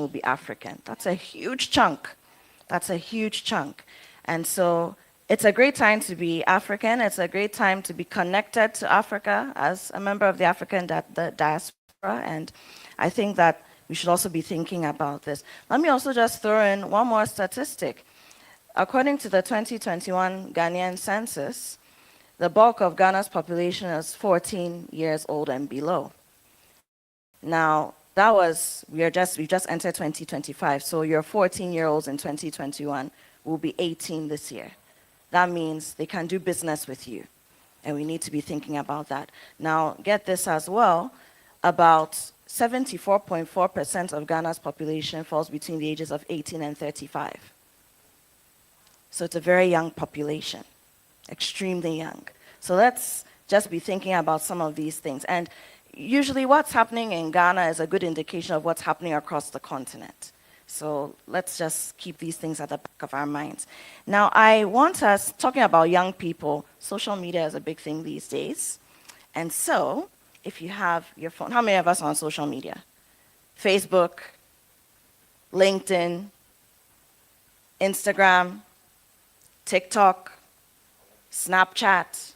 will be African. That's a huge chunk. That's a huge chunk. And so it's a great time to be African. It's a great time to be connected to Africa as a member of the African the diaspora. And I think that we should also be thinking about this. Let me also just throw in one more statistic. According to the 2021 Ghanaian census, the bulk of Ghana's population is 14 years old and below. Now, we just entered 2025, so your 14-year-olds in 2021 will be 18 this year. That means they can do business with you, and we need to be thinking about that. Now, get this as well, about 74.4% of Ghana's population falls between the ages of 18 and 35. So it's a very young population, extremely young. So let's just be thinking about some of these things. And usually what's happening in Ghana is a good indication of what's happening across the continent. So let's just keep these things at the back of our minds. Now, I want us, talking about young people, social media is a big thing these days. And so, if you have your phone, how many of us are on social media? Facebook, LinkedIn, Instagram, TikTok, Snapchat,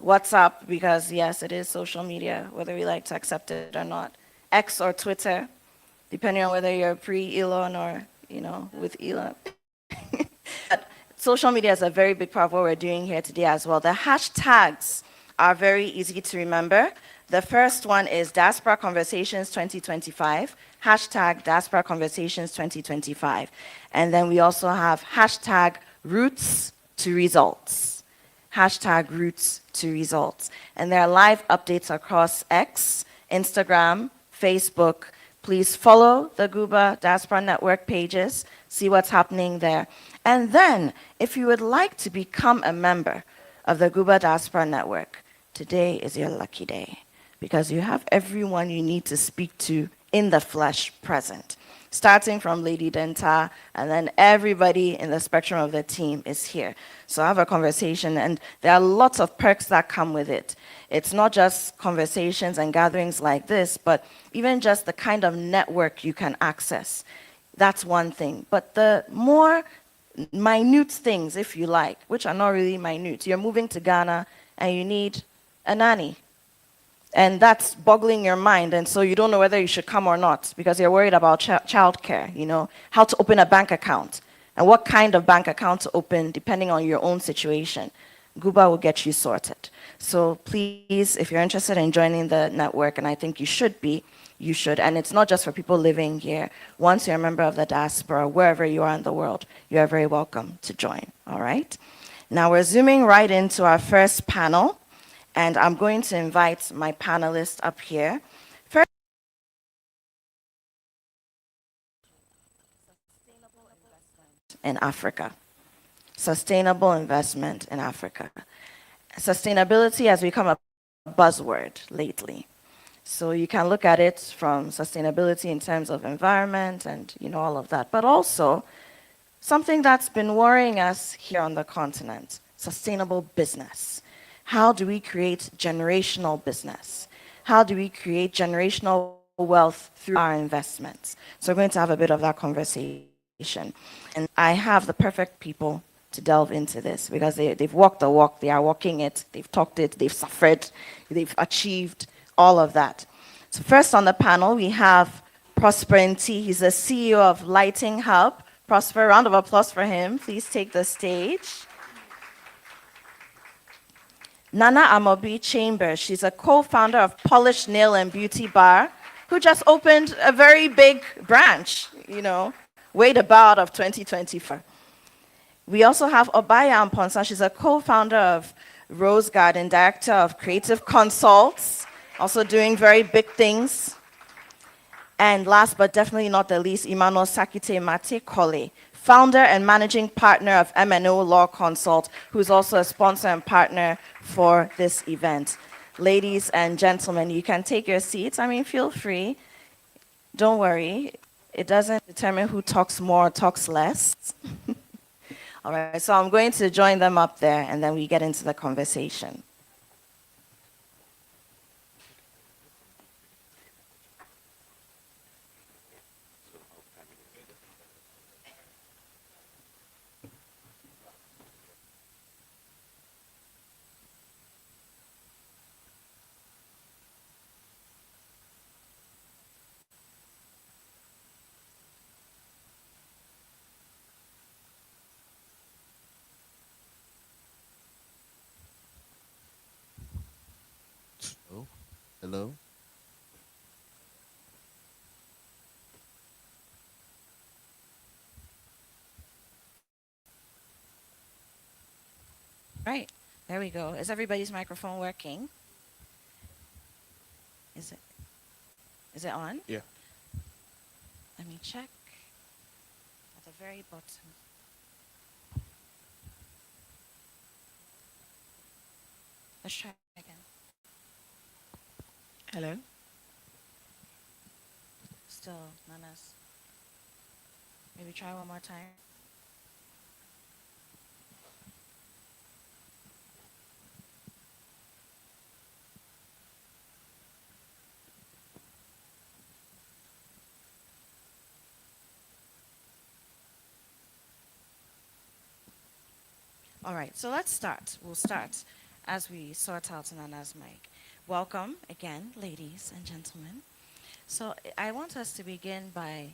WhatsApp, because yes, it is social media, whether we like to accept it or not. X or Twitter, depending on whether you're pre-Elon or, with Elon. But social media is a very big part of what we're doing here today as well. The hashtags are very easy to remember. The first one is Diaspora Conversations 2025, hashtag Diaspora Conversations 2025. And then we also have hashtag Roots to Results. Hashtag Roots to Results. And there are live updates across X, Instagram, Facebook. Please follow the Guba Diaspora Network pages, see what's happening there. And then, if you would like to become a member of the Guba Diaspora Network, today is your lucky day, because you have everyone you need to speak to in the flesh present. Starting from Lady Denta, and then everybody in the spectrum of the team is here. So have a conversation, and there are lots of perks that come with it. It's not just conversations and gatherings like this, but even just the kind of network you can access. That's one thing. But the more minute things, if you like, which are not really minute, you're moving to Ghana and you need a nanny. And that's boggling your mind, and so you don't know whether you should come or not because you're worried about childcare, how to open a bank account, and what kind of bank account to open depending on your own situation. Guba will get you sorted. So please, if you're interested in joining the network, and I think you should be, you should. And it's not just for people living here. Once you're a member of the diaspora, wherever you are in the world, you are very welcome to join, all right? Now we're zooming right into our first panel. And I'm going to invite my panelists up here. First, sustainable investment in Africa. Sustainable investment in Africa. Sustainability has become a buzzword lately. So you can look at it from sustainability in terms of environment and all of that, but also something that's been worrying us here on the continent, sustainable business. How do we create generational business? How do we create generational wealth through our investments? So we're going to have a bit of that conversation. And I have the perfect people to delve into this because they've walked the walk, they are walking it, they've talked it, they've suffered, they've achieved all of that. So first on the panel, we have Prosper Nti. He's the CEO of Lighting Hub. Prosper, round of applause for him. Please take the stage. Nana Amobi Chambers, she's a co-founder of Polished Nail and Beauty Bar, who just opened a very big branch, way about of 2024. We also have Obaya Amponsa, she's a co-founder of Rose Garden, director of Creative Consults, also doing very big things. And last but definitely not the least, Emmanuel Sakite Mate Kole, founder and managing partner of M&O Law Consult, who's also a sponsor and partner for this event. Ladies and gentlemen, you can take your seats. Feel free. Don't worry. It doesn't determine who talks more or talks less. All right, so I'm going to join them up there, and then we get into the conversation. Hello. Right. There we go. Is everybody's microphone working? Is it is it on? Yeah. Let me check at the very bottom. Let's try again. Hello. Still nanas. Maybe try one more time. All right, so let's start. We'll start as we sort out Nana's mic. Welcome again, ladies and gentlemen. So I want us to begin by,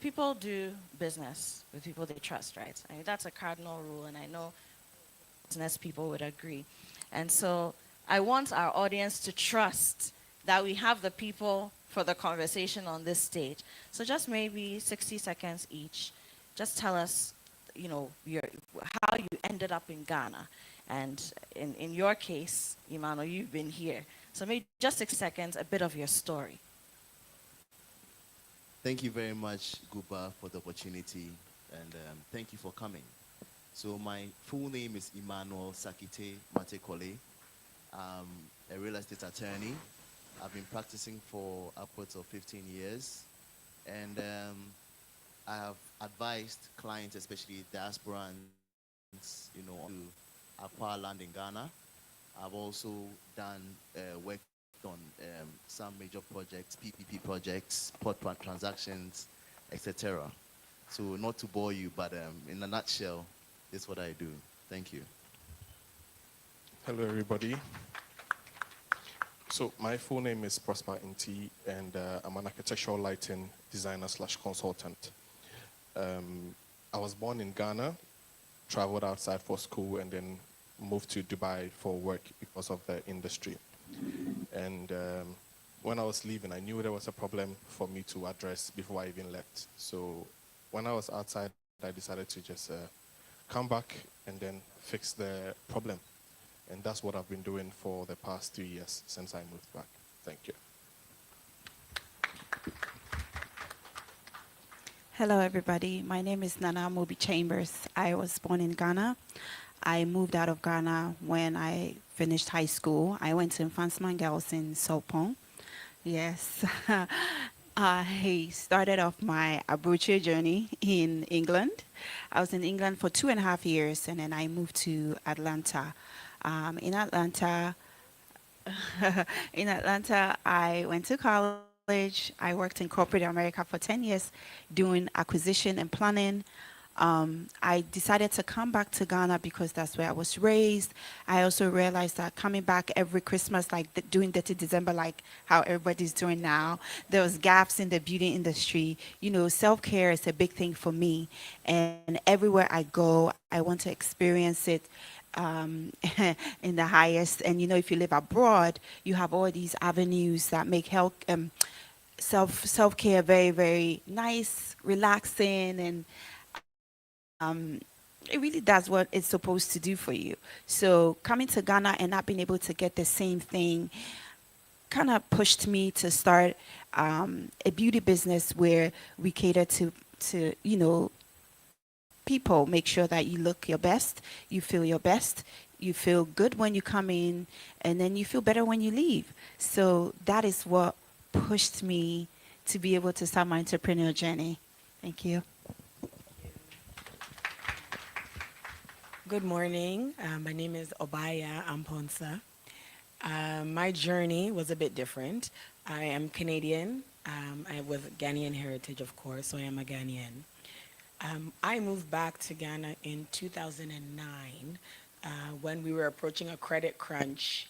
people do business with people they trust, right? I mean, that's a cardinal rule, and I know business people would agree. And so I want our audience to trust that we have the people for the conversation on this stage. So just maybe 60 seconds each. Just tell us, how you ended up in Ghana. And in your case, Imano, you've been here. So maybe just 6 seconds, a bit of your story. Thank you very much, Guba, for the opportunity, and thank you for coming. So my full name is Emmanuel Sakite Matekole. I'm a real estate attorney. I've been practicing for upwards of 15 years, and I have advised clients, especially diasporans, to acquire land in Ghana. I've also done work on some major projects, PPP projects, transactions, etc. So not to bore you, but in a nutshell, this is what I do. Thank you. Hello, everybody. So my full name is Prosper Inti, and I'm an architectural lighting designer slash consultant. I was born in Ghana, traveled outside for school, and then moved to Dubai for work because of the industry. And when I was leaving, I knew there was a problem for me to address before I even left. So when I was outside, I decided to just come back and then fix the problem. And that's what I've been doing for the past 3 years since I moved back. Thank you. Hello, everybody. My name is Nana Mobi Chambers. I was born in Ghana. I moved out of Ghana when I finished high school. I went to Infantsman Girls in Sopon. Yes. I started off my Abuche journey in England. I was in England for 2.5 years, and then I moved to Atlanta. In Atlanta, I went to college. I worked in corporate America for 10 years doing acquisition and planning. I decided to come back to Ghana because that's where I was raised. I also realized that coming back every Christmas, like doing Dirty December, like how everybody's doing now, there was gaps in the beauty industry. Self-care is a big thing for me. And everywhere I go, I want to experience it in the highest. And, if you live abroad, you have all these avenues that make health, self-care very, very nice, relaxing, and it really does what it's supposed to do for you. So coming to Ghana and not being able to get the same thing kind of pushed me to start a beauty business where we cater to people. Make sure that you look your best, you feel your best, you feel good when you come in, and then you feel better when you leave. So that is what pushed me to be able to start my entrepreneurial journey. Thank you. Good morning. My name is Obaya Amponsa. My journey was a bit different. I am Canadian. I with Ghanaian heritage, of course, so I am a Ghanaian. I moved back to Ghana in 2009 when we were approaching a credit crunch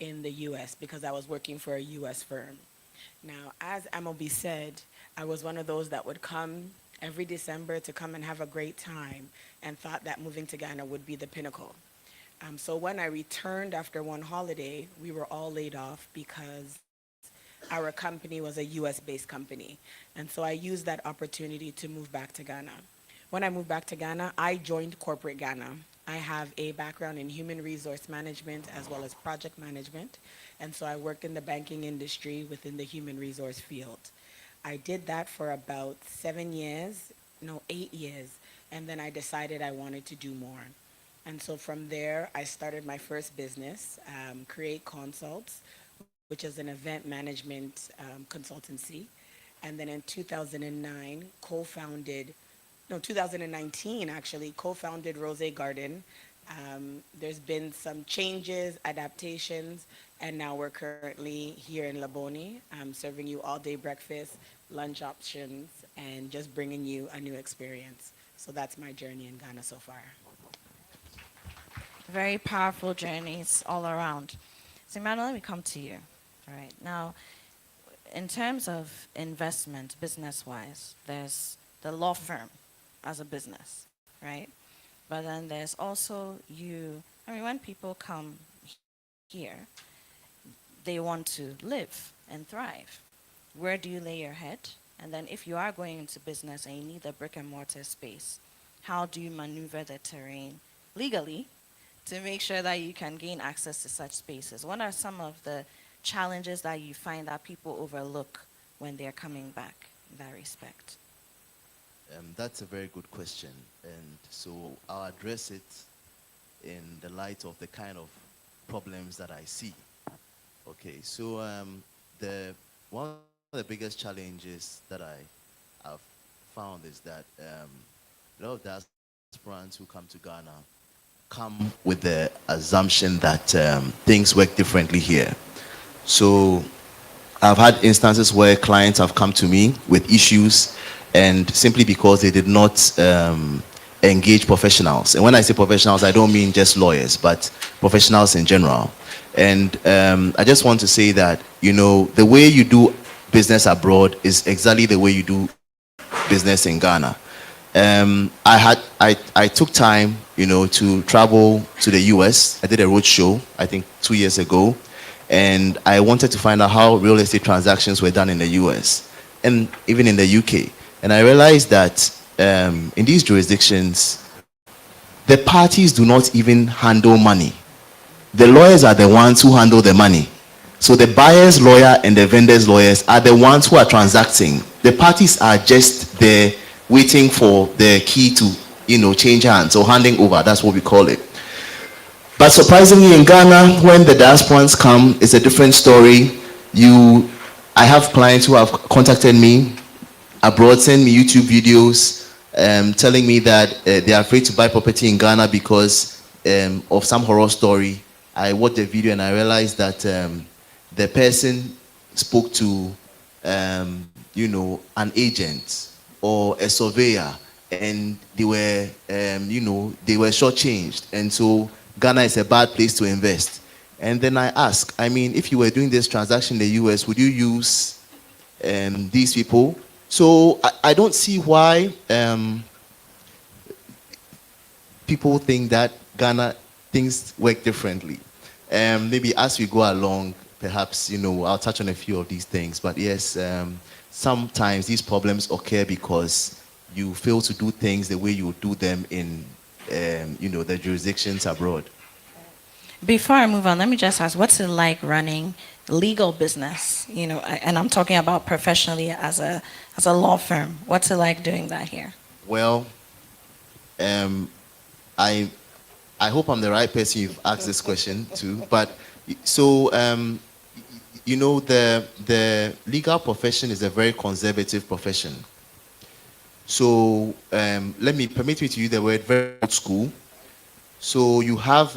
in the US because I was working for a US firm. Now, as Amobi said, I was one of those that would come every December to come and have a great time and thought that moving to Ghana would be the pinnacle. So when I returned after one holiday, we were all laid off because our company was a US-based company. And so I used that opportunity to move back to Ghana. When I moved back to Ghana, I joined corporate Ghana. I have a background in human resource management as well as project management. And so I worked in the banking industry within the human resource field. I did that for about 7 years, no, 8 years. And then I decided I wanted to do more. And so from there, I started my first business, Create Consults, which is an event management consultancy. And then in 2009, co-founded, no, 2019 actually, co-founded Rose Garden. There's been some changes, adaptations, and now we're currently here in Laboni, serving you all-day breakfast, lunch options, and just bringing you a new experience. So that's my journey in Ghana so far. Very powerful journeys all around. So, Emmanuel, let me come to you. All right. Now, in terms of investment, business-wise, there's the law firm as a business, right? But then there's also you. I mean, when people come here, they want to live and thrive. Where do you lay your head? And then if you are going into business and you need a brick and mortar space, how do you maneuver the terrain legally to make sure that you can gain access to such spaces? What are some of the challenges that you find that people overlook when they're coming back in that respect? That's a very good question. And so I'll address it in the light of the kind of problems that I see. Okay, so one of the biggest challenges that I have found is that a lot of diasporans who come to Ghana come with the assumption that things work differently here. So I've had instances where clients have come to me with issues, and simply because they did not engage professionals. And when I say professionals, I don't mean just lawyers, but professionals in general. And I just want to say that, you know, the way you do business abroad is exactly the way you do business in Ghana. I took time, you know, to travel to the US. I did a road show, I think 2 years ago, and I wanted to find out how real estate transactions were done in the US and even in the UK. And I realized that in these jurisdictions, the parties do not even handle money. The lawyers are the ones who handle the money. So the buyer's lawyer and the vendor's lawyers are the ones who are transacting. The parties are just there waiting for the key to, you know, change hands or handing over. That's what we call it. But surprisingly, in Ghana, when the diasporans come, it's a different story. I have clients who have contacted me abroad, send me YouTube videos telling me that they are afraid to buy property in Ghana because of some horror story. I watched the video and I realized that the person spoke to, you know, an agent or a surveyor, and they were, you know, they were shortchanged. And so Ghana is a bad place to invest. And then I ask, I mean, if you were doing this transaction in the US, would you use these people? So I don't see why people think that Ghana things work differently. Maybe as we go along, perhaps, you know, I'll touch on a few of these things. But yes, sometimes these problems occur because you fail to do things the way you do them in, you know, the jurisdictions abroad. Before I move on, let me just ask, what's it like running legal business? You know, and I'm talking about professionally as a law firm. What's it like doing that here? Well, I hope I'm the right person you've asked this question to. But so, you know, the legal profession is a very conservative profession. So permit me to use the word very old school. So you have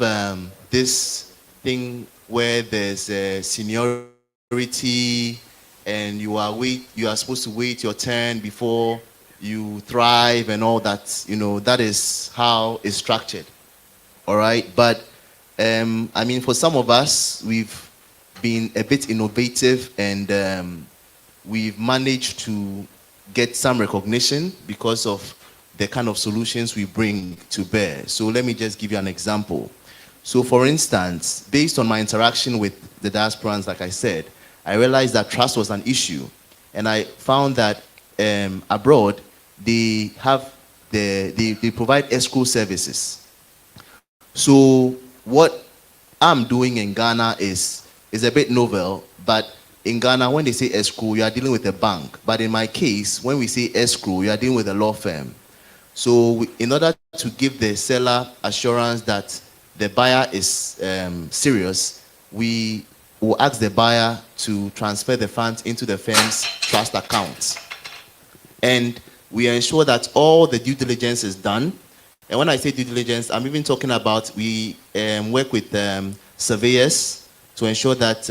this thing where there's a seniority, and you are supposed to wait your turn before you thrive and all that. You know, that is how it's structured. All right, but I mean, for some of us, we've been a bit innovative, and we've managed to get some recognition because of the kind of solutions we bring to bear. So let me just give you an example. So for instance, based on my interaction with the diasporans, like I said, I realized that trust was an issue. And I found that abroad, they provide escrow services. So what I'm doing in Ghana is a bit novel, but in Ghana, when they say escrow, you are dealing with a bank. But in my case, when we say escrow, you are dealing with a law firm. So in order to give the seller assurance that the buyer is serious, we will ask the buyer to transfer the funds into the firm's trust account. And we ensure that all the due diligence is done. And when I say due diligence, I'm even talking about we work with surveyors to ensure that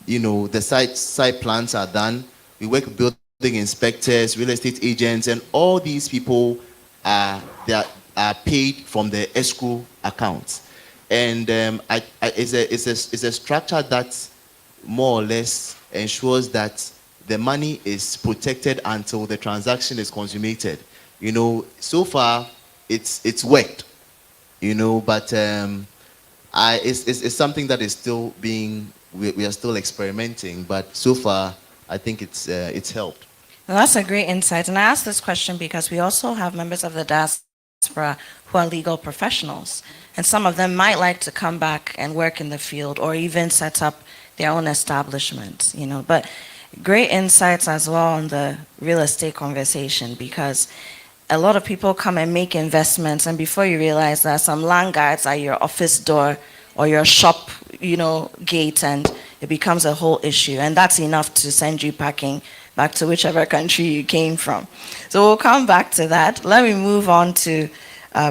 the site plans are done. We work with building inspectors, real estate agents, and all these people are paid from the escrow accounts. And it's a structure that more or less ensures that the money is protected until the transaction is consummated. So far it's worked, but it's something that is still being, we are still experimenting, but so far I think it's helped. Well, that's a great insight. And I ask this question because we also have members of the diaspora who are legal professionals. And some of them might like to come back and work in the field or even set up their own establishment, But great insights as well on the real estate conversation, because a lot of people come and make investments, and before you realize that some land guards at your office door or your shop, gate, and it becomes a whole issue. And that's enough to send you packing back to whichever country you came from. So we'll come back to that. Let me move on to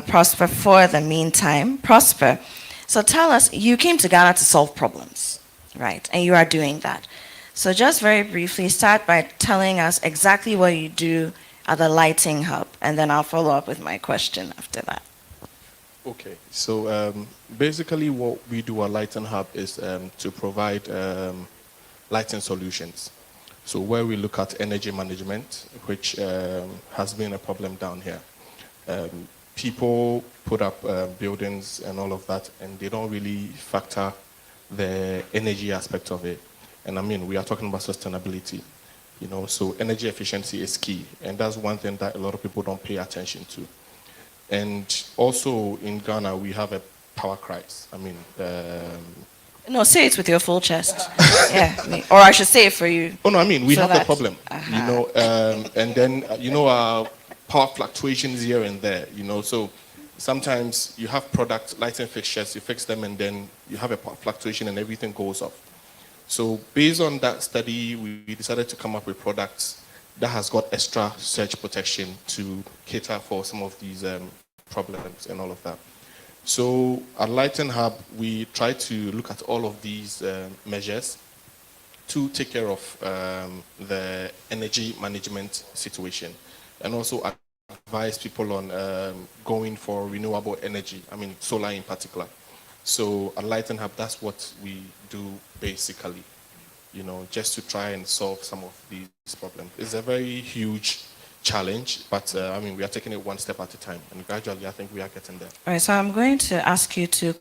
Prosper for the meantime. Prosper, so tell us, you came to Ghana to solve problems, right? And you are doing that. So just very briefly, start by telling us exactly what you do at the Lighting Hub, and then I'll follow up with my question after that. Okay, so basically what we do at Lighting Hub is to provide lighting solutions. So where we look at energy management, which has been a problem down here. People put up buildings and all of that, and they don't really factor the energy aspect of it. And I mean, we are talking about sustainability, so energy efficiency is key. And that's one thing that a lot of people don't pay attention to. And also in Ghana, we have a power crisis. No, say it with your full chest. Yeah, or I should say it for you. Oh, no, we So have that- a problem, and then, our power fluctuations here and there, so sometimes you have product lighting fixtures, you fix them, and then you have a power fluctuation and everything goes off. So based on that study, we decided to come up with products that has got extra surge protection to cater for some of these problems and all of that. So at Lighting Hub, we try to look at all of these measures to take care of the energy management situation, and also advise people on going for renewable energy, solar in particular. So at Lighting Hub, that's what we do basically, just to try and solve some of these problems. It's a very huge challenge, but we are taking it one step at a time, and gradually I think we are getting there. All right, so I'm going to ask you two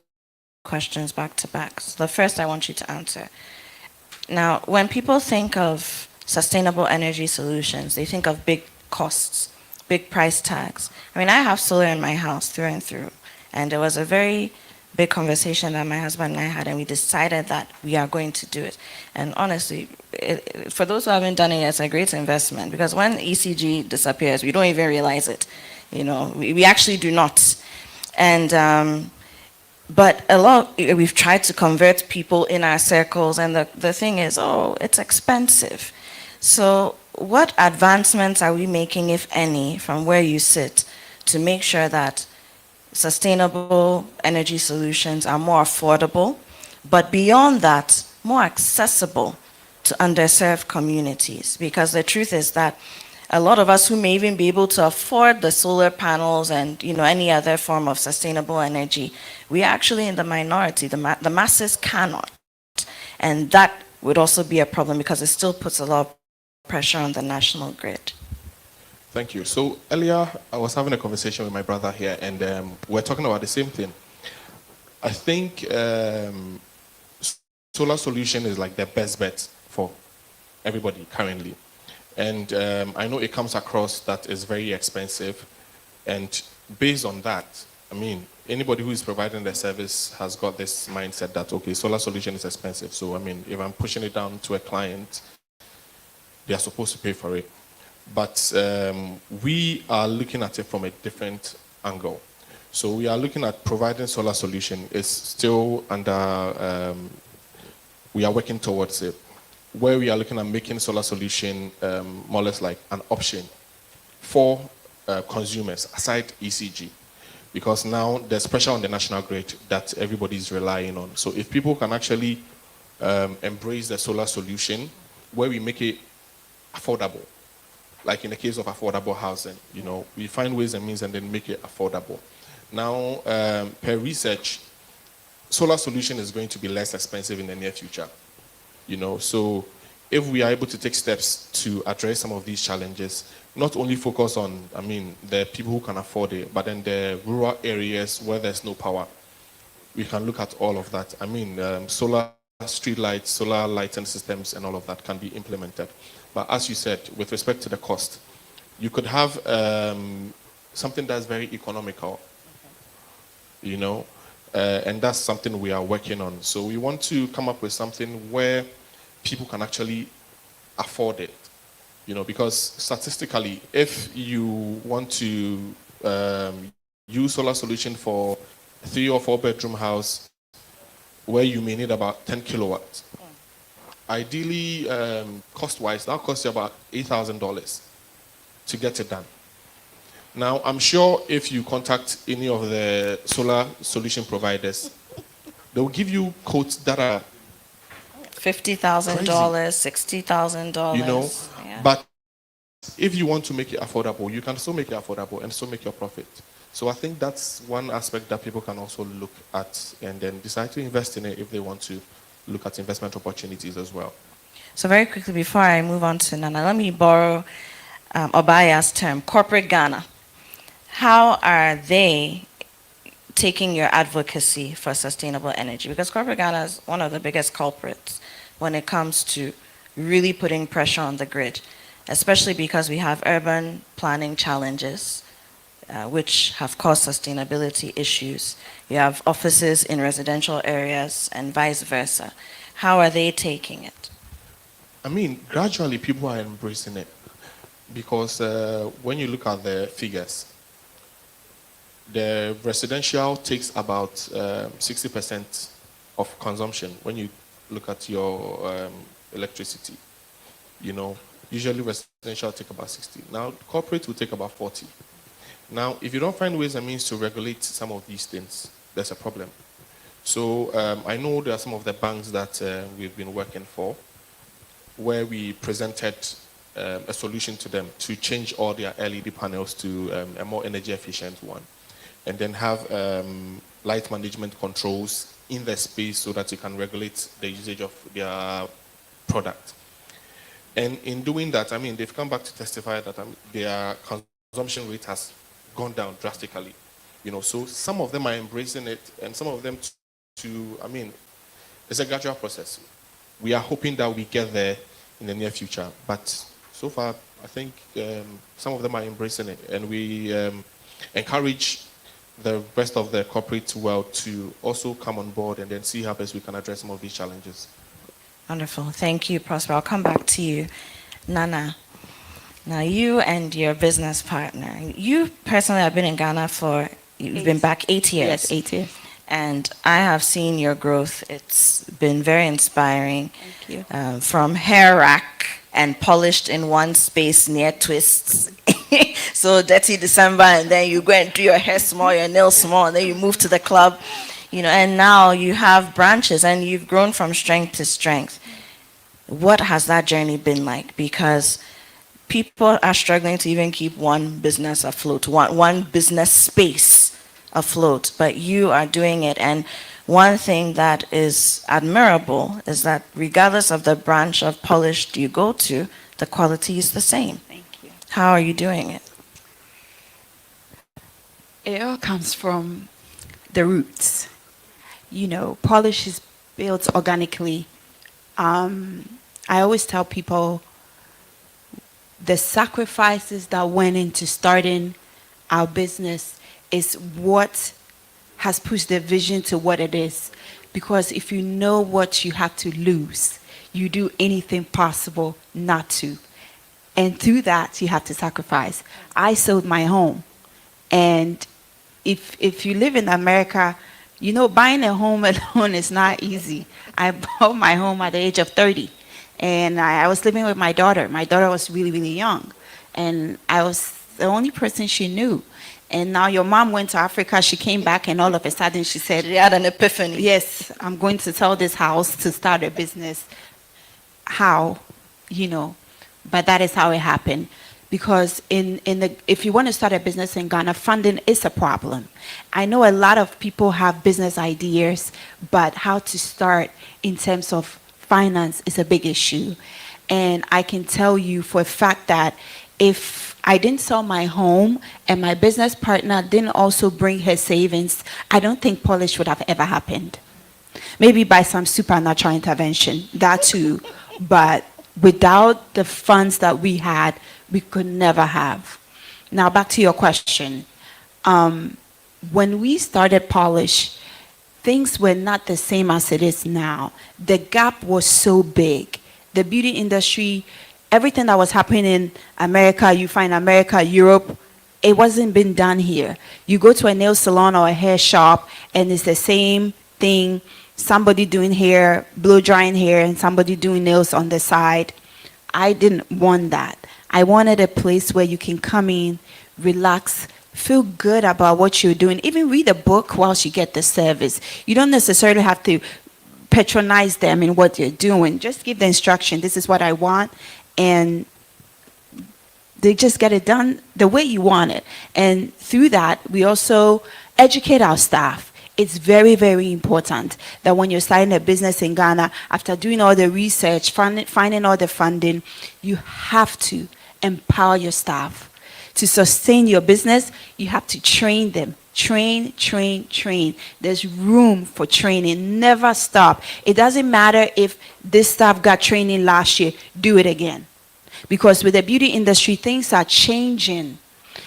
questions back to back. So the first I want you to answer. Now, when people think of sustainable energy solutions, they think of big costs, big price tags. I have solar in my house through and through, and there was a very big conversation that my husband and I had, and we decided that we are going to do it. And honestly, for those who haven't done it, it's a great investment, because when ECG disappears, we don't even realize it. We actually do not. And but we've tried to convert people in our circles, and the thing is, it's expensive. So what advancements are we making, if any, from where you sit, to make sure that sustainable energy solutions are more affordable, but beyond that, more accessible to underserved communities? Because the truth is that a lot of us who may even be able to afford the solar panels and any other form of sustainable energy, we are actually in the minority. The masses cannot. And that would also be a problem, because it still puts a lot of pressure on the national grid. Thank you. So earlier, I was having a conversation with my brother here, and we're talking about the same thing. I think solar solution is like the best bet for everybody currently. And I know it comes across that it's very expensive. And based on that, I mean, anybody who is providing the service has got this mindset that, okay, solar solution is expensive. So, I mean, if I'm pushing it down to a client, they are supposed to pay for it. But we are looking at it from a different angle. So we are looking at providing solar solution. It's still under, we are working towards it, where we are looking at making solar solution more or less like an option for consumers aside ECG. Because now there's pressure on the national grid that everybody is relying on. So if people can actually embrace the solar solution, where we make it affordable, like in the case of affordable housing, you know, we find ways and means and then make it affordable. Now, per research, solar solution is going to be less expensive in the near future, you know. So if we are able to take steps to address some of these challenges, not only focus on, I mean, the people who can afford it, but then the rural areas where there's no power, we can look at all of that. I mean, solar street lights, solar lighting systems and all of that can be implemented. But as you said, with respect to the cost, you could have something that's very economical, you know, and that's something we are working on. So we want to come up with something where people can actually afford it, you know, because statistically, if you want to use solar solution for a 3 or 4 bedroom house where you may need about 10 kilowatts, ideally, cost-wise, that costs you about $8,000 to get it done. Now, I'm sure if you contact any of the solar solution providers, they'll give you quotes that are $50,000, $60,000. you know, Yeah. but if you want to make it affordable, you can still make it affordable and still make your profit. So I think that's one aspect that people can also look at and then decide to invest in it if they want to look at investment opportunities as well. So very quickly, before I move on to Nana, let me borrow Obaya's term, corporate Ghana. How are they taking your advocacy for sustainable energy? Because corporate Ghana is one of the biggest culprits when it comes to really putting pressure on the grid, especially because we have urban planning challenges, which have caused sustainability issues. You have offices in residential areas and vice versa. How are they taking it? I mean, gradually people are embracing it because when you look at the figures, the residential takes about 60% of consumption when you look at your electricity. You know, usually residential take about 60. Now, corporate will take about 40. Now, if you don't find ways and means to regulate some of these things, there's a problem. So I know there are some of the banks that we've been working for where we presented a solution to them to change all their LED panels to a more energy efficient one. And then have light management controls in the space so that you can regulate the usage of their product. And in doing that, I mean, they've come back to testify that their consumption rate has gone down drastically. You know, so some of them are embracing it, and some of them I mean, it's a gradual process. We are hoping that we get there in the near future, but so far, I think some of them are embracing it, and we encourage the rest of the corporate world to also come on board and then see how best we can address some of these challenges. Wonderful. Thank you, Prosper. I'll come back to you. Nana, now you and your business partner, you personally have been in Ghana for, you've been back 8 years. Yes, 8 years. And I have seen your growth. It's been very inspiring. Thank you. From hair rack and polished in one space near twists. So dirty December, and then you go and do your hair small, your nails small, and then you move to the club, you know, and now you have branches and you've grown from strength to strength. What has that journey been like? Because people are struggling to even keep one business afloat, one business space afloat, but you are doing it. And one thing that is admirable is that regardless of the branch of polished you go to, the quality is the same. Thank you. How are you doing it? It all comes from the roots. You know, polish is built organically. I always tell people the sacrifices that went into starting our business is what has pushed the vision to what it is. Because if you know what you have to lose, you do anything possible not to. And through that, you have to sacrifice. I sold my home. And if you live in America, you know, buying a home alone is not easy. I bought my home at the age of 30. And I was living with my daughter. My daughter was really, really young. And I was the only person she knew. And now your mom went to Africa. She came back, and all of a sudden she said, She had an epiphany. yes, I'm going to sell this house to start a business. How? You know, but that is how it happened. Because if you want to start a business in Ghana, funding is a problem. I know a lot of people have business ideas, but how to start in terms of finance is a big issue. And I can tell you for a fact that if I didn't sell my home and my business partner didn't also bring her savings, I don't think Polish would have ever happened. Maybe by some supernatural intervention, that too. But without the funds that we had, we could never have. Now back to your question. When we started Polish, things were not the same as it is now. The gap was so big. The beauty industry, everything that was happening in America, you find America, Europe, it wasn't been done here. You go to a nail salon or a hair shop, and it's the same thing. Somebody doing hair, blow drying hair, and somebody doing nails on the side. I didn't want that. I wanted a place where you can come in, relax, feel good about what you're doing, even read a book whilst you get the service. You don't necessarily have to patronize them in what they're doing. Just give the instruction, this is what I want, and they just get it done the way you want it. And through that, we also educate our staff. It's very, very important that when you're starting a business in Ghana, after doing all the research, finding all the funding, you have to empower your staff. To sustain your business, you have to train them. Train, train, train. There's room for training. Never stop. It doesn't matter if this staff got training last year, do it again. Because with the beauty industry, things are changing.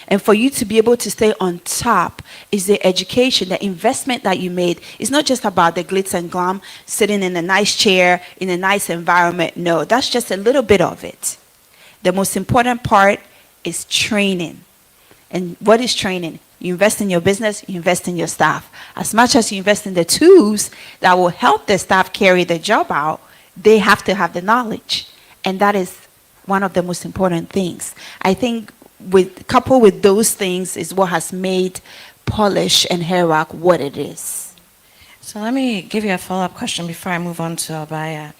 And for you to be able to stay on top is the education, the investment that you made. It's not just about the glitz and glam, sitting in a nice chair, in a nice environment. No, that's just a little bit of it. The most important part is training. And what is training? You invest in your business, you invest in your staff. As much as you invest in the tools that will help the staff carry the job out, they have to have the knowledge. And that is one of the most important things. I think coupled with those things is what has made Polish and Heroic what it is. So let me give you a follow-up question before I move on to Abaya.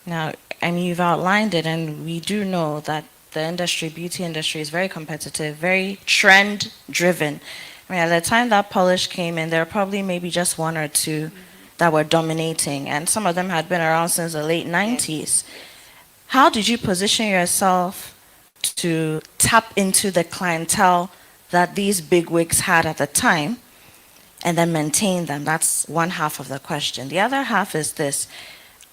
Now, I mean, you've outlined it, and we do know that the industry, beauty industry, is very competitive, very trend-driven. I mean, at the time that Polish came in, there were probably maybe just one or two that were dominating, and some of them had been around since the late 90s. How did you position yourself to tap into the clientele that these bigwigs had at the time and then maintain them? That's one half of the question. The other half is this.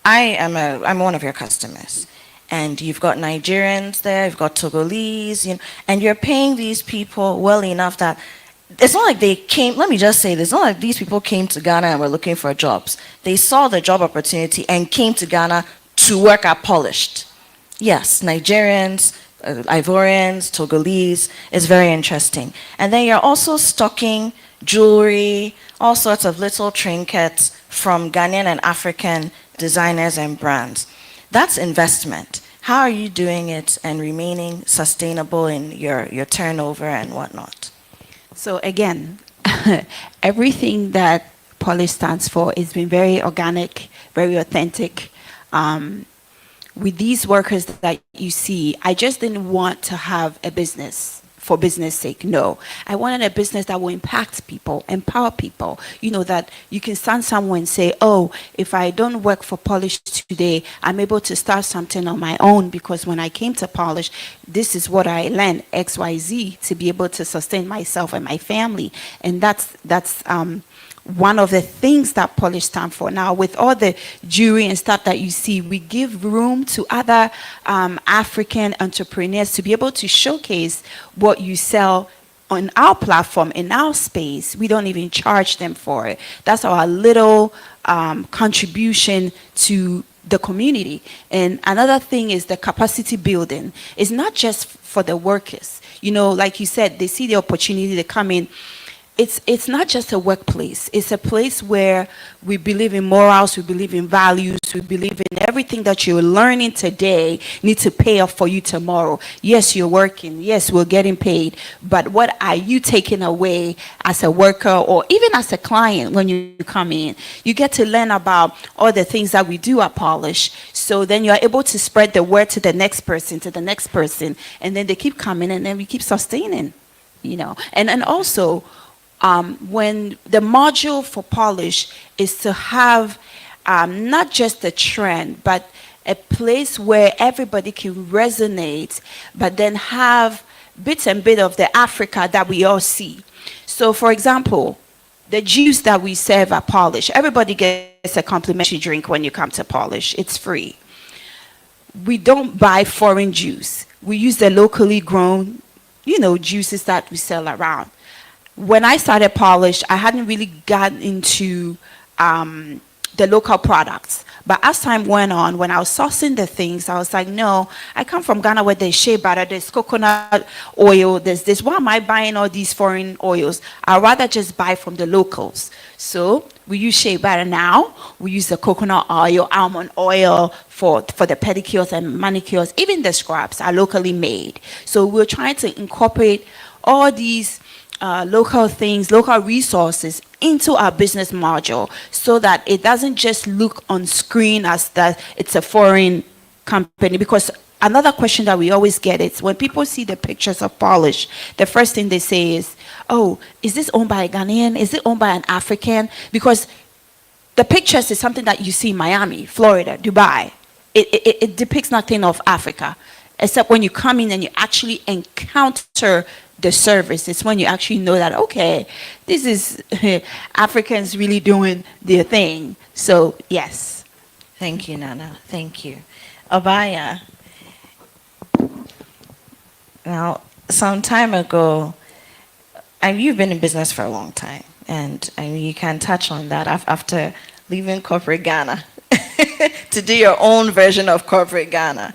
I'm one of your customers, and you've got Nigerians there, you've got Togolese, and you're paying these people well enough that it's not like they came, let me just say this, it's not like these people came to Ghana and were looking for jobs. They saw the job opportunity and came to Ghana to work at Polished. Yes, Nigerians, Ivorians, Togolese is very interesting. And then you're also stocking jewelry, all sorts of little trinkets from Ghanaian and African designers and brands. That's investment. How are you doing it and remaining sustainable in your turnover and whatnot? So again, everything that Polish stands for has been very organic, very authentic. With these workers that you see, I just didn't want to have a business for business sake. No, I wanted a business that will impact people, empower people. You know, that you can stand somewhere and say, oh, if I don't work for Polish today, I'm able to start something on my own, because when I came to Polish, this is what I learned, XYZ, to be able to sustain myself and my family. And that's one of the things that Polish stand for. Now, with all the jewelry and stuff that you see, we give room to other African entrepreneurs to be able to showcase what you sell on our platform, in our space. We don't even charge them for it. That's our little contribution to the community. And another thing is the capacity building. It's not just for the workers. You know, like you said, they see the opportunity to come in. It's not just a workplace. It's a place where we believe in morals, we believe in values, we believe in everything that you're learning today needs to pay off for you tomorrow. Yes, you're working. Yes, we're getting paid. But what are you taking away as a worker or even as a client when you come in? You get to learn about all the things that we do at Polish. So then you're able to spread the word to the next person, and then they keep coming, and then we keep sustaining, you know. And also, when the module for Polish is to have not just a trend, but a place where everybody can resonate, but then have bits and bit of the Africa that we all see. So, for example, the juice that we serve at Polish, everybody gets a complimentary drink when you come to Polish. It's free. We don't buy foreign juice. We use the locally grown, you know, juices that we sell around. When I started Polish, I hadn't really gotten into the local products. But as time went on, when I was sourcing the things, I was like, no, I come from Ghana where there's shea butter, there's coconut oil, there's this. Why am I buying all these foreign oils? I'd rather just buy from the locals. So we use shea butter now. We use the coconut oil, almond oil for the pedicures and manicures. Even the scrubs are locally made. So we're trying to incorporate all these local things, local resources into our business module so that it doesn't just look on screen as that it's a foreign company. Because another question that we always get is when people see the pictures of Polish, the first thing they say is, oh, is this owned by a Ghanaian? Is it owned by an African? Because the pictures is something that you see in Miami, Florida, Dubai. It depicts nothing of Africa, except when you come in and you actually encounter the service. It's when you actually know that, okay, this is Africans really doing their thing. So, yes. Thank you, Nana. Thank you. Abaya, now, some time ago, you've been in business for a long time, and you can touch on that after leaving corporate Ghana to do your own version of corporate Ghana.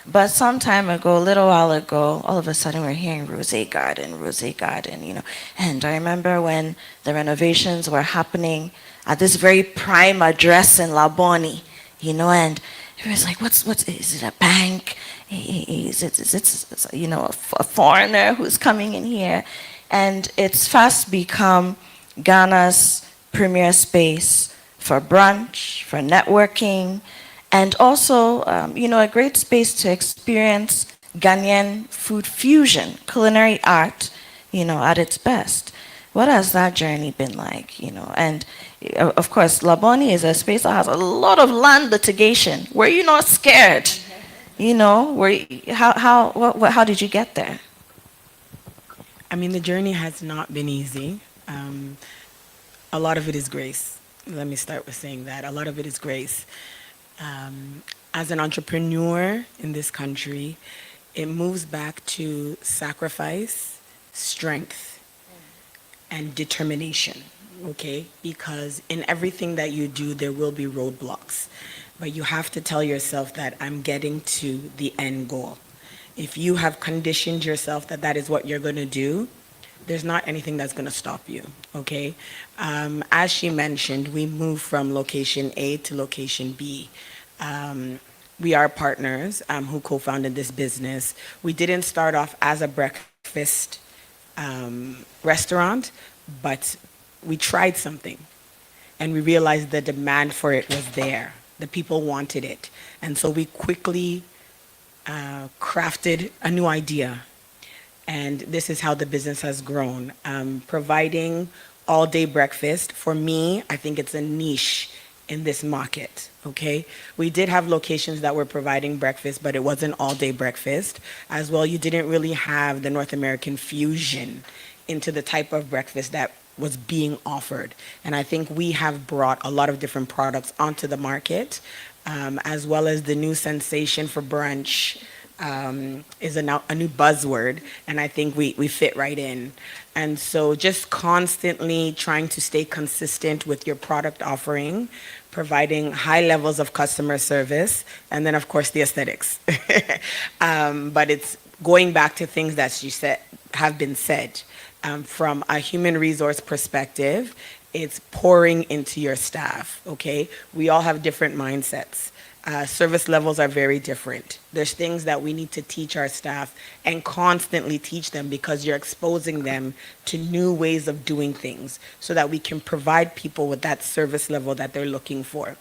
But some time ago, a little while ago, all of a sudden we're hearing Rosé Garden, you know. And I remember when the renovations were happening at this very prime address in Laboni, you know, and it was like, is it a bank? Is it you know, a foreigner who's coming in here? And it's fast become Ghana's premier space for brunch, for networking, and also, you know, a great space to experience Ghanaian food fusion, culinary art, you know, at its best. What has that journey been like, you know? And of course, Laboni is a space that has a lot of land litigation. Were you not scared? You know, how did you get there? I mean, the journey has not been easy. A lot of it is grace. Let me start with saying that. A lot of it is grace. As an entrepreneur in this country, it moves back to sacrifice, strength, and determination, okay? Because in everything that you do, there will be roadblocks. But you have to tell yourself that I'm getting to the end goal. If you have conditioned yourself that that is what you're going to do, there's not anything that's going to stop you, okay? As she mentioned, we moved from location A to location B. We are partners who co-founded this business. We didn't start off as a breakfast restaurant, but we tried something, and we realized the demand for it was there. The people wanted it. And so we quickly crafted a new idea. And this is how the business has grown. Providing all-day breakfast, for me, I think it's a niche in this market, okay? We did have locations that were providing breakfast, but it wasn't all-day breakfast. As well, you didn't really have the North American fusion into the type of breakfast that was being offered. And I think we have brought a lot of different products onto the market, as well as the new sensation for brunch, is a new buzzword, and I think we fit right in. And so just constantly trying to stay consistent with your product offering, providing high levels of customer service, and then of course the aesthetics. But it's going back to things that you said have been said. From a human resource perspective, it's pouring into your staff, okay? We all have different mindsets. Service levels are very different. There's things that we need to teach our staff and constantly teach them, because you're exposing them to new ways of doing things so that we can provide people with that service level that they're looking for.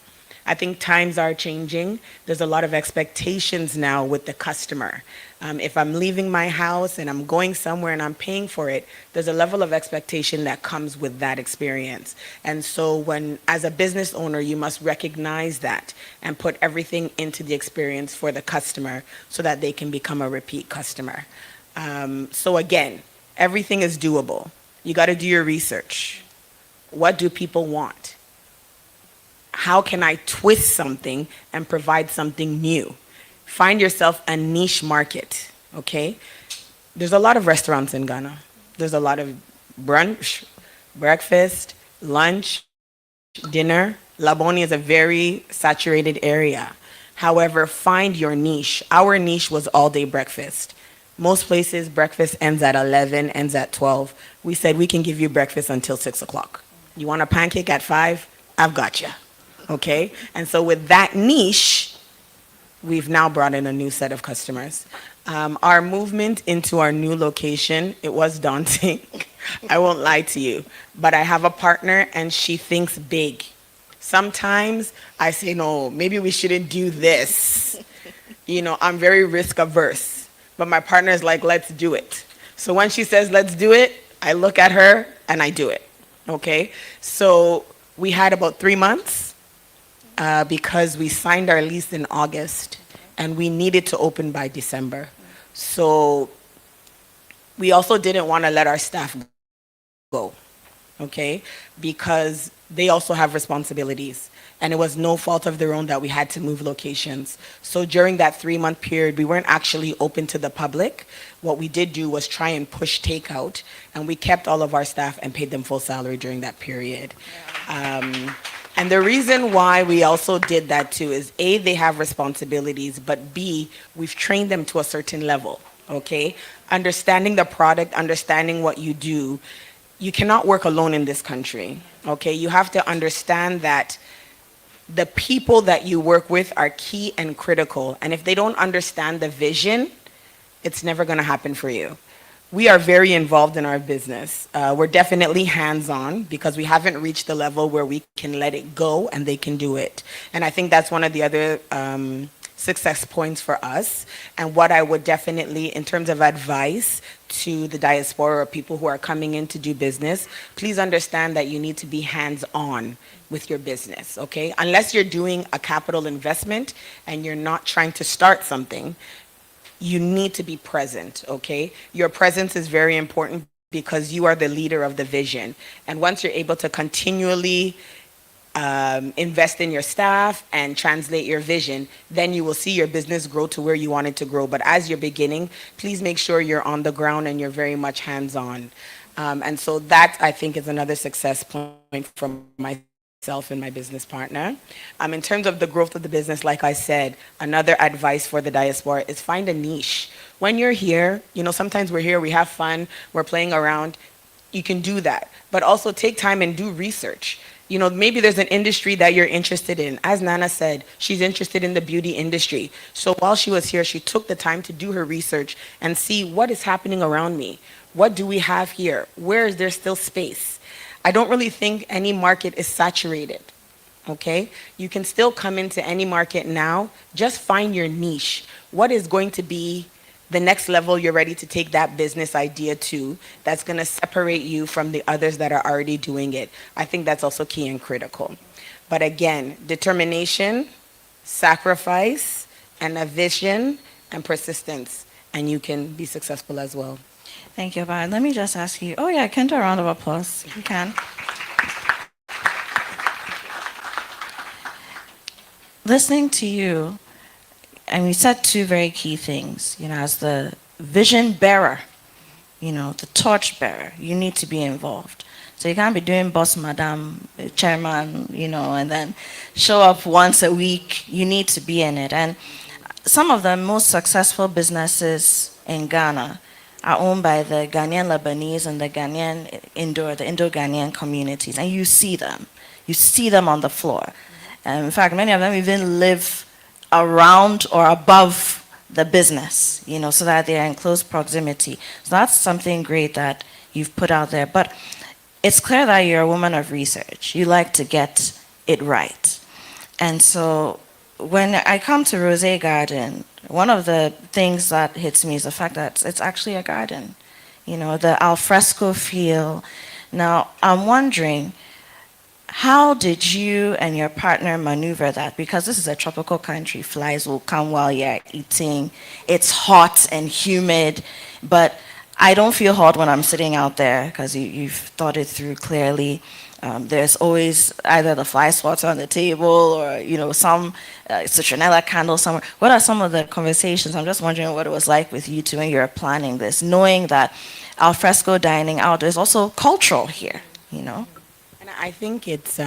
I think times are changing. There's a lot of expectations now with the customer. If I'm leaving my house and I'm going somewhere and I'm paying for it, there's a level of expectation that comes with that experience. And so when, as a business owner, you must recognize that and put everything into the experience for the customer so that they can become a repeat customer. So again, everything is doable. You got to do your research. What do people want? How can I twist something and provide something new? Find yourself a niche market, okay? There's a lot of restaurants in Ghana. There's a lot of brunch, breakfast, lunch, dinner. Laboni is a very saturated area. However, find your niche. Our niche was all-day breakfast. Most places, breakfast ends at 11, ends at 12. We said we can give you breakfast until 6 o'clock. You want a pancake at 5? I've got you. Okay? And so with that niche, we've now brought in a new set of customers. Our movement into our new location, it was daunting. I won't lie to you. But I have a partner and she thinks big. Sometimes I say, no, maybe we shouldn't do this. You know, I'm very risk averse. But my partner is like, let's do it. So when she says, let's do it, I look at her and I do it. Okay? So we had about 3 months. Because we signed our lease in August and we needed to open by December. So we also didn't want to let our staff go, okay? Because they also have responsibilities. And it was no fault of their own that we had to move locations. So during that 3-month period, we weren't actually open to the public. What we did do was try and push takeout, and we kept all of our staff and paid them full salary during that period. And the reason why we also did that too is A, they have responsibilities, but B, we've trained them to a certain level, okay? Understanding the product, understanding what you do, you cannot work alone in this country, okay? You have to understand that the people that you work with are key and critical, and if they don't understand the vision, it's never gonna happen for you. We are very involved in our business. We're definitely hands-on because we haven't reached the level where we can let it go and they can do it. And I think that's one of the other success points for us. And what I would definitely, in terms of advice to the diaspora or people who are coming in to do business, please understand that you need to be hands-on with your business, okay? Unless you're doing a capital investment and you're not trying to start something, you need to be present, okay? Your presence is very important because you are the leader of the vision. And once you're able to continually invest in your staff and translate your vision, then you will see your business grow to where you want it to grow. But as you're beginning, please make sure you're on the ground and you're very much hands-on. And so that, I think, is another success point from myself and my business partner. In terms of the growth of the business, like I said, another advice for the diaspora is find a niche. When you're here, you know, sometimes we're here, we have fun, we're playing around. You can do that, but also take time and do research. You know, maybe there's an industry that you're interested in. As Nana said, she's interested in the beauty industry. So while she was here, she took the time to do her research and see what is happening around me. What do we have here? Where is there still space? I don't really think any market is saturated, okay? You can still come into any market now. Just find your niche. What is going to be the next level you're ready to take that business idea to that's going to separate you from the others that are already doing it? I think that's also key and critical. But again, determination, sacrifice, and a vision and persistence, and you can be successful as well. Thank you, Abaya. Let me just ask you. Oh, yeah, can do a round of applause. You can. Listening to you, and you said two very key things. As the vision bearer, the torch bearer, you need to be involved. So you can't be doing boss, madam, chairman, and then show up once a week. You need to be in it. And some of the most successful businesses in Ghana are owned by the Ghanaian Lebanese and the Indo-Ghanaian communities, and you see them. You see them on the floor. And in fact, many of them even live around or above the business, so that they're in close proximity. So that's something great that you've put out there. But it's clear that you're a woman of research. You like to get it right. And so when I come to Rose Garden, one of the things that hits me is the fact that it's actually a garden. The alfresco feel. Now, I'm wondering, how did you and your partner maneuver that? Because this is a tropical country. Flies will come while you're eating. It's hot and humid, but I don't feel hot when I'm sitting out there because you've thought it through clearly. There's always either the fly spots on the table or, some citronella candle somewhere. What are some of the conversations? I'm just wondering what it was like with you two when you were planning this, knowing that alfresco dining out is also cultural here. And I think it's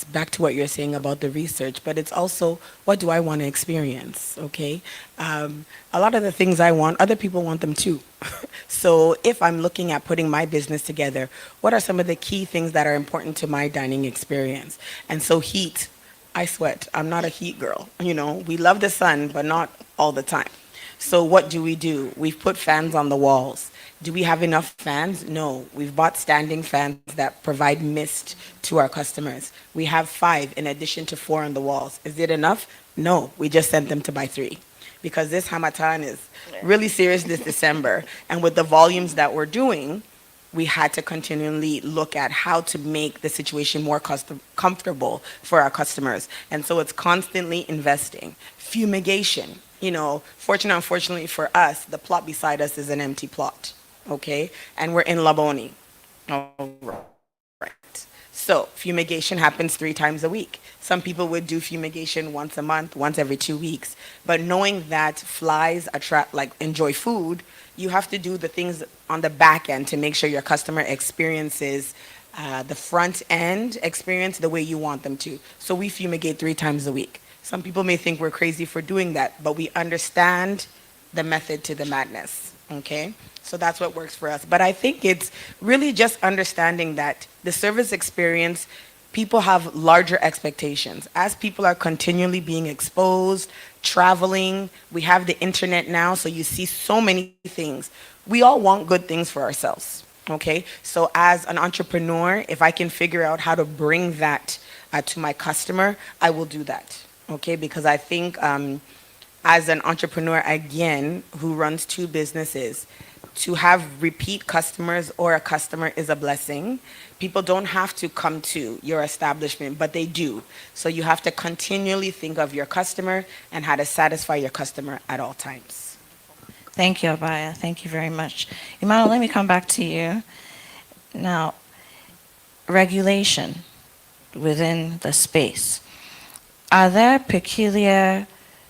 back to what you're saying about the research, but it's also what do I want to experience, okay? A lot of the things I want, other people want them too. So if I'm looking at putting my business together, what are some of the key things that are important to my dining experience? And so heat, I sweat. I'm not a heat girl, We love the sun, but not all the time. So what do? We've put fans on the walls. Do we have enough fans? No. We've bought standing fans that provide mist to our customers. We have 5 in addition to 4 on the walls. Is it enough? No. We just sent them to buy 3 because this Hamatan is really serious this December. And with the volumes that we're doing, we had to continually look at how to make the situation more comfortable for our customers. And so it's constantly investing. Fumigation. Fortunately, unfortunately for us, the plot beside us is an empty plot. Okay, and we're in Laboni. All right. So fumigation happens 3 times a week. Some people would do fumigation once a month, once every 2 weeks. But knowing that flies enjoy food, you have to do the things on the back end to make sure your customer experiences the front end experience the way you want them to. So we fumigate 3 times a week. Some people may think we're crazy for doing that, but we understand the method to the madness. Okay? So that's what works for us. But I think it's really just understanding that the service experience, people have larger expectations. As people are continually being exposed, traveling, we have the internet now, so you see so many things. We all want good things for ourselves. Okay? So as an entrepreneur, if I can figure out how to bring that to my customer, I will do that. Okay? Because I think as an entrepreneur, again, who runs 2 businesses, to have repeat customers or a customer is a blessing. People don't have to come to your establishment, but they do. So you have to continually think of your customer and how to satisfy your customer at all times. Thank you, Abaya. Thank you very much. Emmanuel, let me come back to you. Now, regulation within the space. Are there peculiar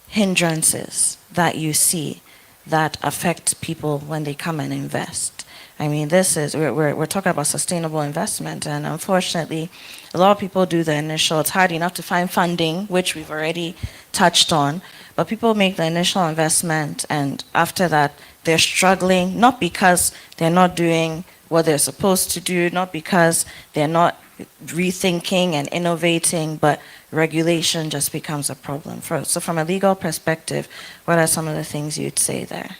hindrances that you see that affect people when they come and invest? I mean, we're talking about sustainable investment, and unfortunately, a lot of people do the initial. It's hard enough to find funding, which we've already touched on, but people make the initial investment, and after that, they're struggling, not because they're not doing what they're supposed to do, not because they're not rethinking and innovating, but regulation just becomes a problem. So from a legal perspective, what are some of the things you'd say there?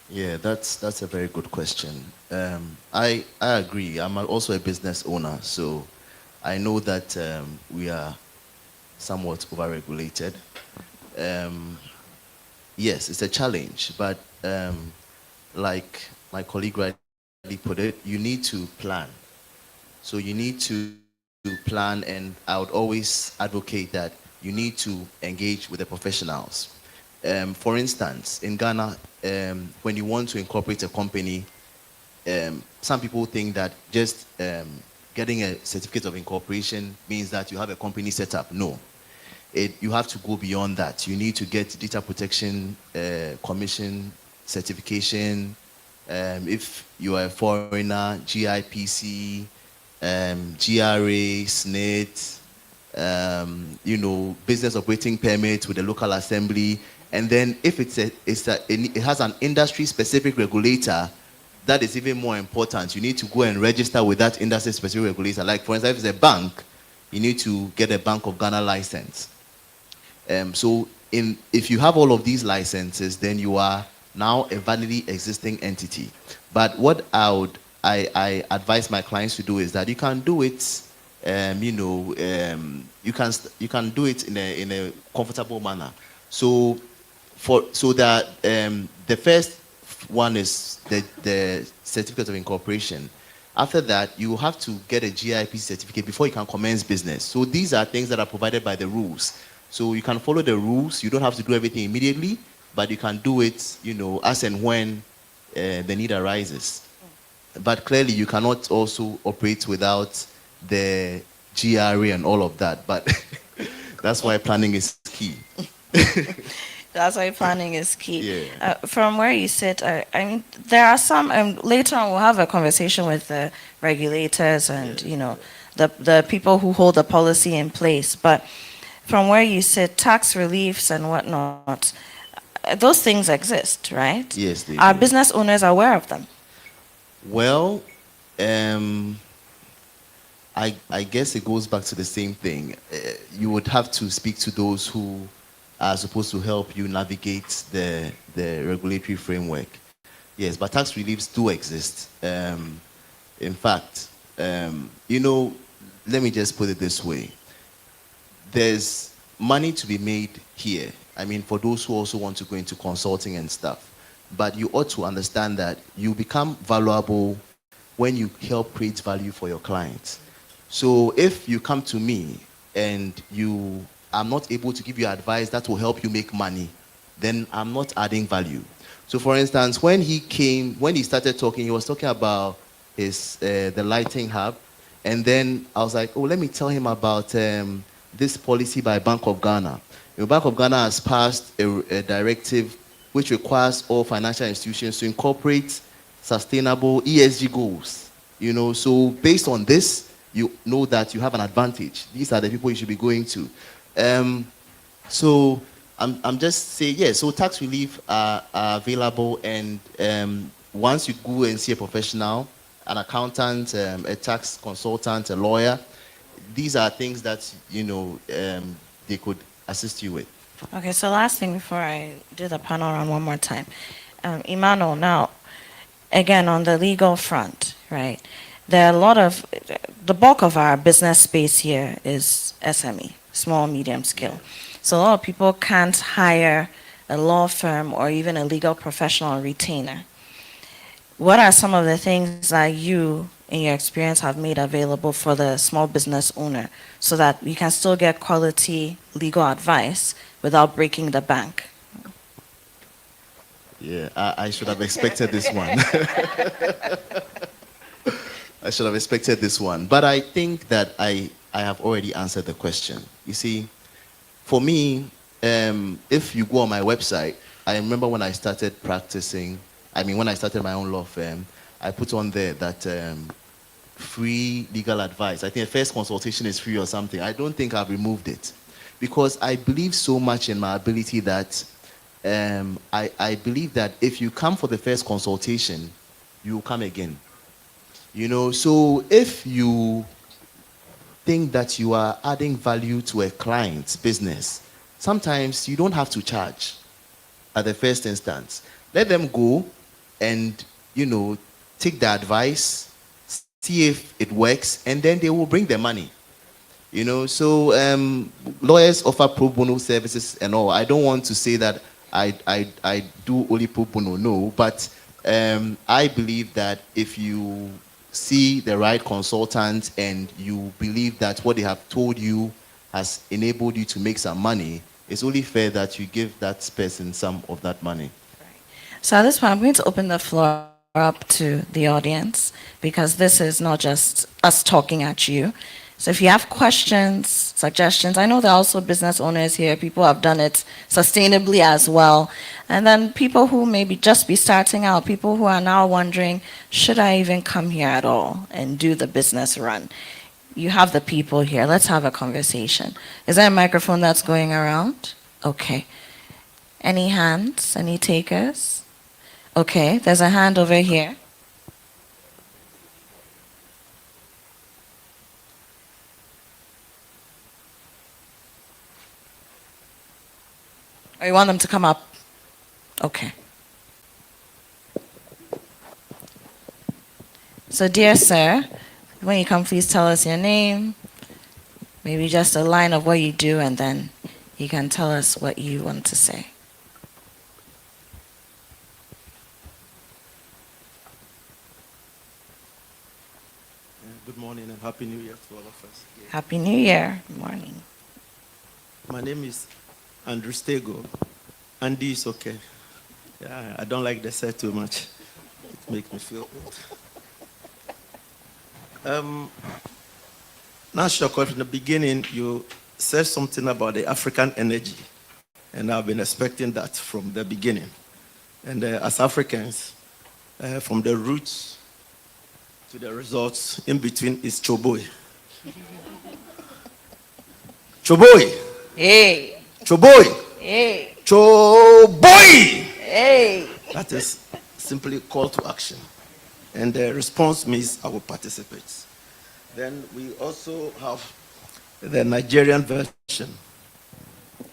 Yeah, that's a very good question. I agree. I'm also a business owner, so I know that we are somewhat overregulated. Yes, it's a challenge, but like my colleague rightly put it, you need to plan. So you need to plan, and I would always advocate that you need to engage with the professionals. For instance, in Ghana, when you want to incorporate a company, some people think that just getting a certificate of incorporation means that you have a company set up. No. You have to go beyond that. You need to get data protection commission certification. If you are a foreigner, GIPC, GRA, SNIT, business operating permit with the local assembly. And then if it has an industry-specific regulator, that is even more important. You need to go and register with that industry-specific regulator. Like, for instance, if it's a bank, you need to get a Bank of Ghana license. If you have all of these licenses, then you are now a validly existing entity. But what I advise my clients to do is that you can do it, you can do it in a comfortable manner. So that the first one is the certificate of incorporation. After that, you have to get a GIP certificate before you can commence business. So these are things that are provided by the rules. So you can follow the rules. You don't have to do everything immediately, but you can do it, as and when the need arises. But clearly, you cannot also operate without the GRA and all of that. But that's why planning is key. That's why planning is key. Yeah. From where you sit, I mean, there are some. Later on, we'll have a conversation with the regulators and the people who hold the policy in place. But from where you sit, tax reliefs and whatnot, those things exist, right? Yes, they Are do. business owners aware of them? Well, I guess it goes back to the same thing. You would have to speak to those who are supposed to help you navigate the regulatory framework. Yes, but tax reliefs do exist. In fact, let me just put it this way. There's money to be made here. I mean, for those who also want to go into consulting and stuff. But you ought to understand that you become valuable when you help create value for your clients. So if you come to me and I'm not able to give you advice that will help you make money, then I'm not adding value. So for instance, when he started talking, he was talking about the lighting hub. And then I was like, let me tell him about this policy by Bank of Ghana. Bank of Ghana has passed a directive which requires all financial institutions to incorporate sustainable ESG goals. So based on this, you know that you have an advantage. These are the people you should be going to. So I'm just saying, yeah, so tax relief are available, and once you go and see a professional, an accountant, a tax consultant, a lawyer, these are things that, they could assist you with. Okay, so last thing before I do the panel round one more time. Emmanuel, now, again, on the legal front, right, there are the bulk of our business space here is SME, small, medium scale. So a lot of people can't hire a law firm or even a legal professional retainer. What are some of the things that you, in your experience, have made available for the small business owner so that you can still get quality legal advice without breaking the bank? Yeah, I should have expected this one. I should have expected this one. But I think that I have already answered the question. You see, for me, if you go on my website, I remember when I started practicing, when I started my own law firm, I put on there that free legal advice. I think the first consultation is free or something. I don't think I've removed it because I believe so much in my ability that I believe that if you come for the first consultation, you will come again. So if you think that you are adding value to a client's business, sometimes you don't have to charge at the first instance. Let them go and, take the advice, see if it works, and then they will bring the money. So lawyers offer pro bono services and all. I don't want to say that I do only pro bono, no, but I believe that if you see the right consultant and you believe that what they have told you has enabled you to make some money, it's only fair that you give that person some of that money. So at this point, I'm going to open the floor up to the audience because this is not just us talking at you. So if you have questions, suggestions, I know there are also business owners here, people who have done it sustainably as well. And then people who maybe just be starting out, people who are now wondering, should I even come here at all and do the business run? You have the people here. Let's have a conversation. Is there a microphone that's going around? Okay. Any hands? Any takers? Okay, there's a hand over here. Or you want them to come up? Okay. So, dear sir, when you come, please tell us your name, maybe just a line of what you do, and then you can tell us what you want to say. Good morning and Happy New Year to all of us. Happy New Year. Good morning. My name is Andrew Stego. Andy is okay. Yeah, I don't like the set too much. It makes me feel old. Now, Shoko, from the beginning, you said something about the African energy, and I've been expecting that from the beginning. And as Africans, from the roots to the results, in between is Choboy. Choboy! Hey, Choboy! hey, Choboy! hey. That is simply call to action. And the response means I will participate. Then we also have the Nigerian version.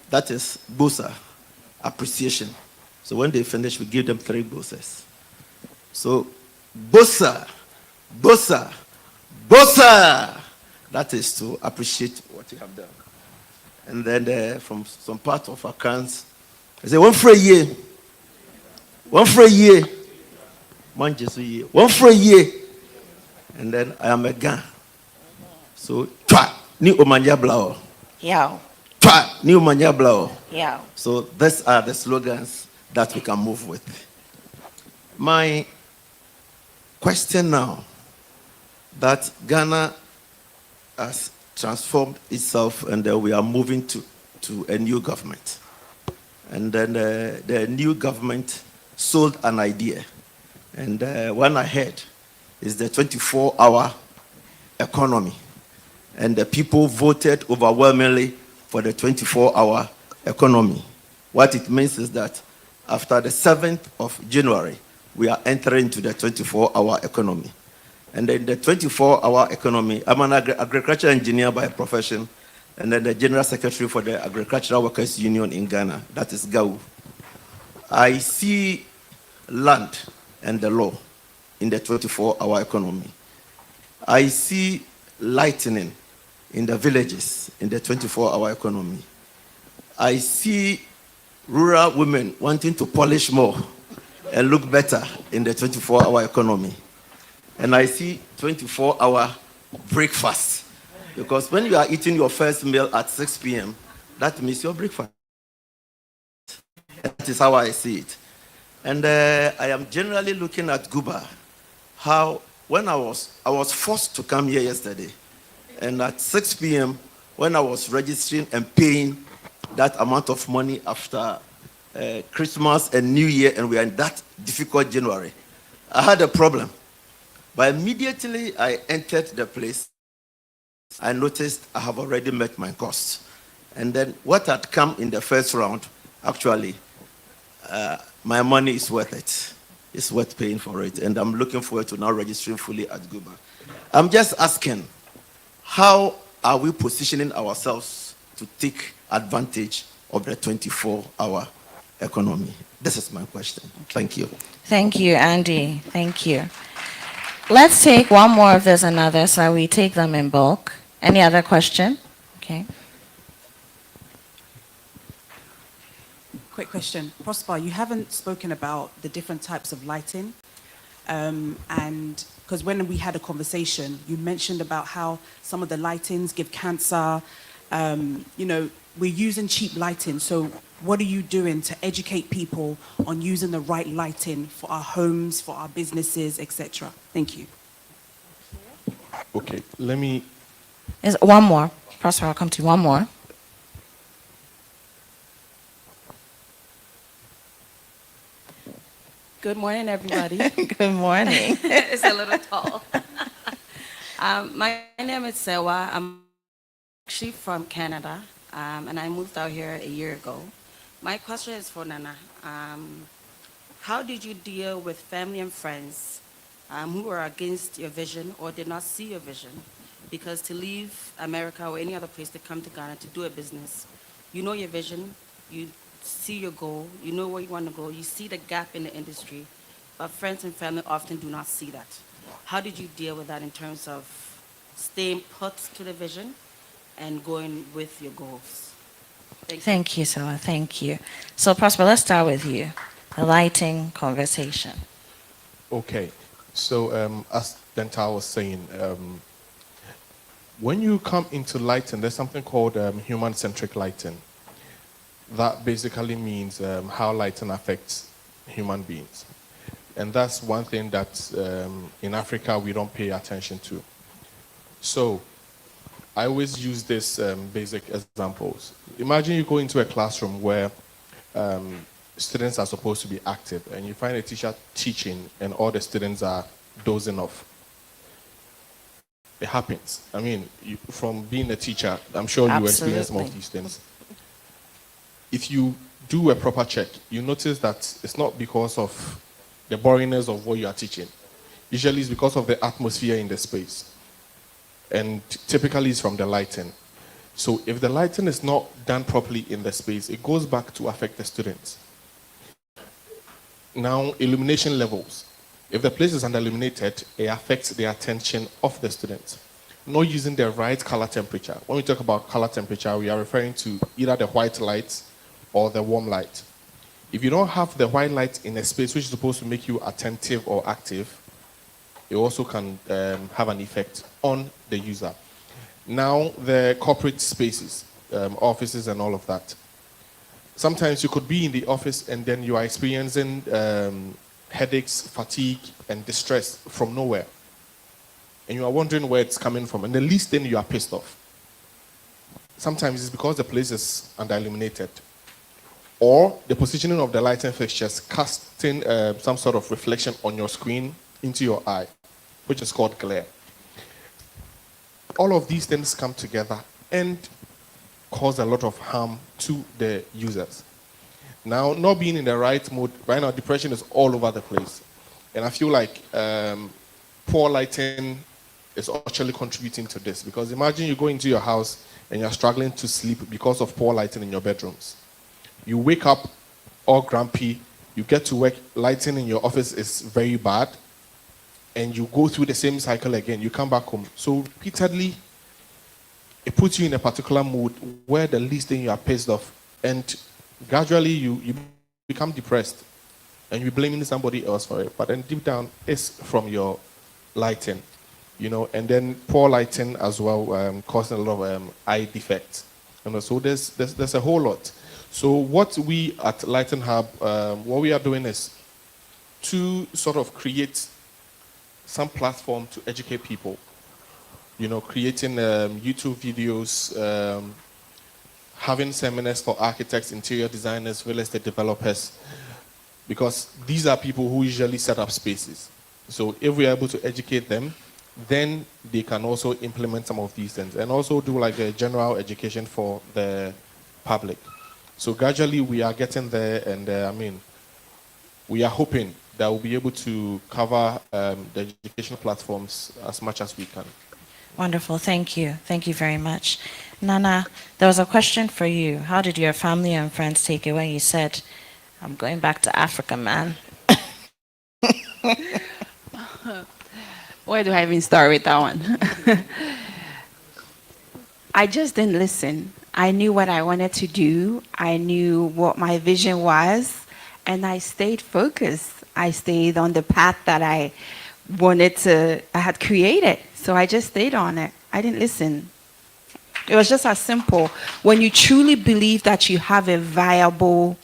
That is Bosa, appreciation. So when they finish, we give them 3 Bosas. So Bosa, Bosa, Bosa. That is to appreciate what you have done. And then from some part of our accounts, I say, one for a year. One for a year. One just a year. One for a year. And then I am a gun. So, twa, ni omanya blao. Yow, Twa, ni omanya blao. yow. So, these are the slogans that we can move with. My question now, that Ghana has transformed itself and we are moving to a new government. And then the new government sold an idea. And one I heard is the 24-hour economy. And the people voted overwhelmingly for the 24-hour economy. What it means is that after the 7th of January, we are entering into the 24-hour economy. And then the 24-hour economy, I'm an agricultural engineer by profession, and then the General Secretary for the Agricultural Workers Union in Ghana, that is GAU. I see land and the law in the 24-hour economy. I see lightning in the villages in the 24-hour economy. I see rural women wanting to polish more and look better in the 24-hour economy. And I see 24-hour breakfast. Because when you are eating your first meal at 6 p.m., that means your breakfast. That is how I see it. And I am generally looking at Guba, how when I was forced to come here yesterday, and at 6 p.m., when I was registering and paying that amount of money after Christmas and New Year, and we are in that difficult January, I had a problem. But immediately I entered the place, I noticed I have already met my costs. And then what had come in the first round, actually, my money is worth it. It's worth paying for it. And I'm looking forward to now registering fully at Guba. I'm just asking, how are we positioning ourselves to take advantage of the 24-hour economy? This is my question. Thank you. Thank you, Andy. Thank you. Let's take one more if there's another, so we take them in bulk. Any other question? Okay. Quick question. Prosper, you haven't spoken about the different types of lighting. And because when we had a conversation, you mentioned about how some of the lightings give cancer. You know, we're using cheap lighting. So what are you doing to educate people on using the right lighting for our homes, for our businesses, etc.? Thank you. Okay, let me. Is one more. Prosper, I'll come to you. One more. Good morning, everybody. Good morning. It's a little tall. My name is Sewa. I'm actually from Canada, and I moved out here a year ago. My question is for Nana. How did you deal with family and friends who were against your vision or did not see your vision? Because to leave America or any other place to come to Ghana to do a business, you know your vision, you see your goal, you know where you want to go, you see the gap in the industry, but friends and family often do not see that. How did you deal with that in terms of staying put to the vision and going with your goals? Thank you. Thank you, Sarah. Thank you. So, Prosper, let's start with you. The lighting conversation. Okay, so as Dental was saying, when you come into lighting, there's something called human-centric lighting. That basically means how lighting affects human beings. And that's one thing that in Africa we don't pay attention to. So I always use this basic examples. Imagine you go into a classroom where students are supposed to be active and you find a teacher teaching and all the students are dozing off. It happens. I mean, from being a teacher, I'm sure you experience some of these things. If you do a proper check, you notice that it's not because of the boringness of what you are teaching. Usually it's because of the atmosphere in the space. And typically it's from the lighting. So if the lighting is not done properly in the space, it goes back to affect the students. Now, illumination levels. If the place is under-illuminated, it affects the attention of the students. Not using the right color temperature. When we talk about color temperature, we are referring to either the white light or the warm light. If you don't have the white light in a space which is supposed to make you attentive or active, it also can have an effect on the user. Now, the corporate spaces, offices and all of that. Sometimes you could be in the office and then you are experiencing headaches, fatigue, and distress from nowhere. And you are wondering where it's coming from. And the least thing you are pissed off. Sometimes it's because the place is under-illuminated. Or the positioning of the lighting fixtures casting some sort of reflection on your screen into your eye, which is called glare. All of these things come together and cause a lot of harm to the users. Now, not being in the right mood, right now depression is all over the place. And I feel like poor lighting is actually contributing to this. Because imagine you go into your house and you're struggling to sleep because of poor lighting in your bedrooms. You wake up all grumpy, you get to work, lighting in your office is very bad, and you go through the same cycle again. You come back home. So repeatedly, it puts you in a particular mood where the least thing you are pissed off, and gradually you become depressed, and you're blaming somebody else for it. But then deep down, it's from your lighting, you know. And then poor lighting as well, causing a lot of eye defects. And so there's a whole lot. So what we at Lighting Hub, what we are doing is to sort of create some platform to educate people. You know, creating YouTube videos, having seminars for architects, interior designers, real estate developers, because these are people who usually set up spaces. So if we are able to educate them, then they can also implement some of these things and also do like a general education for the public. So gradually we are getting there, and I mean, we are hoping that we'll be able to cover the educational platforms as much as we can. Wonderful. Thank you. Thank you very much. Nana, there was a question for you. How did your family and friends take it when you said, I'm going back to Africa, man? Where do I even start with that one? I just didn't listen. I knew what I wanted to do. I knew what my vision was, and I stayed focused. I stayed on the path that I had created. So I just stayed on it. I didn't listen. It was just as simple. When you truly believe that you have a viable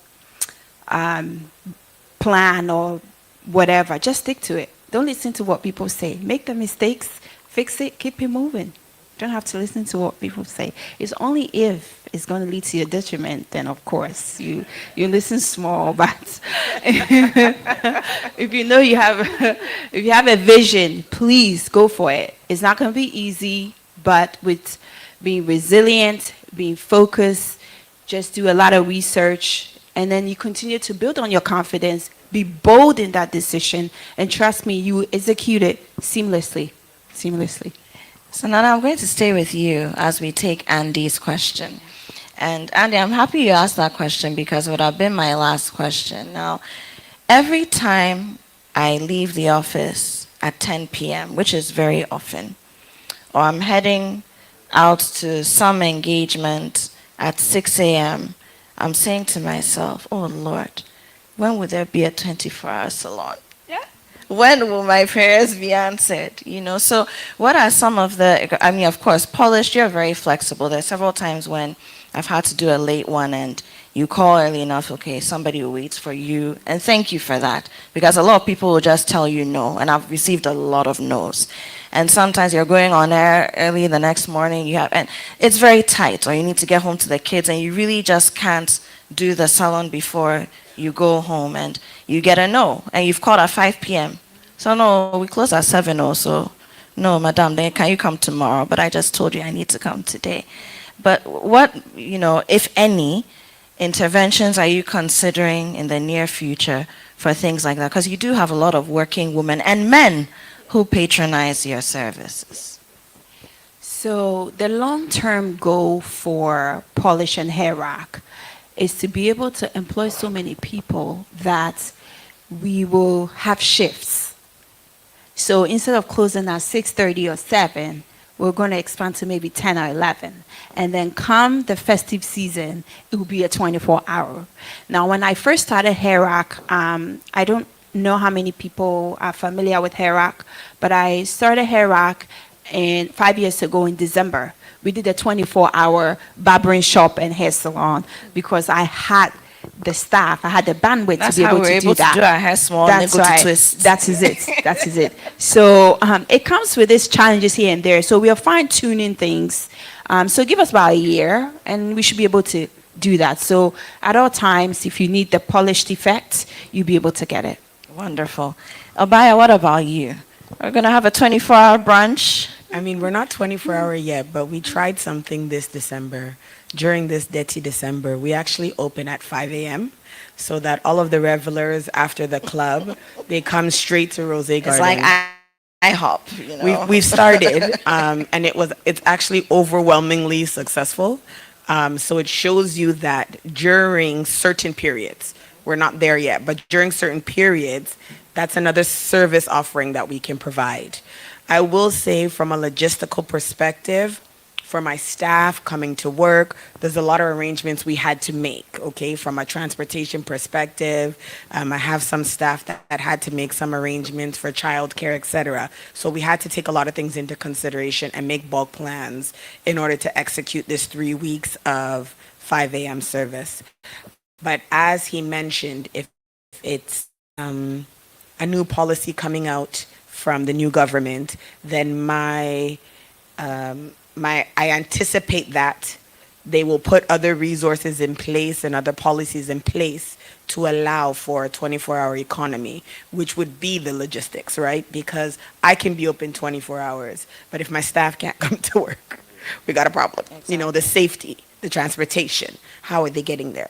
plan or whatever, just stick to it. Don't listen to what people say. Make the mistakes, fix it, keep it moving. Don't have to listen to what people say. It's only if it's going to lead to your detriment, then of course you listen small. But if you know if you have a vision, please go for it. It's not going to be easy, but with being resilient, being focused, just do a lot of research, and then you continue to build on your confidence. Be bold in that decision, and trust me, you execute it seamlessly. So Nana, I'm going to stay with you as we take Andy's question. And Andy, I'm happy you asked that question because it would have been my last question. Now, every time I leave the office at 10 p.m., which is very often, or I'm heading out to some engagement at 6 a.m., I'm saying to myself, oh Lord, when will there be a 24-hour salon? When will my prayers be answered? So what are some of of course, polished, you're very flexible. There are several times when I've had to do a late one and you call early enough, okay, somebody will wait for you. And thank you for that, because a lot of people will just tell you no, and I've received a lot of no's. And sometimes you're going on air early the next morning, and it's very tight, or you need to get home to the kids, and you really just can't do the salon before you go home, and you get a no, and you've called at 5 p.m. So no, we close at 7 or so. No, madam, then can you come tomorrow? But I just told you I need to come today. But what, if any, interventions are you considering in the near future for things like that? Because you do have a lot of working women and men who patronize your services. So the long-term goal for Polish and Hair Rock is to be able to employ so many people that we will have shifts. So instead of closing at 6:30 or 7, we're going to expand to maybe 10 or 11. And then come the festive season, it will be a 24-hour. Now, when I first started Hair Rock, I don't know how many people are familiar with Hair Rock, but I started Hair Rock 5 years ago in December. We did a 24-hour barbering shop and hair salon because I had the staff, I had the bandwidth That's to be how able we're to able do that. to do our hair small That's and go right. to twist. That is it. That is it. So it comes with its challenges here and there. So we are fine-tuning things. So give us about a year, and we should be able to do that. So at all times, if you need the polished effect, you'll be able to get it. Wonderful. Abaya, what about you? We're going to have a 24-hour brunch. I mean, we're not 24-hour yet, but we tried something this December. During this dirty December, we actually open at 5 a.m. so that all of the revelers after the club, they come straight to Rose Garden. It's like IHOP, We've started, and it's actually overwhelmingly successful. So it shows you that during certain periods, we're not there yet, but during certain periods, that's another service offering that we can provide. I will say from a logistical perspective, for my staff coming to work, there's a lot of arrangements we had to make, okay, from a transportation perspective. I have some staff that had to make some arrangements for childcare, et cetera. So we had to take a lot of things into consideration and make bulk plans in order to execute this 3 weeks of 5 a.m. service. But as he mentioned, if it's a new policy coming out from the new government, then I anticipate that they will put other resources in place and other policies in place to allow for a 24-hour economy, which would be the logistics, right? Because I can be open 24 hours, but if my staff can't come to work, we got a problem. Exactly. The safety, the transportation, how are they getting there,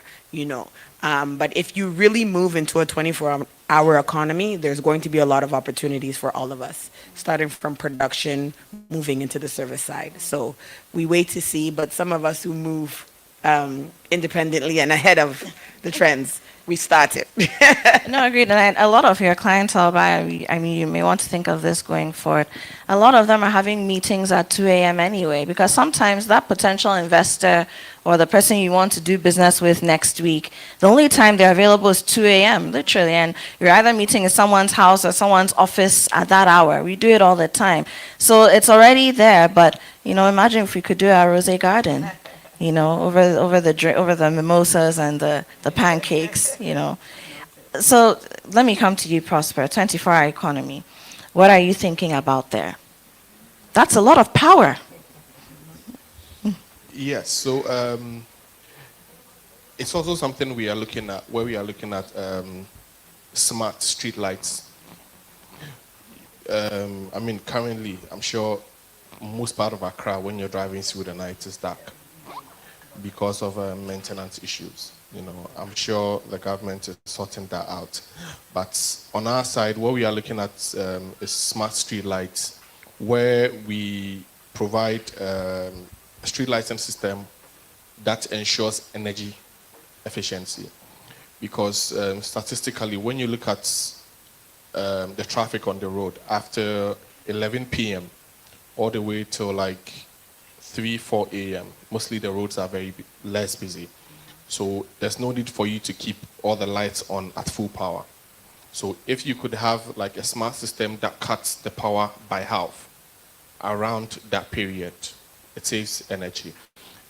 But if you really move into a 24-hour economy, there's going to be a lot of opportunities for all of us, starting from production, moving into the service side. So we wait to see, but some of us who move independently and ahead of the trends, we started. No, agreed. And a lot of your clientele, I mean, you may want to think of this going forward. A lot of them are having meetings at 2 a.m. anyway, because sometimes that potential investor or the person you want to do business with next week, the only time they're available is 2 a.m., literally. And you're either meeting in someone's house or someone's office at that hour. We do it all the time. So it's already there, but, imagine if we could do our rosé garden. Over the mimosas and the pancakes. So let me come to you, Prosper. 24-hour economy. What are you thinking about there? That's a lot of power. Yes, so it's also something we are looking at, where we are looking at smart street lights. I mean, currently, I'm sure most part of Accra, when you're driving through the night, is dark because of maintenance issues. I'm sure the government is sorting that out. But on our side, what we are looking at is smart street lights, where we provide a street lighting system that ensures energy efficiency. Because statistically, when you look at the traffic on the road after 11 p.m. all the way till like 3, 4 a.m., mostly the roads are very less busy. So there's no need for you to keep all the lights on at full power. So if you could have like a smart system that cuts the power by half around that period, it saves energy.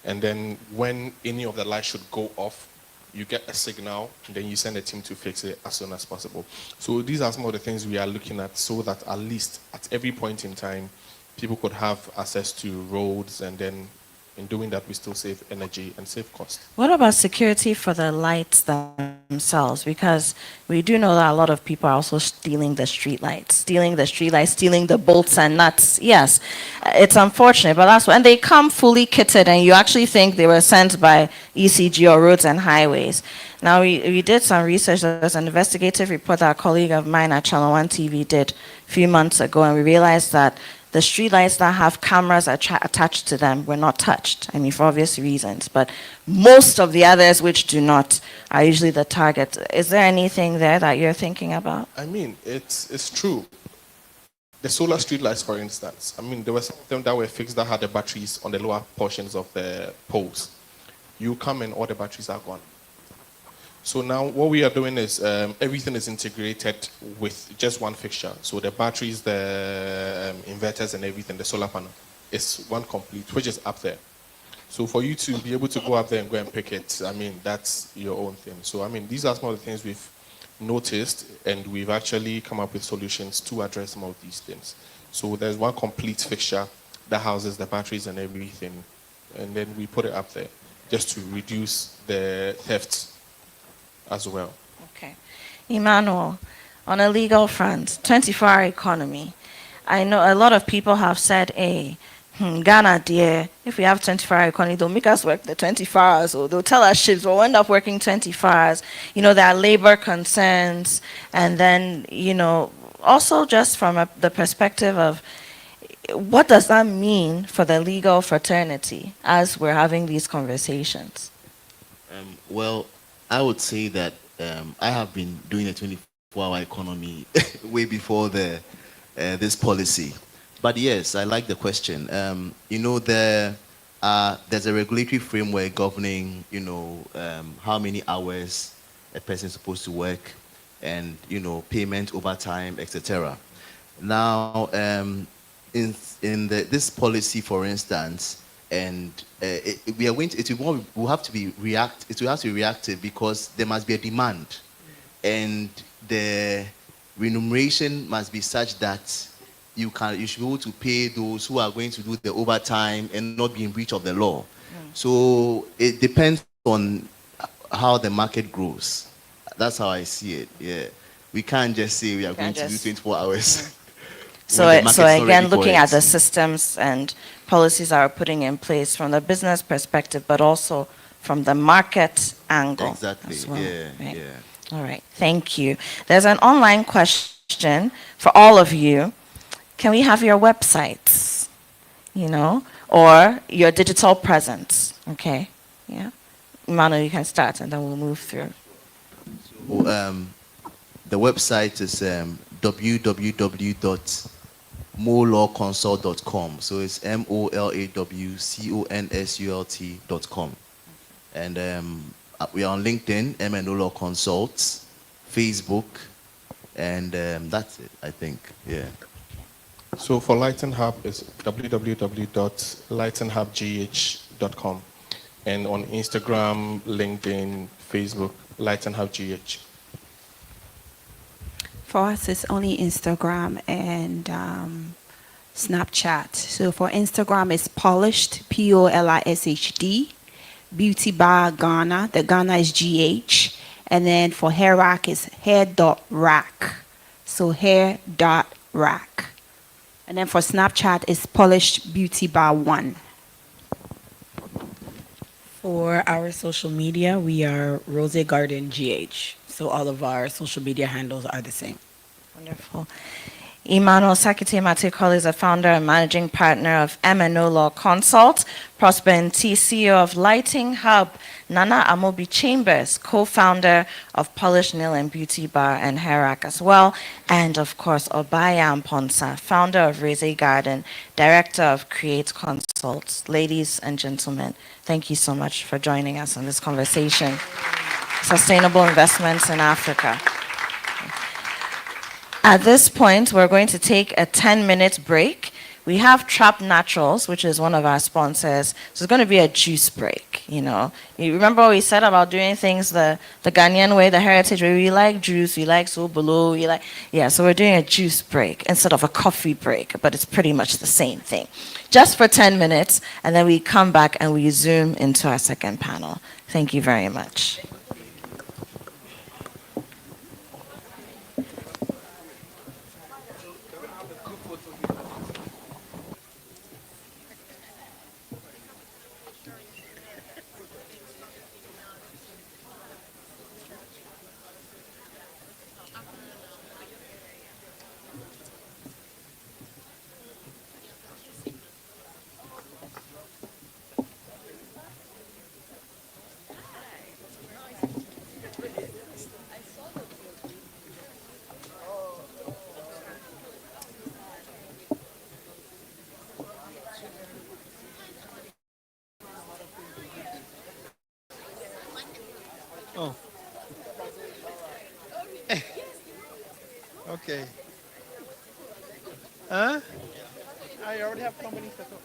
And then when any of the lights should go off, you get a signal, and then you send a team to fix it as soon as possible. So these are some of the things we are looking at, so that at least at every point in time, people could have access to roads, and then in doing that, we still save energy and save cost. What about security for the lights themselves? Because we do know that a lot of people are also stealing the street lights, stealing the bolts and nuts. Yes, it's unfortunate, but that's what, and they come fully kitted, and you actually think they were sent by ECG or Roads and Highways. Now, we did some research. There's an investigative report that a colleague of mine at Channel 1 TV did a few months ago, and we realized that the streetlights that have cameras attached to them were not touched. I mean, for obvious reasons. But most of the others which do not are usually the target. Is there anything there that you're thinking about? I mean, it's true. The solar streetlights, for instance, I mean, there were some of them that were fixed that had the batteries on the lower portions of the poles. You come and all the batteries are gone. So now what we are doing is everything is integrated with just one fixture. So the batteries, the inverters and everything, the solar panel is one complete, which is up there. So for you to be able to go up there and go and pick it, I mean, that's your own thing. So I mean, these are some of the things we've noticed, and we've actually come up with solutions to address some of these things. So there's one complete fixture that houses the batteries and everything, and then we put it up there just to reduce the thefts as well. Okay. Emmanuel, on a legal front, 24-hour economy. I know a lot of people have said, hey, Ghana, dear, if we have 24-hour economy, they'll make us work the 24 hours, or they'll tell us shifts, we'll end up working 24 hours. There are labor concerns, and then, also just from the perspective of what does that mean for the legal fraternity as we're having these conversations? Well, I would say that I have been doing a 24-hour economy way before this policy. But yes, I like the question. There's a regulatory framework governing, how many hours a person is supposed to work, and payment over time, etc. Now, in this policy, for instance, and it will have to be reactive, because there must be a demand, and the remuneration must be such that you should be able to pay those who are going to do the overtime and not be in breach of the law. So it depends on how the market grows. That's how I see it. Yeah, we can't just say we are going to do 24 hours. So again, looking at the systems and policies that are putting in place from the business perspective, but also from the market angle. Exactly. As well, Yeah. right? Yeah. All right. Thank you. There's an online question for all of you. Can we have your websites, or your digital presence? Okay. Yeah. Emmanuel, you can start, and then we'll move through. So Oh, the website is www.molawconsult.com. So it's molawconsult.com. And we are on LinkedIn, MNO Law Consults, Facebook, and that's it, I think. Yeah. So for Lighten Hub, it's www.lightenhubgh.com. And on Instagram, LinkedIn, Facebook, Lighten Hub GH. For us, it's only Instagram and Snapchat. So for Instagram, it's polished, POLISHD, Beauty Bar Ghana. The Ghana is GH. And then for hair rack, it's hair.rack. So hair.rack. And then for Snapchat, it's polished beauty bar 1. For our social media, we are Rose Garden GH. So all of our social media handles are the same. Wonderful. Emmanuel Sakite Matekol is a founder and managing partner of MNO Law Consult, Prosper NT, CEO of Lighting Hub, Nana Amobi Chambers, co-founder of Polish Nail and Beauty Bar and Hair Rack as well, and of course Obaya Amponsa, founder of Reze Garden, director of Create Consults. Ladies and gentlemen, thank you so much for joining us on this conversation. Sustainable investments in Africa. At this point, we're going to take a 10-minute break. We have Trap Naturals, which is one of our sponsors. So it's going to be a juice break, you know. You remember what we said about doing things the Ghanaian way, the heritage way. We like juice, we like sobolo, so we're doing a juice break instead of a coffee break, but it's pretty much the same thing. Just for 10 minutes, and then we come back and we zoom into our second panel. Thank you very much. Oh. Okay. Huh? I already have company set up.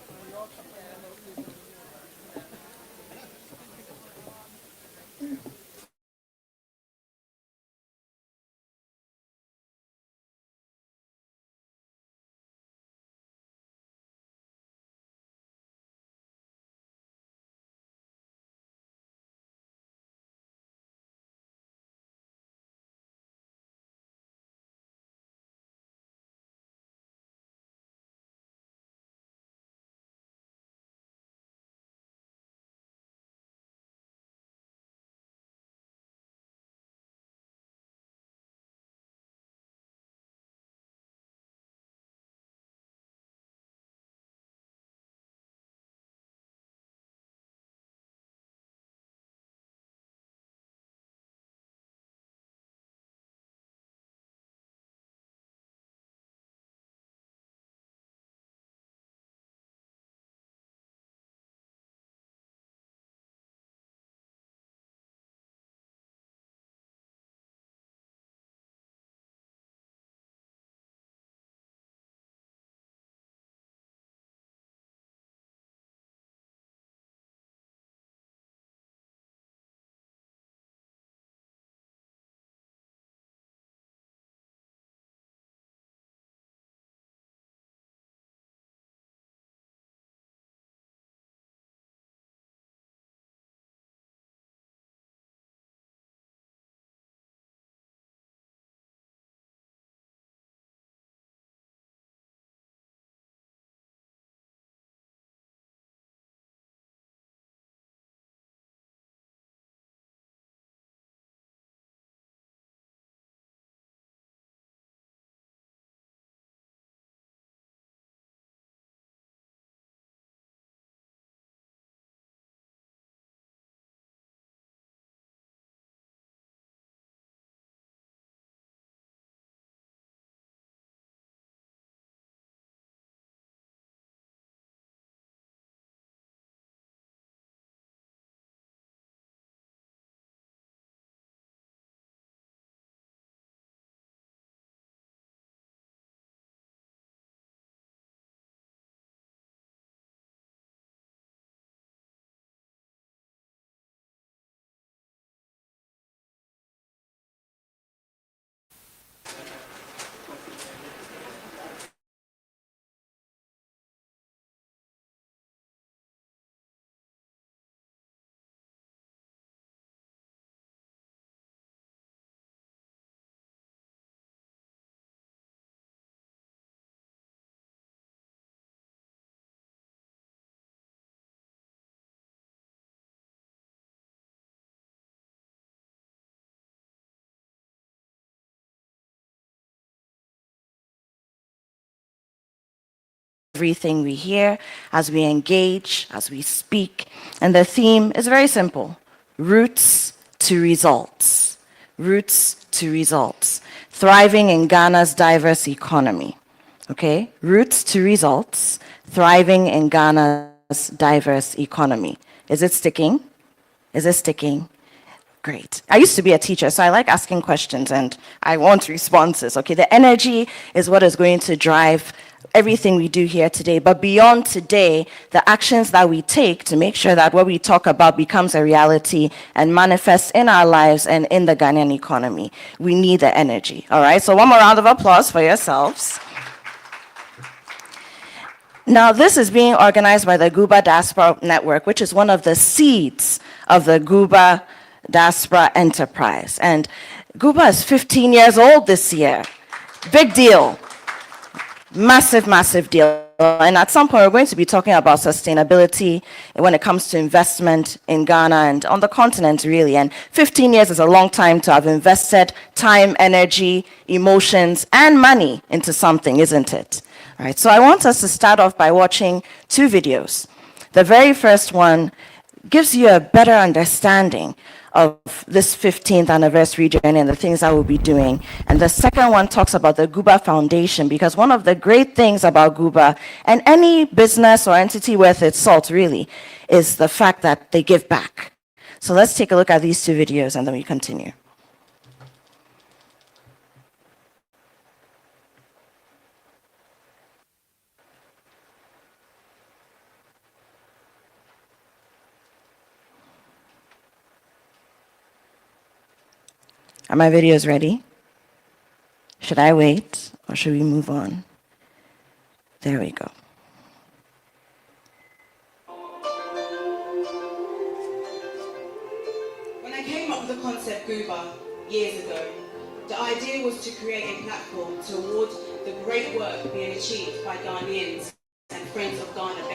everything we hear, as we engage, as we speak. And the theme is very simple: roots to results. Roots to results. Thriving in Ghana's diverse economy. Okay? Roots to results. Thriving in Ghana's diverse economy. Is it sticking? Is it sticking? Great. I used to be a teacher, so I like asking questions and I want responses. Okay, the energy is what is going to drive everything we do here today. But beyond today, the actions that we take to make sure that what we talk about becomes a reality and manifests in our lives and in the Ghanaian economy. We need the energy. All right, so one more round of applause for yourselves. Now, this is being organized by the Guba Diaspora Network, which is one of the seeds of the Guba Diaspora Enterprise. And Guba is 15 years old this year. Big deal. Massive, massive deal. And at some point, we're going to be talking about sustainability when it comes to investment in Ghana and on the continent, really. And 15 years is a long time to have invested time, energy, emotions, and money into something, isn't it? All right, so I want us to start off by watching two videos. The very first one gives you a better understanding of this 15th anniversary journey and the things I will be doing. And the second one talks about the Guba Foundation, because one of the great things about Guba, and any business or entity worth its salt really, is the fact that they give back. So let's take a look at these two videos and then we continue. Are my videos ready? Should I wait or should we move on? There we go. When I came up with the concept Guba years ago, the idea was to create a platform to award the great work being achieved by Ghanaians and friends of Ghana.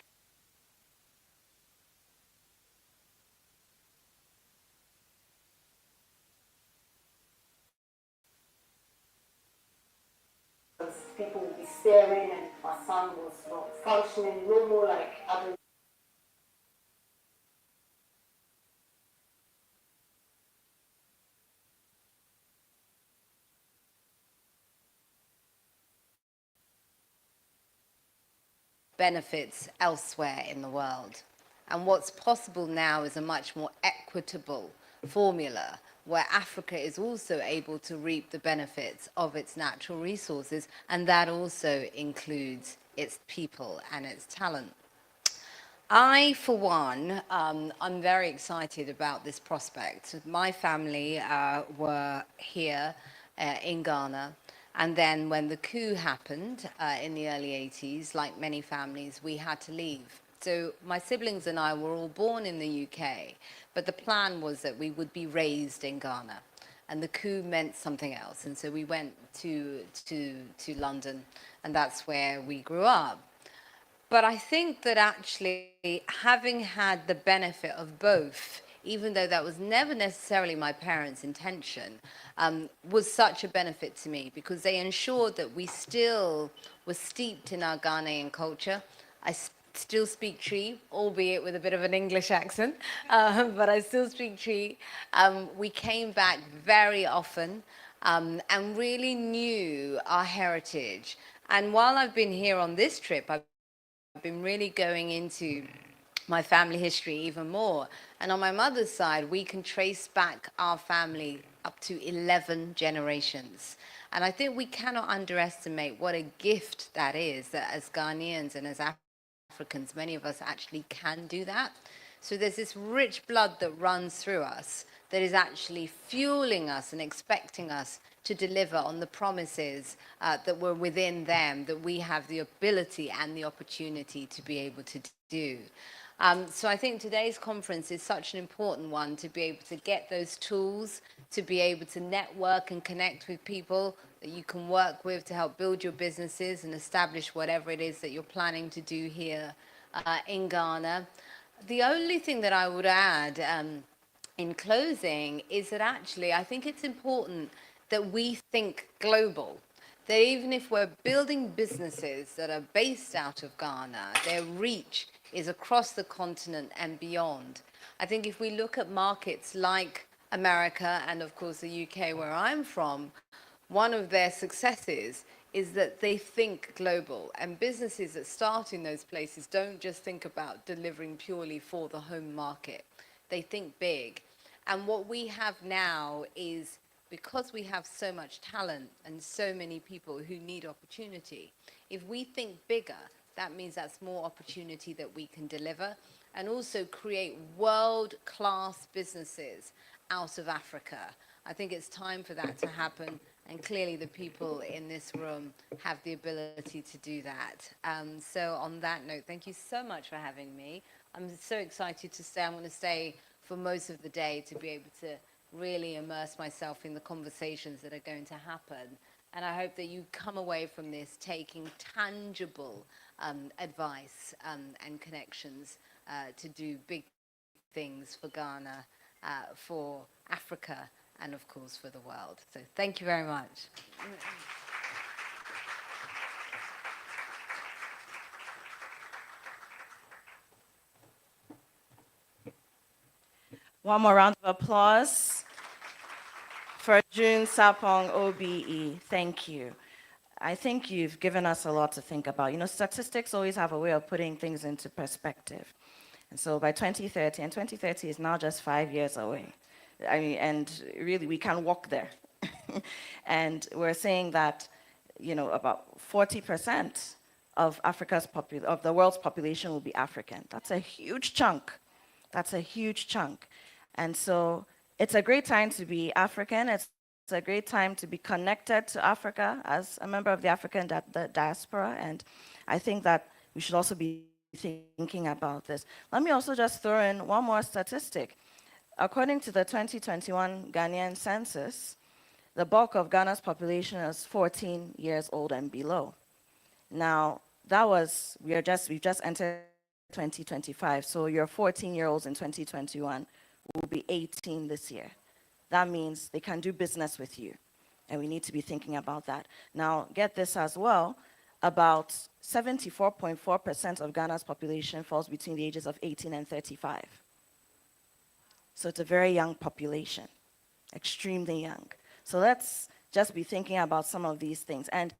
People will be staring and my son was not functioning normal like other. Benefits elsewhere in the world. And what's possible now is a much more equitable formula where Africa is also able to reap the benefits of its natural resources, and that also includes its people and its talent. I, for one, I'm very excited about this prospect. My family were here in Ghana, and then when the coup happened in the early 80s, like many families, we had to leave. So my siblings and I were all born in the UK, but the plan was that we would be raised in Ghana. And the coup meant something else. And so we went to London, and that's where we grew up. But I think that actually having had the benefit of both, even though that was never necessarily my parents' intention, was such a benefit to me because they ensured that we still were steeped in our Ghanaian culture. I still speak Tree, albeit with a bit of an English accent, but I still speak Tree. We came back very often and really knew our heritage. And while I've been here on this trip, I've been really going into my family history even more. And on my mother's side, we can trace back our family up to 11 generations. And I think we cannot underestimate what a gift that is, that as Ghanaians and as Africans, many of us actually can do that. So there's this rich blood that runs through us that is actually fueling us and expecting us to deliver on the promises that were within them, that we have the ability and the opportunity to be able to do. So I think today's conference is such an important one to be able to get those tools, to be able to network and connect with people that you can work with to help build your businesses and establish whatever it is that you're planning to do here in Ghana. The only thing that I would add in closing is that actually I think it's important that we think global, that even if we're building businesses that are based out of Ghana, their reach is across the continent and beyond. I think if we look at markets like America and, of course, the UK, where I'm from, one of their successes is that they think global, and businesses that start in those places don't just think about delivering purely for the home market. They think big. And what we have now is, because we have so much talent and so many people who need opportunity, if we think bigger, that means that's more opportunity that we can deliver and also create world-class businesses out of Africa. I think it's time for that to happen, and clearly the people in this room have the ability to do that. So on that note, thank you so much for having me. I'm so excited to stay. I'm going to stay for most of the day to be able to really immerse myself in the conversations that are going to happen. And I hope that you come away from this taking tangible advice and connections to do big things for Ghana, for Africa, and of course for the world. So thank you very much. One more round of applause for June Sapong, OBE. Thank you. I think you've given us a lot to think about. You know, statistics always have a way of putting things into perspective. And so by 2030, and 2030 is now just 5 years away. I mean, and really, we can walk there. And we're saying that, you know, about 40% of of the world's population will be African. That's a huge chunk. That's a huge chunk. And so it's a great time to be African. It's a great time to be connected to Africa as a member of the African diaspora. And I think that we should also be thinking about this. Let me also just throw in one more statistic. According to the 2021 Ghanaian census, the bulk of Ghana's population is 14 years old and below. Now, we've just entered 2025, so your 14-year-olds in 2021 will be 18 this year. That means they can do business with you, and we need to be thinking about that. Now, get this as well, about 74.4% of Ghana's population falls between the ages of 18 and 35. So it's a very young population, extremely young. So let's just be thinking about some of these things. And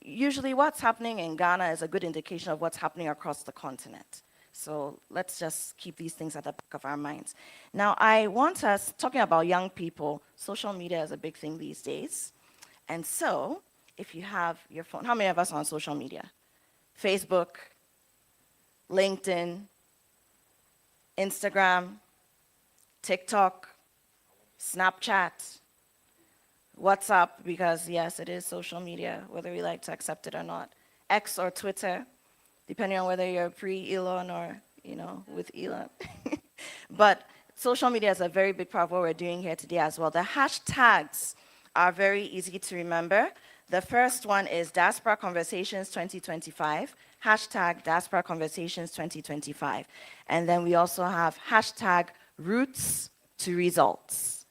usually what's happening in Ghana is a good indication of what's happening across the continent. So let's just keep these things at the back of our minds. Now, I want us, talking about young people, social media is a big thing these days. And so, if you have your phone, how many of us are on social media? Facebook, LinkedIn, Instagram, TikTok, Snapchat, WhatsApp, because yes, it is social media, whether we like to accept it or not. X or Twitter, depending on whether you're pre-Elon or, you know, with Elon. But social media is a very big part of what we're doing here today as well. The hashtags are very easy to remember. The first one is Diaspora Conversations 2025, hashtag Diaspora Conversations 2025. And then we also have hashtag Roots to Results.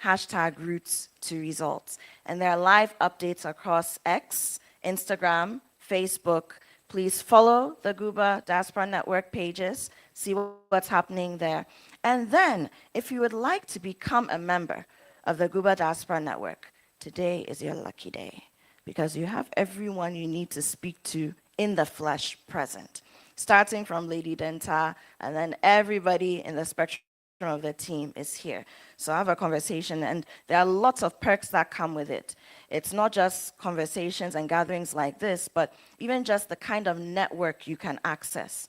Hashtag Roots to Results. And there are live updates across X, Instagram, Facebook. Please follow the Guba Diaspora Network pages, see what's happening there. And then, if you would like to become a member of the Guba Diaspora Network, today is your lucky day, because you have everyone you need to speak to in the flesh present, starting from Lady Denta, and then everybody in the spectrum of the team is here. So I have a conversation, and there are lots of perks that come with it. It's not just conversations and gatherings like this, but even just the kind of network you can access.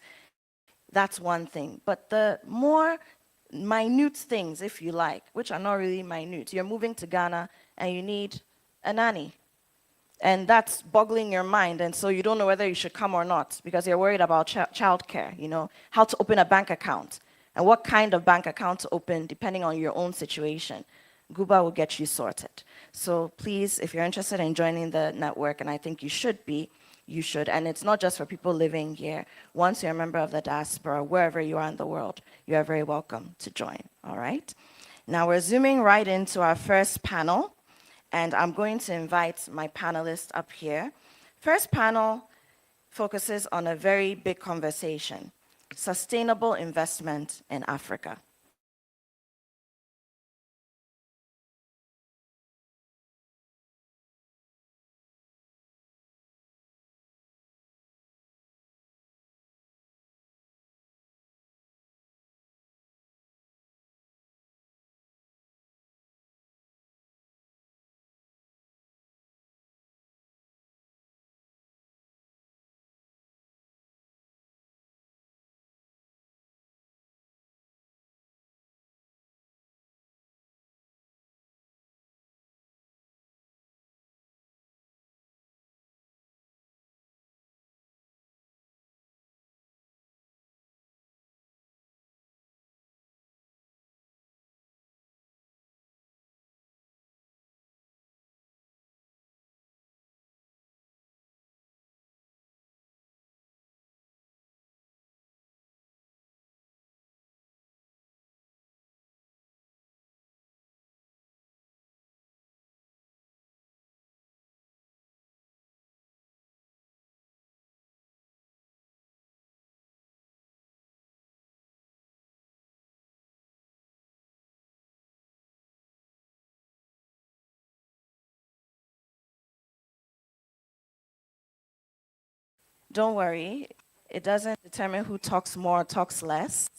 That's one thing. But the more minute things, if you like, which are not really minute, you're moving to Ghana and you need a nanny. And that's boggling your mind, and so you don't know whether you should come or not because you're worried about childcare, you know, how to open a bank account, and what kind of bank account to open depending on your own situation. Guba will get you sorted. So please, if you're interested in joining the network, and I think you should be, you should. And it's not just for people living here. Once you're a member of the diaspora, wherever you are in the world, you are very welcome to join, all right? Now we're zooming right into our first panel. and I'm going to invite my panelists up here. First panel focuses on a very big conversation, sustainable investment in Africa. Don't worry, it doesn't determine who talks more or talks less.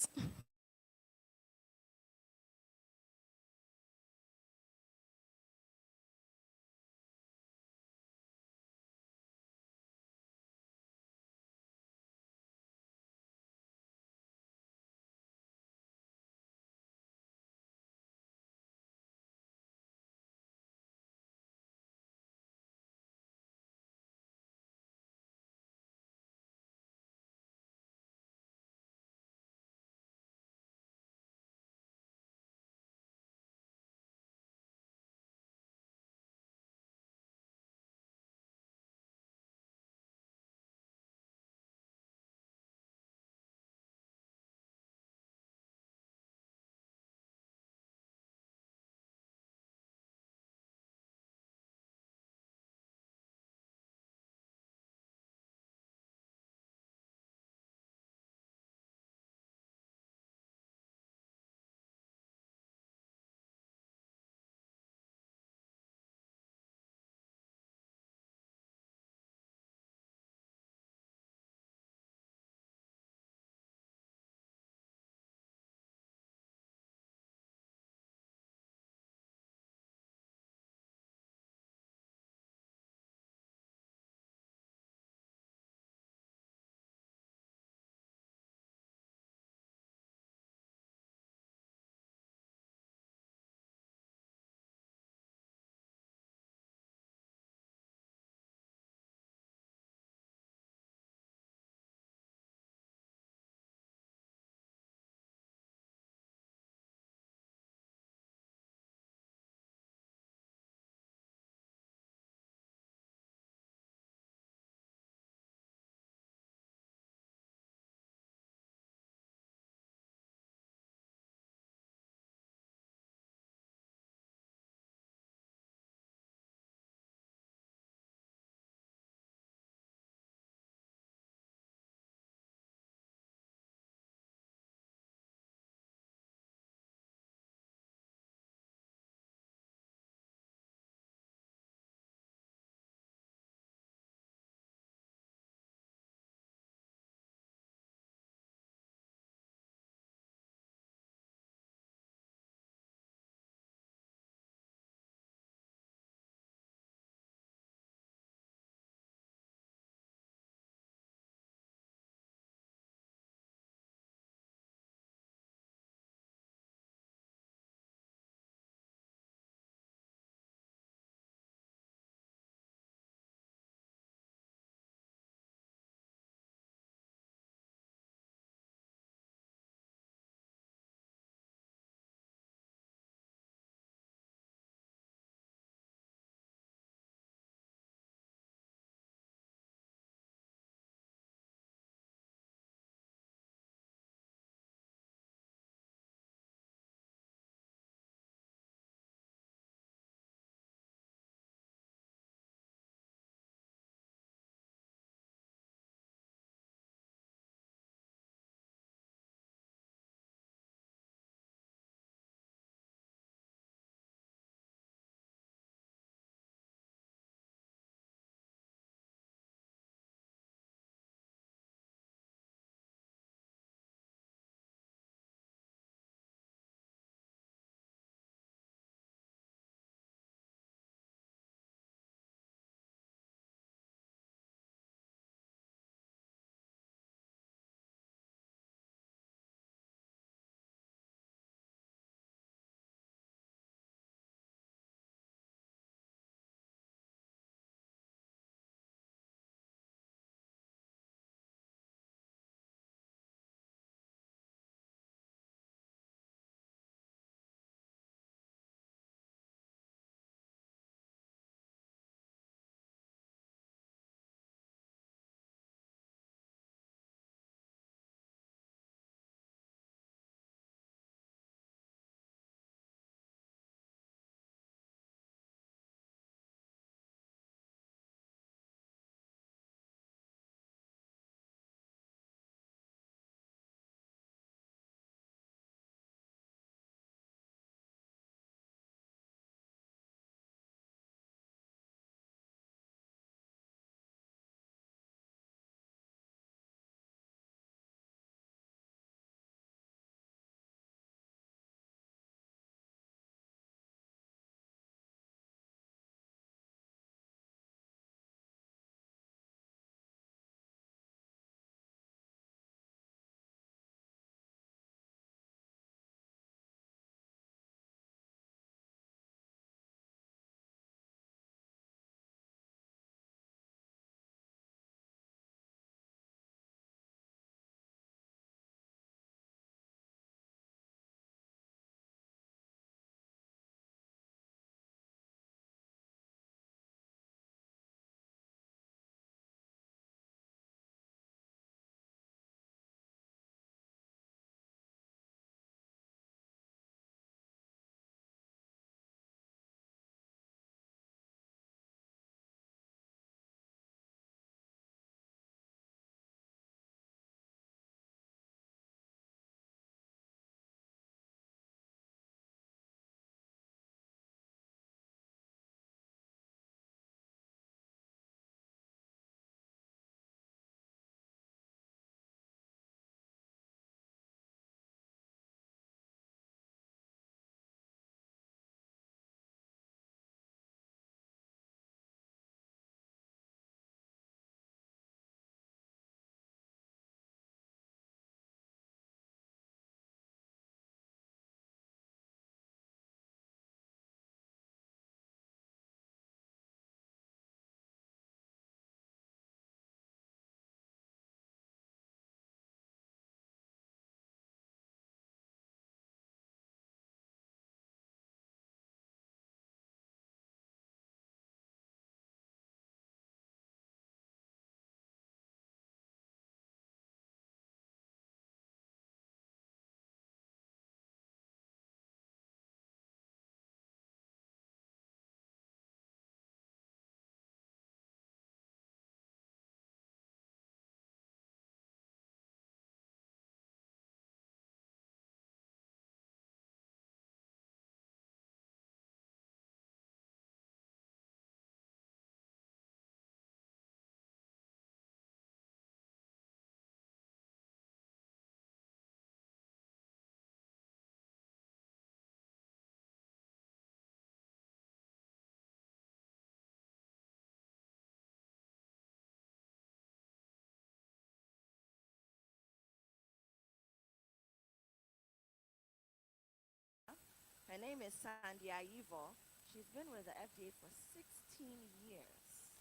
Her name is Sandy Aivo. She's been with the FDA for 16 years.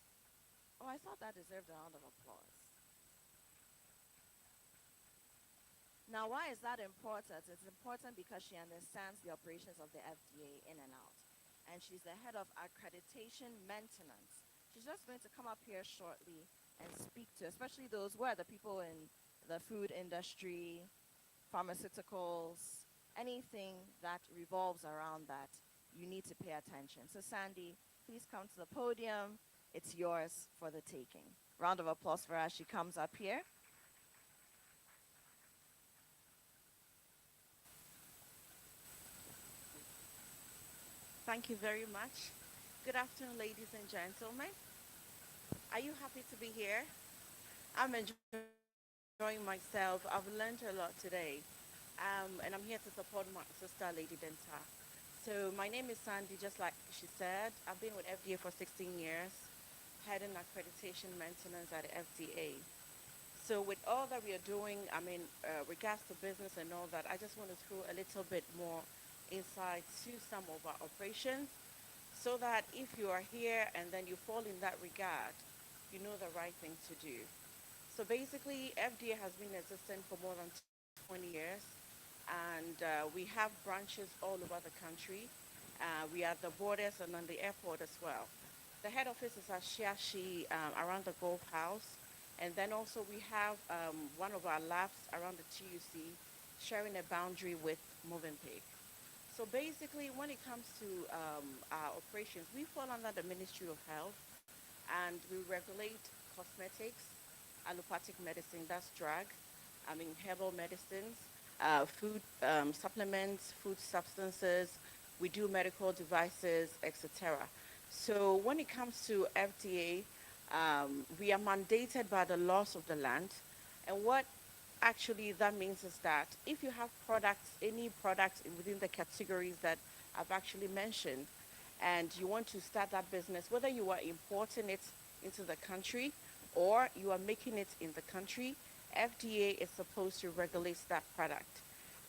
Oh, I thought that deserved a round of applause. Now, why is that important? It's important because she understands the operations of the FDA in and out. And she's the head of accreditation maintenance. She's just going to come up here shortly and speak to, especially those who are the people in the food industry, pharmaceuticals, anything that revolves around that, you need to pay attention. So Sandy, please come to the podium. It's yours for the taking. Round of applause for her as she comes up here. Thank you very much. Good afternoon, ladies and gentlemen. Are you happy to be here? I'm enjoying myself. I've learned a lot today. And I'm here to support my sister, Lady Denta. So my name is Sandy, just like she said. I've been with FDA for 16 years, heading accreditation maintenance at the FDA. So with all that we are doing, regards to business and all that, I just want to throw a little bit more insight to some of our operations so that if you are here and then you fall in that regard, you know the right thing to do. So basically, FDA has been in existence for more than 20 years, and we have branches all over the country. We are at the borders and on the airport as well. The head office is at Shiashi around the Golf House, and then also we have one of our labs around the TUC sharing a boundary with Movenpick. So basically, when it comes to our operations, we fall under the Ministry of Health, and we regulate cosmetics, allopathic medicine, that's drug, herbal medicines, food supplements, food substances. We do medical devices, etc. So when it comes to FDA, we are mandated by the laws of the land. And what actually that means is that if you have products, any products within the categories that I've actually mentioned, and you want to start that business, whether you are importing it into the country or you are making it in the country, FDA is supposed to regulate that product.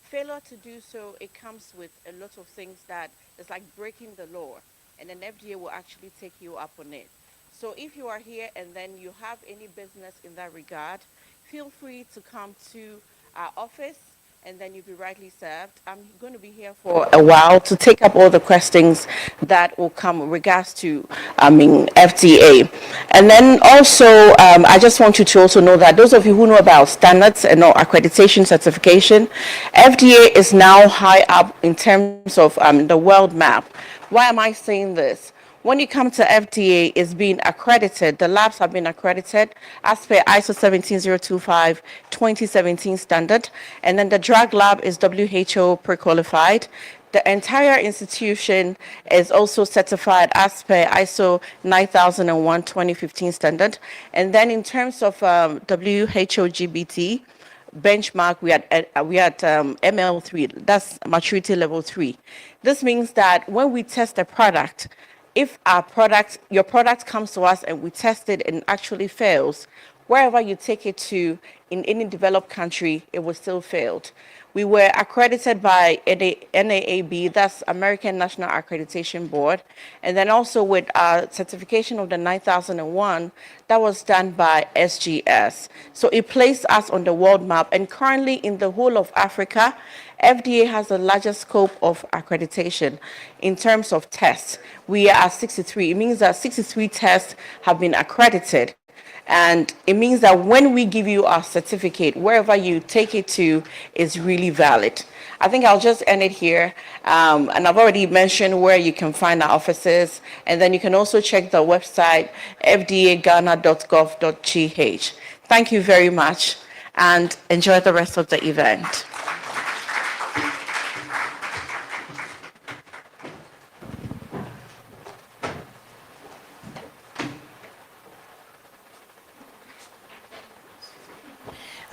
Failure to do so, it comes with a lot of things that is like breaking the law, and then FDA will actually take you up on it. So if you are here and then you have any business in that regard, feel free to come to our office and then you'll be rightly served. I'm going to be here for a while to take up all the questions that will come in regards to FDA. And then also, I just want you to also know that those of you who know about standards and accreditation certification, FDA is now high up in terms of the world map. Why am I saying this? When you come to FDA, it's being accredited. The labs have been accredited as per ISO 17025 2017 standard. And then the drug lab is WHO pre-qualified. The entire institution is also certified as per ISO 9001 2015 standard. And then in terms of WHO GBT, benchmark, we at ML3, that's maturity level 3. This means that when we test a product, if your product comes to us and we test it and actually fails, wherever you take it to in any developed country, it will still fail. We were accredited by NAAB, that's American National Accreditation Board, and then also with our certification of the 9001, that was done by SGS. So it placed us on the world map, and currently in the whole of Africa, FDA has the largest scope of accreditation in terms of tests. We are at 63. It means that 63 tests have been accredited. And it means that when we give you our certificate, wherever you take it to is really valid. I think I'll just end it here. And I've already mentioned where you can find our offices. And then you can also check the website, fdaghana.gov.gh. Thank you very much, and enjoy the rest of the event.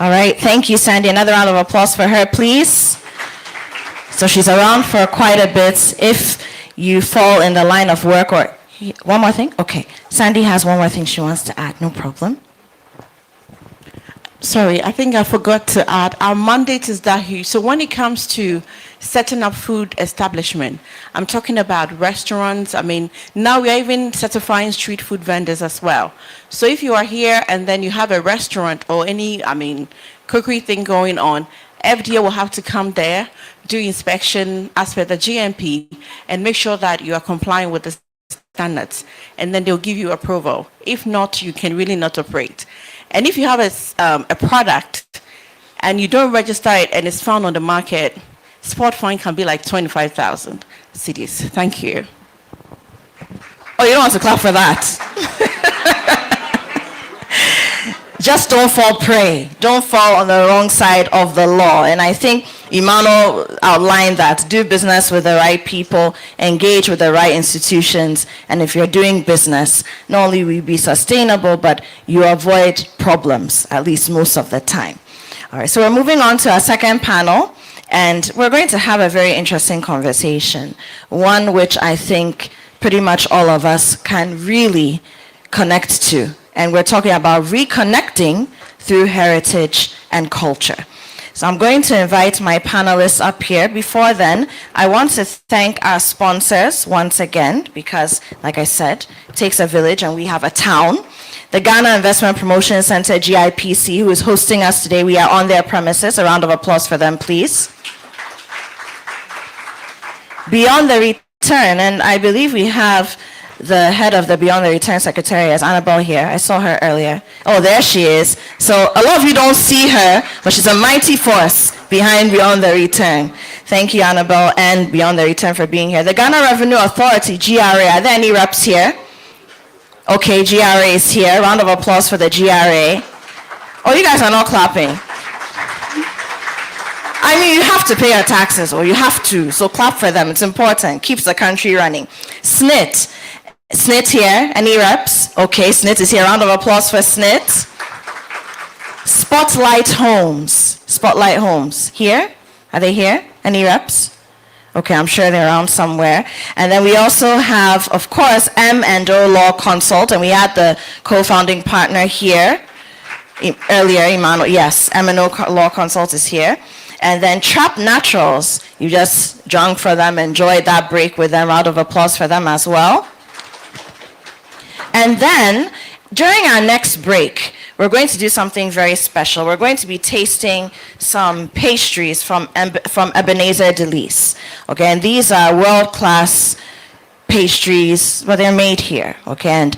All right, thank you, Sandy. Another round of applause for her, please. So she's around for quite a bit. If you fall in the line of work or one more thing? Okay, Sandy has one more thing she wants to add, no problem. Sorry, I think I forgot to add, our mandate is that huge. So when it comes to setting up food establishment, I'm talking about restaurants. I mean, now we are even certifying street food vendors as well. So if you are here and then you have a restaurant or any, cookery thing going on, FDA will have to come there, do inspection as per the GMP, and make sure that you are complying with the standards, and then they'll give you approval. If not, you can really not operate. And if you have a product and you don't register it and it's found on the market, spot fine can be like 25,000 cedis. Thank you. Oh, you don't want to clap for that. Just don't fall prey. Don't fall on the wrong side of the law. And I think Emmanuel outlined that. Do business with the right people, engage with the right institutions, and if you're doing business, not only will you be sustainable, but you avoid problems, at least most of the time. All right, so we're moving on to our second panel, and we're going to have a very interesting conversation, one which I think pretty much all of us can really connect to. And we're talking about reconnecting through heritage and culture. So I'm going to invite my panelists up here. Before then, I want to thank our sponsors once again, because, like I said, it takes a village and we have a town. The Ghana Investment Promotion Center, GIPC, who is hosting us today. We are on their premises. A round of applause for them, please. Beyond the Return, and I believe we have the head of the Beyond the Return Secretariat, Annabelle, here. I saw her earlier. Oh, there she is. So a lot of you don't see her, but she's a mighty force behind Beyond the Return. Thank you, Annabelle, and Beyond the Return for being here. The Ghana Revenue Authority, GRA. Are there any reps here? Okay, GRA is here. Round of applause for the GRA. Oh, you guys are not clapping. I mean, you have to pay your taxes, or you have to. So clap for them. It's important. Keeps the country running. SNIT. SNIT here. Any reps? Okay, SNIT is here. Round of applause for SNIT. Spotlight Homes. Spotlight Homes. Here? Are they here? Any reps? Okay, I'm sure they're around somewhere. And then we also have, of course, M&O Law Consult, and we had the co-founding partner here earlier, Emmanuel. Yes, M&O Law Consult is here. And then Trap Naturals. You just drank for them, enjoyed that break with them. Round of applause for them as well. And then, during our next break, we're going to do something very special. We're going to be tasting some pastries from Ebenezer Delis. Okay, and these are world-class pastries, but they're made here. Okay, and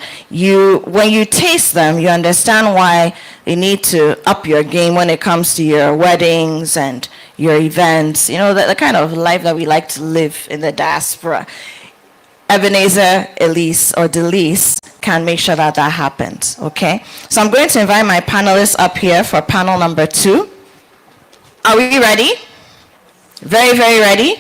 when you taste them, you understand why you need to up your game when it comes to your weddings and your events. You know, the kind of life that we like to live in the diaspora. Ebenezer Elise or Delis can make sure that that happens, okay? So I'm going to invite my panelists up here for panel number 2. Are we ready? Very, very ready?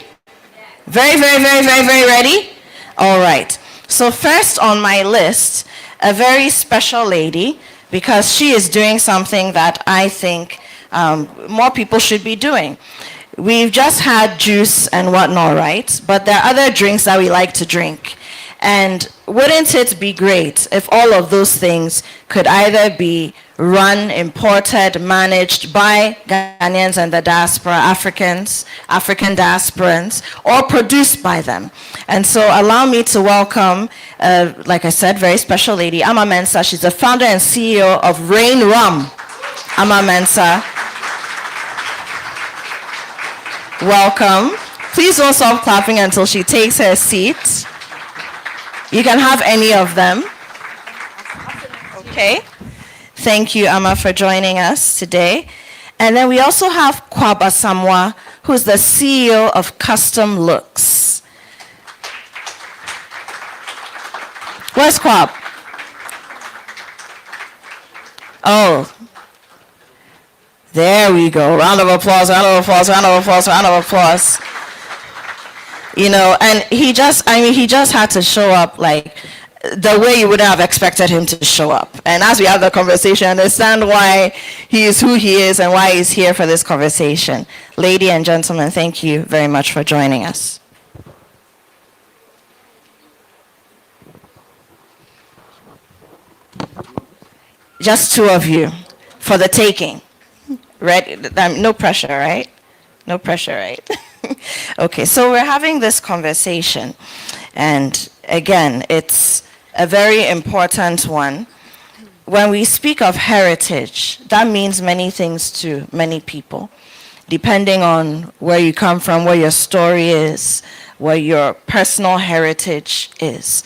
Very, very, very, very, very ready? All right. So first on my list, a very special lady, because she is doing something that I think more people should be doing. We've just had juice and whatnot, right? But there are other drinks that we like to drink. And wouldn't it be great if all of those things could either be run, imported, managed by Ghanaians and the diaspora, African diasporans, or produced by them? And so allow me to welcome, like I said, very special lady, Ama Mensah. She's the founder and CEO of Rain Rum. Ama Mensah. Welcome. Please don't stop clapping until she takes her seat. You can have any of them. Okay. Thank you, Amma, for joining us today. And then we also have Kwab Asamoah, who's the CEO of Custom Looks. Where's Kwab? Oh. There we go. Round of applause, round of applause, round of applause, round of applause. You know, and he just had to show up like the way you would have expected him to show up. And as we have the conversation, understand why he is who he is and why he's here for this conversation. Ladies and gentlemen, thank you very much for joining us. Just two of you for the taking. Ready? No pressure, right? No pressure, right? Okay, so we're having this conversation, and again, it's a very important one. When we speak of heritage, that means many things to many people, depending on where you come from, where your story is, where your personal heritage is.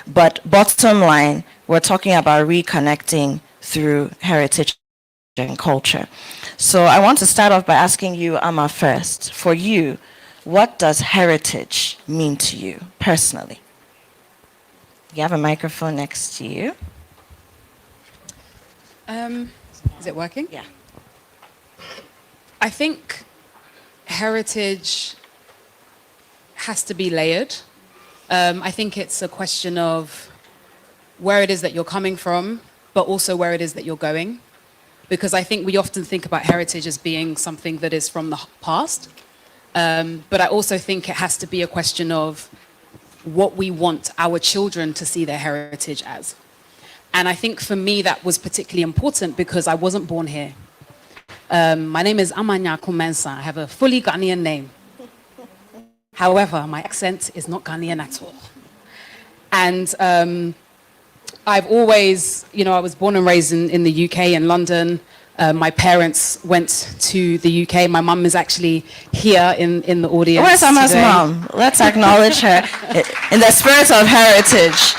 But bottom line, we're talking about reconnecting through heritage and culture. So I want to start off by asking you, Amma, first. For you, what does heritage mean to you personally? You have a microphone next to you. Is it working? Yeah. I think heritage has to be layered. I think it's a question of where it is that you're coming from, but also where it is that you're going. Because I think we often think about heritage as being something that is from the past. But I also think it has to be a question of what we want our children to see their heritage as. And I think for me that was particularly important because I wasn't born here. My name is Amanya Kumensa. I have a fully Ghanaian name. However, my accent is not Ghanaian at all. And I've always, I was born and raised in the UK, in London. My parents went to the UK. My mum is actually here in the audience. Where's Amma's today. mom? Let's acknowledge her in the spirit of heritage.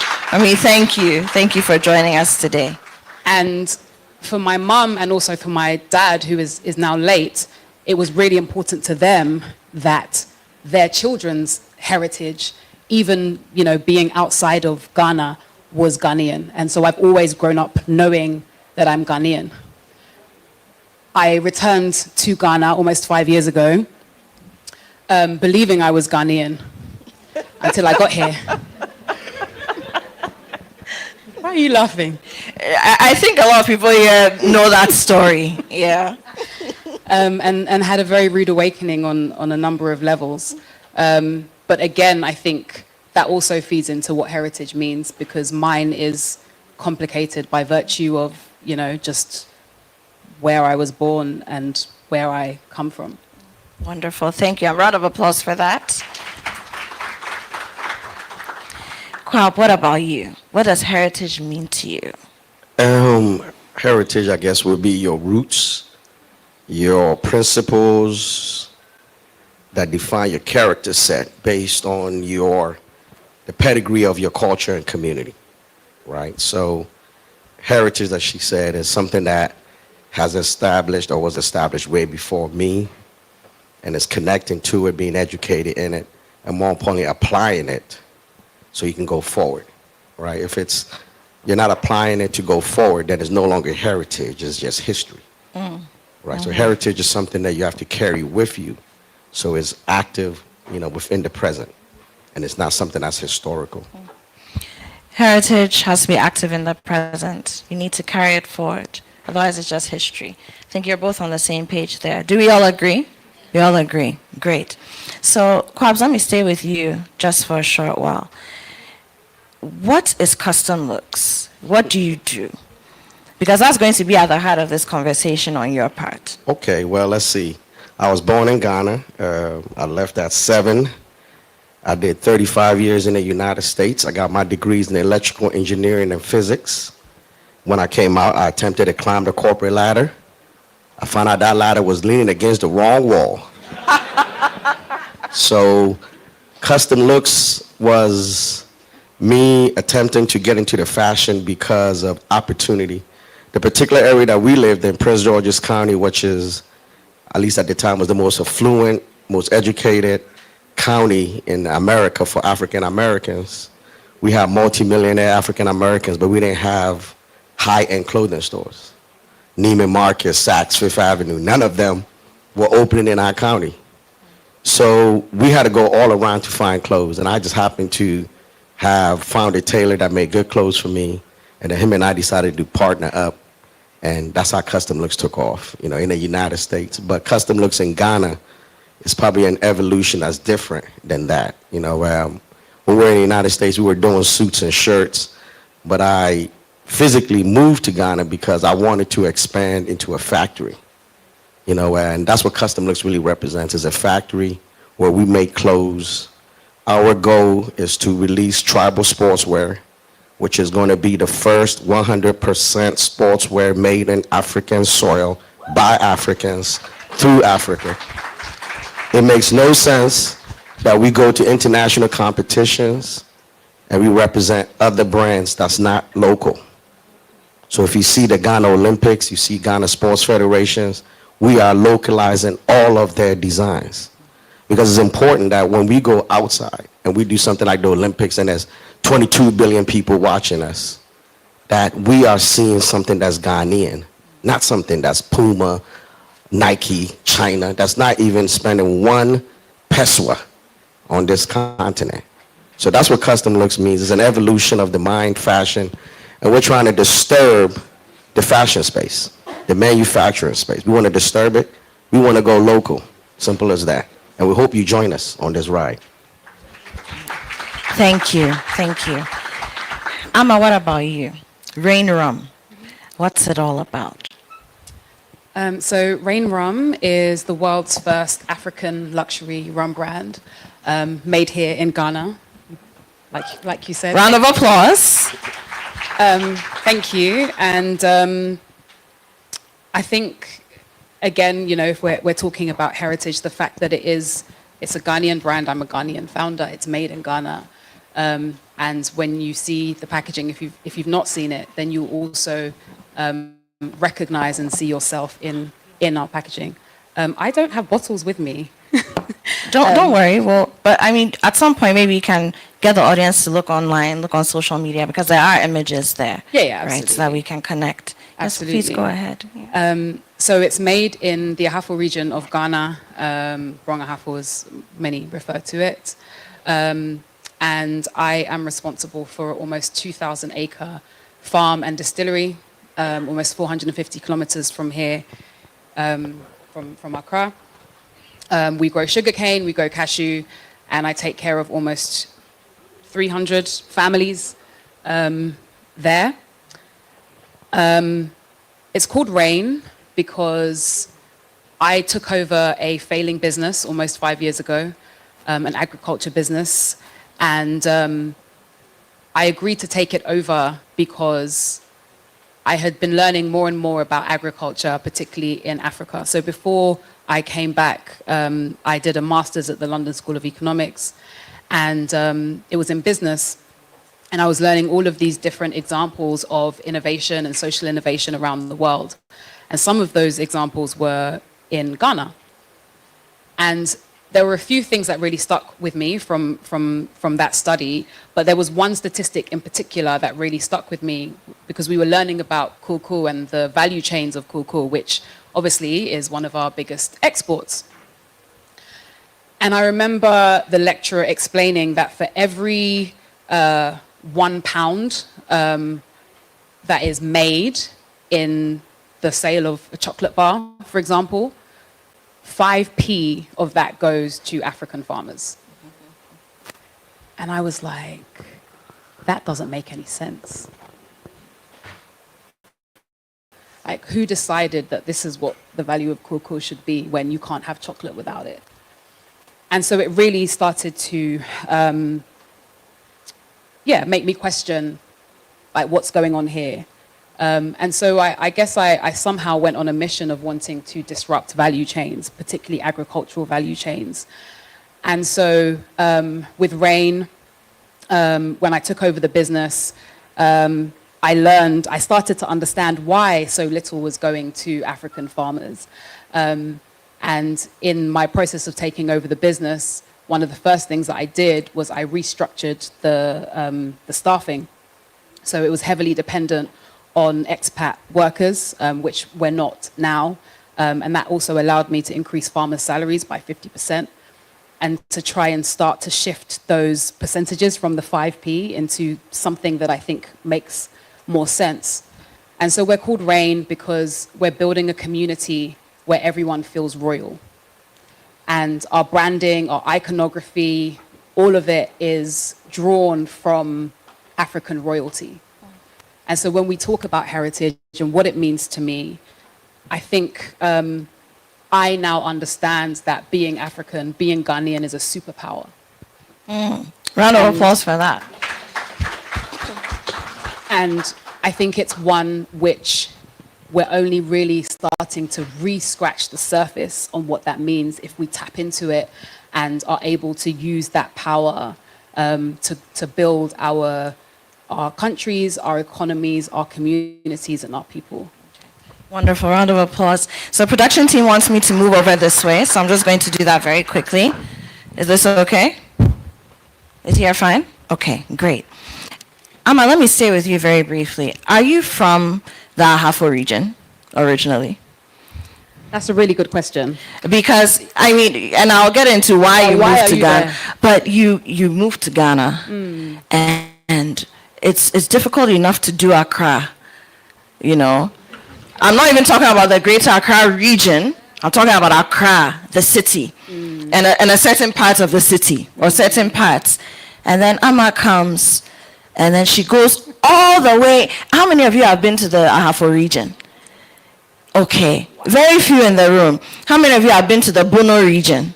Thank you. Thank you for joining us today. And for my mum and also for my dad, who is now late, it was really important to them that their children's heritage, even, being outside of Ghana, was Ghanaian. And so I've always grown up knowing that I'm Ghanaian. I returned to Ghana almost 5 years ago, believing I was Ghanaian until I got here. Why are you laughing? I think a lot of people here know that story. Yeah. And had a very rude awakening on a number of levels. But again, I think that also feeds into what heritage means because mine is complicated by virtue of, just where I was born and where I come from. Wonderful. Thank you. A round of applause for that. Kwab, what about you? What does heritage mean to you? Heritage, I guess, would be your roots, your principles that define your character set based on the pedigree of your culture and community, right? So heritage, as she said, is something that has established or was established way before me and is connecting to it, being educated in it, and more importantly, applying it so you can go forward, right? If you're not applying it to go forward, then it's no longer heritage, it's just history, right? Mm-hmm. So heritage is something that you have to carry with you. So it's active, within the present, and it's not something that's historical. Heritage has to be active in the present. You need to carry it forward. Otherwise, it's just history. I think you're both on the same page there. Do we all agree? We all agree. Great. So, Kwabs, let me stay with you just for a short while. What is custom looks? What do you do? Because that's going to be at the heart of this conversation on your part. Okay, well, let's see. I was born in Ghana. I left at 7. I did 35 years in the United States. I got my degrees in electrical engineering and physics. When I came out, I attempted to climb the corporate ladder. I found out that ladder was leaning against the wrong wall. So custom looks was me attempting to get into the fashion because of opportunity. The particular area that we lived in, Prince George's County, which is, at least at the time, was the most affluent, most educated county in America for African Americans. We have multi-millionaire African Americans, but we didn't have high-end clothing stores. Neiman Marcus, Saks, Fifth Avenue, none of them were opening in our county. So we had to go all around to find clothes, and I just happened to have found a tailor that made good clothes for me, and then him and I decided to partner up, and that's how custom looks took off, in the United States. But custom looks in Ghana is probably an evolution that's different than that. When we were in the United States, we were doing suits and shirts, but I physically moved to Ghana because I wanted to expand into a factory. You know, and that's what Custom Looks really represents, is a factory where we make clothes. Our goal is to release tribal sportswear, which is going to be the first 100% sportswear made in African soil by Africans through Africa. It makes no sense that we go to international competitions and we represent other brands that's not local. So if you see the Ghana Olympics, you see Ghana Sports Federations, we are localizing all of their designs. Because it's important that when we go outside and we do something like the Olympics and there's 22 billion people watching us, that we are seeing something that's Ghanaian, not something that's Puma, Nike, China, that's not even spending one peso on this continent. So that's what Custom Looks means. It's an evolution of the mind, fashion, and we're trying to disturb the fashion space, the manufacturing space. We want to disturb it. We want to go local. Simple as that. And we hope you join us on this ride. Thank you. Thank you. Amma, what about you? Rain Rum. What's it all about? So Rain Rum is the world's first African luxury rum brand, made here in Ghana, like you said. Round of applause. Thank you. And I think, again, you know, if we're talking about heritage, the fact that it's a Ghanaian brand, I'm a Ghanaian founder, it's made in Ghana. And when you see the packaging, if you've not seen it, then you also recognize and see yourself in our packaging. I don't have bottles with me. Don't worry. Well, but I mean, at some point, maybe you can get the audience to look online, look on social media, because there are images there. Yeah, right, so that we can connect. Absolutely. Yes, please go ahead. So it's made in the Ahafo region of Ghana. Brong Ahafo, as many refer to it. And I am responsible for almost 2,000-acre farm and distillery, almost 450 kilometers from here, from Accra. We grow sugarcane, we grow cashew, and I take care of almost 300 families there. It's called Rain because I took over a failing business almost 5 years ago, an agriculture business, and I agreed to take it over because I had been learning more and more about agriculture, particularly in Africa. So before I came back, I did a master's at the London School of Economics, and it was in business. And I was learning all of these different examples of innovation and social innovation around the world. And some of those examples were in Ghana. And there were a few things that really stuck with me from that study, but there was one statistic in particular that really stuck with me because we were learning about cocoa and the value chains of cocoa, which obviously is one of our biggest exports. And I remember the lecturer explaining that for every 1 pound that is made in the sale of a chocolate bar, for example, 5p of that goes to African farmers. And I was like, that doesn't make any sense. Like, who decided that this is what the value of cocoa should be when you can't have chocolate without it? And so it really started to, make me question, like, what's going on here? And so I guess I somehow went on a mission of wanting to disrupt value chains, particularly agricultural value chains. And so with Rain, when I took over the business, I started to understand why so little was going to African farmers. And in my process of taking over the business, one of the first things that I did was I restructured the staffing. So it was heavily dependent on expat workers, which we're not now. And that also allowed me to increase farmers' salaries by 50% and to try and start to shift those percentages from the 5p into something that I think makes more sense. And so we're called Rain because we're building a community where everyone feels royal. And our branding, our iconography, all of it is drawn from African royalty. And so when we talk about heritage and what it means to me, I think I now understand that being African, being Ghanaian is a superpower. Round of applause for that. And I think it's one which we're only really starting to re-scratch the surface on what that means if we tap into it and are able to use that power to build our countries, our economies, our communities, and our people. Wonderful, round of applause. So production team wants me to move over this way, so I'm just going to do that very quickly. Is this okay? Is here fine? Okay, great. Amma, let me stay with you very briefly. Are you from the Ahafo region originally? That's a really good question. Because, I mean, and I'll get into why you moved to Ghana, there? but you moved to Ghana, and it's difficult enough to do Accra, you know. I'm not even talking about the greater Accra region. I'm talking about Accra, the city, and a certain part of the city, or certain parts. And then Amma comes, and then she goes all the way. How many of you have been to the Ahafo region? Okay, very few in the room. How many of you have been to the Bono region?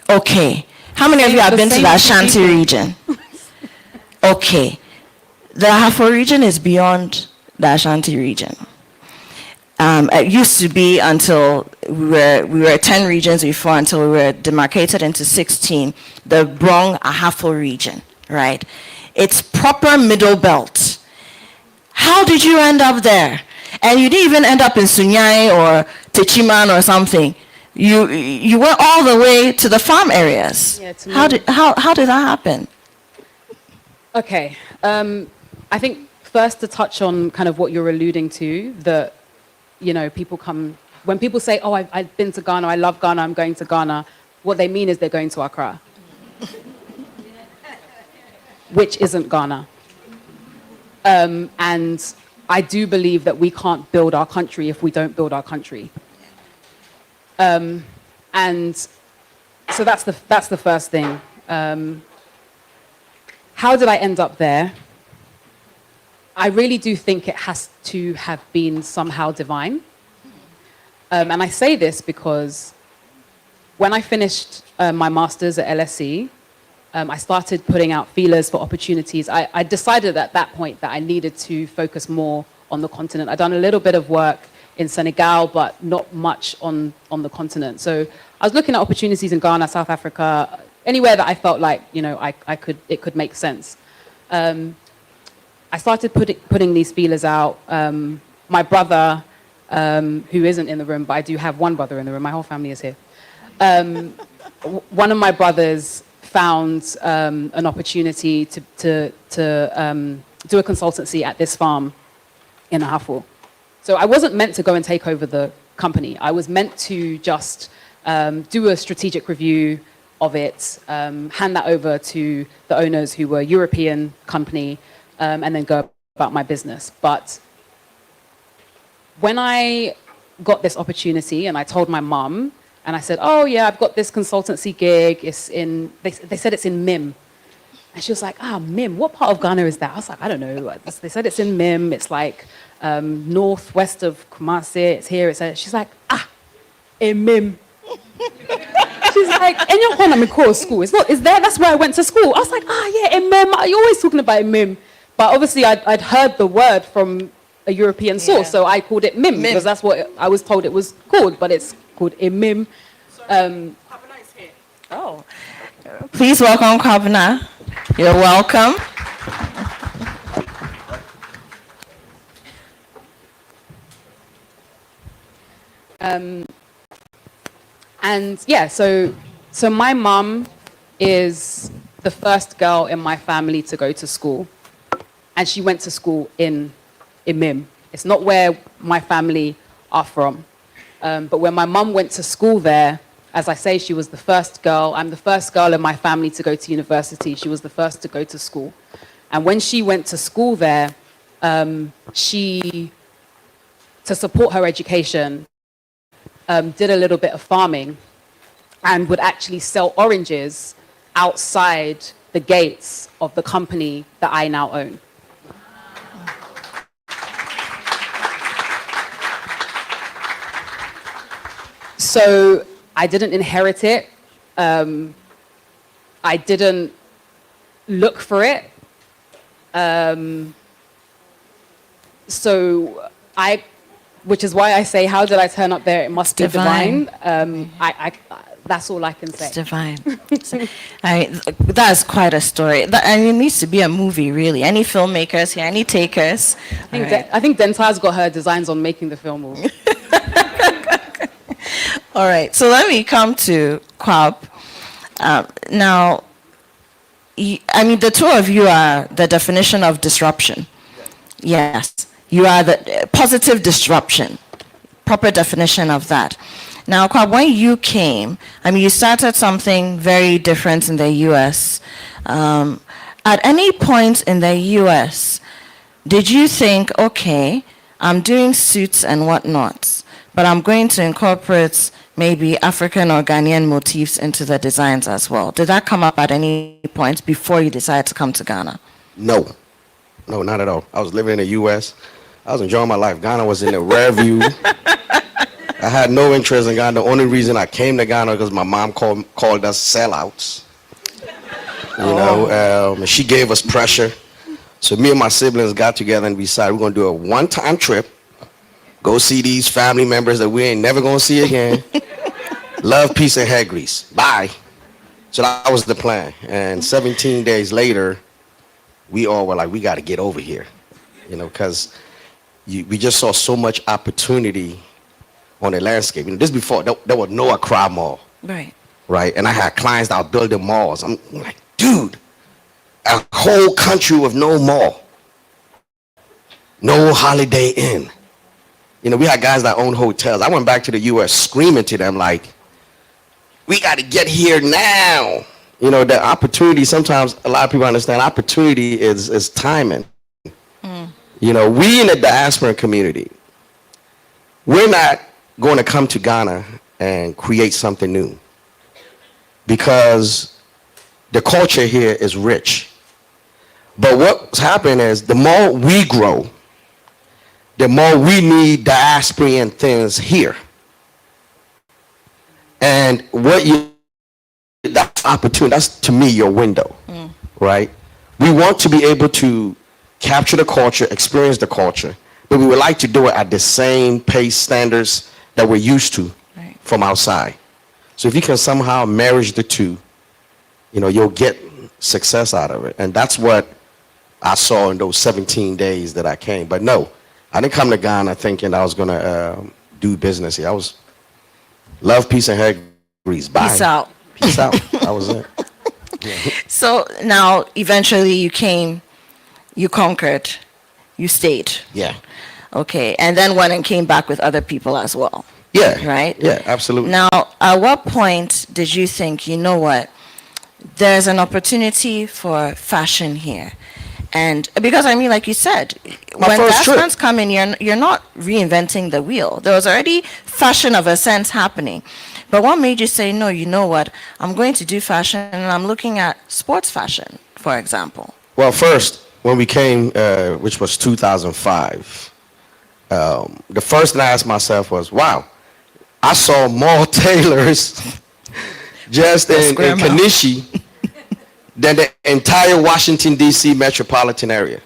Okay. How many of you have been to the Ashanti region? Okay. The Ahafo region is beyond the Ashanti region. It used to be until we were 10 regions before, until we were demarcated into 16, the Brong Ahafo region, right? It's proper middle belt. How did you end up there? And you didn't even end up in Sunyai or Techiman or something. You went all the way to the farm areas. Yeah, How did that happen? Okay. I think first to touch on kind of what you're alluding to, that, you know, when people say, oh, I've been to Ghana, I love Ghana, I'm going to Ghana, what they mean is they're going to Accra, which isn't Ghana. And I do believe that we can't build our country if we don't build our country. And so that's the first thing. How did I end up there? I really do think it has to have been somehow divine. And I say this because when I finished my master's at LSE, I started putting out feelers for opportunities. I decided at that point that I needed to focus more on the continent. I'd done a little bit of work in Senegal, but not much on the continent. So I was looking at opportunities in Ghana, South Africa, anywhere that I felt like, you know, it could make sense. I started putting these feelers out. My brother, who isn't in the room, but I do have one brother in the room, my whole family is here. One of my brothers found an opportunity to do a consultancy at this farm in Ahafo. So I wasn't meant to go and take over the company. I was meant to just do a strategic review of it, hand that over to the owners, who were a European company, and then go about my business. But when I got this opportunity and I told my mum, and I said, oh yeah, I've got this consultancy gig, they said it's in Mim. And she was like, Mim, what part of Ghana is that? I was like, I don't know. They said it's in Mim, it's like northwest of Kumasi, it's here, she's like, in Mim. She's like, and you're going to school. It's there, that's where I went to school. I was like, yeah, in Mim, you're always talking about in Mim. But obviously I'd heard the word from a European source, so I called it Mim, because that's what I was told it was called, but it's called Imim. Oh, please welcome Kwabena. You're welcome. And yeah, so my mum is the first girl in my family to go to school, and she went to school in Imim. It's not where my family are from. But when my mum went to school there, as I say, she was the first girl. I'm the first girl in my family to go to university. She was the first to go to school. And when she went to school there, she, to support her education, did a little bit of farming and would actually sell oranges outside the gates of the company that I now own. So I didn't inherit it. I didn't look for it. So which is why I say, how did I turn up there? It must be divine. That's all I can say. It's divine. That's quite a story. It needs to be a movie, really. Any filmmakers here? Any takers? I think Denta's got her designs on making the film. All right. So let me come to Kwab. Now, the two of you are the definition of disruption. Yes. You are the positive disruption. Proper definition of that. Now, Kwab, when you came, you started something very different in the U.S. At any point in the U.S., did you think, okay, I'm doing suits and whatnot, but I'm going to incorporate maybe African or Ghanaian motifs into the designs as well? Did that come up at any point before you decided to come to Ghana? No, not at all. I was living in the U.S. I was enjoying my life. Ghana was in the rear view. I had no interest in Ghana. The only reason I came to Ghana because my mom called us sellouts. And she gave us pressure. So me and my siblings got together and decided we're going to do a one-time trip, go see these family members that we ain't never going to see again. Love, peace, and hair grease. Bye. So that was the plan. And 17 days later, we all were like, we got to get over here, because we just saw so much opportunity on the landscape. This before, there was no Accra Mall. Right? And I had clients that were building malls. I'm like, dude, a whole country with no mall. No Holiday Inn. We had guys that owned hotels. I went back to the U.S. screaming to them like, we got to get here now. The opportunity, sometimes a lot of people understand opportunity is timing. We in the diaspora community, we're not going to come to Ghana and create something new because the culture here is rich. But what's happening is the more we grow, the more we need diasporan things here. And that opportunity, that's to me your window, right? We want to be able to capture the culture, experience the culture, but we would like to do it at the same pace standards that we're used to from outside. So if you can somehow marry the two, you'll get success out of it. And that's what I saw in those 17 days that I came. But no, I didn't come to Ghana thinking I was going to do business here. I was love, peace, and hair grease. Bye. Peace out. Peace out. That was it. Yeah. So now, eventually you came, you conquered, you stayed. Yeah. Okay, and then went and came back with other people as well. Yeah. Right? Yeah, absolutely. Now, at what point did you think, there's an opportunity for fashion here? And because like you said, when diasporans come in, you're not reinventing the wheel. There was already fashion of a sense happening. But what made you say, no, you know what, I'm going to do fashion and I'm looking at sports fashion, for example? Well, first, when we came, which was 2005, the first thing I asked myself was, wow, I saw more tailors just in Kanishi than the entire Washington, D.C. metropolitan area.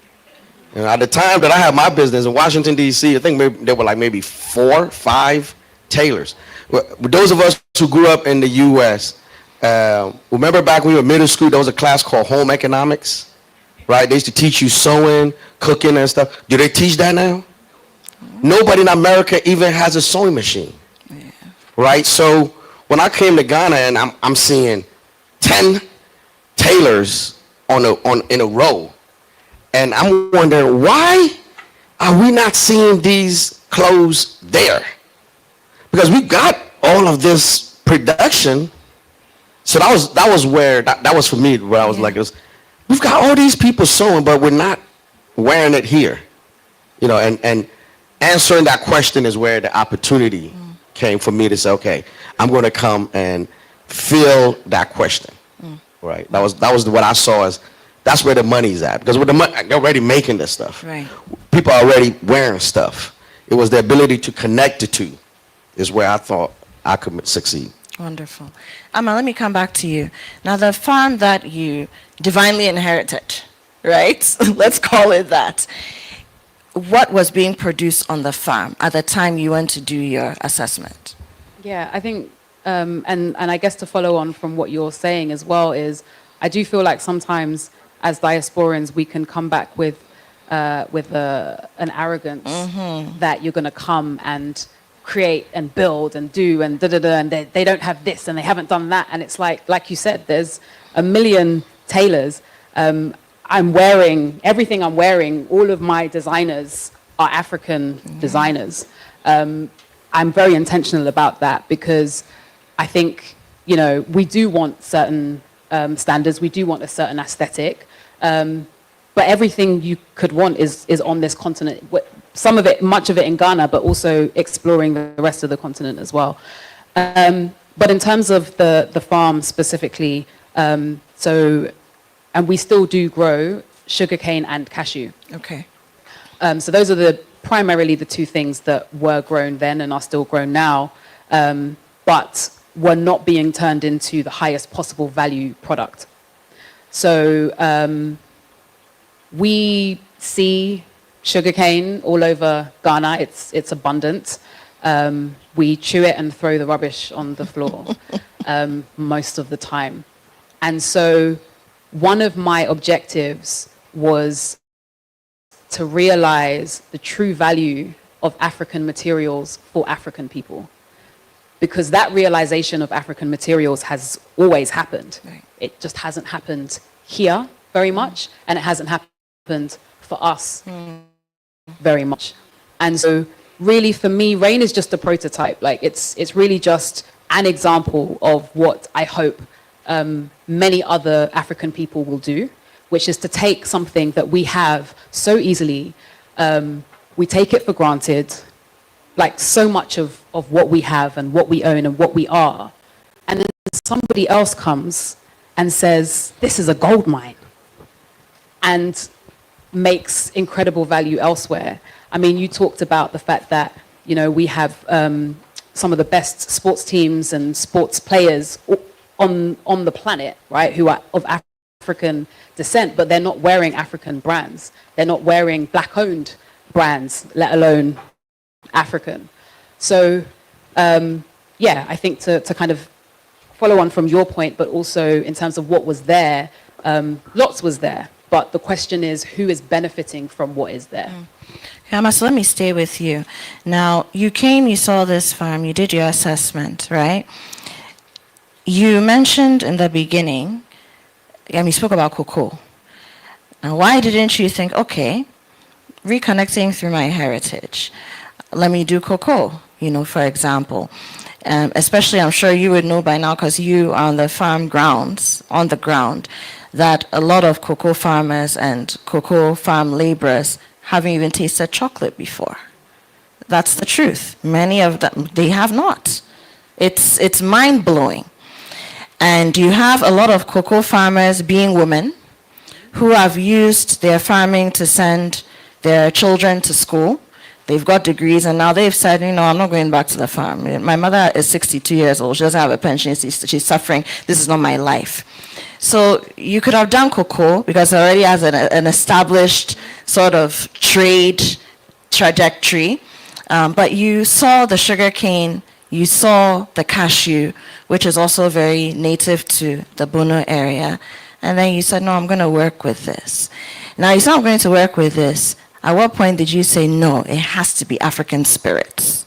At the time that I had my business in Washington, D.C., I think there were maybe 4, 5 tailors. Those of us who grew up in the U.S., remember back when we were in middle school, there was a class called home economics, right? They used to teach you sewing, cooking, and stuff. Do they teach that now? Nobody in America even has a sewing machine, right? So when I came to Ghana and I'm seeing 10 tailors in a row, and I'm wondering, why are we not seeing these clothes there? Because we got all of this production. So that was where that was for me, where I was like, we've got all these people sewing, but we're not wearing it here. And answering that question is where the opportunity came for me to say, okay, I'm going to come and fill that question. Right. That was what I saw as that's where the money's at, because with the money, they're already making this stuff. Right. People are already wearing stuff. It was the ability to connect the two is where I thought I could succeed. Wonderful. Amma, let me come back to you. Now, the farm that you divinely inherited, right? Let's call it that. What was being produced on the farm at the time you went to do your assessment? Yeah, I think, and I guess to follow on from what you're saying as well is, I do feel like sometimes as diasporans we can come back with an arrogance that you're going to come and create and build and do and and they don't have this and they haven't done that, and it's like you said, there's a million tailors. I'm wearing everything I'm wearing. All of my designers are African designers. I'm very intentional about that because I think, you know, we do want certain standards. We do want a certain aesthetic. But everything you could want is on this continent. Some of it, much of it in Ghana, but also exploring the rest of the continent as well. But in terms of the farm specifically, and we still do grow sugarcane and cashew. Okay. So those are primarily the two things that were grown then and are still grown now, but were not being turned into the highest possible value product. So we see sugarcane all over Ghana. It's abundant. We chew it and throw the rubbish on the floor most of the time. And so one of my objectives was to realize the true value of African materials for African people. Because that realization of African materials has always happened. Right. It just hasn't happened here very much, and it hasn't happened for us very much. And so really for me, RAIN is just a prototype. Like it's really just an example of what I hope many other African people will do, which is to take something that we have so easily, we take it for granted, like so much of what we have and what we own and what we are. And then somebody else comes and says, this is a gold mine, and makes incredible value elsewhere. I mean, you talked about the fact that, you know, we have some of the best sports teams and sports players on the planet, right, who are of African descent, but they're not wearing African brands. They're not wearing black-owned brands, let alone African. So, yeah, I think to kind of follow on from your point, but also in terms of what was there, lots was there. But the question is, who is benefiting from what is there? Yama, so let me stay with you. Now, you came, you saw this farm, you did your assessment, right? You mentioned in the beginning, and we spoke about cocoa. Now, why didn't you think, okay, reconnecting through my heritage, let me do cocoa, you know, for example. Especially, I'm sure you would know by now, because you are on the farm grounds, on the ground, that a lot of cocoa farmers and cocoa farm laborers haven't even tasted chocolate before. That's the truth. Many of them, they have not. It's mind-blowing. And you have a lot of cocoa farmers being women who have used their farming to send their children to school. They've got degrees, and now they've said, you know, I'm not going back to the farm. My mother is 62 years old. She doesn't have a pension. She's suffering. This is not my life. So you could have done cocoa because it already has an established sort of trade trajectory. But you saw the sugarcane, you saw the cashew, which is also very native to the Bono area. And then you said, no, I'm going to work with this. Now, you said, I'm going to work with this. At what point did you say, no, it has to be African spirits?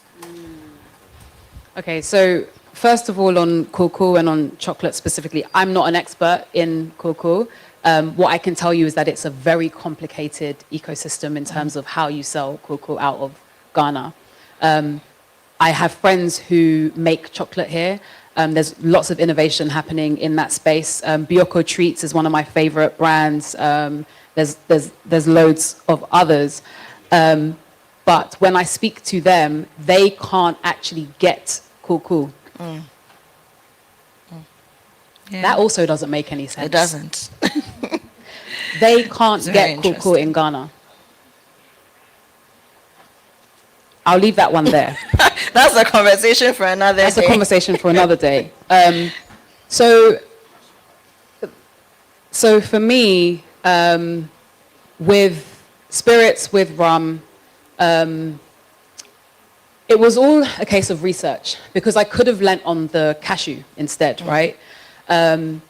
Okay, so first of all, on cocoa and on chocolate specifically, I'm not an expert in cocoa. What I can tell you is that it's a very complicated ecosystem in terms of how you sell cocoa out of Ghana. I have friends who make chocolate here. There's lots of innovation happening in that space. Bioko Treats is one of my favorite brands. There's loads of others. But when I speak to them, they can't actually get cocoa. Yeah. That also doesn't make any sense. It doesn't. They can't It's very get cocoa interesting. in Ghana. I'll leave that one there. That's a conversation for another That's day. a conversation for another day. So for me, with spirits, with rum, it was all a case of research because I could have lent on the cashew instead, right? And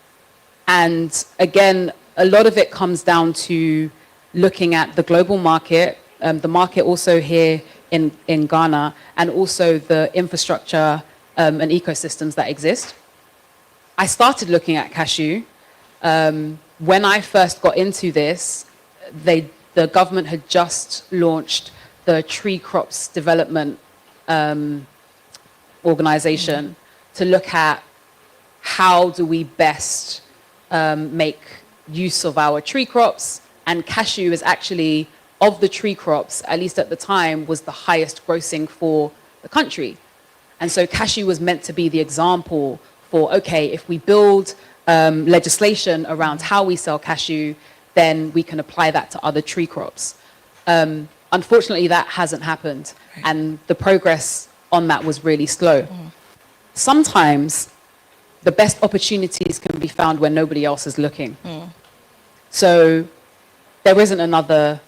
again, a lot of it comes down to looking at the global market, the market also here in Ghana, and also the infrastructure and ecosystems that exist. I started looking at cashew. When I first got into this, the government had just launched the Tree Crops Development Organization to look at how do we best make use of our tree crops. And cashew is actually, of the tree crops, at least at the time, was the highest grossing for the country. And so cashew was meant to be the example for, okay, if we build legislation around how we sell cashew, then we can apply that to other tree crops. Unfortunately, that hasn't happened, and the progress on that was really slow. Sometimes the best opportunities can be found when nobody else is looking. So there isn't another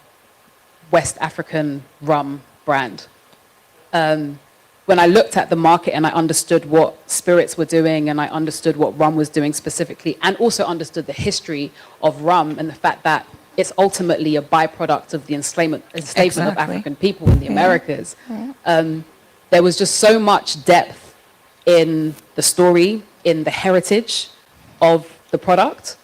West African rum brand. When I looked at the market and I understood what spirits were doing and I understood what rum was doing specifically, and also understood the history of rum and the fact that it's ultimately a byproduct of the enslavement of African people in the Americas. There was just so much depth in the story, in the heritage of the product,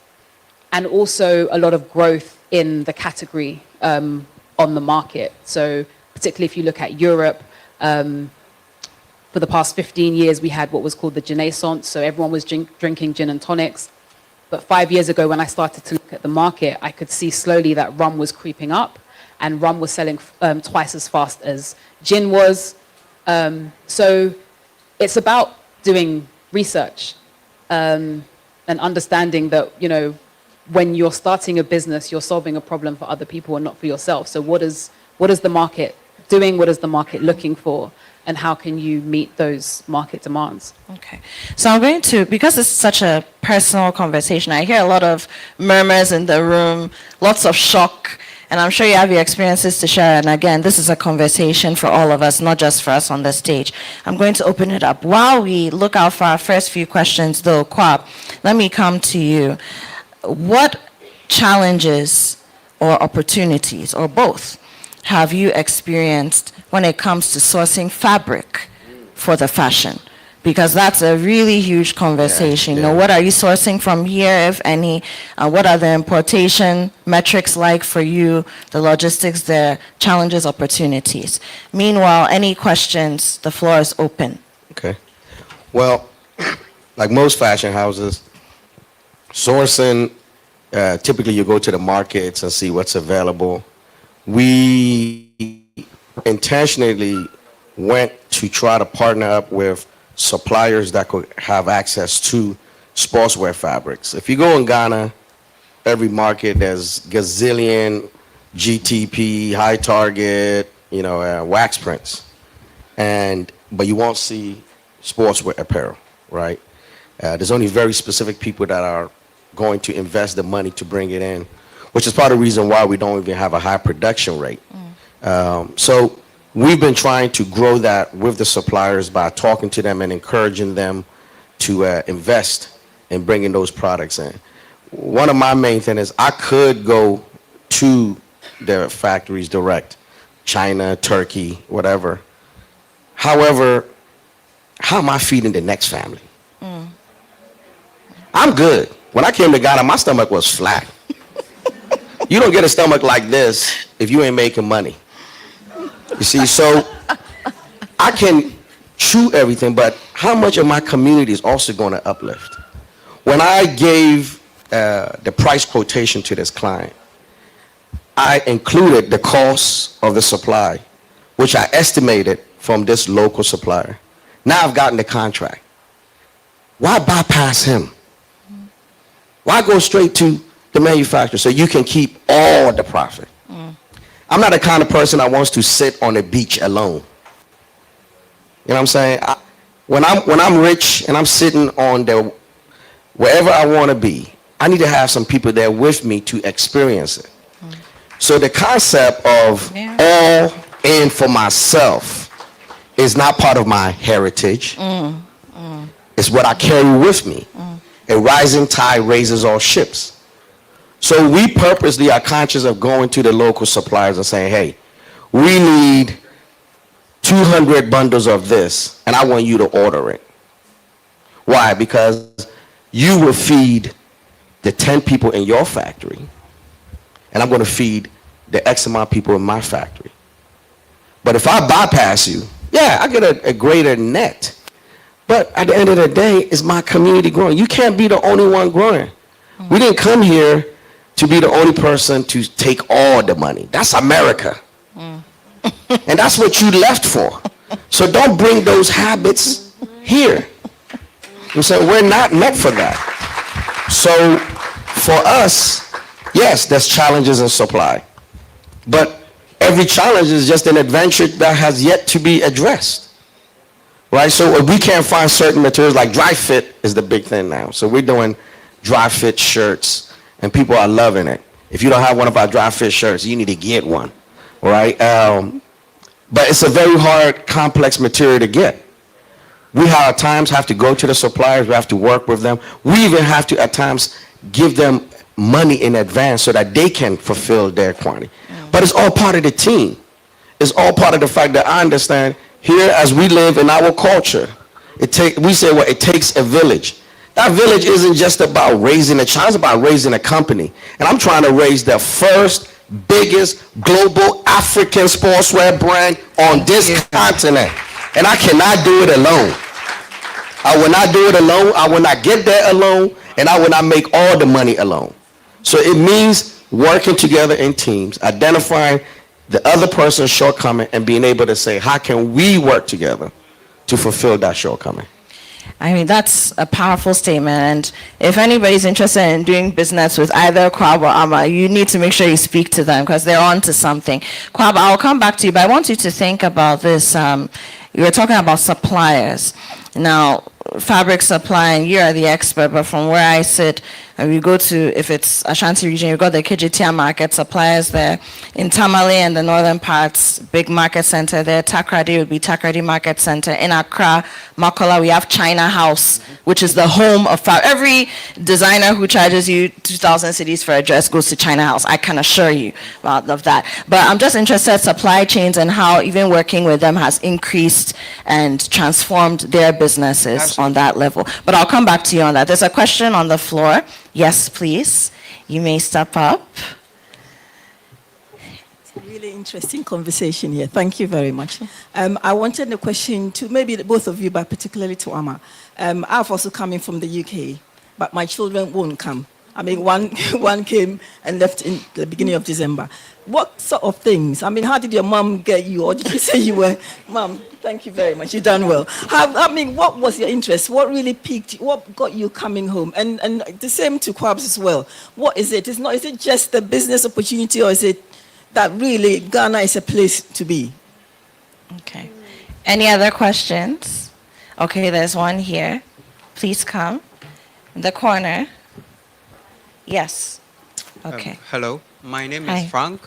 and also a lot of growth in the category on the market. So particularly if you look at Europe, for the past 15 years, we had what was called the Renaissance, so everyone was drinking gin and tonics. But 5 years ago, when I started to look at the market, I could see slowly that rum was creeping up, and rum was selling twice as fast as gin was. So it's about doing research and understanding that, you know, when you're starting a business, you're solving a problem for other people and not for yourself. So what is the market doing? What is the market looking for? And how can you meet those market demands? Okay. So I'm going to, because it's such a personal conversation, I hear a lot of murmurs in the room, lots of shock, and I'm sure you have your experiences to share. And again, this is a conversation for all of us, not just for us on the stage. I'm going to open it up. While we look out for our first few questions, though, Kwab, let me come to you. What challenges or opportunities, or both, have you experienced when it comes to sourcing fabric for the fashion? Because that's a really huge conversation. You know, what are you sourcing from here, if any? What are the importation metrics like for you, the logistics there, challenges, opportunities? Meanwhile, any questions, the floor is open. Okay. Well, like most fashion houses, sourcing, typically you go to the markets and see what's available. We intentionally went to try to partner up with suppliers that could have access to sportswear fabrics. If you go in Ghana, every market, there's gazillion, GTP, High Target, wax prints. But you won't see sportswear apparel, right? There's only very specific people that are going to invest the money to bring it in, which is part of the reason why we don't even have a high production rate. So we've been trying to grow that with the suppliers by talking to them and encouraging them to invest in bringing those products in. One of my main things is I could go to their factories direct, China, Turkey, whatever. However, how am I feeding the next family? I'm good. When I came to Ghana, my stomach was flat. You don't get a stomach like this if you ain't making money. You see, so I can chew everything, but how much of my community is also going to uplift? When I gave the price quotation to this client, I included the cost of the supply, which I estimated from this local supplier. Now I've gotten the contract. Why bypass him? Why go straight to the manufacturer so you can keep all the profit? I'm not the kind of person that wants to sit on a beach alone. You know what I'm saying? When I'm rich and I'm sitting on the wherever I want to be, I need to have some people there with me to experience it. So the concept of all in for myself is not part of my heritage. It's what I carry with me. A rising tide raises all ships. So we purposely are conscious of going to the local suppliers and saying, hey, we need 200 bundles of this, and I want you to order it. Why? Because you will feed the 10 people in your factory, and I'm going to feed the X amount of people in my factory. But if I bypass you, yeah, I get a greater net. But at the end of the day, it's my community growing. You can't be the only one growing. We didn't come here to be the only person to take all the money. That's America. And that's what you left for. So don't bring those habits here. You say we're not meant for that. So for us, yes, there's challenges in supply. But every challenge is just an adventure that has yet to be addressed. Right? So if we can't find certain materials, like dry fit is the big thing now. So we're doing dry fit shirts, and people are loving it. If you don't have one of our dry fit shirts, you need to get one. Right? But it's a very hard, complex material to get. We at times have to go to the suppliers. We have to work with them. We even have to at times give them money in advance so that they can fulfill their quantity. But it's all part of the team. It's all part of the fact that I understand here as we live in our culture, we say, well, it takes a village. That village isn't just about raising a child, it's about raising a company. And I'm trying to raise the first biggest global African sportswear brand on this continent. And I cannot do it alone. I will not do it alone. I will not get there alone. And I will not make all the money alone. So it means working together in teams, identifying the other person's shortcoming and being able to say, how can we work together to fulfill that shortcoming? I mean, that's a powerful statement. And if anybody's interested in doing business with either Kwab or Ama, you need to make sure you speak to them because they're on to something. Kwab, I'll come back to you, but I want you to think about this. You were talking about suppliers. Now, fabric supply, and you are the expert, but from where I sit, and we go to, if it's Ashanti region, you've got the Kijitia market suppliers there. In Tamale and the northern parts, big market center there. Takrady would be Takrady Market Center. In Accra, Makola, we have China House, which is the home of every designer who charges you 2,000 cedis for a dress goes to China House. I can assure you of that. But I'm just interested in supply chains and how even working with them has increased and transformed their businesses on that level. But I'll come back to you on that. There's a question on the floor. Yes, please. You may step up. It's a really interesting conversation here. Thank you very much. I wanted a question to maybe both of you, but particularly to Ama. I've also come in from the UK, but my children won't come. I mean, one came and left in the beginning of December. What sort of things? I mean, how did your mom get you? Or did you say you were, Mom, thank you very much, you've done well. I mean, what was your interest? What really piqued you? What got you coming home? And the same to Kwabs as well. What is it? Is it just the business opportunity, or is it that really Ghana is a place to be? Okay. Any other questions? Okay, there's one here. Please come. In the corner. Yes. Okay. Hello, my name Hi. is Frank.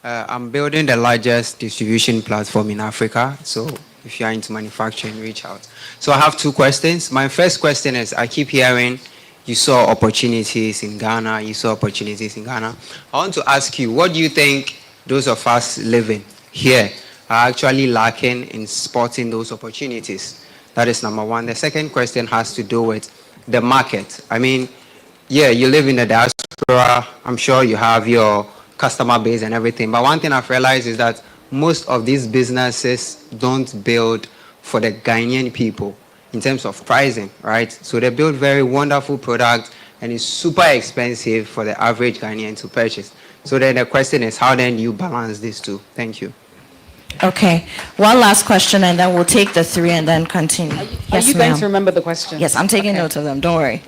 I'm building the largest distribution platform in Africa. So if you're into manufacturing, reach out. So I have two questions. My first question is, I keep hearing you saw opportunities in Ghana, you saw opportunities in Ghana. I want to ask you, what do you think those of us living here are actually lacking in spotting those opportunities? That is number one. The second question has to do with the market. I mean, yeah, you live in the diaspora. I'm sure you have your customer base and everything. But one thing I've realized is that most of these businesses don't build for the Ghanaian people in terms of pricing, right? So they build very wonderful products and it's super expensive for the average Ghanaian to purchase. So then the question is, how then do you balance these two? Thank you. Okay, one last question, and then we'll take the three and then continue. Are you going to remember the question? Yes, I'm taking notes of them. Don't worry.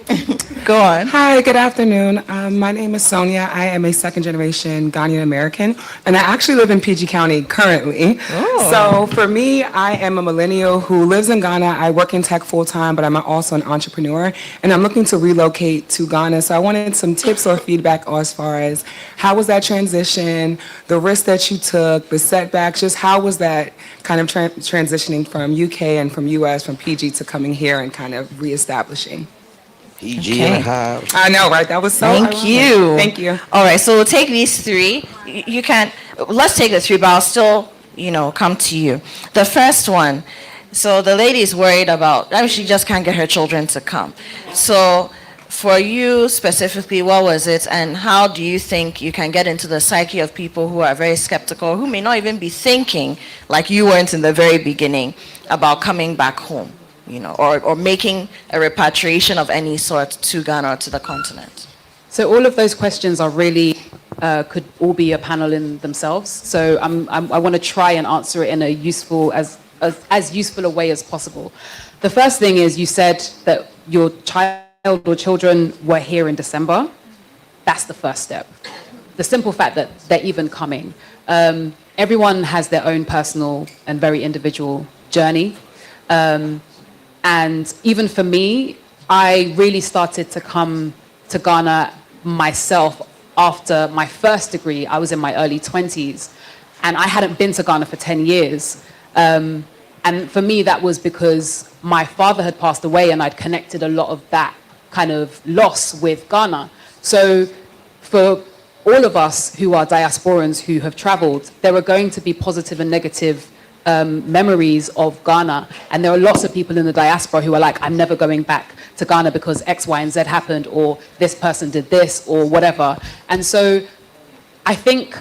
Go on. Hi, good afternoon. My name is Sonia. I am a second generation Ghanaian American, and I actually live in PG County currently. So for me, I am a millennial who lives in Ghana. I work in tech full time, but I'm also an entrepreneur, and I'm looking to relocate to Ghana. So I wanted some tips or feedback as far as how was that transition, the risk that you took, the setbacks, just how was that kind of transitioning from UK and from US, from PG to coming here and kind of reestablishing? PG and a half. I know, right? That was so Thank ironic. you. Thank you. All right, so we'll take these three. You can, let's take the three, but I'll still, come to you. The first one, so the lady's worried about, she just can't get her children to come. So for you specifically, what was it, and how do you think you can get into the psyche of people who are very skeptical, who may not even be thinking, like you weren't in the very beginning, about coming back home? Or making a repatriation of any sort to Ghana or to the continent? So all of those questions are really, could all be a panel in themselves. So I want to try and answer it in a useful, as useful a way as possible. The first thing is you said that your child or children were here in December. That's the first step. The simple fact that they're even coming. Everyone has their own personal and very individual journey. And even for me, I really started to come to Ghana myself after my first degree. I was in my early 20s, and I hadn't been to Ghana for 10 years. And for me, that was because my father had passed away, and I'd connected a lot of that kind of loss with Ghana. So for all of us who are diasporans who have traveled, there are going to be positive and negative memories of Ghana, and there are lots of people in the diaspora who are like, I'm never going back to Ghana because X, Y, and Z happened, or this person did this, or whatever. And so I think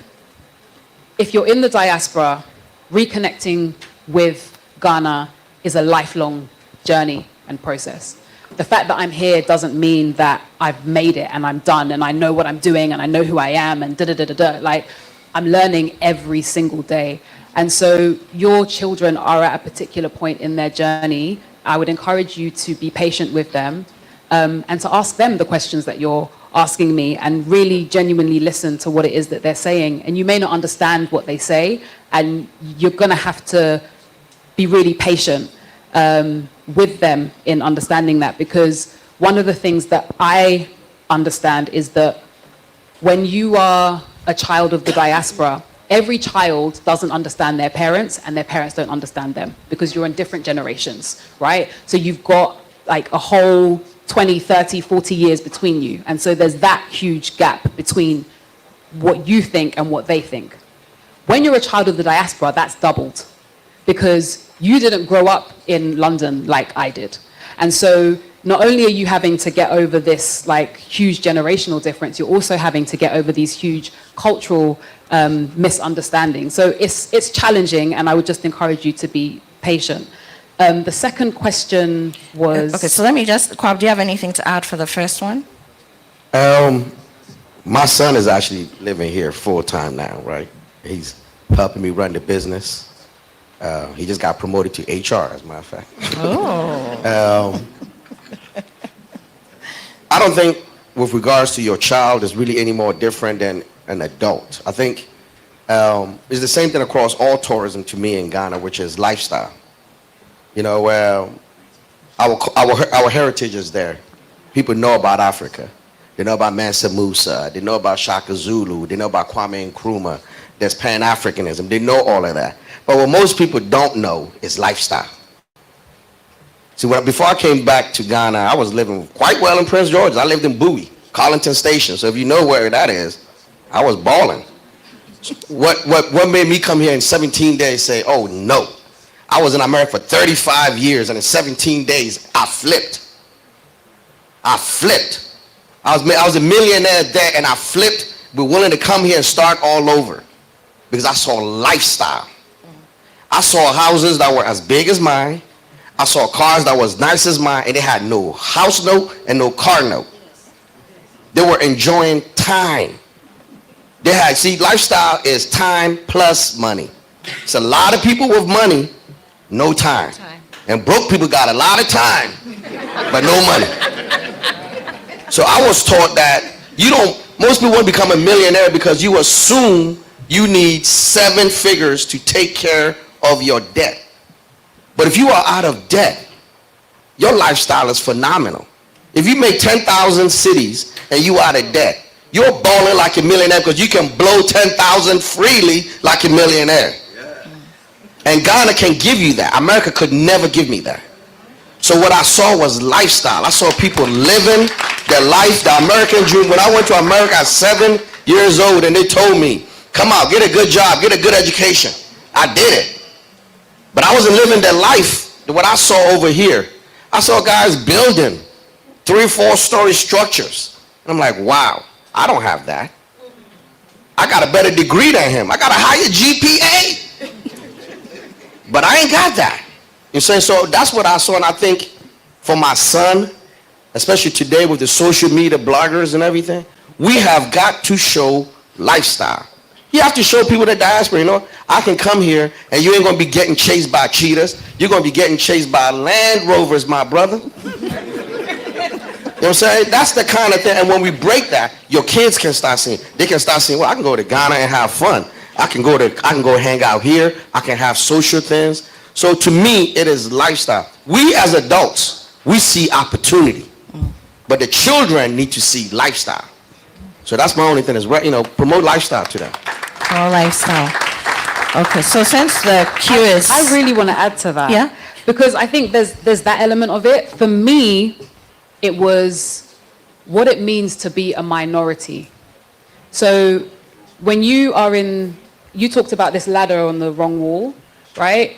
if you're in the diaspora, reconnecting with Ghana is a lifelong journey and process. The fact that I'm here doesn't mean that I've made it and I'm done and I know what I'm doing and I know who I am and da-da-da-da-da. Like, I'm learning every single day. And so your children are at a particular point in their journey. I would encourage you to be patient with them and to ask them the questions that you're asking me and really genuinely listen to what it is that they're saying. And you may not understand what they say, and you're going to have to be really patient with them in understanding that, because one of the things that I understand is that when you are a child of the diaspora, every child doesn't understand their parents and their parents don't understand them because you're in different generations, right? So you've got like a whole 20, 30, 40 years between you. And so there's that huge gap between what you think and what they think. When you're a child of the diaspora, that's doubled because you didn't grow up in London like I did. And so not only are you having to get over this like huge generational difference, you're also having to get over these huge cultural misunderstandings. So it's challenging, and I would just encourage you to be patient. The second question was... Okay, so let me just, Kwab, do you have anything to add for the first one? My son is actually living here full time now, right? He's helping me run the business. He just got promoted to HR, as a matter of fact. Oh. I don't think with regards to your child is really any more different than an adult. I think it's the same thing across all tourism to me in Ghana, which is lifestyle. You know, our heritage is there. People know about Africa. They know about Mansa Musa. They know about Shaka Zulu. They know about Kwame Nkrumah. There's Pan-Africanism. They know all of that. But what most people don't know is lifestyle. See, before I came back to Ghana, I was living quite well in Prince George. I lived in Bowie, Collington Station. So if you know where that is, I was balling. What made me come here in 17 days say, oh no. I was in America for 35 years, and in 17 days, I flipped. I was a millionaire there, and I flipped, but willing to come here and start all over because I saw lifestyle. I saw houses that were as big as mine. I saw cars that was nice as mine, and they had no house note and no car note. They were enjoying time. Lifestyle is time plus money. It's a lot of people with money, no time. And broke people got a lot of time, but no money. So I was taught that most people want to become a millionaire because you assume you need 7 figures to take care of your debt. But if you are out of debt, your lifestyle is phenomenal. If you make 10,000 cities and you out of debt, you're balling like a millionaire because you can blow 10,000 freely like a millionaire. And Ghana can give you that. America could never give me that. So what I saw was lifestyle. I saw people living their life, the American dream. When I went to America at 7 years old and they told me, come out, get a good job, get a good education, I did it. But I wasn't living their life. What I saw over here, I saw guys building 3- or 4-story structures. And I'm like, wow, I don't have that. I got a better degree than him. I got a higher GPA. But I ain't got that. You see, so that's what I saw. And I think for my son, especially today with the social media bloggers and everything, we have got to show lifestyle. You have to show people the diaspora, I can come here and you ain't going to be getting chased by cheetahs. You're going to be getting chased by Land Rovers, my brother. You know what I'm saying? That's the kind of thing. And when we break that, your kids can start seeing. They can start seeing, well, I can go to Ghana and have fun. I can go hang out here. I can have social things. So to me, it is lifestyle. We as adults, we see opportunity. But the children need to see lifestyle. So that's my only thing is, promote lifestyle to them. Promote lifestyle. Okay, so since the queue is... I really want to add to that. Yeah? Because I think there's that element of it. For me, it was what it means to be a minority. So when you are you talked about this ladder on the wrong wall, right?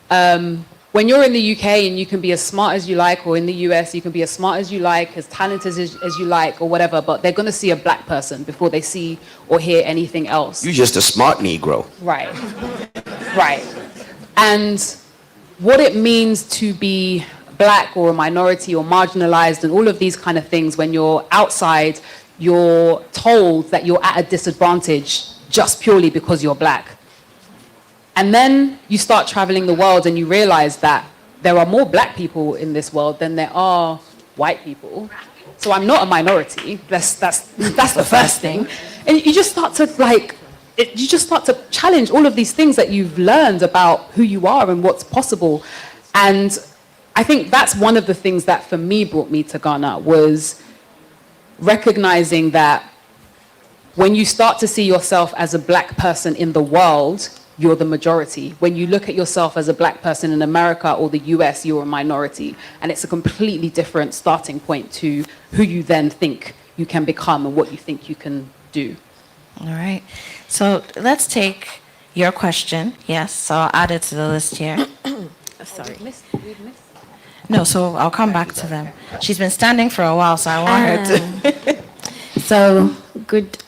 When you're in the UK and you can be as smart as you like, or in the US, you can be as smart as you like, as talented as you like, or whatever, but they're going to see a black person before they see or hear anything else. You're just a smart Negro. Right. Right. And what it means to be black or a minority or marginalized and all of these kind of things, when you're outside, you're told that you're at a disadvantage just purely because you're black. And then you start traveling the world and you realize that there are more black people in this world than there are white people. So I'm not a minority. That's the first thing. And you just start to challenge all of these things that you've learned about who you are and what's possible. And I think that's one of the things that for me brought me to Ghana, was recognizing that when you start to see yourself as a black person in the world, you're the majority. When you look at yourself as a black person in America or the US, you're a minority. And it's a completely different starting point to who you then think you can become and what you think you can do. All right. So let's take your question. Yes, so I'll add it to the list here. Sorry. No, so I'll come back to them. She's been standing for a while, so I want her to. So, good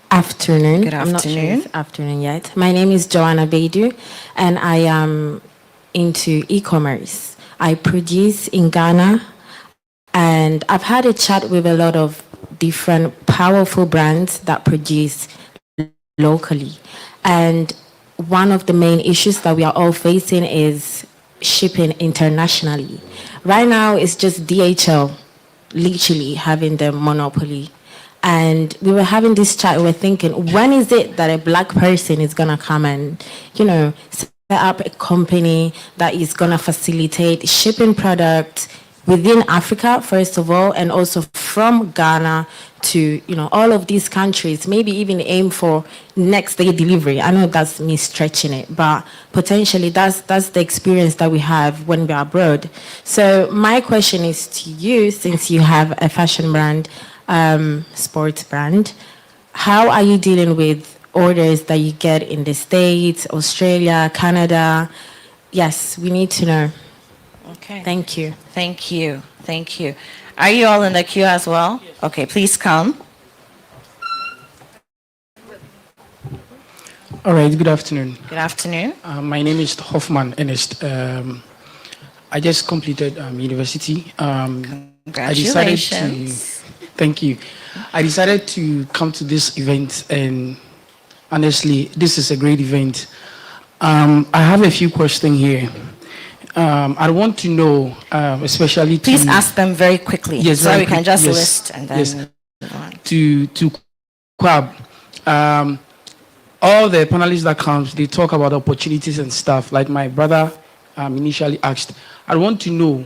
afternoon. Good I'm not sure afternoon. it's afternoon yet. My name is Joanna Baidu, and I am into e-commerce. I produce in Ghana, and I've had a chat with a lot of different powerful brands that produce locally. And one of the main issues that we are all facing is shipping internationally. Right now, it's just DHL literally having the monopoly. And we were having this chat, we were thinking, when is it that a black person is going to come and, set up a company that is going to facilitate shipping products within Africa, first of all, and also from Ghana to, all of these countries, maybe even aim for next day delivery. I know that's me stretching it, but potentially that's the experience that we have when we're abroad. So my question is to you, since you have a fashion brand, sports brand, how are you dealing with orders that you get in the States, Australia, Canada? Yes, we need to know. Okay. Thank you. Thank you. Thank you. Are you all in the queue as well? Okay, please come. All right, good afternoon. Good afternoon. My name is Hoffman Ernest. I just completed university. Congratulations. Thank you. I decided to come to this event, and honestly, this is a great event. I have a few questions here. I want to know, especially to... Please ask them very quickly, Yes, so very we can quick. just Yes, list and then yes. move on. To Kwab, all the panelists that comes, they talk about opportunities and stuff, like my brother initially asked. I want to know,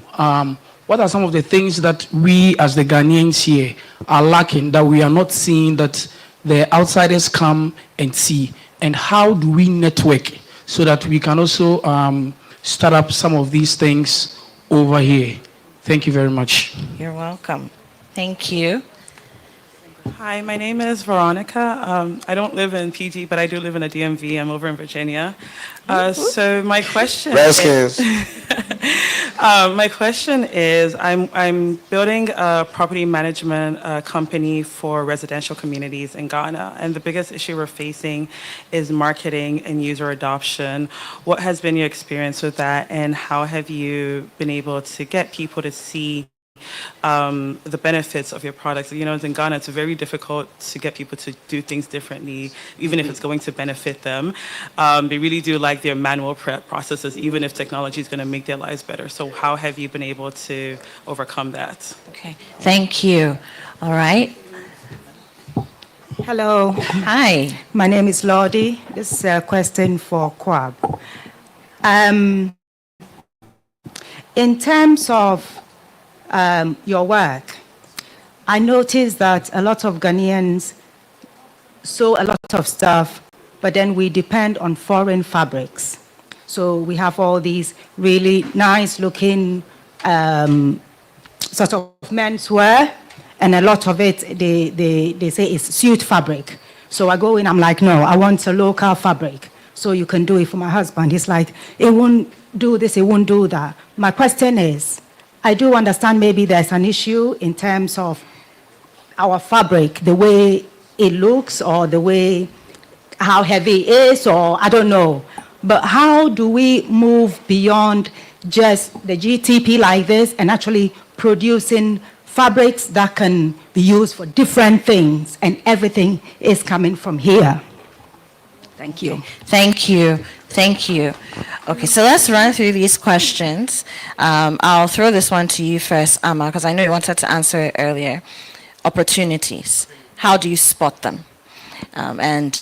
what are some of the things that we as the Ghanaians here are lacking, that we are not seeing, that the outsiders come and see? And how do we network so that we can also start up some of these things over here? Thank you very much. You're welcome. Thank you. Hi, my name is Veronica. I don't live in PG, but I do live in a DMV. I'm over in Virginia. So my question Redskins. my question is, I'm building a property management company for residential communities in Ghana, and the biggest issue we're facing is marketing and user adoption. What has been your experience with that, and how have you been able to get people to see the benefits of your products? You know, in Ghana, it's very difficult to get people to do things differently, even if it's going to benefit them. They really do like their manual prep processes, even if technology is going to make their lives better. So how have you been able to overcome that? Okay, thank you. All right. Hello. Hi. My name is Lordy. This is a question for Kwab. In terms of your work, I noticed that a lot of Ghanaians sew a lot of stuff, but then we depend on foreign fabrics. So we have all these really nice looking sort of menswear, and a lot of it, they say is suit fabric. So I go in, I'm like, no, I want a local fabric. So you can do it for my husband. He's like, it won't do this, it won't do that. My question is, I do understand maybe there's an issue in terms of our fabric, the way it looks, or the way, how heavy it is, or I don't know. But how do we move beyond just the GTP like this and actually producing fabrics that can be used for different things, and everything is coming from here? Thank you. Thank you. Thank you. Okay, so let's run through these questions. I'll throw this one to you first, Amma, because I know you wanted to answer it earlier. Opportunities. How do you spot them? And,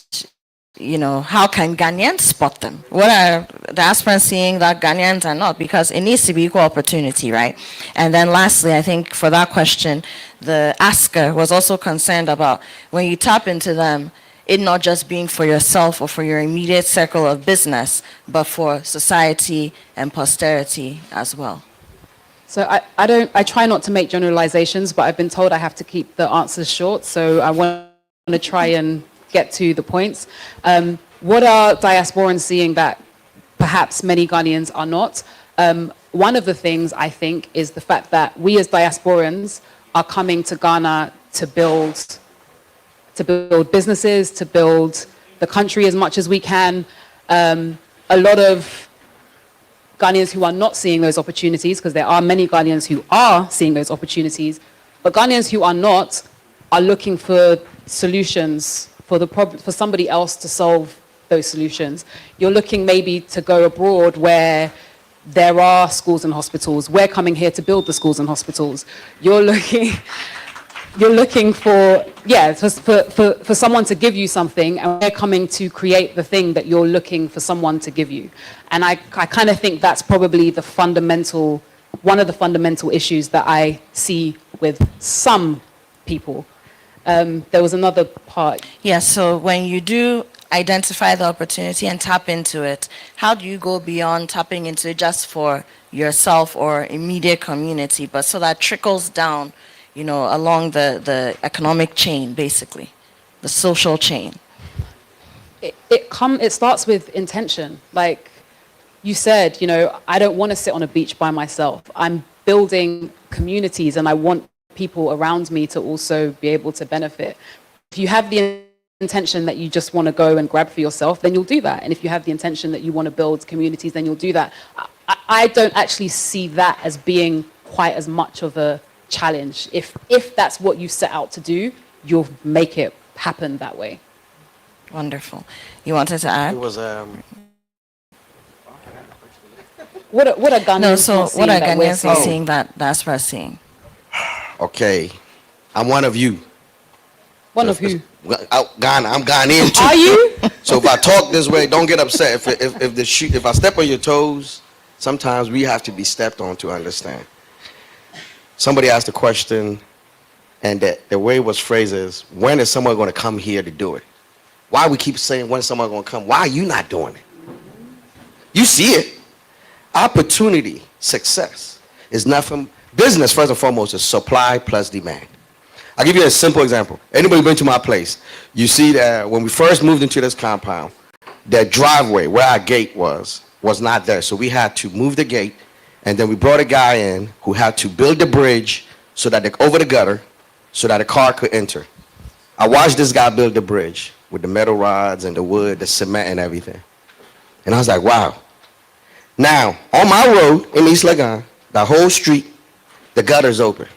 you know, how can Ghanaians spot them? What are diasporans seeing that Ghanaians are not? Because it needs to be equal opportunity, right? And then lastly, I think for that question, the asker was also concerned about when you tap into them, it not just being for yourself or for your immediate circle of business, but for society and posterity as well. So I try not to make generalizations, but I've been told I have to keep the answers short. So I want to try and get to the points. What are diasporans seeing that perhaps many Ghanaians are not? One of the things I think is the fact that we as diasporans are coming to Ghana to build businesses, to build the country as much as we can. A lot of Ghanaians who are not seeing those opportunities, because there are many Ghanaians who are seeing those opportunities, but Ghanaians who are not are looking for solutions for somebody else to solve those solutions. You're looking maybe to go abroad where there are schools and hospitals. We're coming here to build the schools and hospitals. You're looking for someone to give you something, and they're coming to create the thing that you're looking for someone to give you. And I kind of think that's probably one of the fundamental issues that I see with some people. There was another part. Yes, so when you do identify the opportunity and tap into it, how do you go beyond tapping into it just for yourself or immediate community, but so that trickles down, you know, along the economic chain, basically, the social chain? It starts with intention. Like you said, you know, I don't want to sit on a beach by myself. I'm building communities, and I want people around me to also be able to benefit. If you have the intention that you just want to go and grab for yourself, then you'll do that. And if you have the intention that you want to build communities, then you'll do that. I don't actually see that as being quite as much of a challenge. If that's what you set out to do, you'll make it happen that way. Wonderful. You wanted to add? It was what are Ghanaians No, so not seeing what are that we're Ghanaians not seeing? seeing that diaspora seeing? Okay, I'm one of you. One of who? Ghana, I'm Ghanaian too. Are you? So if I talk this way, don't get upset. If I step on your toes, sometimes we have to be stepped on to understand. Somebody asked a question, and the way it was phrased is, when is someone going to come here to do it? Why we keep saying when is someone going to come? Why are you not doing it? You see it. Opportunity, success is nothing. Business, first and foremost, is supply plus demand. I'll give you a simple example. Anybody been to my place? You see that when we first moved into this compound, that driveway where our gate was not there. So we had to move the gate, and then we brought a guy in who had to build the bridge so that over the gutter so that a car could enter. I watched this guy build the bridge with the metal rods and the wood, the cement and everything. And I was like, wow. Now, on my road in East Legon, the whole street, the gutter's open.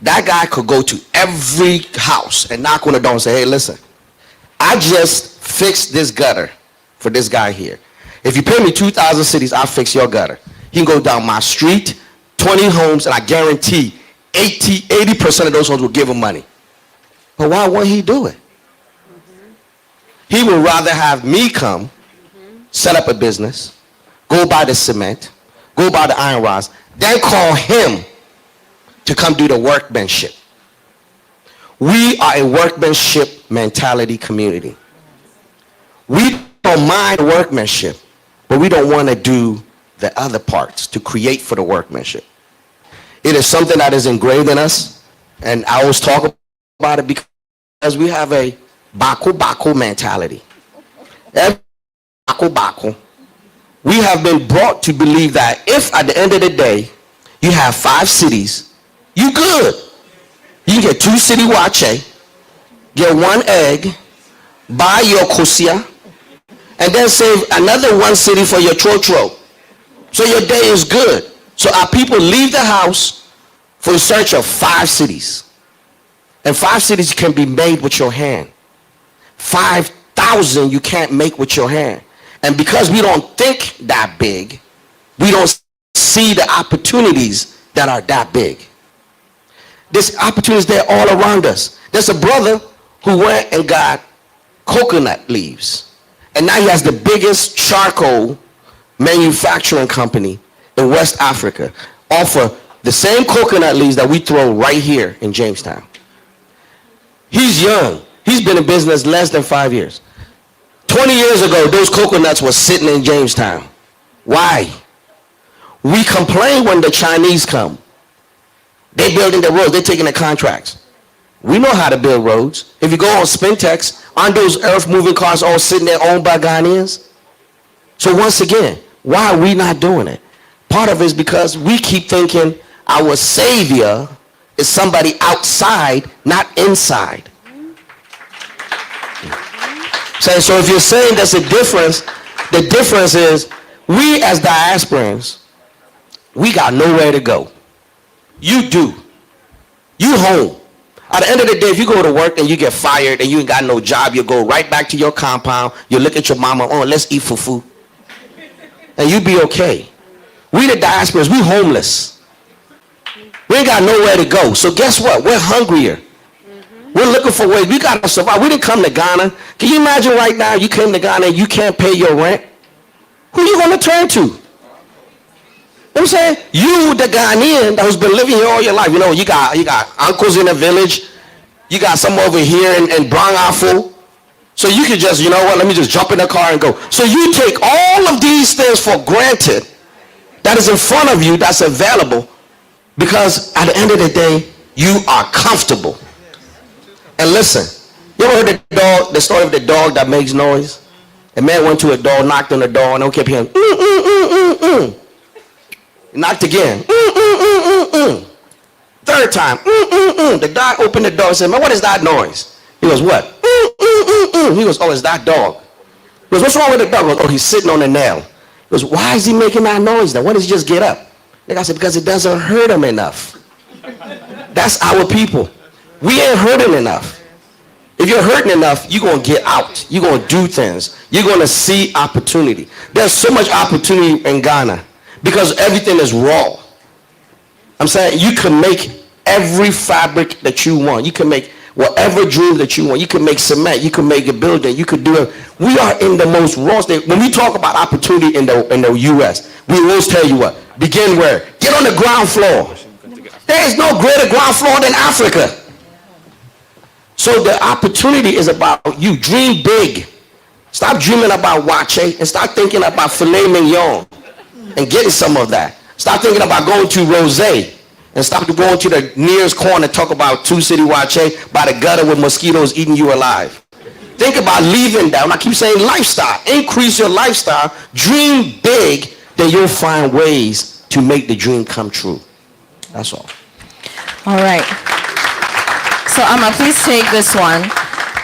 That guy could go to every house and knock on the door and say, hey, listen, I just fixed this gutter for this guy here. If you pay me 2,000 cities, I'll fix your gutter. He can go down my street, 20 homes, and I guarantee 80% of those homes will give him money. But why won't he do it? He would rather have me come, set up a business, go buy the cement, go buy the iron rods, then call him to come do the workmanship. We are a workmanship mentality community. We don't mind workmanship, but we don't want to do the other parts to create for the workmanship. It is something that is engraved in us, and I always talk about it because we have a baku mentality. Every baku. We have been brought to believe that if at the end of the day you have 5 cities, you good. You can get 2 city wache, get 1 egg, buy your kosia, and then save another 1 city for your trotro. So your day is good. So our people leave the house for the search of 5 cities. And 5 cities can be made with your hand. 5,000 you can't make with your hand. And because we don't think that big, we don't see the opportunities that are that big. This opportunity is there all around us. There's a brother who went and got coconut leaves. And now he has the biggest charcoal manufacturing company in West Africa. Offer the same coconut leaves that we throw right here in Jamestown. He's young. He's been in business less than 5 years. 20 years ago, those coconuts were sitting in Jamestown. Why? We complain when the Chinese come. They're building the roads. They're taking the contracts. We know how to build roads. If you go on Spintex, aren't those earth-moving cars all sitting there owned by Ghanaians? So once again, why are we not doing it? Part of it is because we keep thinking our savior is somebody outside, not inside. So if you're saying there's a difference, the difference is we as diasporans, we got nowhere to go. You do. You home. At the end of the day, if you go to work and you get fired and you ain't got no job, you go right back to your compound, you look at your mama, oh, let's eat fufu. And you be okay. We the diasporans, we homeless. We ain't got nowhere to go. So guess what? We're hungrier. We're looking for ways. We got to survive. We didn't come to Ghana. Can you imagine right now you came to Ghana and you can't pay your rent? Who you going to turn to? You know what I'm saying? You, the Ghanaian that has been living here all your life. You know, you got uncles in the village. You got some over here in Brangafo. So you could just, you know what, let me just jump in the car and go. So you take all of these things for granted that is in front of you, that's available, because at the end of the day, you are comfortable. And listen, you ever heard the story of the dog that makes noise? A man went to a door, knocked on the door, and they kept hearing, He knocked again, Third time, The dog opened the door and said, man, what is that noise? He goes, what? He goes, oh, it's that dog. He goes, what's wrong with the dog? He goes, oh, he's sitting on a nail. He goes, why is he making that noise then? Why does he just get up? The guy said, because it doesn't hurt him enough. That's our people. We ain't hurting enough. If you're hurting enough, you're going to get out. You're going to do things. You're going to see opportunity. There's so much opportunity in Ghana. because everything is raw. I'm saying you can make every fabric that you want. You can make whatever dream that you want. You can make cement. You can make a building. You could do it. We are in the most raw state. When we talk about opportunity in the U.S., we always tell you what? Begin where? Get on the ground floor. There is no greater ground floor than Africa. So the opportunity is about you. Dream big. Stop dreaming about wache and start thinking about filet mignon and getting some of that. Stop thinking about going to Rosé and stop going to the nearest corner and talk about Two City Wache by the gutter with mosquitoes eating you alive. Think about leaving that. I keep saying lifestyle. Increase your lifestyle. Dream big, then you'll find ways to make the dream come true. That's all. All right. So Amma, please take this one.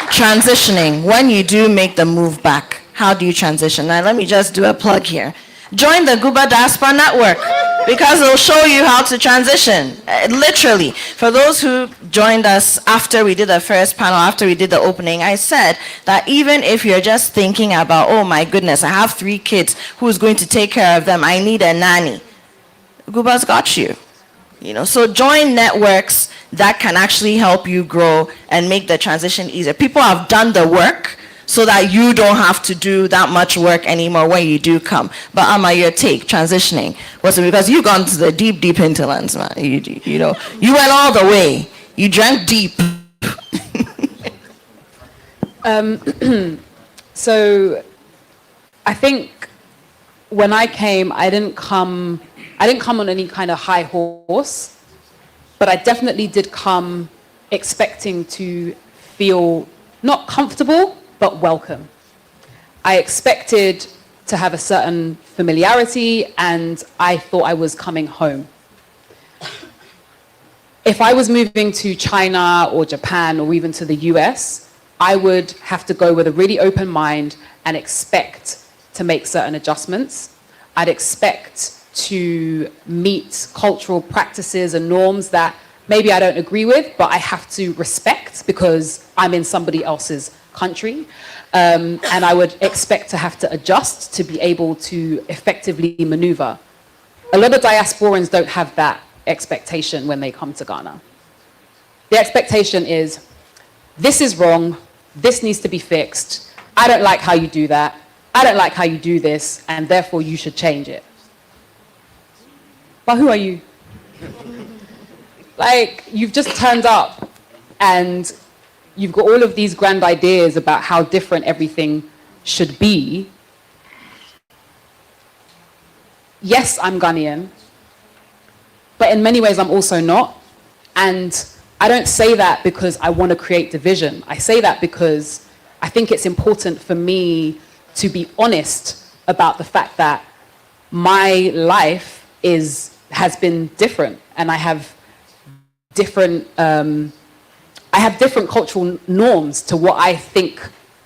Transitioning. When you do make the move back, how do you transition? Now let me just do a plug here. Join the Guba Diaspora Network because it'll show you how to transition. Literally. For those who joined us after we did the first panel, after we did the opening, I said that even if you're just thinking about, oh my goodness, I have 3 kids, who's going to take care of them? I need a nanny. Guba's got you. So join networks that can actually help you grow and make the transition easier. People have done the work so that you don't have to do that much work anymore when you do come. But Amma, your take, transitioning, was it because you've gone to the deep, deep hinterlands, man. You went all the way. You drank deep. So I think when I came, I didn't come on any kind of high horse, but I definitely did come expecting to feel not comfortable, but welcome. I expected to have a certain familiarity, and I thought I was coming home. If I was moving to China or Japan or even to the US, I would have to go with a really open mind and expect to make certain adjustments. I'd expect to meet cultural practices and norms that maybe I don't agree with, but I have to respect because I'm in somebody else's country. And I would expect to have to adjust to be able to effectively maneuver. A lot of diasporans don't have that expectation when they come to Ghana. The expectation is, this is wrong, this needs to be fixed, I don't like how you do that, I don't like how you do this, and therefore you should change it. But who are you? Like, you've just turned up and you've got all of these grand ideas about how different everything should be. Yes, I'm Ghanaian, but in many ways I'm also not. And I don't say that because I want to create division. I say that because I think it's important for me to be honest about the fact that my life has been different, and I have different cultural norms to what I think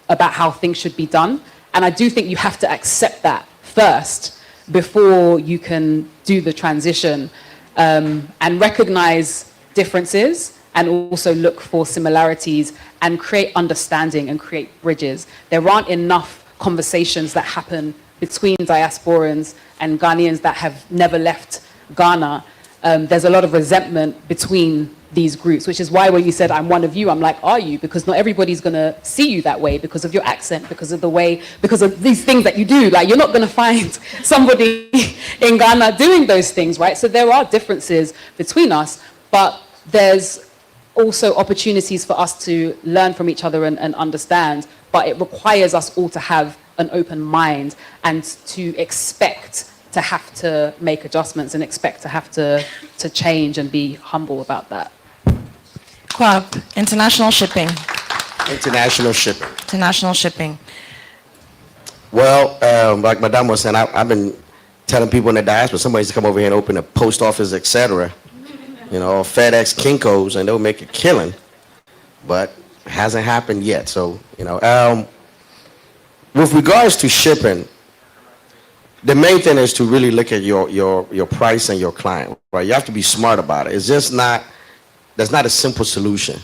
about how things should be done. And I do think you have to accept that first before you can do the transition, and recognize differences and also look for similarities and create understanding and create bridges. There aren't enough conversations that happen between diasporans and Ghanaians that have never left Ghana. There's a lot of resentment between these groups, which is why when you said, I'm one of you, I'm like, are you? Because not everybody's gonna see you that way because of your accent, because of the way, because of these things that you do. Like, you're not gonna find somebody in Ghana doing those things, right? So there are differences between us, but there's also opportunities for us to learn from each other and understand, but it requires us all to have an open mind and to expect to have to make adjustments and expect to have to change and be humble about that. Kwab, international shipping. International shipping. International shipping. Well, like Madame was saying, I've been telling people in the diaspora, somebody's to come over here and open a post office, etc. FedEx, Kinko's, and they'll make a killing. But it hasn't happened yet. So, with regards to shipping, the main thing is to really look at your price and your client, right? You have to be smart about it. It's just there's not a simple solution.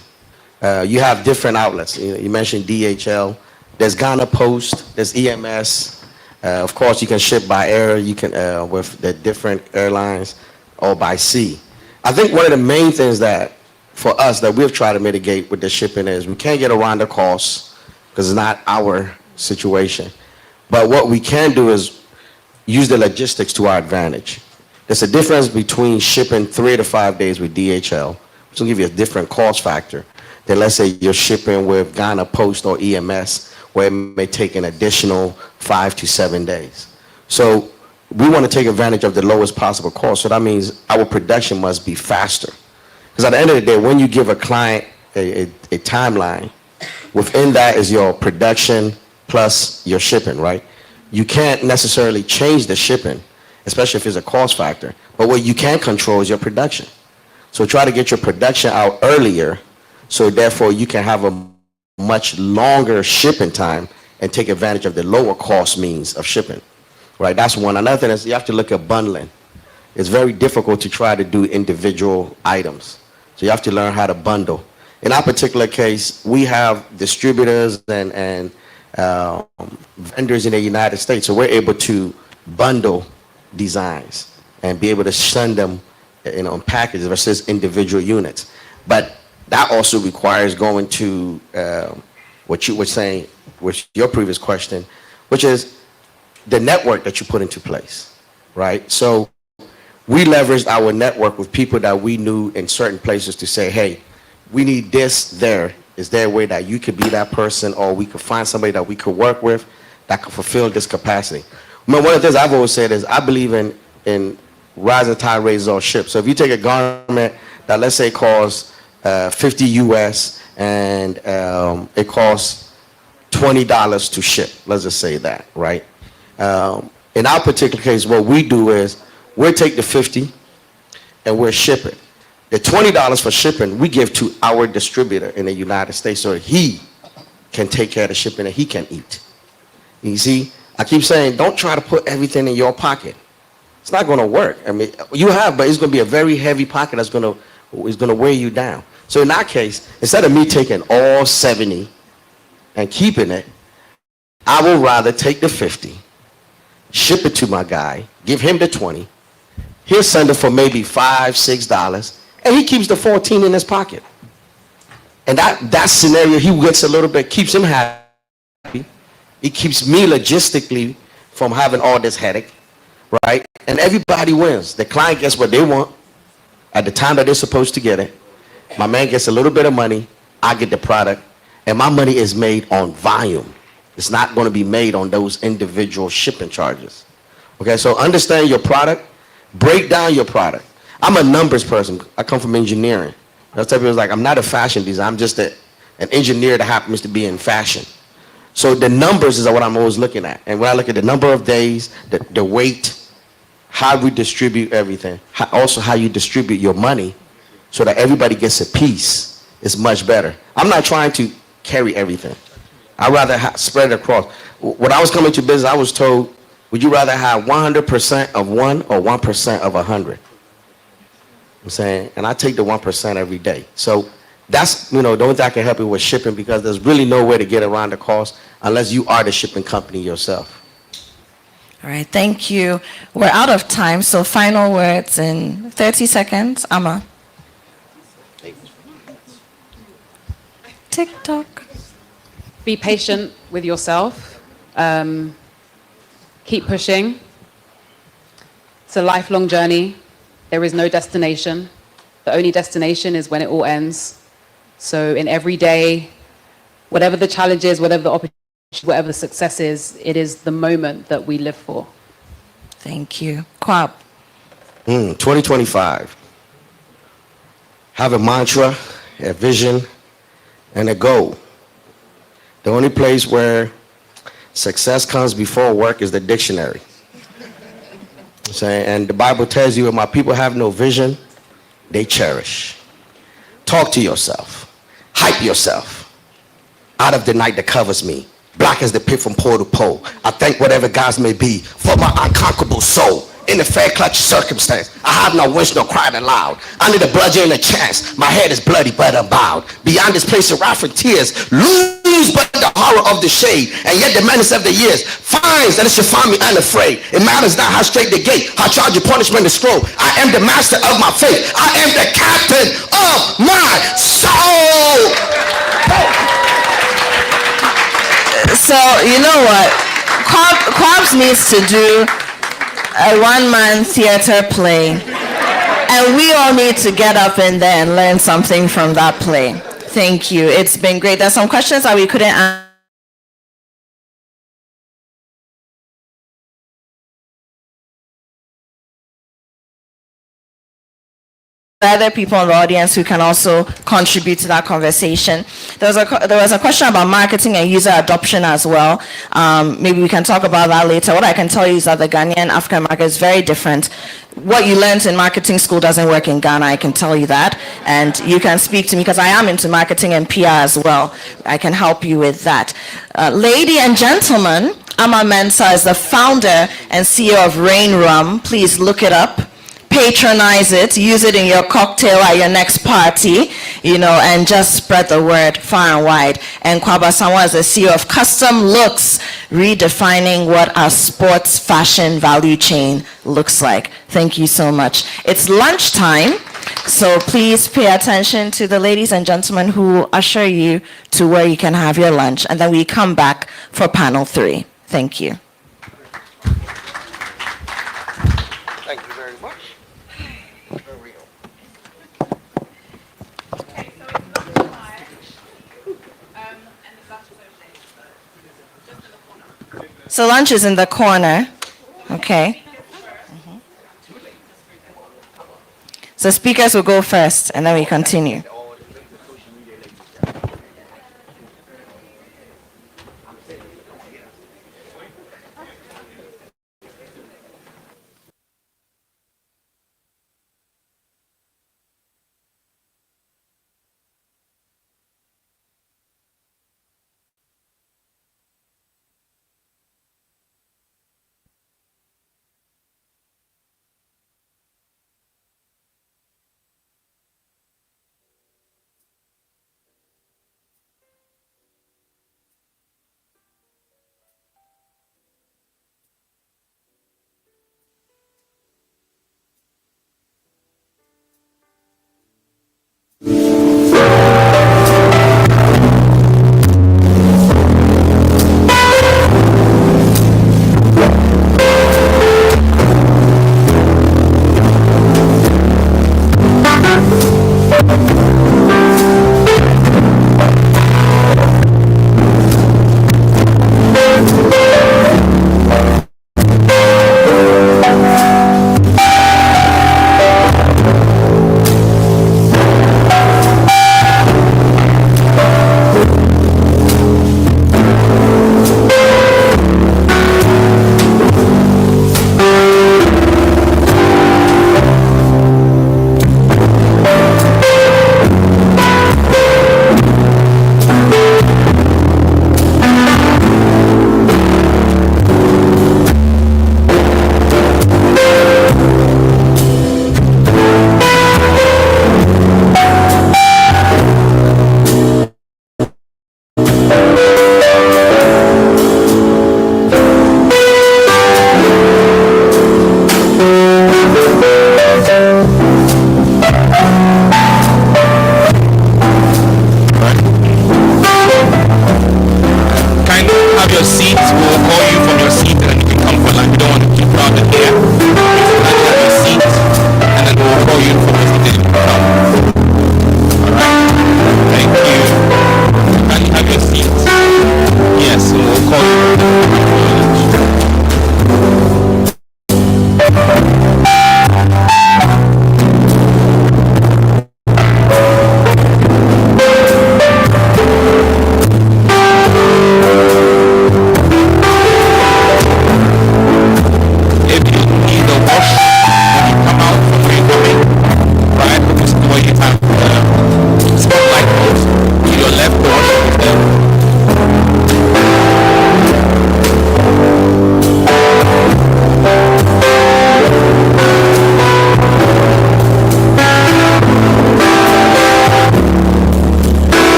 You have different outlets. You mentioned DHL. There's Ghana Post. There's EMS. Of course, you can ship by air, you can with the different airlines, or by sea. I think one of the main things that for us that we've tried to mitigate with the shipping is we can't get around the costs because it's not our situation. But what we can do is use the logistics to our advantage. There's a difference between shipping 3 to 5 days with DHL, which will give you a different cost factor, than let's say you're shipping with Ghana Post or EMS, where it may take an additional 5 to 7 days. So we want to take advantage of the lowest possible cost. So that means our production must be faster. Because at the end of the day, when you give a client a timeline, within that is your production plus your shipping, right? You can't necessarily change the shipping, especially if it's a cost factor. But what you can control is your production. So try to get your production out earlier, so therefore you can have a much longer shipping time and take advantage of the lower cost means of shipping, right? That's one. Another thing is you have to look at bundling. It's very difficult to try to do individual items. So you have to learn how to bundle. In our particular case, we have distributors and vendors in the United States, so we're able to bundle designs and be able to send them in packages versus individual units. But that also requires going to what you were saying, which your previous question, which is the network that you put into place, right? So we leveraged our network with people that we knew in certain places to say, hey, we need this there. Is there a way that you could be that person, or we could find somebody that we could work with that could fulfill this capacity? I mean, one of the things I've always said is I believe in rising tide raises all ships. So if you take a garment that let's say costs 50 US and it costs $20 to ship, let's just say that, right? In our particular case, what we do is we'll take the 50 and we'll ship it. The $20 for shipping we give to our distributor in the United States so he can take care of the shipping and he can eat. You see, I keep saying don't try to put everything in your pocket. It's not going to work. I mean, you have, but it's going to be a very heavy pocket that's going to weigh you down. So in that case, instead of me taking all 70 and keeping it, I will rather take the 50, ship it to my guy, give him the 20. He'll send it for maybe $5, $6, and he keeps the 14 in his pocket. And that scenario, he gets a little bit, keeps him happy. It keeps me logistically from having all this headache, right? And everybody wins. The client gets what they want at the time that they're supposed to get it. My man gets a little bit of money. I get the product. And my money is made on volume. It's not going to be made on those individual shipping charges. Okay, so understand your product. Break down your product. I'm a numbers person. I come from engineering. I tell people, like, I'm not a fashion designer. I'm just an engineer that happens to be in fashion. So the numbers is what I'm always looking at. And when I look at the number of days, the weight, how we distribute everything, also how you distribute your money so that everybody gets a piece is much better. I'm not trying to carry everything. I'd rather spread it across. When I was coming to business, I was told, would you rather have 100% of one or 1% of 100? I'm saying, and I take the 1% every day. So that's, the only thing I can help you with shipping, because there's really no way to get around the cost unless you are the shipping company yourself. All right, thank you. We're out of time, so final words in 30 seconds. Amma. TikTok. Be patient with yourself. Keep pushing. It's a lifelong journey. There is no destination. The only destination is when it all ends. So in every day, whatever the challenge is, whatever the opportunity, whatever the success is, it is the moment that we live for. Thank you. Kwab. 2025. Have a mantra, a vision, and a goal. The only place where success comes before work is the dictionary. And the Bible tells you, if my people have no vision, they cherish. Talk to yourself. Hype yourself. Out of the night that covers me, black as the pit from pole to pole, I thank whatever gods may be for my unconquerable soul. In the fair clutch circumstance, I have no wish nor cried aloud. I need a bludgeon and a chance. My head is bloody but I'm bowed. Beyond this place of wrath and tears, loom news but the horror of the shade. And yet the madness of the years finds that it should find me unafraid. It matters not how straight the gate, how charge of punishment is scroll. I am the master of my fate. I am the captain of my soul. So, you know what? Quabs needs to do a one-man theater play. And we all need to get up in there and learn something from that play. Thank you. It's been great. There's some questions that we couldn't answer. Other people in the audience who can also contribute to that conversation. There was a question about marketing and user adoption as well. Maybe we can talk about that later. What I can tell you is that the Ghanaian African market is very different. What you learned in marketing school doesn't work in Ghana, I can tell you that. And you can speak to me because I am into marketing and PR as well. I can help you with that. Lady and gentlemen, Ama Mensah is the founder and CEO of Rain Rum. Please look it up. Patronize it, use it in your cocktail at your next party, and just spread the word far and wide. And Kwaba Sanwa is the CEO of Custom Looks, redefining what our sports fashion value chain looks like. Thank you so much. It's lunchtime, so please pay attention to the ladies and gentlemen who usher you to where you can have your lunch, and then we come back for panel 3. Thank you. Thank you very much. So lunch is in the corner, okay? So speakers will go first, and then we continue.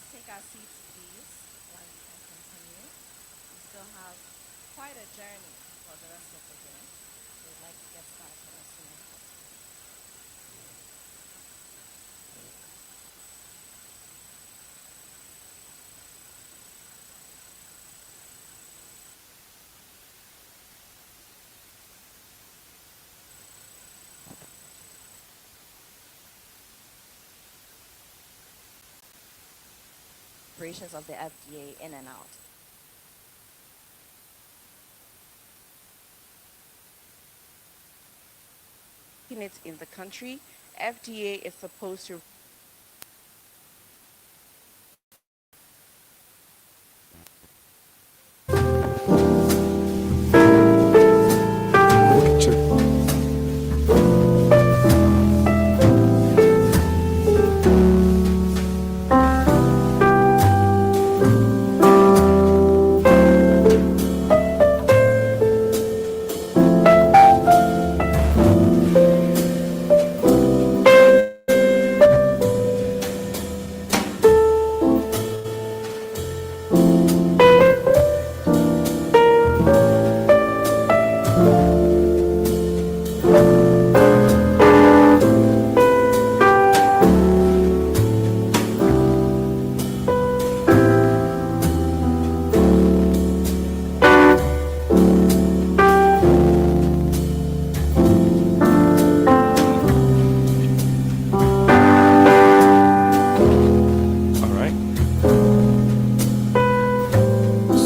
take our seats, please, while we can continue. We still have quite a journey for the rest of the day. So we'd like to get started as soon as possible. Operations of the FDA in and out. It in the country, FDA is supposed to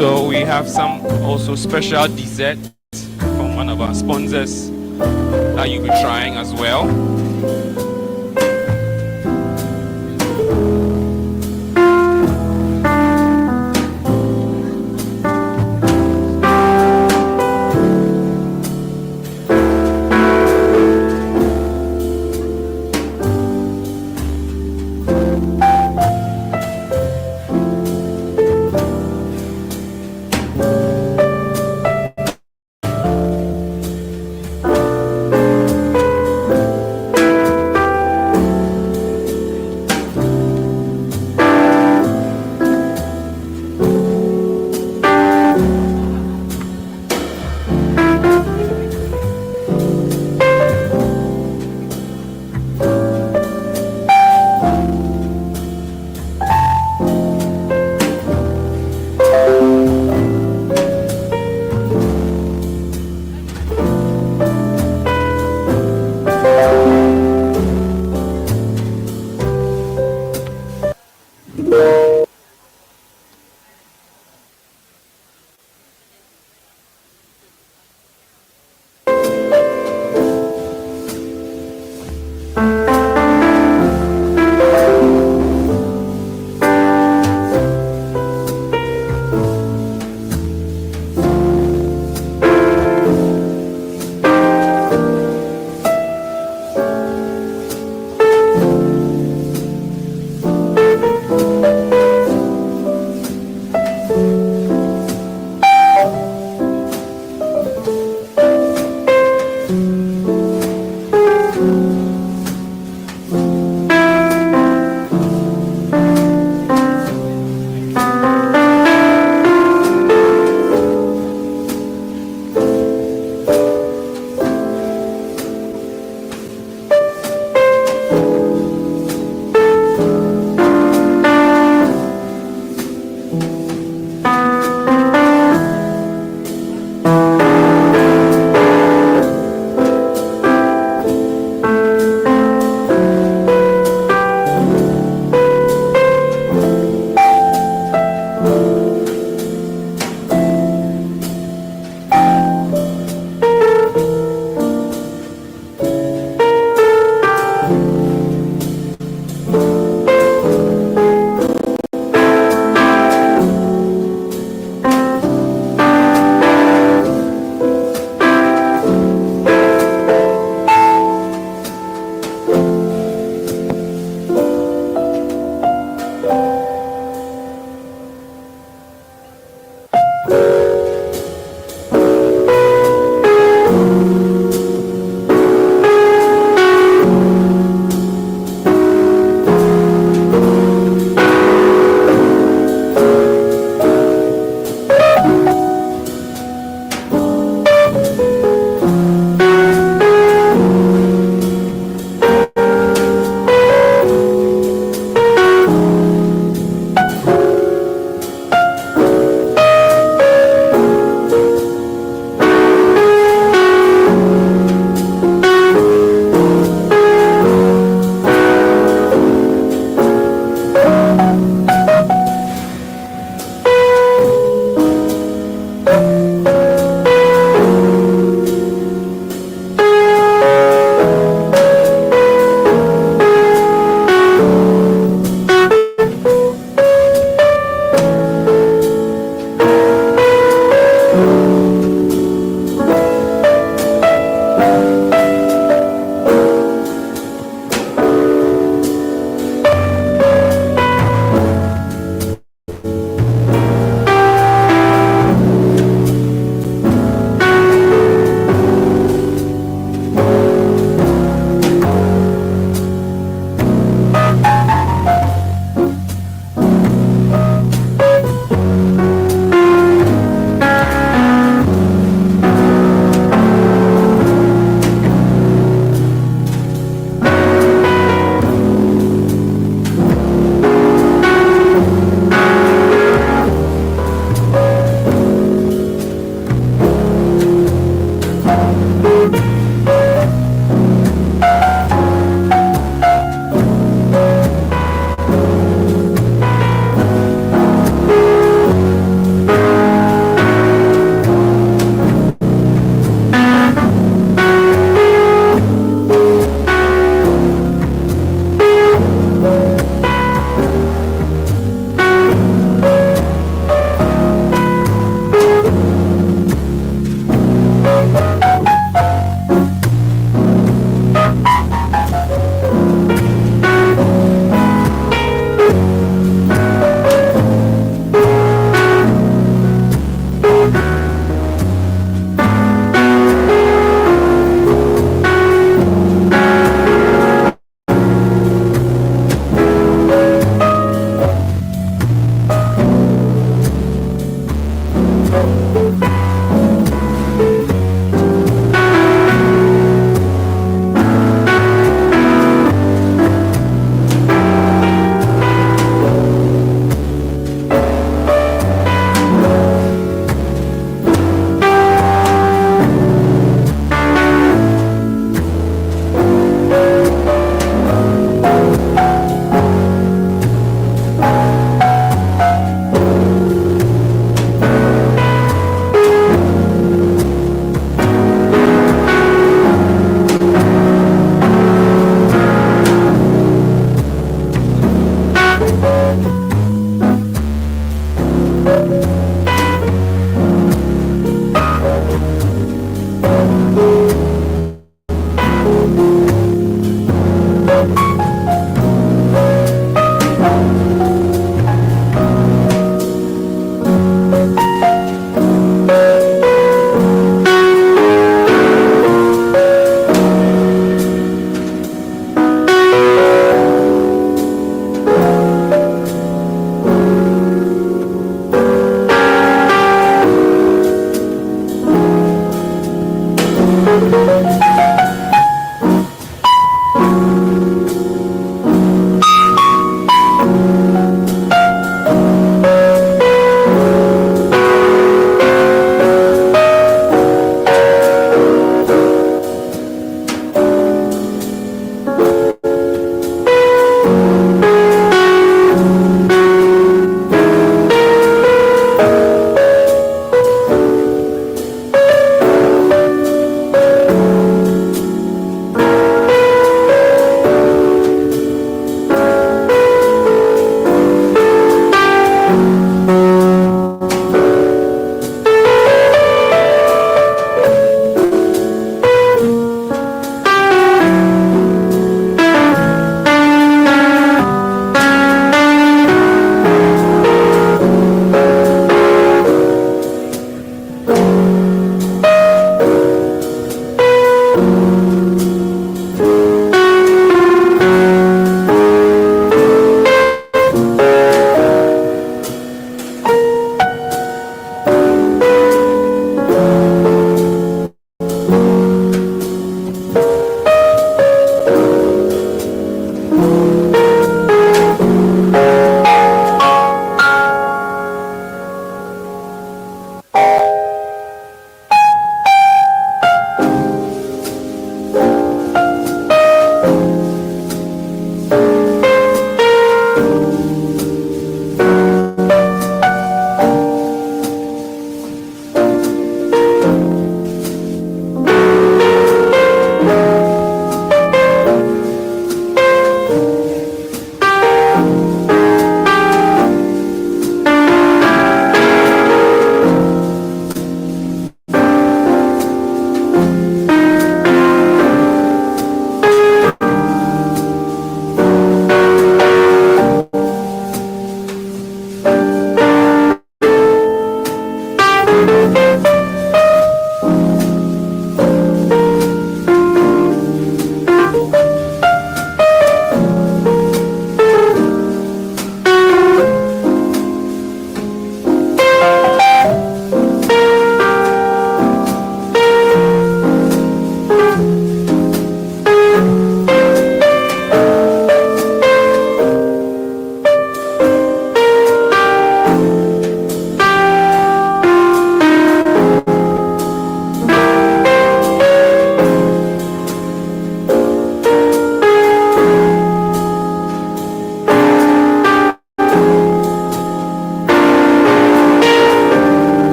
So we have some also special dessert from one of our sponsors that you'll be trying as well.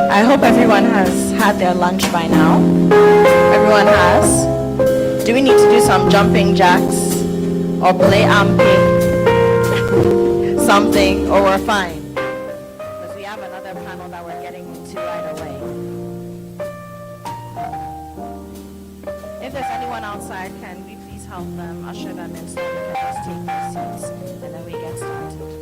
I hope everyone has had their lunch by now. Everyone has. Do we need to do some jumping jacks or play amping? Something, or we're fine? Because we have another panel that we're getting into right away. If there's anyone outside, can we please help them, usher them in so we can just take their seats and then we get started.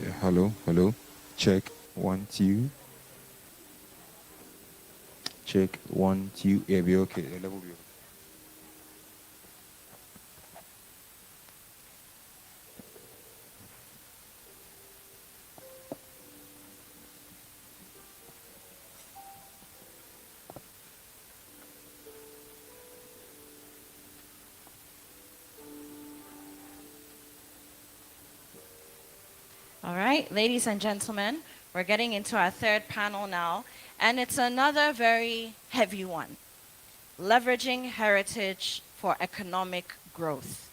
Yeah, hello, hello. Check 1, 2. Check 1, 2. Yeah, be okay. The level be okay. All right, ladies and gentlemen, we're getting into our third panel now, and it's another very heavy one. Leveraging heritage for economic growth.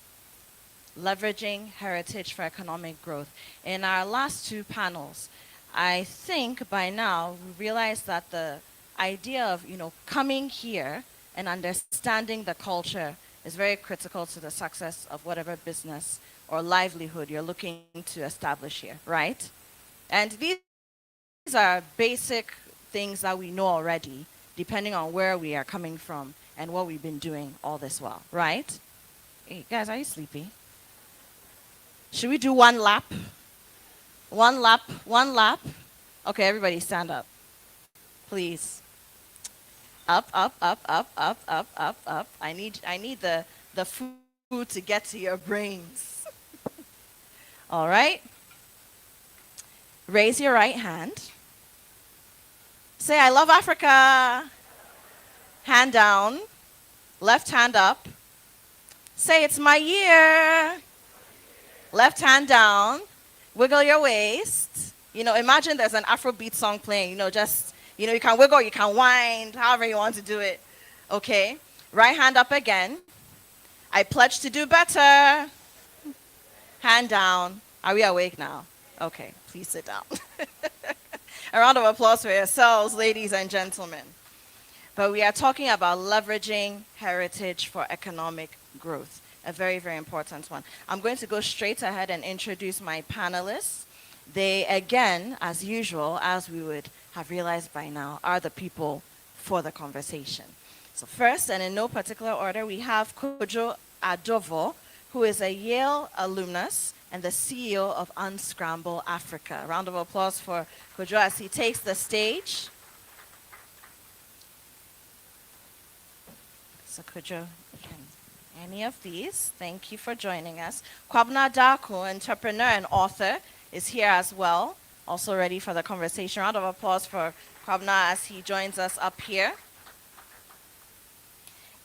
Leveraging heritage for economic growth. In our last two panels, I think by now we realize that the idea of, coming here and understanding the culture is very critical to the success of whatever business or livelihood you're looking to establish here, right? And these are basic things that we know already, depending on where we are coming from and what we've been doing all this while, right? Hey, guys, are you sleepy? Should we do one lap? One lap, one lap. Okay, everybody stand up, please. Up, up, up, up, up, up, up, up. I need the food to get to your brains. All right. Raise your right hand. Say, I love Africa. Hand down. Left hand up. Say, it's my year. Left hand down. Wiggle your waist. Imagine there's an Afrobeat song playing. You can wiggle, you can wind, however you want to do it. Okay. Right hand up again. I pledge to do better. Hand down. Are we awake now? Okay, please sit down. A round of applause for yourselves, ladies and gentlemen. But we are talking about leveraging heritage for economic growth, a very, very important one. I'm going to go straight ahead and introduce my panelists. They, again, as usual, as we would have realized by now, are the people for the conversation. So first, and in no particular order, we have Kojo Adovo, who is a Yale alumnus and the CEO of Unscramble Africa. A round of applause for Kojo as he takes the stage. So Kojo, any of these. Thank you for joining us. Kwabna Darko, entrepreneur and author, is here as well, also ready for the conversation. Round of applause for Kwabna as he joins us up here.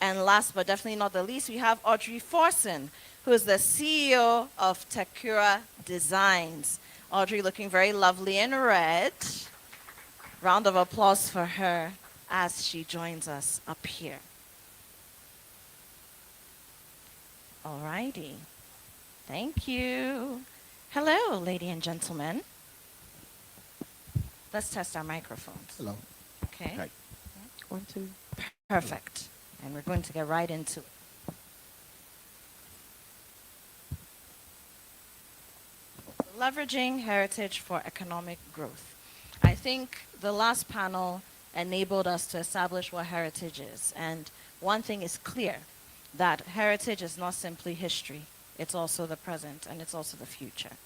And last but definitely not the least, we have Audrey Forson, who is the CEO of Takura Designs. Audrey looking very lovely in red. Round of applause for her as she joins us up here. All righty. Thank you. Hello, ladies and gentlemen. Let's test our microphones. Hello. Okay. Hi. 1, 2. Perfect. And we're going to get right into it. Leveraging heritage for economic growth. I think the last panel enabled us to establish what heritage is. And one thing is clear, that heritage is not simply history. It's also the present and it's also the future.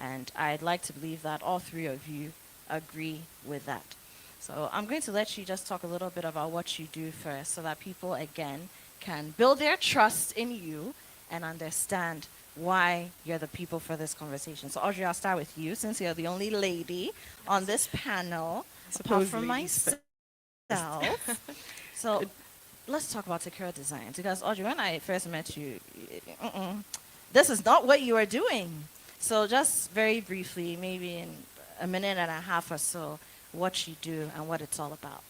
And I'd like to believe that all three of you agree with that. So I'm going to let you just talk a little bit about what you do first so that people, again, can build their trust in you and understand why you're the people for this conversation. So Audrey, I'll start with you since you're the only lady on this panel, apart from myself. So let's talk about Takura Designs, because Audrey, when I first met you, this is not what you are doing. So just very briefly, maybe in a minute and a half or so, what you do and what it's all about.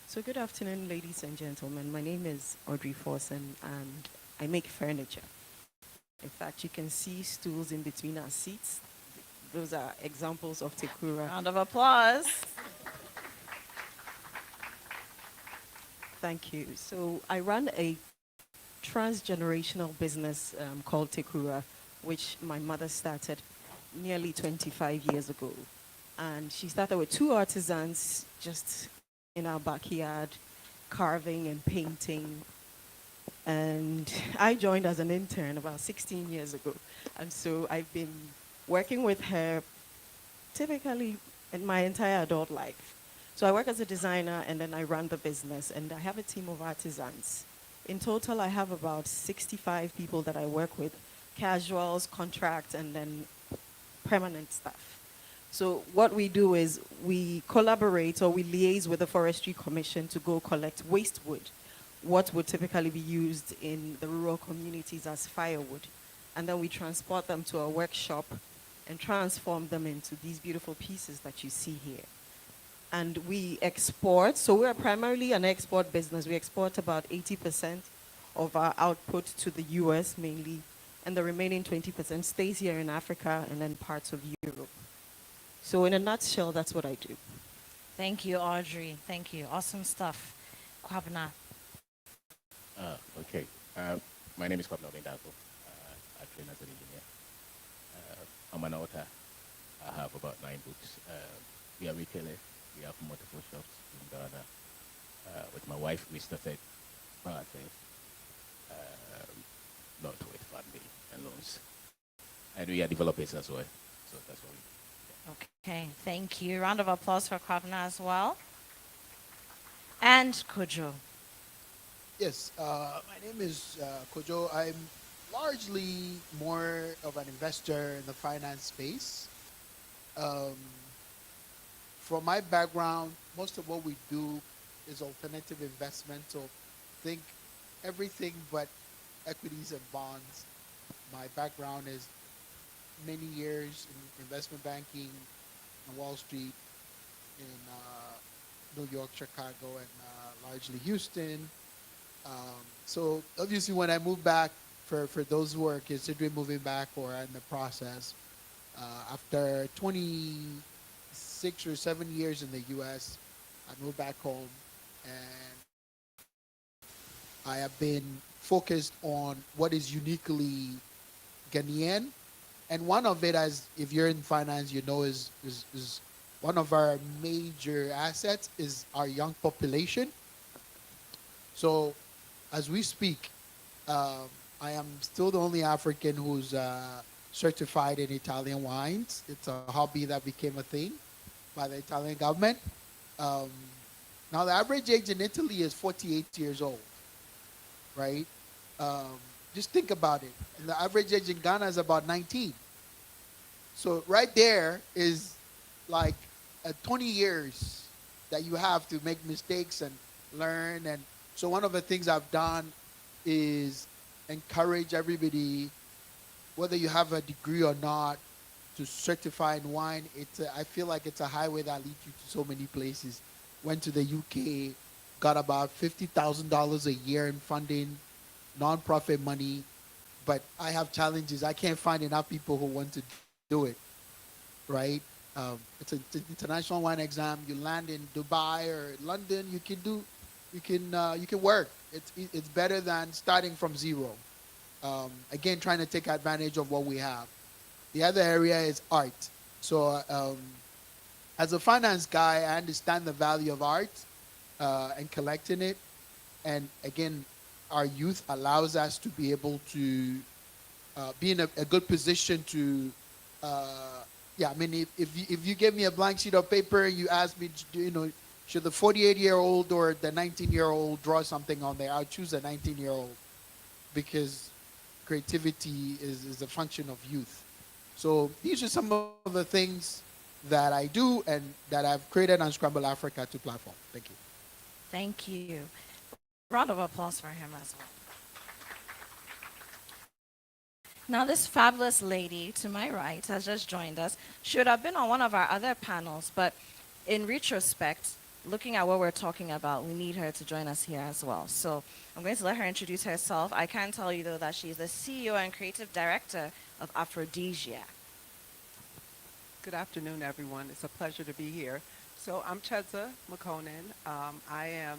So good afternoon, ladies and gentlemen. My name is Audrey Forson, and I make furniture. In fact, you can see stools in between our seats. Those are examples of Takura. Round of applause. Thank you. So I run a transgenerational business called Takura, which my mother started nearly 25 years ago. And she started with 2 artisans just in our backyard, carving and painting. And I joined as an intern about 16 years ago. And so I've been working with her typically in my entire adult life. So I work as a designer and then I run the business, and I have a team of artisans. In total, I have about 65 people that I work with, casuals, contract, and then permanent staff. So what we do is we collaborate or we liaise with the Forestry Commission to go collect waste wood, what would typically be used in the rural communities as firewood. And then we transport them to a workshop and transform them into these beautiful pieces that you see here. And we export, so we're primarily an export business. We export about 80% of our output to the US mainly, and the remaining 20% stays here in Africa and then parts of Europe. So in a nutshell, that's what I do. Thank you, Audrey. Thank you. Awesome stuff. Kwabna. Okay. My name is Kwabna Obendako. I train as an engineer. I'm an author. I have about 9 books. We are retailers. We have multiple shops in Ghana. With my wife, we started by ourselves, not with family and loans. And we are developers as well. So that's what we do. Okay, thank you. Round of applause for Kwabna as well. And Kojo. Yes, my name is Kojo. I'm largely more of an investor in the finance space. From my background, most of what we do is alternative investment. So think everything but equities and bonds. My background is many years in investment banking on Wall Street, in New York, Chicago, and largely Houston. So obviously when I moved back, for those who are considering moving back or are in the process, after 26 or 7 years in the US, I moved back home, and I have been focused on what is uniquely Ghanaian. And one of it, as if you're in finance, you know, is one of our major assets is our young population. So as we speak, I am still the only African who's certified in Italian wines. It's a hobby that became a thing by the Italian government. Um, Now, the average age in Italy is 48 years old, right? Um, just think about it. And the average age in Ghana is about 19. So right there is like 20 years that you have to make mistakes and learn. And so one of the things I've done is encourage everybody, whether you have a degree or not, to certify in wine. I feel like it's a highway that leads you to so many places. Went to the UK, got about $50,000 a year in funding, nonprofit money, but I have challenges. I can't find enough people who want to do it, right? It's an international wine exam. You land in Dubai or London, you can work. It's better than starting from zero. Again, trying to take advantage of what we have. The other area is art. So as a finance guy, I understand the value of art and collecting it. And again, our youth allows us to be able to be in a good position to, yeah, I mean, if you give me a blank sheet of paper and you ask me, should the 48-year-old or the 19-year-old draw something on there, I'll choose a 19-year-old because creativity is a function of youth. So these are some of the things that I do and that I've created Unscramble Africa to platform. Thank you. Thank you. Round of applause for him as well. Now, this fabulous lady to my right has just joined us. Should have been on one of our other panels, but in retrospect, looking at what we're talking about, we need her to join us here as well. So I'm going to let her introduce herself. I can tell you, though, that she's the CEO and creative director of Aphrodisia. Good afternoon, everyone. It's a pleasure to be here. So I'm Chedza McConan. I am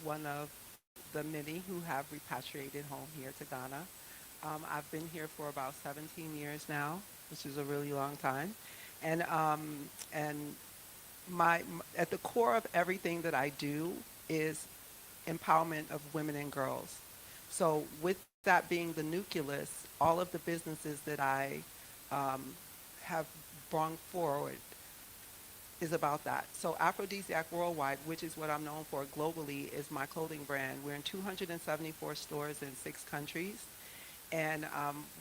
one of the many who have repatriated home here to Ghana. I've been here for about 17 years now, which is a really long time. And at the core of everything that I do is empowerment of women and girls. So with that being the nucleus, all of the businesses that I have brought forward is about that. So Aphrodisiac Worldwide, which is what I'm known for globally, is my clothing brand. We're in 274 stores in 6 countries. And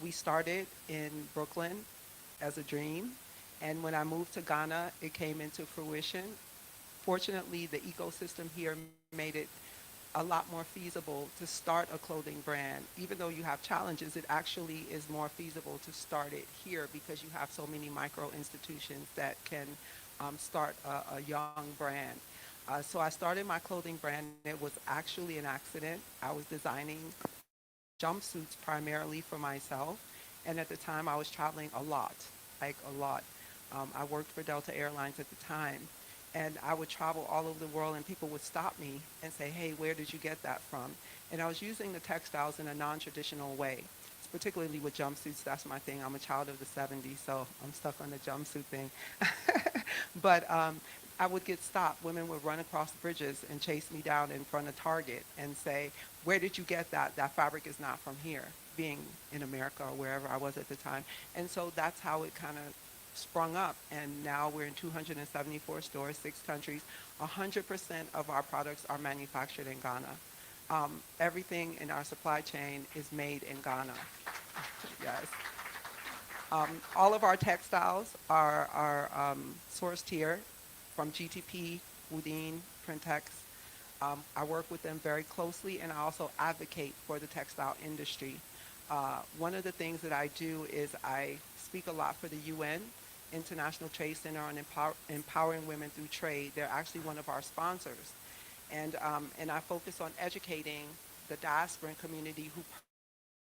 we started in Brooklyn as a dream. And when I moved to Ghana, it came into fruition. Fortunately, the ecosystem here made it a lot more feasible to start a clothing brand. Even though you have challenges, it actually is more feasible to start it here because you have so many micro institutions that can start a young brand. So I started my clothing brand. It was actually an accident. I was designing jumpsuits primarily for myself. And at the time I was traveling a lot, like a lot. I worked for Delta Airlines at the time. And I would travel all over the world and people would stop me and say, hey, where did you get that from? And I was using the textiles in a non-traditional way, particularly with jumpsuits. That's my thing. I'm a child of the 70s, so I'm stuck on the jumpsuit thing. But I would get stopped. Women would run across bridges and chase me down in front of Target and say, where did you get that? That fabric is not from here, being in America or wherever I was at the time. And so that's how it kind of sprung up, and now we're in 274 stores, 6 countries. 100% of our products are manufactured in Ghana. Everything in our supply chain is made in Ghana. Yes. All of our textiles are sourced here from GTP, Udine, Printex. I work with them very closely, and I also advocate for the textile industry. One of the things that I do is I speak a lot for the UN, International Trade Center on Empowering Women Through Trade. They're actually one of our sponsors. And I focus on educating the diasporan community who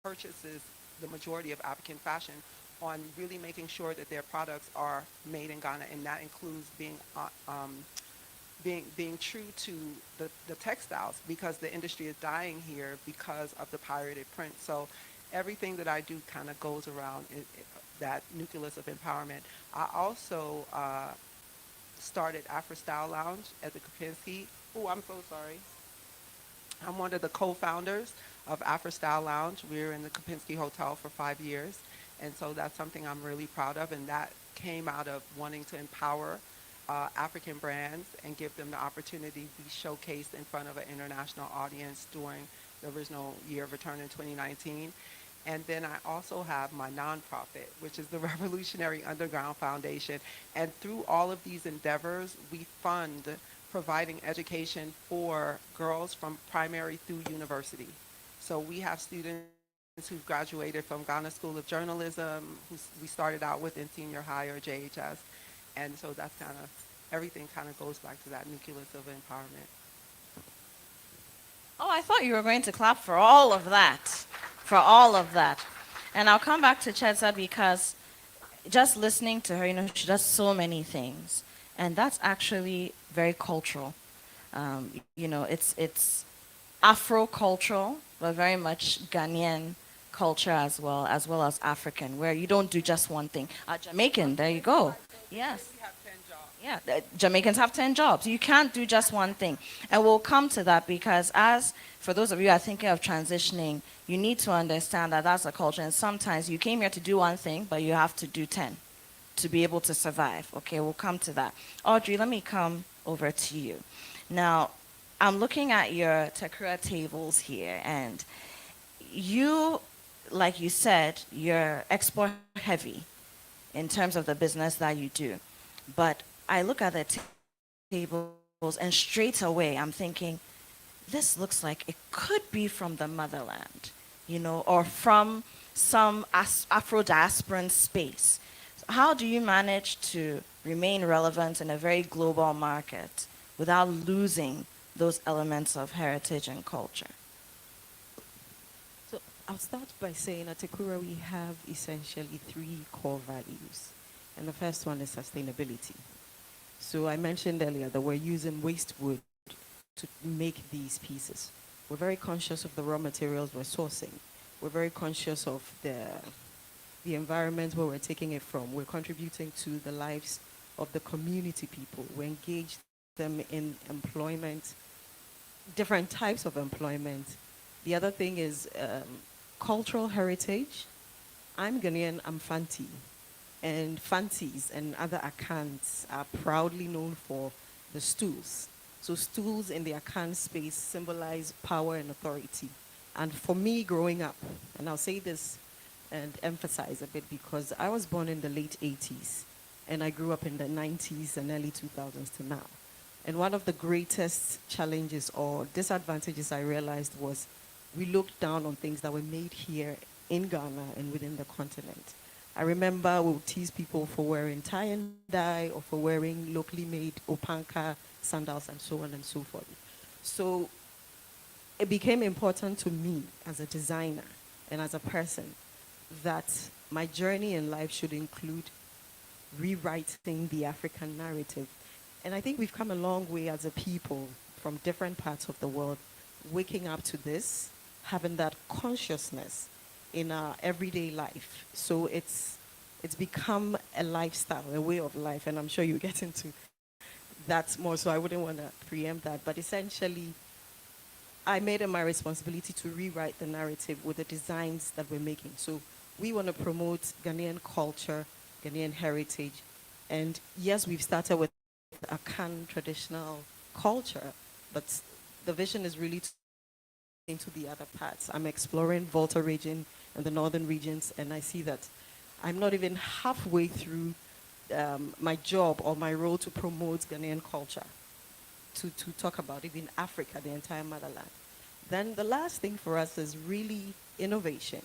purchases the majority of African fashion on really making sure that their products are made in Ghana, and that includes being true to the textiles, because the industry is dying here because of the pirated print. So everything that I do kind of goes around that nucleus of empowerment. I also started Afro Style Lounge at the Kapinski. Oh, I'm so sorry. I'm one of the co-founders. of Afro Style Lounge. We were in the Kempinski Hotel for 5 years. And so that's something I'm really proud of. And that came out of wanting to empower African brands and give them the opportunity to be showcased in front of an international audience during the original year of return in 2019. And then I also have my nonprofit, which is the Revolutionary Underground Foundation. And through all of these endeavors, we fund providing education for girls from primary through university. So we have students who've graduated from Ghana School of Journalism, who we started out with in senior high or JHS. And so that's kind of, everything kind of goes back to that nucleus of empowerment. Oh, I thought you were going to clap for all of that. For all of that. And I'll come back to Chetza because just listening to her, she does so many things. And that's actually very cultural. It's Afro-cultural, but very much Ghanaian culture as well as African, where you don't do just one thing. Jamaican, there you go. Yes. Yeah, Jamaicans have 10 jobs. You can't do just one thing. And we'll come to that because for those of you who are thinking of transitioning, you need to understand that that's a culture. And sometimes you came here to do one thing, but you have to do 10 to be able to survive. Okay, we'll come to that. Audrey, let me come over to you. Now, I'm looking at your Takura tables here, and you, like you said, you're export heavy in terms of the business that you do. But I look at the tables, and straight away I'm thinking, this looks like it could be from the motherland, or from some Afro-diasporan space. How do you manage to remain relevant in a very global market without losing those elements of heritage and culture? So I'll start by saying at Takura we have essentially 3 core values. And the first one is sustainability. So I mentioned earlier that we're using waste wood to make these pieces. We're very conscious of the raw materials we're sourcing. We're very conscious of the environment where we're taking it from. We're contributing to the lives of the community people. We engage them in employment, different types of employment. The other thing is cultural heritage. I'm Ghanaian, I'm Fanti. And Fantis and other Akans are proudly known for the stools. So stools in the Akan space symbolize power and authority. And for me growing up, and I'll say this and emphasize a bit because I was born in the late 80s and I grew up in the 90s and early 2000s to now. And one of the greatest challenges or disadvantages I realized was we looked down on things that were made here in Ghana and within the continent. I remember we would tease people for wearing tie and dye or for wearing locally made opanka sandals and so on and so forth. So it became important to me as a designer and as a person that my journey in life should include rewriting the African narrative. And I think we've come a long way as a people from different parts of the world, waking up to this, having that consciousness in our everyday life. So it's become a lifestyle, a way of life, and I'm sure you get into that more, so I wouldn't want to preempt that. But essentially, I made it my responsibility to rewrite the narrative with the designs that we're making. So we want to promote Ghanaian culture, Ghanaian heritage, and yes, we've started with Akan traditional culture, but the vision is really into the other parts. I'm exploring Volta region and the northern regions, and I see that I'm not even halfway through my job or my role to promote Ghanaian culture, to talk about even Africa, the entire motherland. Then the last thing for us is really innovation.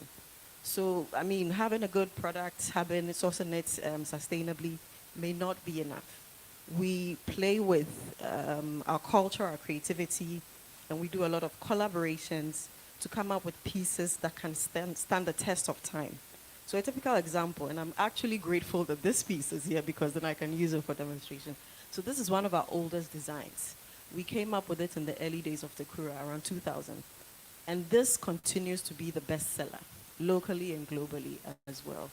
So, I mean, having a good product, sourcing it sustainably may not be enough. We play with our culture, our creativity, and we do a lot of collaborations to come up with pieces that can stand the test of time. So a typical example, and I'm actually grateful that this piece is here because then I can use it for demonstration. So this is one of our oldest designs. We came up with it in the early days of Takura, around 2000. And this continues to be the bestseller, locally and globally as well.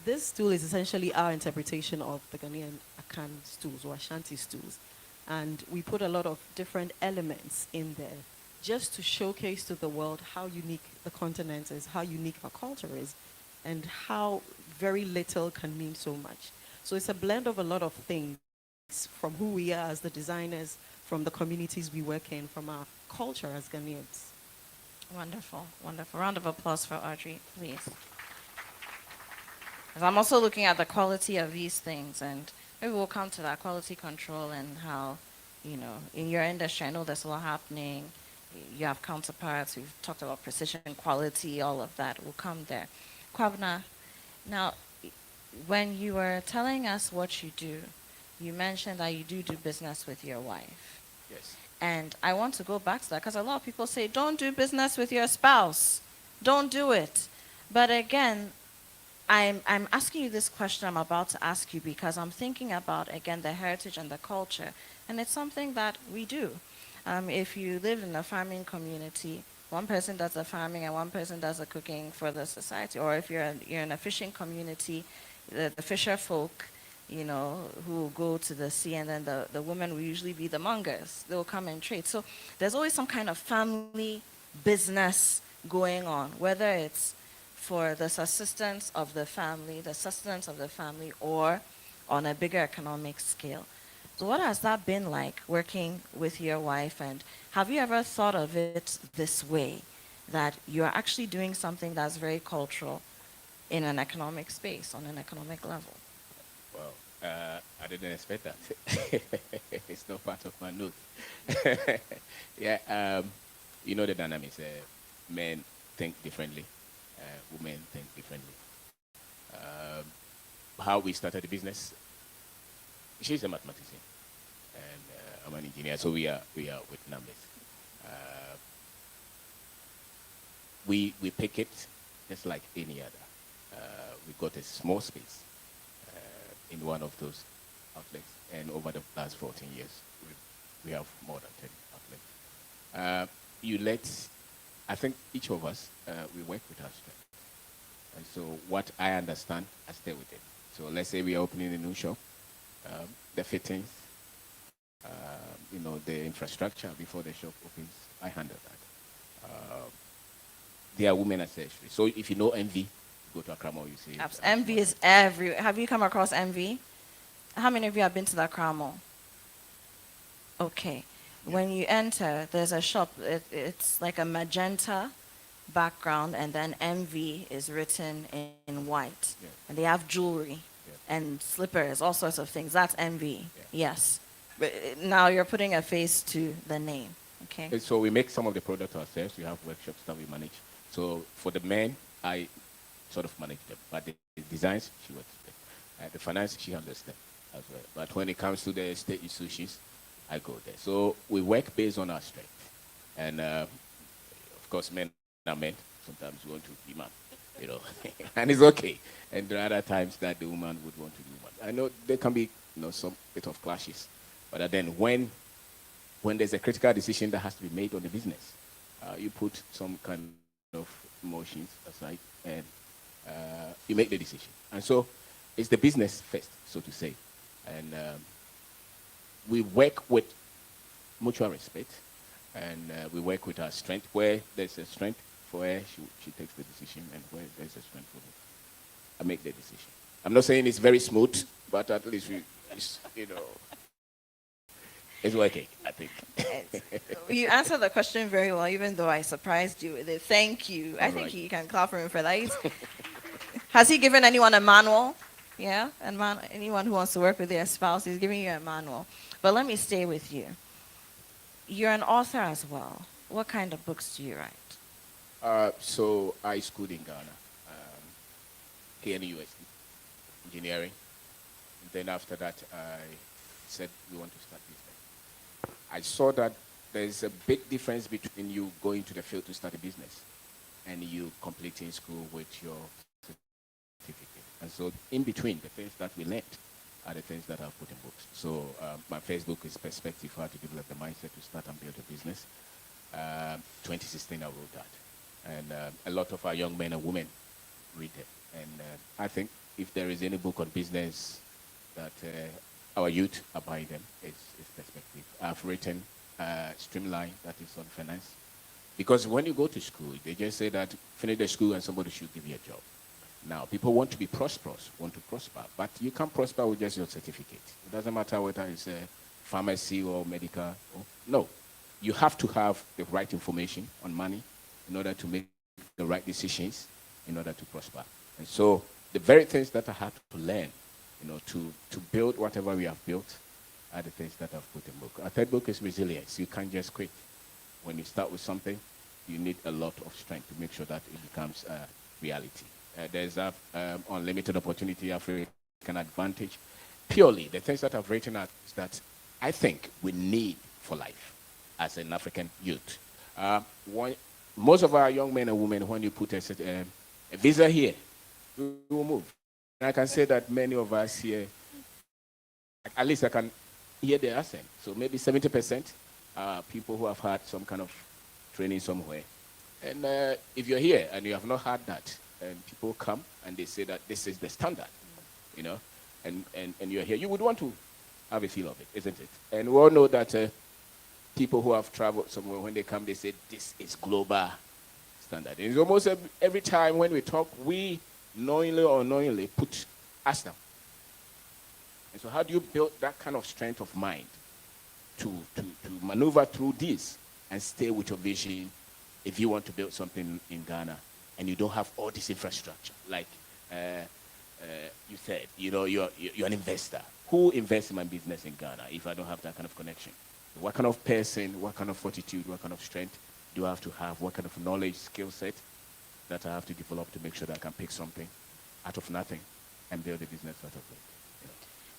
This stool is essentially our interpretation of the Ghanaian Akan stools or Ashanti stools. And we put a lot of different elements in there just to showcase to the world how unique the continent is, how unique our culture is, and how very little can mean so much. So it's a blend of a lot of things, from who we are as the designers, from the communities we work in, from our culture as Ghanaians. Wonderful, wonderful. Round of applause for Audrey, please. 'Cause I'm also looking at the quality of these things, and maybe we'll come to that quality control and how, in your industry, I know there's a lot happening. You have counterparts. We've talked about precision, quality, all of that. We'll come there. Kwabna, now, when you were telling us what you do, you mentioned that you do business with your wife. Yes. And I want to go back to that because a lot of people say, don't do business with your spouse. Don't do it. But again, I'm asking you this question I'm about to ask you because I'm thinking about, again, the heritage and the culture. And it's something that we do. If you live in a farming community, one person does the farming and one person does the cooking for the society. Or if you're in a fishing community, the fisher folk, who will go to the sea, and then the women will usually be the mongers. They will come and trade. So there's always some kind of family business going on, whether it's for the sustenance of the family, or on a bigger economic scale. So what has that been like working with your wife, and have you ever thought of it this way, that you're actually doing something that's very cultural in an economic space, on an economic level? Well, I didn't expect that. It's not part of my note. Yeah, the dynamics. Men think differently. Women think differently. How we started the business. She's a mathematician, and I'm an engineer, so we are with numbers. We pick it just like any other. We got a small space in one of those outlets, and over the last 14 years, we have more than 10 outlets. I think each of us, we work with our strength. And so what I understand, I stay with it. So let's say we are opening a new shop, the fittings, the infrastructure before the shop opens, I handle that. There are women accessories. So if you know Envy, go to Accra Mall, you see. Envy is everywhere. Have you come across Envy? How many of you have been to the Accra Mall? Okay. Yeah. When you enter, there's a shop. It's like a magenta background, and then Envy is written in white. Yeah. And they have jewelry and slippers, all sorts of things. That's Envy. Yeah. Yes. But now you're putting a face to the name. Okay. So we make some of the products ourselves. We have workshops that we manage. So for the men, I sort of manage them. But the designs, she works with them. The finance, she handles them as well. But when it comes to the state institutions, I go there. So we work based on our strength. And of course, men are men. Sometimes we want to be man, and it's okay. And there are other times that the woman would want to be woman. I know there can be some bit of clashes. But then when there's a critical decision that has to be made on the business, you put some kind of emotions aside and you make the decision. And so it's the business first, so to say. And we work with mutual respect, and we work with our strength. Where there's a strength for her, she takes the decision, and where there's a strength for me, I make the decision. I'm not saying it's very smooth, but at least it's working, I think. You answered the question very well, even though I surprised you with it. Thank you. I think right. you can clap for him for that. Has he given anyone a manual? Yeah? And anyone who wants to work with their spouse, he's giving you a manual. But let me stay with you. You're an author as well. What kind of books do you write? So I schooled in Ghana, KNUST, engineering. And then after that, I said we want to start business. I saw that there's a big difference between you going to the field to start a business and you completing school with your certificate. And so in between, the things that we learned are the things that I've put in books. So my first book is Perspective, How to Develop the Mindset to Start and Build a Business. 2016, I wrote that. And a lot of our young men and women read it. And I think if there is any book on business that our youth are buying them, it's Perspective. I've written Streamline, that is on finance. Because when you go to school, they just say that finish the school and somebody should give you a job. Now, people want to be prosperous, want to prosper, but you can't prosper with just your certificate. It doesn't matter whether it's a pharmacy or medical. No, you have to have the right information on money in order to make the right decisions in order to prosper. And so the very things that I had to learn, to build whatever we have built are the things that I've put in book. Our third book is resilience. You can't just quit. When you start with something, you need a lot of strength to make sure that it becomes a reality. There's unlimited opportunity, African advantage. Purely, the things that I've written out is that I think we need for life as an African youth. Most of our young men and women, when you put a visa here, we will move. And I can say that many of us here, at least I can hear the accent. So maybe 70% are people who have had some kind of training somewhere. And if you're here and you have not had that, and people come and they say that this is the standard, and you're here, you would want to have a feel of it, isn't it? And we all know that people who have traveled somewhere, when they come, they say this is global standard. And it's almost every time when we talk, we knowingly or unknowingly put us down. And so how do you build that kind of strength of mind to maneuver through this and stay with your vision if you want to build something in Ghana and you don't have all this infrastructure? Like you said, you're an investor. Who invests in my business in Ghana if I don't have that kind of connection? What kind of person, what kind of fortitude, what kind of strength do I have to have? What kind of knowledge, skill set that I have to develop to make sure that I can pick something out of nothing and build a business out of it?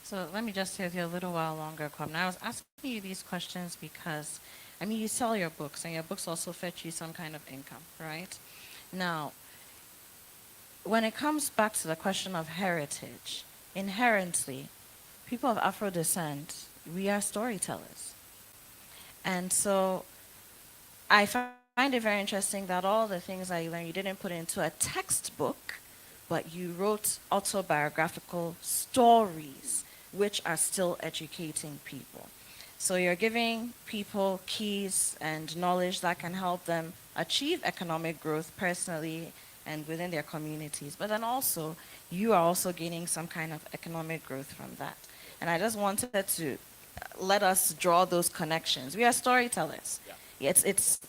So let me just stay with you a little while longer, Kwab. Now, I was asking you these questions because, you sell your books, and your books also fetch you some kind of income, right? Now, when it comes back to the question of heritage, inherently, people of Afro descent, we are storytellers. And so I find it very interesting that all the things that you learned, you didn't put into a textbook, but you wrote autobiographical stories which are still educating people. So you're giving people keys and knowledge that can help them achieve economic growth personally and within their communities. But then also, you are also gaining some kind of economic growth from that. And I just wanted to let us draw those connections. We are storytellers. Yeah. It's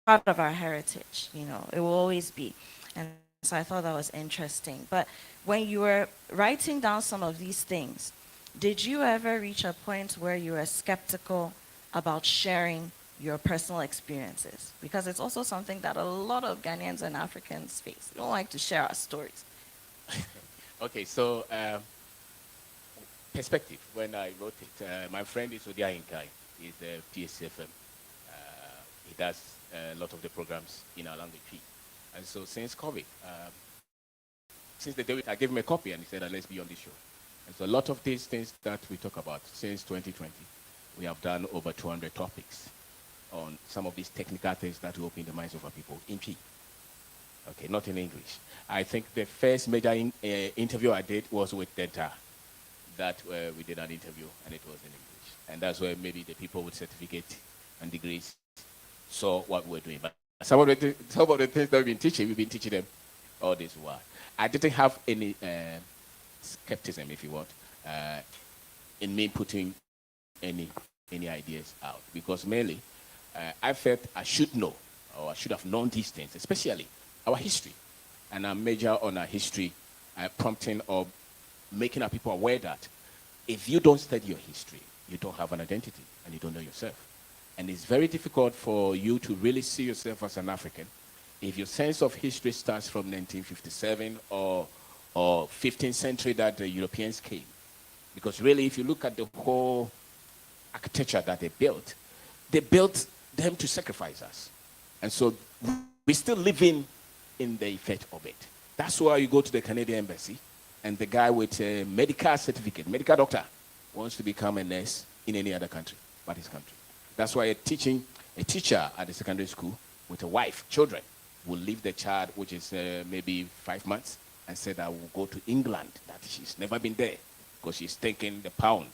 part of our heritage, it will always be. And so I thought that was interesting. But when you were writing down some of these things, did you ever reach a point where you were skeptical about sharing your personal experiences? Because it's also something that a lot of Ghanaians and Africans face. We don't like to share our stories. Okay, so perspective. When I wrote it, my friend is Odia Inkai. He's a PSFM. He does a lot of the programs in our language. And so since COVID, since the day I gave him a copy and he said, let's be on this show. And so a lot of these things that we talk about since 2020, we have done over 200 topics on some of these technical things that will open the minds of our people in P. Okay, not in English. I think the first major interview I did was with Denta. That we did an interview and it was in English. And that's where maybe the people with certificate and degrees saw what we're doing. But some of the things that we've been teaching them all this while. I didn't have any skepticism, if you want, in me putting any ideas out. Because mainly, I felt I should know, or I should have known these things, especially our history. And I major on our history, prompting or making our people aware that if you don't study your history, you don't have an identity and you don't know yourself. And it's very difficult for you to really see yourself as an African if your sense of history starts from 1957 or 15th century that the Europeans came. Because really, if you look at the whole architecture that they built them to sacrifice us. And so we're still living in the effect of it. That's why you go to the Canadian embassy and the guy with a medical certificate, medical doctor, wants to become a nurse in any other country but his country. That's why a teacher at the secondary school with a wife, children, will leave the child, which is maybe 5 months, and said, I will go to England, that she's never been there, because she's thinking the pound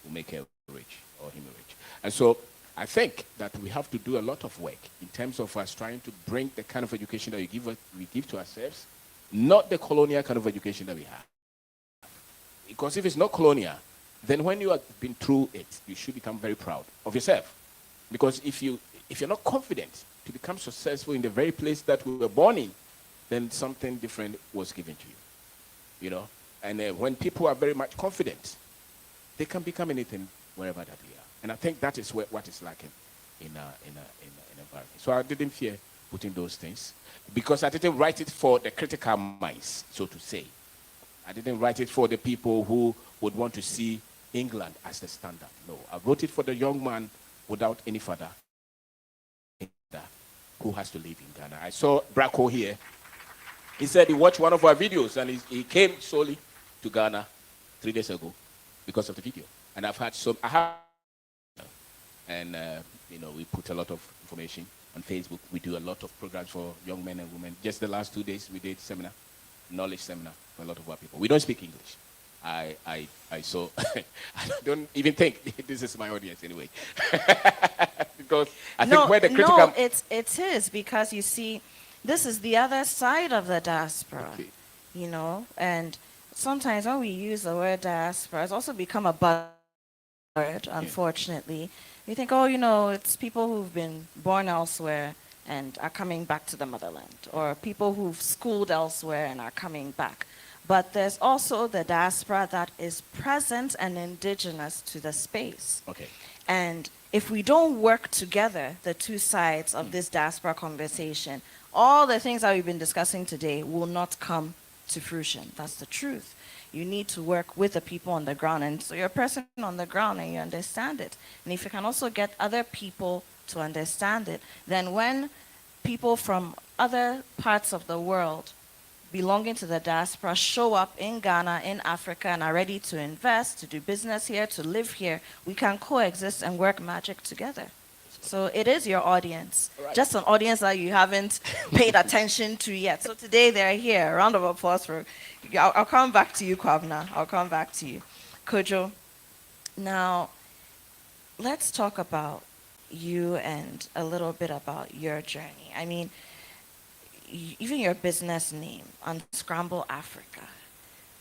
will make her rich or him rich. And so I think that we have to do a lot of work in terms of us trying to bring the kind of education that we give to ourselves, not the colonial kind of education that we have. Because if it's not colonial, then when you have been through it, you should become very proud of yourself. Because if you're not confident to become successful in the very place that we were born in, then something different was given to you. You know? And when people are very much confident, they can become anything wherever that they are. And I think that is what is lacking in environment. So I didn't fear putting those things because I didn't write it for the critical minds, so to say. I didn't write it for the people who would want to see England as the standard. No, I wrote it for the young man without any father who has to live in Ghana. I saw Bracco here. He said he watched one of our videos and he came solely to Ghana 3 days ago because of the video. And and we put a lot of information on Facebook. We do a lot of programs for young men and women. Just the last 2 days, we did knowledge seminar for a lot of our people. We don't speak English. I saw, I don't even think this is my audience anyway. Because I think where the critical... No, it is because you see, this is the other side of the diaspora, you know, and sometimes when we use the word diaspora, it's also become a buzzword, unfortunately. We think, oh, you know, it's people who've been born elsewhere and are coming back to the motherland, or people who've schooled elsewhere and are coming back. But there's also the diaspora that is present and indigenous to the space. Okay. And if we don't work together, the two sides of this diaspora conversation, all the things that we've been discussing today will not come to fruition. That's the truth. You need to work with the people on the ground. And so you're a person on the ground and you understand it. And if you can also get other people to understand it, then when people from other parts of the world belonging to the diaspora show up in Ghana, in Africa, and are ready to invest, to do business here, to live here, we can coexist and work magic together. So it is your audience, just an audience that you haven't paid attention to yet. So today they're here. A round of applause for, I'll come back to you, Kwabna. I'll come back to you. Kojo, now let's talk about you and a little bit about your journey. I mean, even your business name, Unscramble Africa.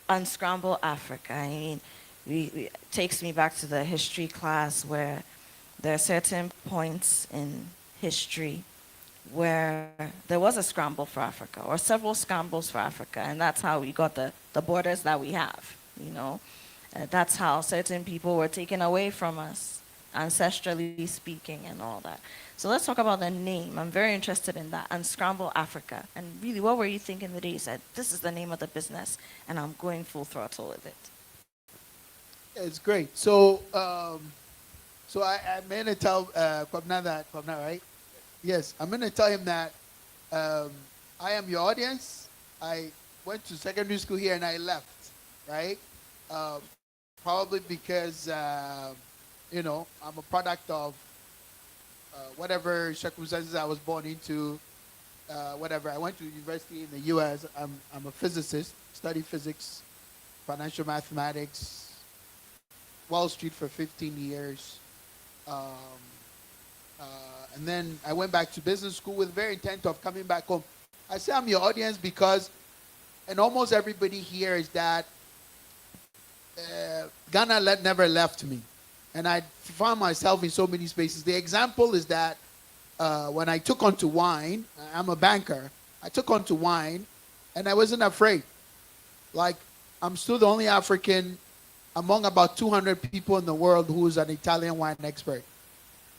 Unscramble Africa. I mean, it takes me back to the history class where there are certain points in history where there was a scramble for Africa, or several scrambles for Africa, and that's how we got the borders that we have, you know. That's how certain people were taken away from us, ancestrally speaking, and all that. So let's talk about the name. I'm very interested in that, Unscramble Africa. And really, what were you thinking the day you said, this is the name of the business, and I'm going full throttle with it? It's great. So, so I'm going to tell Kwabna that, Kwabna, right? Yes, I'm going to tell him that I am your audience. I went to secondary school here and I left, right? Probably because, you know, I'm a product of whatever circumstances I was born into, whatever. I went to university in the U.S. I'm a physicist, studied physics, financial mathematics, Wall Street for 15 years. And then I went back to business school with very intent of coming back home. I say I'm your audience because, and almost everybody here is that Ghana never left me. And I found myself in so many spaces. The example is that when I took on to wine, I'm a banker, I took on to wine and I wasn't afraid. Like, I'm still the only African among about 200 people in the world who is an Italian wine expert.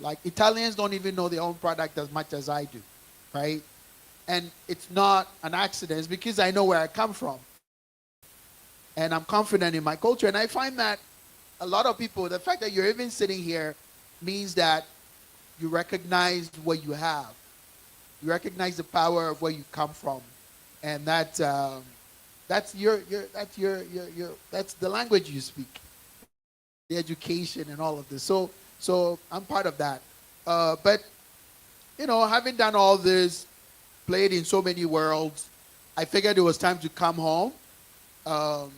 Like, Italians don't even know their own product as much as I do, right? And it's not an accident. It's because I know where I come from. And I'm confident in my culture. And I find that a lot of people, the fact that you're even sitting here means that you recognize what you have. You recognize the power of where you come from. And that's the language you speak, the education and all of this. So I'm part of that. But, you know, having done all this, played in so many worlds, I figured it was time to come home. And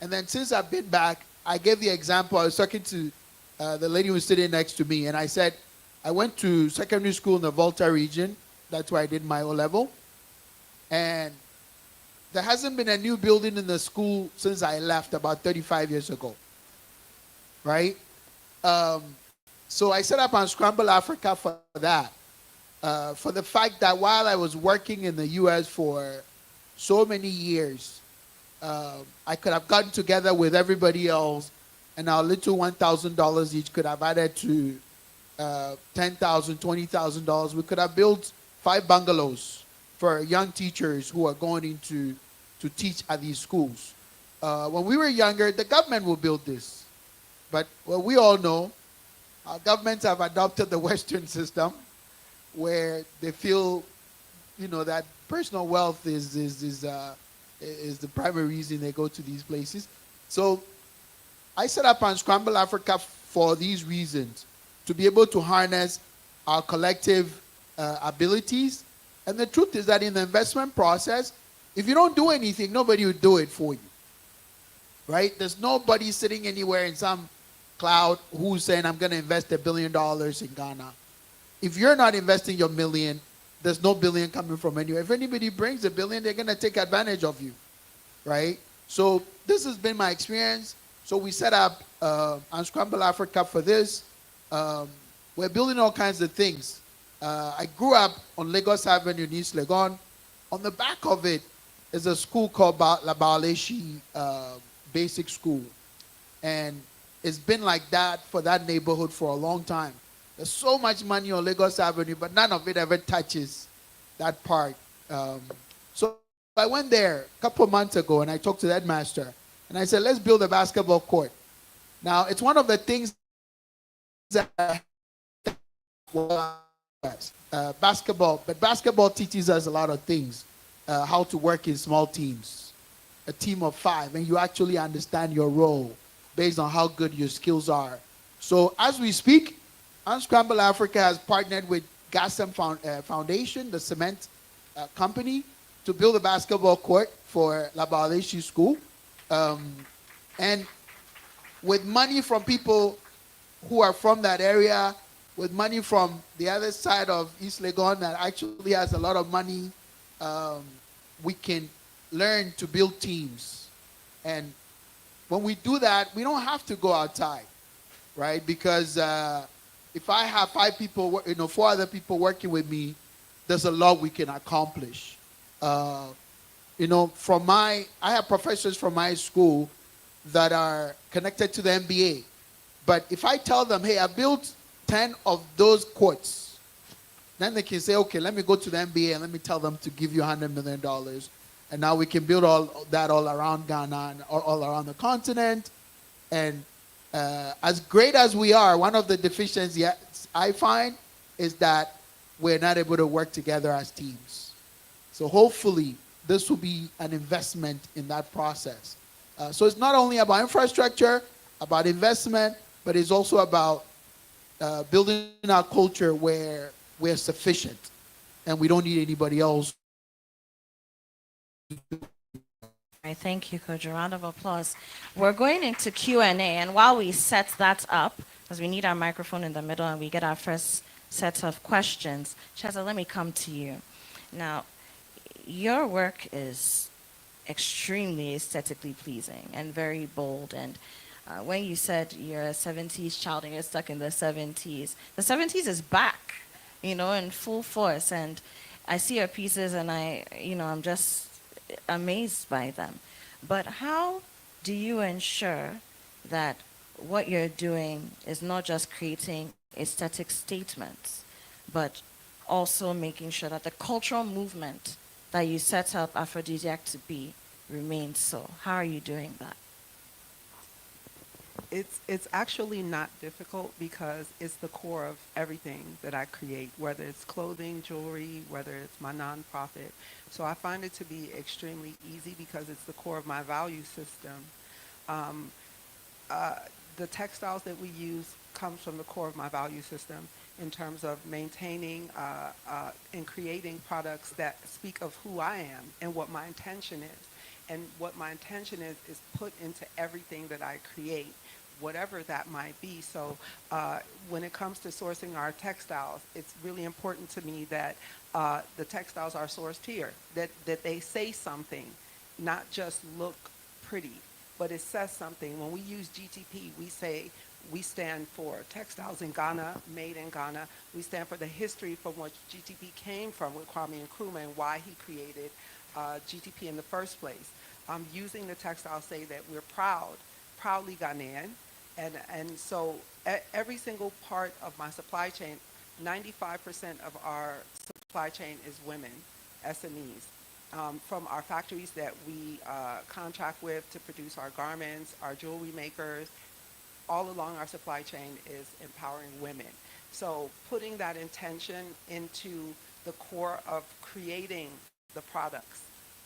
then since I've been back, I gave the example. I was talking to the lady who was sitting next to me, and I said, I went to secondary school in the Volta region. That's where I did my O-level. And there hasn't been a new building in the school since I left about 35 years ago, right? So I set up on Scramble Africa for that. For the fact that while I was working in the U.S. for so many years, I could have gotten together with everybody else, and our little $1,000 each could have added to $10,000, $20,000. We could have built 5 bungalows for young teachers who are going into to teach at these schools. When we were younger, the government would build this. But well, we all know our governments have adopted the Western system where they feel, that personal wealth is the primary reason they go to these places. So I set up on Scramble Africa for these reasons, to be able to harness our collective abilities. And the truth is that in the investment process, if you don't do anything, nobody will do it for you, right? There's nobody sitting anywhere in some cloud who's saying, I'm going to invest $1 billion in Ghana. If you're not investing your million, there's no billion coming from anywhere. If anybody brings $1 billion, they're going to take advantage of you, right? So this has been my experience. So we set up Unscramble Africa for this. We're building all kinds of things. I grew up on Lagos Avenue in East Legon. On the back of it is a school called La Baleshi Basic School. And it's been like that for that neighborhood for a long time. There's so much money on Lagos Avenue, but none of it ever touches that part. So I went there a couple of months ago and I talked to the headmaster. And I said, let's build a basketball court. Now, it's one of the things that basketball teaches us a lot of things. How to work in small teams, a team of 5, and you actually understand your role based on how good your skills are. So as we speak, Unscramble Africa has partnered with Gaston Foundation, the cement company, to build a basketball court for La Baleshi School. And with money from people who are from that area, with money from the other side of East Legon that actually has a lot of money, we can learn to build teams. And when we do that, we don't have to go outside, right? Because if I have 5 people, 4 other people working with me, there's a lot we can accomplish. I have professors from my school that are connected to the NBA. But if I tell them, hey, I built 10 of those courts, then they can say, okay, let me go to the NBA and let me tell them to give you $100 million. And now we can build all that all around Ghana and all around the continent. And as great as we are, one of the deficiencies I find is that we're not able to work together as teams. So hopefully this will be an investment in that process. So it's not only about infrastructure, about investment, but it's also about building our culture where we're sufficient and we don't need anybody else. I thank you, Coach. A round of applause. We're going into Q&A, and while we set that up, because we need our microphone in the middle and we get our first set of questions, Chesa, let me come to you. Now, your work is extremely aesthetically pleasing and very bold. And when you said you're a 70s child and you're stuck in the 70s is back, in full force. And I see your pieces and I'm just amazed by them. But how do you ensure that what you're doing is not just creating aesthetic statements, but also making sure that the cultural movement that you set up Aphrodisiac to be remains so? How are you doing that? It's actually not difficult because it's the core of everything that I create, whether it's clothing, jewelry, whether it's my nonprofit. So I find it to be extremely easy because it's the core of my value system. The textiles that we use comes from the core of my value system in terms of maintaining and creating products that speak of who I am and what my intention is. And what my intention is put into everything that I create. whatever that might be. So when it comes to sourcing our textiles, it's really important to me that the textiles are sourced here, that they say something, not just look pretty, but it says something. When we use GTP, we say we stand for textiles in Ghana, made in Ghana. We stand for the history from which GTP came from with Kwame Nkrumah and why he created GTP in the first place. Using the textile say that we're proudly Ghanaian. And so every single part of my supply chain, 95% of our supply chain is women, SMEs. From our factories that we contract with to produce our garments, our jewelry makers, all along our supply chain is empowering women. So putting that intention into the core of creating the products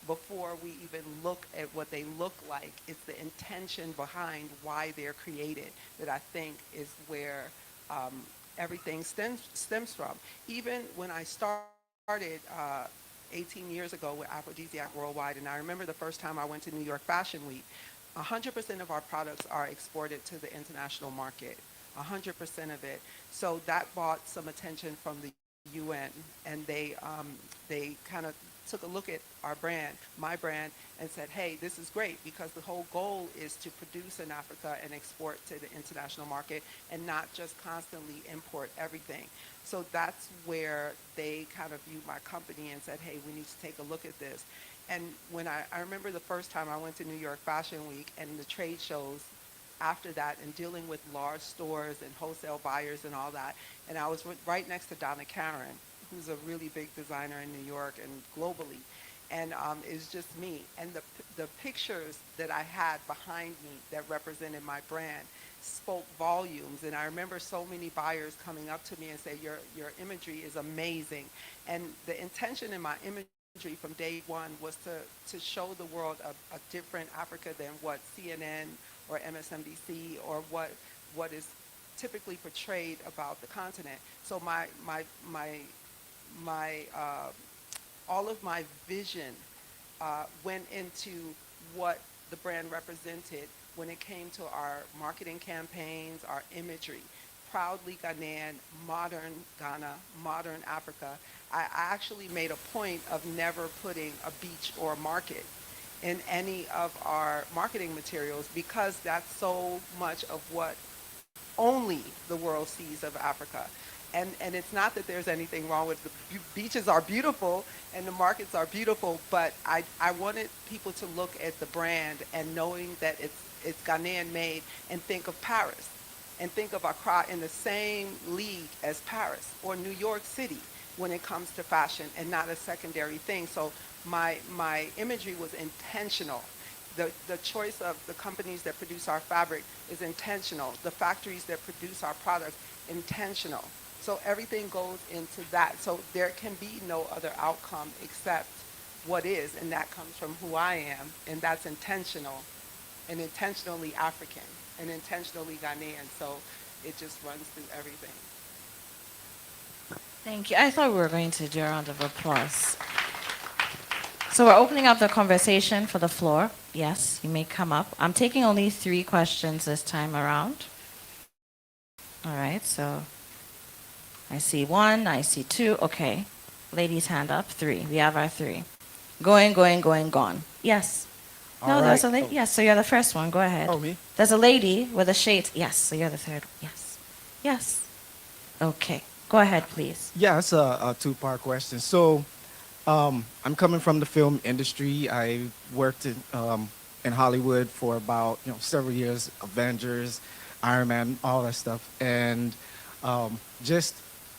before we even look at what they look like, it's the intention behind why they're created that I think is where everything stems from. Even when I started 18 years ago with Aphrodisiac Worldwide, and I remember the first time I went to New York Fashion Week, 100% of our products are exported to the international market, 100% of it. So that brought some attention from the UN, and they kind of took a look at our brand, my brand, and said, hey, this is great because the whole goal is to produce in Africa and export to the international market and not just constantly import everything. So that's where they kind of viewed my company and said, hey, we need to take a look at this. And when I remember the first time I went to New York Fashion Week and the trade shows after that and dealing with large stores and wholesale buyers and all that, and I was right next to Donna Karan, who's a really big designer in New York and globally. And it's just me. And the pictures that I had behind me that represented my brand spoke volumes. And I remember so many buyers coming up to me and say, your imagery is amazing. And the intention in my imagery from day one was to show the world a different Africa than what CNN or MSNBC or what is typically portrayed about the continent. So all of my vision went into what the brand represented when it came to our marketing campaigns, our imagery. Proudly Ghanaian, modern Ghana, modern Africa. I actually made a point of never putting a beach or a market in any of our marketing materials because that's so much of what only the world sees of Africa. And it's not that there's anything wrong with the beaches are beautiful and the markets are beautiful, but I wanted people to look at the brand and knowing that it's Ghanaian made and think of Paris and think of Accra in the same league as Paris or New York City when it comes to fashion and not a secondary thing. So my imagery was intentional. The choice of the companies that produce our fabric is intentional. The factories that produce our products, intentional. So everything goes into that. So there can be no other outcome except what is, and that comes from who I am, and that's intentional, and intentionally African, and intentionally Ghanaian. So it just runs through everything. Thank you. I thought we were going to do a round of applause. So we're opening up the conversation for the floor. Yes, you may come up. I'm taking only 3 questions this time around. All right, so I see 1, I see 2. Okay. Ladies, hand up. 3. We have our 3. Going, gone. Yes. No, there's a lady. Yes, so you're the first one. Go ahead. Oh, me? There's a lady with a shade. Yes, so you're the third. Yes. Yes. Okay. Go ahead, please. Yeah, it's a two-part question. So, I'm coming from the film industry. I worked in Hollywood for about several years, Avengers, Iron Man, all that stuff. And just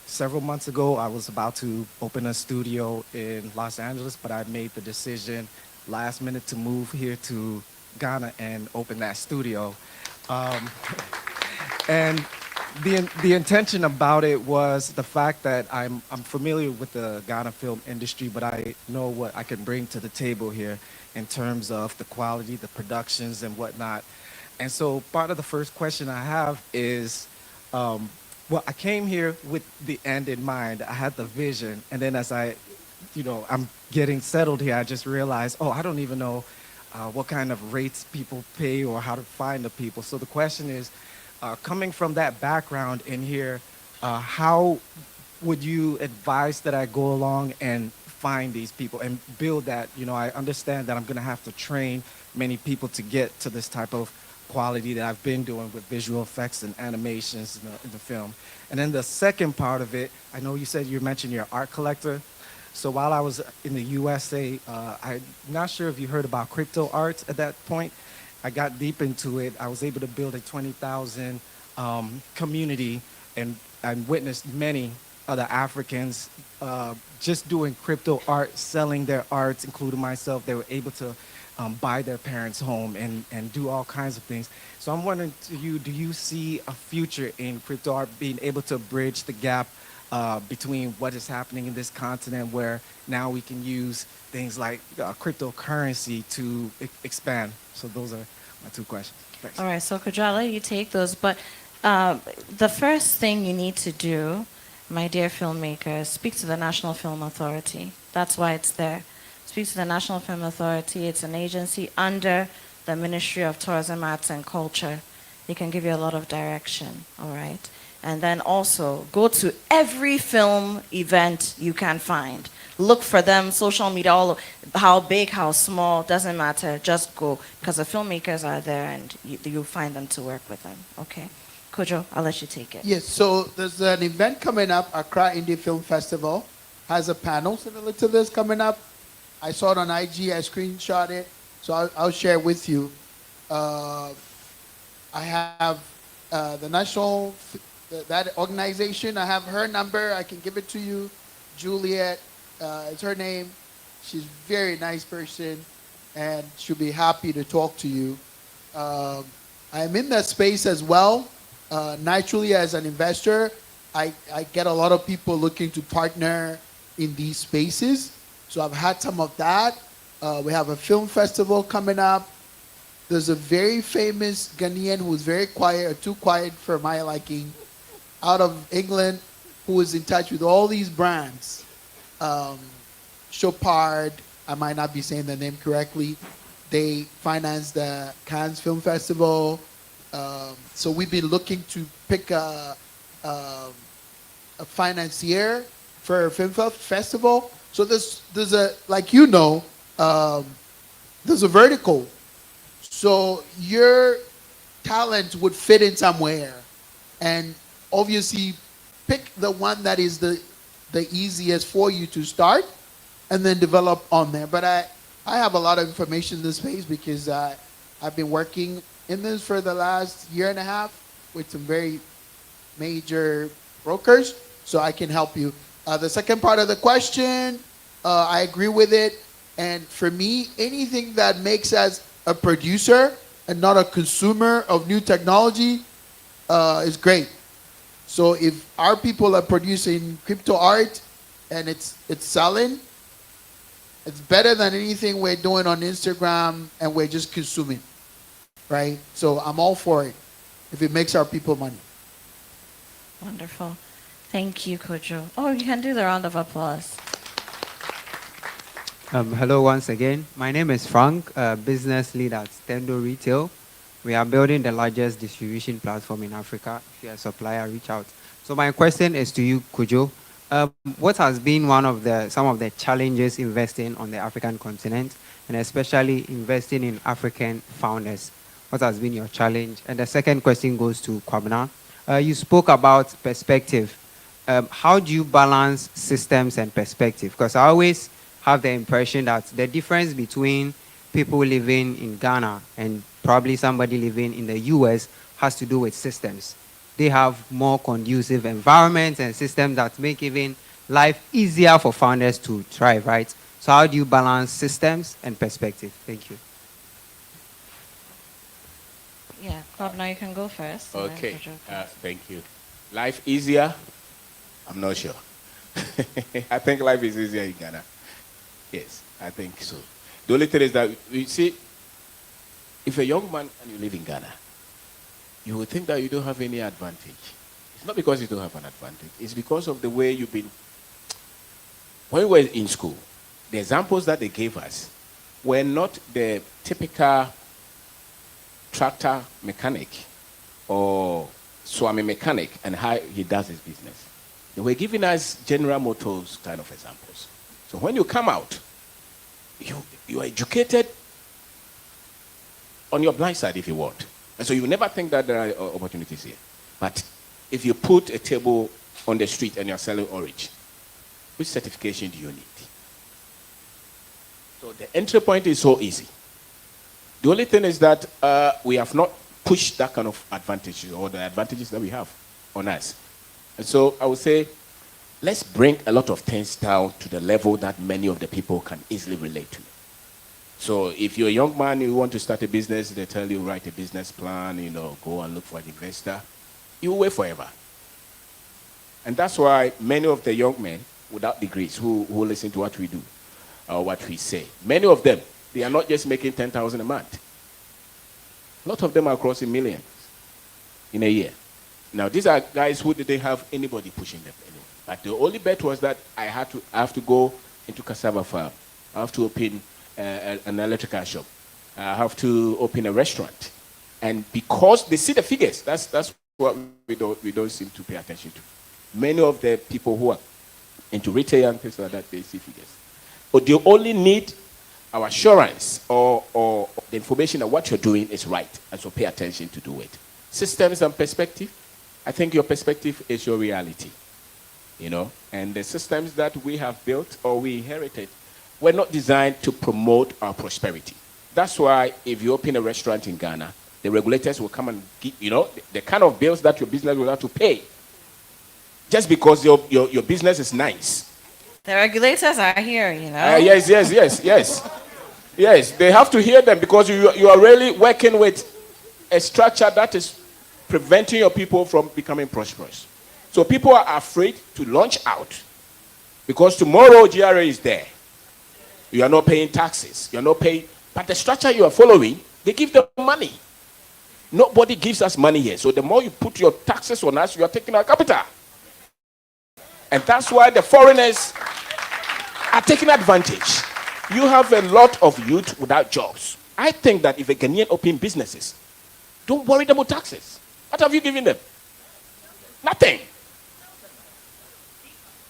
several months ago, I was about to open a studio in Los Angeles, but I made the decision last minute to move here to Ghana and open that studio. And the intention about it was the fact that I'm familiar with the Ghana film industry, but I know what I can bring to the table here in terms of the quality, the productions, and whatnot. And so part of the first question I have is, well, I came here with the end in mind. I had the vision, and then as I'm getting settled here, I just realized, oh, I don't even know what kind of rates people pay or how to find the people. So the question is, coming from that background in here, how would you advise that I go along and find these people and build that? You know, I understand that I'm going to have to train many people to get to this type of quality that I've been doing with visual effects and animations in the film. And then the second part of it, I know you said you mentioned you're an art collector. So while I was in the USA, I'm not sure if you heard about crypto art at that point. I got deep into it. I was able to build a 20,000 community and witnessed many other Africans just doing crypto art, selling their arts, including myself. They were able to buy their parents' home and do all kinds of things. So I'm wondering to you, do you see a future in crypto art being able to bridge the gap between what is happening in this continent, where now we can use things like cryptocurrency to expand? So those are my two questions. Thanks. All right, so Kujala, you take those, but the first thing you need to do, my dear filmmakers, speak to the National Film Authority. That's why it's there. Speak to the National Film Authority. It's an agency under the Ministry of Tourism, Arts and Culture. They can give you a lot of direction, all right? And then also go to every film event you can find. Look for them, social media, all how big, how small, doesn't matter. Just go, because the filmmakers are there and you'll find them to work with them, okay? Kojo, I'll let you take it. Yes, so there's an event coming up, Accra Indie Film Festival. Has a panel similar to this coming up. I saw it on IG, I screenshot it, so I'll share it with you. I have the national, that organization, I have her number, I can give it to you. Juliet is her name. She's a very nice person, and she'll be happy to talk to you. I'm in that space as well. Naturally, as an investor, I get a lot of people looking to partner in these spaces. So I've had some of that. We have a film festival coming up. There's a very famous Ghanaian who's very quiet, or too quiet for my liking, out of England, who is in touch with all these brands. Chopard, I might not be saying the name correctly. They finance the Cannes Film Festival. So we've been looking to pick a financier for a film festival. So there's a, like you know, there's a vertical. So your talent would fit in somewhere, and obviously pick the one that is the easiest for you to start, and then develop on there. But I have a lot of information in this space because I've been working in this for the last year and a half with some very major brokers, so I can help you. The second part of the question, I agree with it. And for me, anything that makes us a producer and not a consumer of new technology is great. So if our people are producing crypto art and it's selling, it's better than anything we're doing on Instagram and we're just consuming, right? So I'm all for it if it makes our people money. Wonderful. Thank you, Kojo. Oh, you can do the round of applause. Hello once again. My name is Frank, business lead at Stendo Retail. We are building the largest distribution platform in Africa. If you're a supplier, reach out. So my question is to you, Kojo. What has been some of the challenges investing on the African continent, and especially investing in African founders? What has been your challenge? And the second question goes to Kwabena. You spoke about perspective. How do you balance systems and perspective? Because I always have the impression that the difference between people living in Ghana and probably somebody living in the US has to do with systems. They have more conducive environments and systems that make even life easier for founders to thrive, right? So how do you balance systems and perspective? Thank you. Yeah, Kwabena, you can go first. and then Okay, Kojo. thank you. Life easier? I'm not sure. I think life is easier in Ghana. Yes, I think so. The only thing is that, you see, if a young man and you live in Ghana, you would think that you don't have any advantage. It's not because you don't have an advantage. It's because of the way you've been. When we were in school, the examples that they gave us were not the typical tractor mechanic or swami mechanic and how he does his business. They were giving us General Motors kind of examples. So when you come out, you are educated on your blind side if you want. And so you never think that there are opportunities here. But if you put a table on the street and you're selling orange, which certification do you need? So the entry point is so easy. The only thing is that we have not pushed that kind of advantages or the advantages that we have on us. And so I would say, let's bring a lot of things down to the level that many of the people can easily relate to. So if you're a young man, you want to start a business, they tell you write a business plan, go and look for an investor. You will wait forever. And that's why many of the young men without degrees who listen to what we do or what we say, many of them, they are not just making 10,000 a month. A lot of them are crossing millions in a year. Now, these are guys who didn't have anybody pushing them anyway. But the only bet was that I have to go into cassava farm. I have to open an electrical shop. I have to open a restaurant. And because they see the figures, that's what we don't seem to pay attention to. Many of the people who are into retail and things like that, they see figures. But they only need our assurance or the information that what you're doing is right, and so pay attention to do it. Systems and perspective, I think your perspective is your reality, and the systems that we have built or we inherited were not designed to promote our prosperity. That's why if you open a restaurant in Ghana, the regulators will come and give, the kind of bills that your business will have to pay just because your business is nice. The regulators are here, Yes, they have to hear them because you are really working with a structure that is preventing your people from becoming prosperous. So people are afraid to launch out because tomorrow GRA is there. You are not paying taxes. You are not paying. But the structure you are following, they give them money. Nobody gives us money here. So the more you put your taxes on us, you are taking our capital. And that's why the foreigners are taking advantage. You have a lot of youth without jobs. I think that if a Ghanaian open businesses, don't worry them about taxes. What have you given them? Nothing.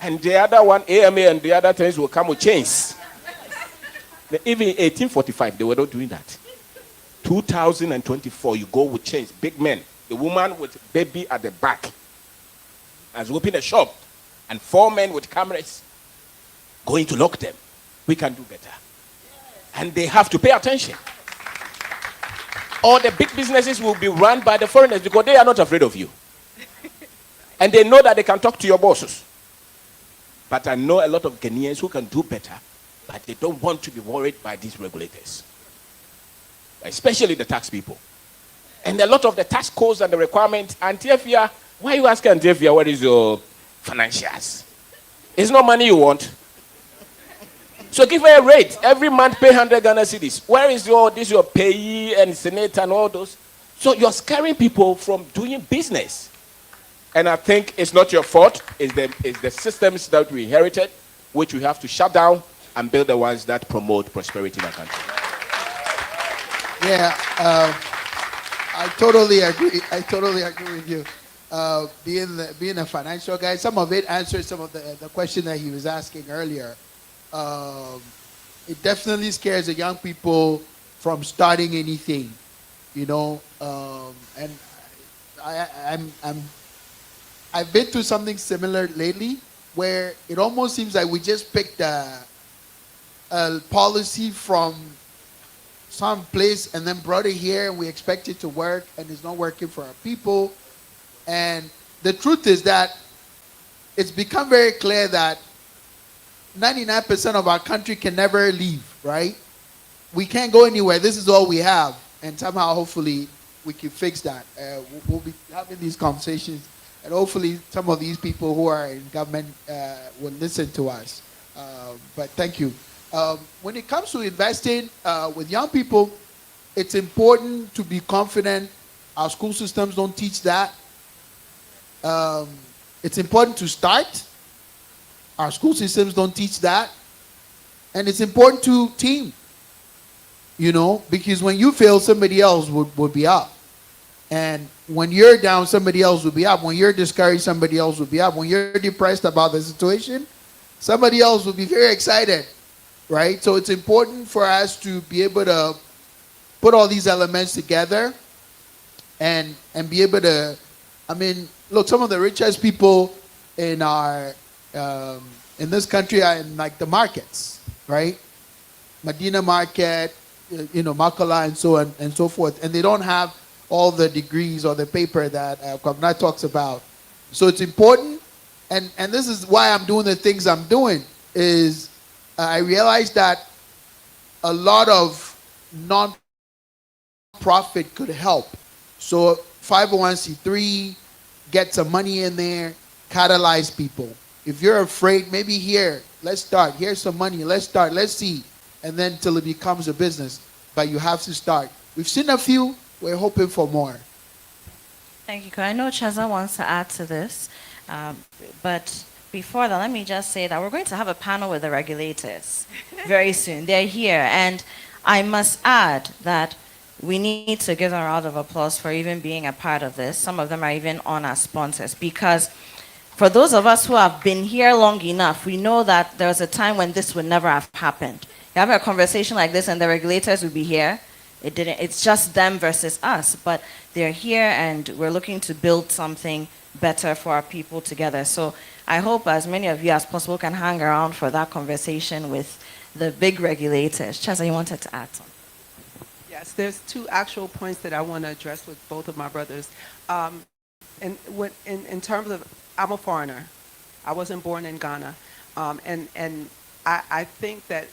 And the other one, AMA and the other things will come with chains. Even in 1845, they were not doing that. 2024, you go with chains, big men. The woman with baby at the back has opened a shop, and 4 men with cameras going to lock them. We can do better. And they have to pay attention. All the big businesses will be run by the foreigners because they are not afraid of you. And they know that they can talk to your bosses. But I know a lot of Ghanaians who can do better, but they don't want to be worried by these regulators, especially the tax people. And a lot of the tax codes and the requirements, Antiafia, why are you asking Antiafia what is your financials? It's not money you want. So give her a rate. Every month pay 100 Ghana cedis. Where is your payee and senator and all those? So you're scaring people from doing business. And I think it's not your fault. It's the systems that we inherited, which we have to shut down and build the ones that promote prosperity in our country. Yeah, I totally agree. I totally agree with you. Being a financial guy, some of it answers some of the question that he was asking earlier. It definitely scares the young people from starting anything, and I've been through something similar lately where it almost seems like we just picked a policy from some place and then brought it here and we expect it to work and it's not working for our people. And the truth is that it's become very clear that 99% of our country can never leave, right? We can't go anywhere. This is all we have. And somehow, hopefully, we can fix that. We'll be having these conversations. And hopefully, some of these people who are in government will listen to us. But thank you. When it comes to investing with young people, it's important to be confident. Our school systems don't teach that. It's important to start. Our school systems don't teach that. And it's important to team. You know, because when you fail, somebody else would be up. And when you're down, somebody else will be up. When you're discouraged, somebody else will be up. When you're depressed about the situation, somebody else will be very excited, right? So it's important for us to be able to put all these elements together and be able to, I mean, look, some of the richest people in our in this country are in like the markets, right? Medina Market, you know, Makala, and so on and so forth, and they don't have all the degrees or the paper that Kwabena talks about. So it's important, and this is why I'm doing the things I'm doing. Is I realized that a lot of non-profit could help. So 501c3, get some money in there, catalyze people. If you're afraid, maybe here, let's start. Here's some money. Let's start. Let's see. And then till it becomes a business. But you have to start. We've seen a few. We're hoping for more. Thank you. I know Cheza wants to add to this. But before that, let me just say that we're going to have a panel with the regulators very soon. They're here. And I must add that we need to give them a round of applause for even being a part of this. Some of them are even on our sponsors, because for those of us who have been here long enough, we know that there was a time when this would never have happened. You have a conversation like this and the regulators would be here. It didn't. It's just them versus us, but they're here and we're looking to build something better for our people together. So I hope as many of you as possible can hang around for that conversation with the big regulators. Chesa, you wanted to add something? Yes, there's two actual points that I want to address with both of my brothers. In terms of, I'm a foreigner. I wasn't born in Ghana. And I think that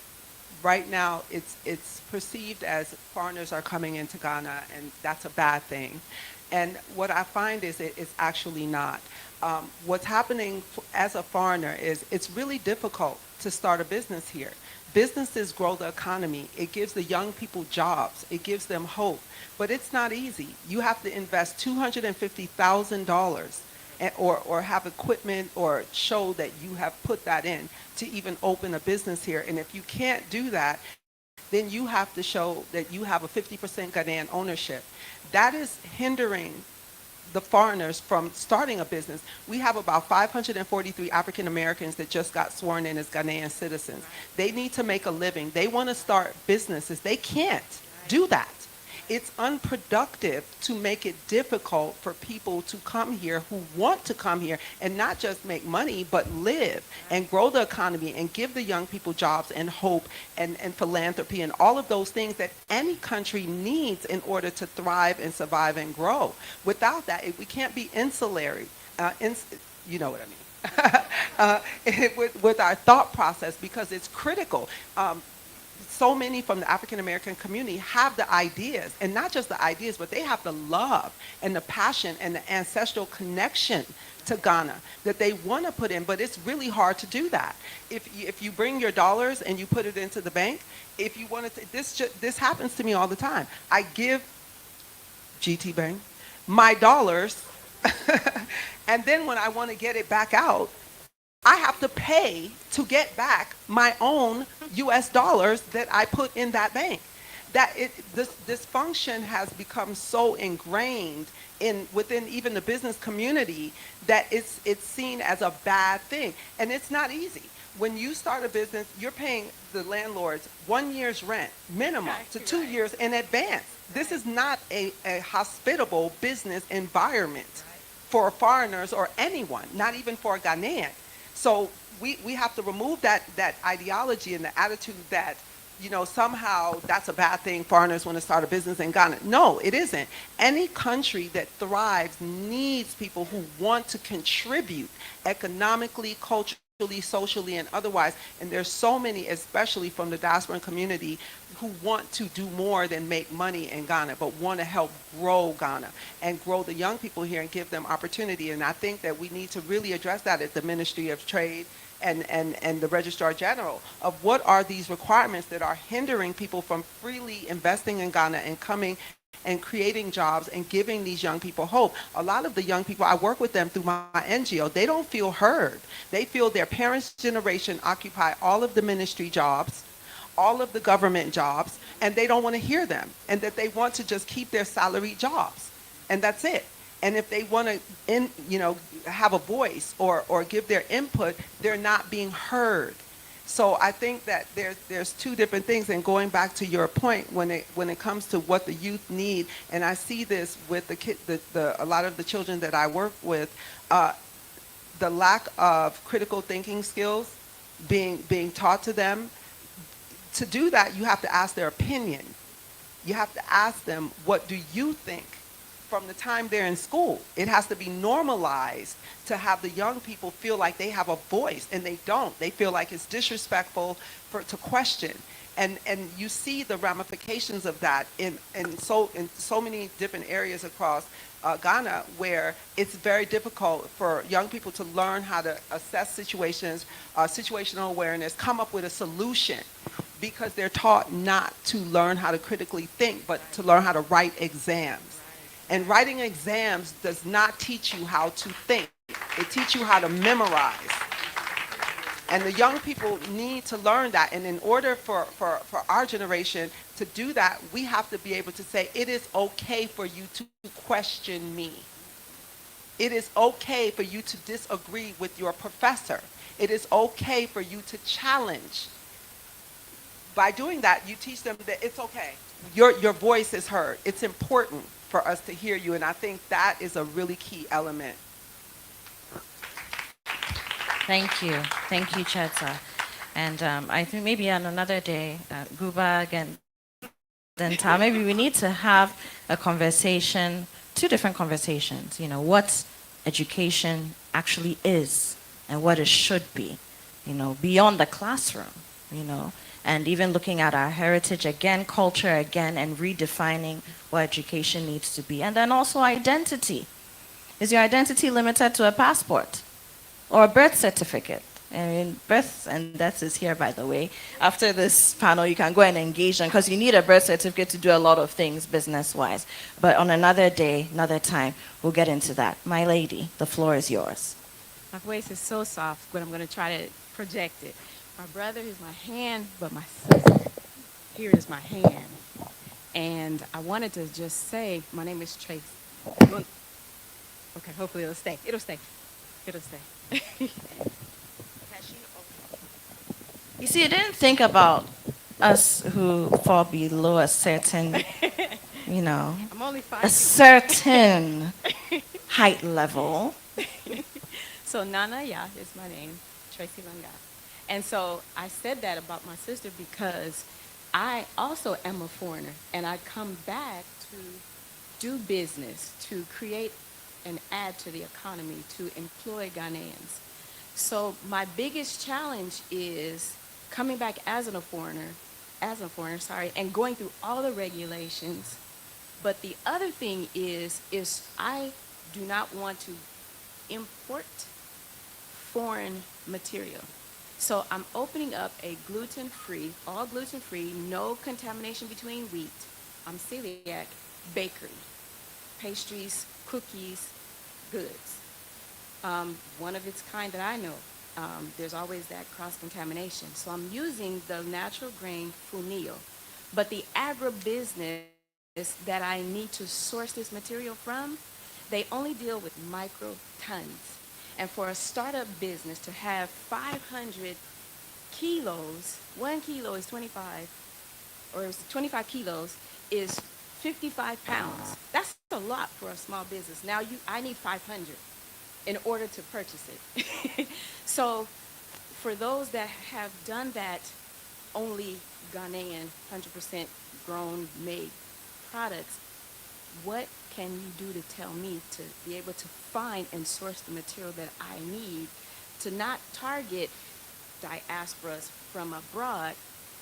right now it's perceived as foreigners are coming into Ghana, and that's a bad thing. And what I find is it's actually not. What's happening as a foreigner is it's really difficult to start a business here. Businesses grow the economy. It gives the young people jobs. It gives them hope. But it's not easy. You have to invest $250,000 or have equipment or show that you have put that in to even open a business here. And if you can't do that, then you have to show that you have a 50% Ghanaian ownership. That is hindering the foreigners from starting a business. We have about 543 African Americans that just got sworn in as Ghanaian citizens. They need to make a living. They want to start businesses. They can't do that. It's unproductive to make it difficult for people to come here who want to come here and not just make money, but live and grow the economy and give the young people jobs and hope and philanthropy and all of those things that any country needs in order to thrive and survive and grow. Without that, we can't be insulary. You know what I mean. With our thought process, because it's critical. So many from the African American community have the ideas, and not just the ideas, but they have the love and the passion and the ancestral connection to Ghana that they want to put in, but it's really hard to do that. If you bring your dollars and you put it into the bank, if you want to, this happens to me all the time. I give GT Bank my dollars, and then when I want to get it back out, I have to pay to get back my own US dollars that I put in that bank. This dysfunction has become so ingrained within even the business community that it's seen as a bad thing. And it's not easy. When you start a business, you're paying the landlords 1 year's rent minimum to 2 years in advance. This is not a hospitable business environment for foreigners or anyone, not even for a Ghanaian. So we have to remove that ideology and the attitude that, you know, somehow that's a bad thing, foreigners want to start a business in Ghana. No, it isn't. Any country that thrives needs people who want to contribute economically, culturally, socially, and otherwise. And there's so many, especially from the diaspora community, who want to do more than make money in Ghana, but want to help grow Ghana and grow the young people here and give them opportunity. And I think that we need to really address that at the Ministry of Trade and the Registrar General of what are these requirements that are hindering people from freely investing in Ghana and coming and creating jobs and giving these young people hope. A lot of the young people, I work with them through my NGO, they don't feel heard. They feel their parents' generation occupy all of the ministry jobs, all of the government jobs, and they don't want to hear them, and that they want to just keep their salaried jobs, and that's it. And if they want to, have a voice or give their input, they're not being heard. So I think that there's two different things. And going back to your point, when it comes to what the youth need, and I see this with a lot of the children that I work with, the lack of critical thinking skills being taught to them. To do that, you have to ask their opinion. You have to ask them, what do you think? From the time they're in school, it has to be normalized to have the young people feel like they have a voice, and they don't. They feel like it's disrespectful to question. And you see the ramifications of that in so many different areas across Ghana, where it's very difficult for young people to learn how to assess situations, situational awareness, come up with a solution, because they're taught not to learn how to critically think, but to learn how to write exams. And writing exams does not teach you how to think. It teaches you how to memorize. And the young people need to learn that. And in order for our generation to do that, we have to be able to say, it is okay for you to question me. It is okay for you to disagree with your professor. It is okay for you to challenge. By doing that, you teach them that it's okay. Your voice is heard. It's important for us to hear you. And I think that is a really key element. Thank you. Thank you, Chetza. And I think maybe on another day, Guba again, then Tom, maybe we need to have a conversation, two different conversations, what education actually is and what it should be, beyond the classroom, and even looking at our heritage again, culture again, and redefining what education needs to be. And then also identity. Is your identity limited to a passport or a birth certificate? I mean, birth and death is here, by the way. After this panel, you can go and engage them, because you need a birth certificate to do a lot of things business-wise. But on another day, another time, we'll get into that. My lady, the floor is yours. My voice is so soft, but I'm going to try to project it. My brother is my hand, but my sister, here is my hand. And I wanted to just say, my name is Trace. Okay, hopefully it'll stay. It'll stay. It'll stay. You see, I didn't think about us who fall below a certain, I'm only 5 a certain height level. So Nana, yeah, is my name, Tracy Langa. And so I said that about my sister because I also am a foreigner, and I come back to do business, to create and add to the economy, to employ Ghanaians. So my biggest challenge is coming back as a foreigner, and going through all the regulations. But the other thing is I do not want to import foreign material. So I'm opening up a gluten-free, all gluten-free, no contamination between wheat, I'm celiac, bakery, pastries, cookies, goods. One of its kind that I know. There's always that cross-contamination. So I'm using the natural grain funil. But the agribusiness that I need to source this material from, they only deal with micro tons. And for a startup business to have 500 kilos, 1 kilo is 25, or 25 kilos is 55 pounds. That's a lot for a small business. Now I need 500 in order to purchase it. So for those that have done that, only Ghanaian, 100% grown, made products, what can you do to tell me to be able to find and source the material that I need to not target diasporas from abroad,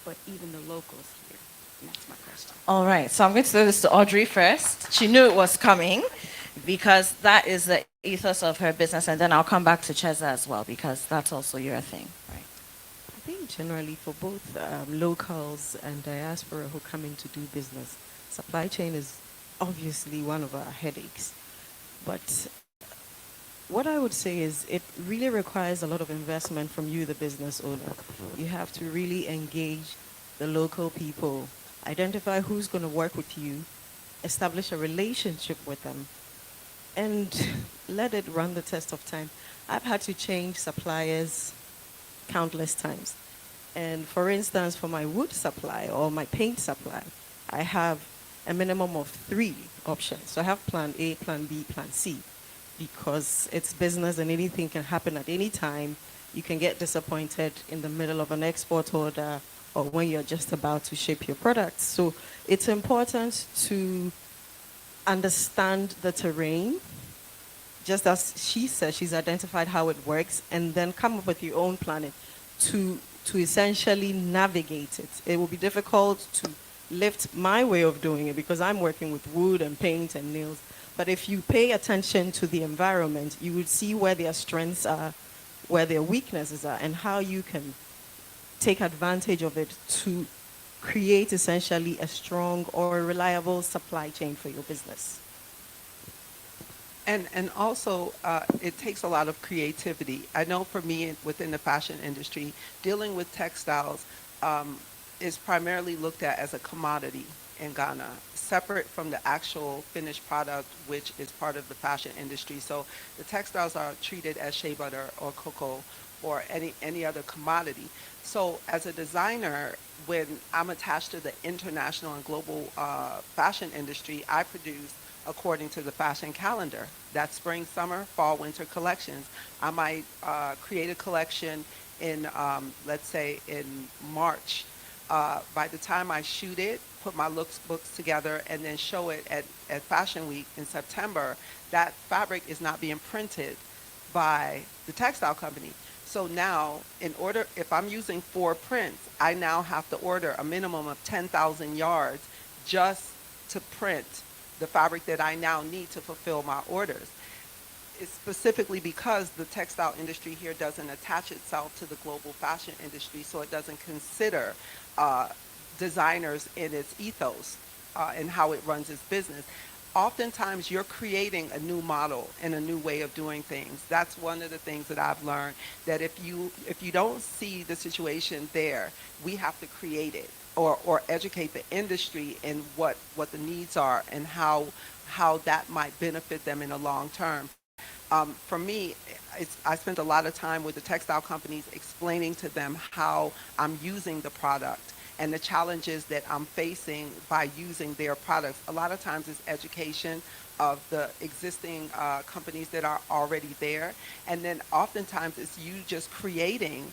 but even the locals here? And that's my question. All right, so I'm going to say this to Audrey first. She knew it was coming because that is the ethos of her business, and then I'll come back to Cheza as well because that's also your thing, right? I think generally for both locals and diaspora who come in to do business, supply chain is obviously one of our headaches. But what I would say is it really requires a lot of investment from you, the business owner. You have to really engage the local people identify who's going to work with you, establish a relationship with them, and let it run the test of time. I've had to change suppliers countless times. And for instance, for my wood supply or my paint supply, I have a minimum of 3 options. So I have plan A, plan B, plan C, because it's business and anything can happen at any time. You can get disappointed in the middle of an export order or when you're just about to ship your products. So it's important to understand the terrain, just as she said, she's identified how it works, and then come up with your own planning to essentially navigate it. It will be difficult to lift my way of doing it because I'm working with wood and paint and nails. But if you pay attention to the environment, you would see where their strengths are, where their weaknesses are, and how you can take advantage of it to create essentially a strong or a reliable supply chain for your business. And also, it takes a lot of creativity. I know for me within the fashion industry, dealing with textiles is primarily looked at as a commodity in Ghana, separate from the actual finished product, which is part of the fashion industry. So the textiles are treated as shea butter or cocoa or any other commodity. So as a designer, when I'm attached to the international and global fashion industry, I produce according to the fashion calendar. That's spring, summer, fall, winter collections. I might create a collection in, let's say, in March. By the time I shoot it, put my books together, and then show it at Fashion Week in September, that fabric is not being printed by the textile company. So now, if I'm using 4 prints, I now have to order a minimum of 10,000 yards just to print the fabric that I now need to fulfill my orders. It's specifically because the textile industry here doesn't attach itself to the global fashion industry, so it doesn't consider designers in its ethos and how it runs its business. Oftentimes you're creating a new model and a new way of doing things. That's one of the things that I've learned, that if you don't see the situation there, we have to create it or educate the industry in what the needs are and how that might benefit them in the long term. For me, I spent a lot of time with the textile companies explaining to them how I'm using the product and the challenges that I'm facing by using their products. A lot of times it's education of the existing companies that are already there. And then oftentimes it's you just creating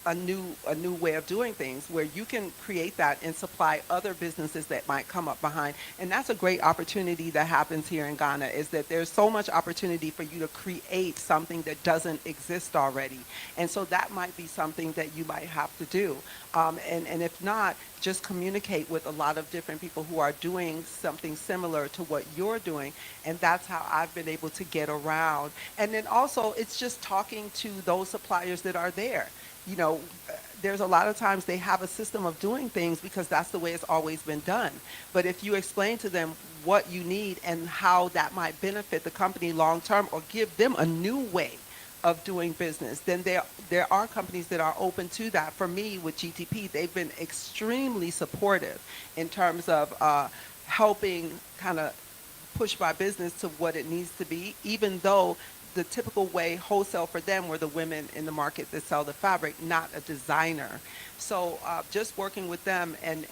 a new way of doing things where you can create that and supply other businesses that might come up behind. And that's a great opportunity that happens here in Ghana, is that there's so much opportunity for you to create something that doesn't exist already. And so that might be something that you might have to do. And if not, just communicate with a lot of different people who are doing something similar to what you're doing. And that's how I've been able to get around. And then also, it's just talking to those suppliers that are there. You know, there's a lot of times they have a system of doing things because that's the way it's always been done. But if you explain to them what you need and how that might benefit the company long term or give them a new way of doing business, then there are companies that are open to that. For me, with GTP, they've been extremely supportive in terms of helping kind of push my business to what it needs to be, even though the typical way wholesale for them were the women in the market that sell the fabric, not a designer. So just working with them and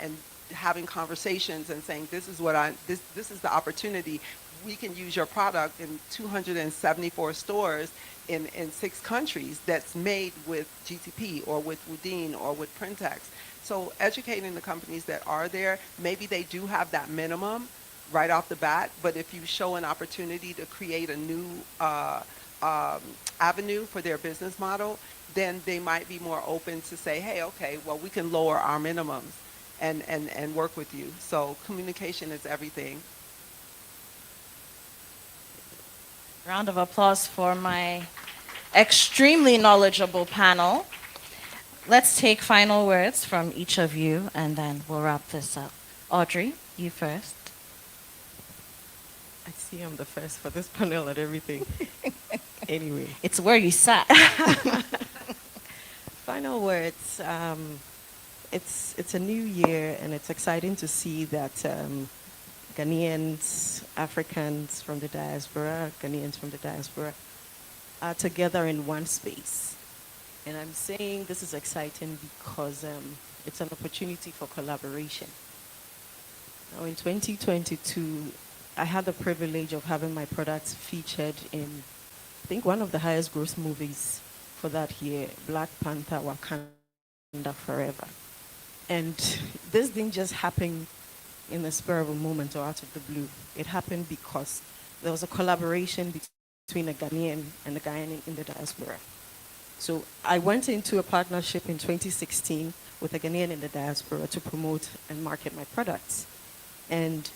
having conversations and saying, this is what this is the opportunity. We can use your product in 274 stores in 6 countries that's made with GTP or with Woodine or with Printex. So educating the companies that are there, maybe they do have that minimum right off the bat, but if you show an opportunity to create a new avenue for their business model, then they might be more open to say, hey, okay, well, we can lower our minimums and work with you. So communication is everything. Round of applause for my extremely knowledgeable panel. Let's take final words from each of you, and then we'll wrap this up. Audrey, you first. I see I'm the first for this panel and everything. Anyway. It's where you sat. Final words. it's a new year, and it's exciting to see that Ghanaians, Africans from the diaspora, Ghanaians from the diaspora are together in one space. And I'm saying this is exciting because it's an opportunity for collaboration. Now, in 2022, I had the privilege of having my products featured in, I think, one of the highest gross movies for that year, Black Panther: Wakanda Forever. And this didn't just happen in the spur of a moment or out of the blue. It happened because there was a collaboration between a Ghanaian and a Ghanaian in the diaspora. So I went into a partnership in 2016 with a Ghanaian in the diaspora to promote and market my products. And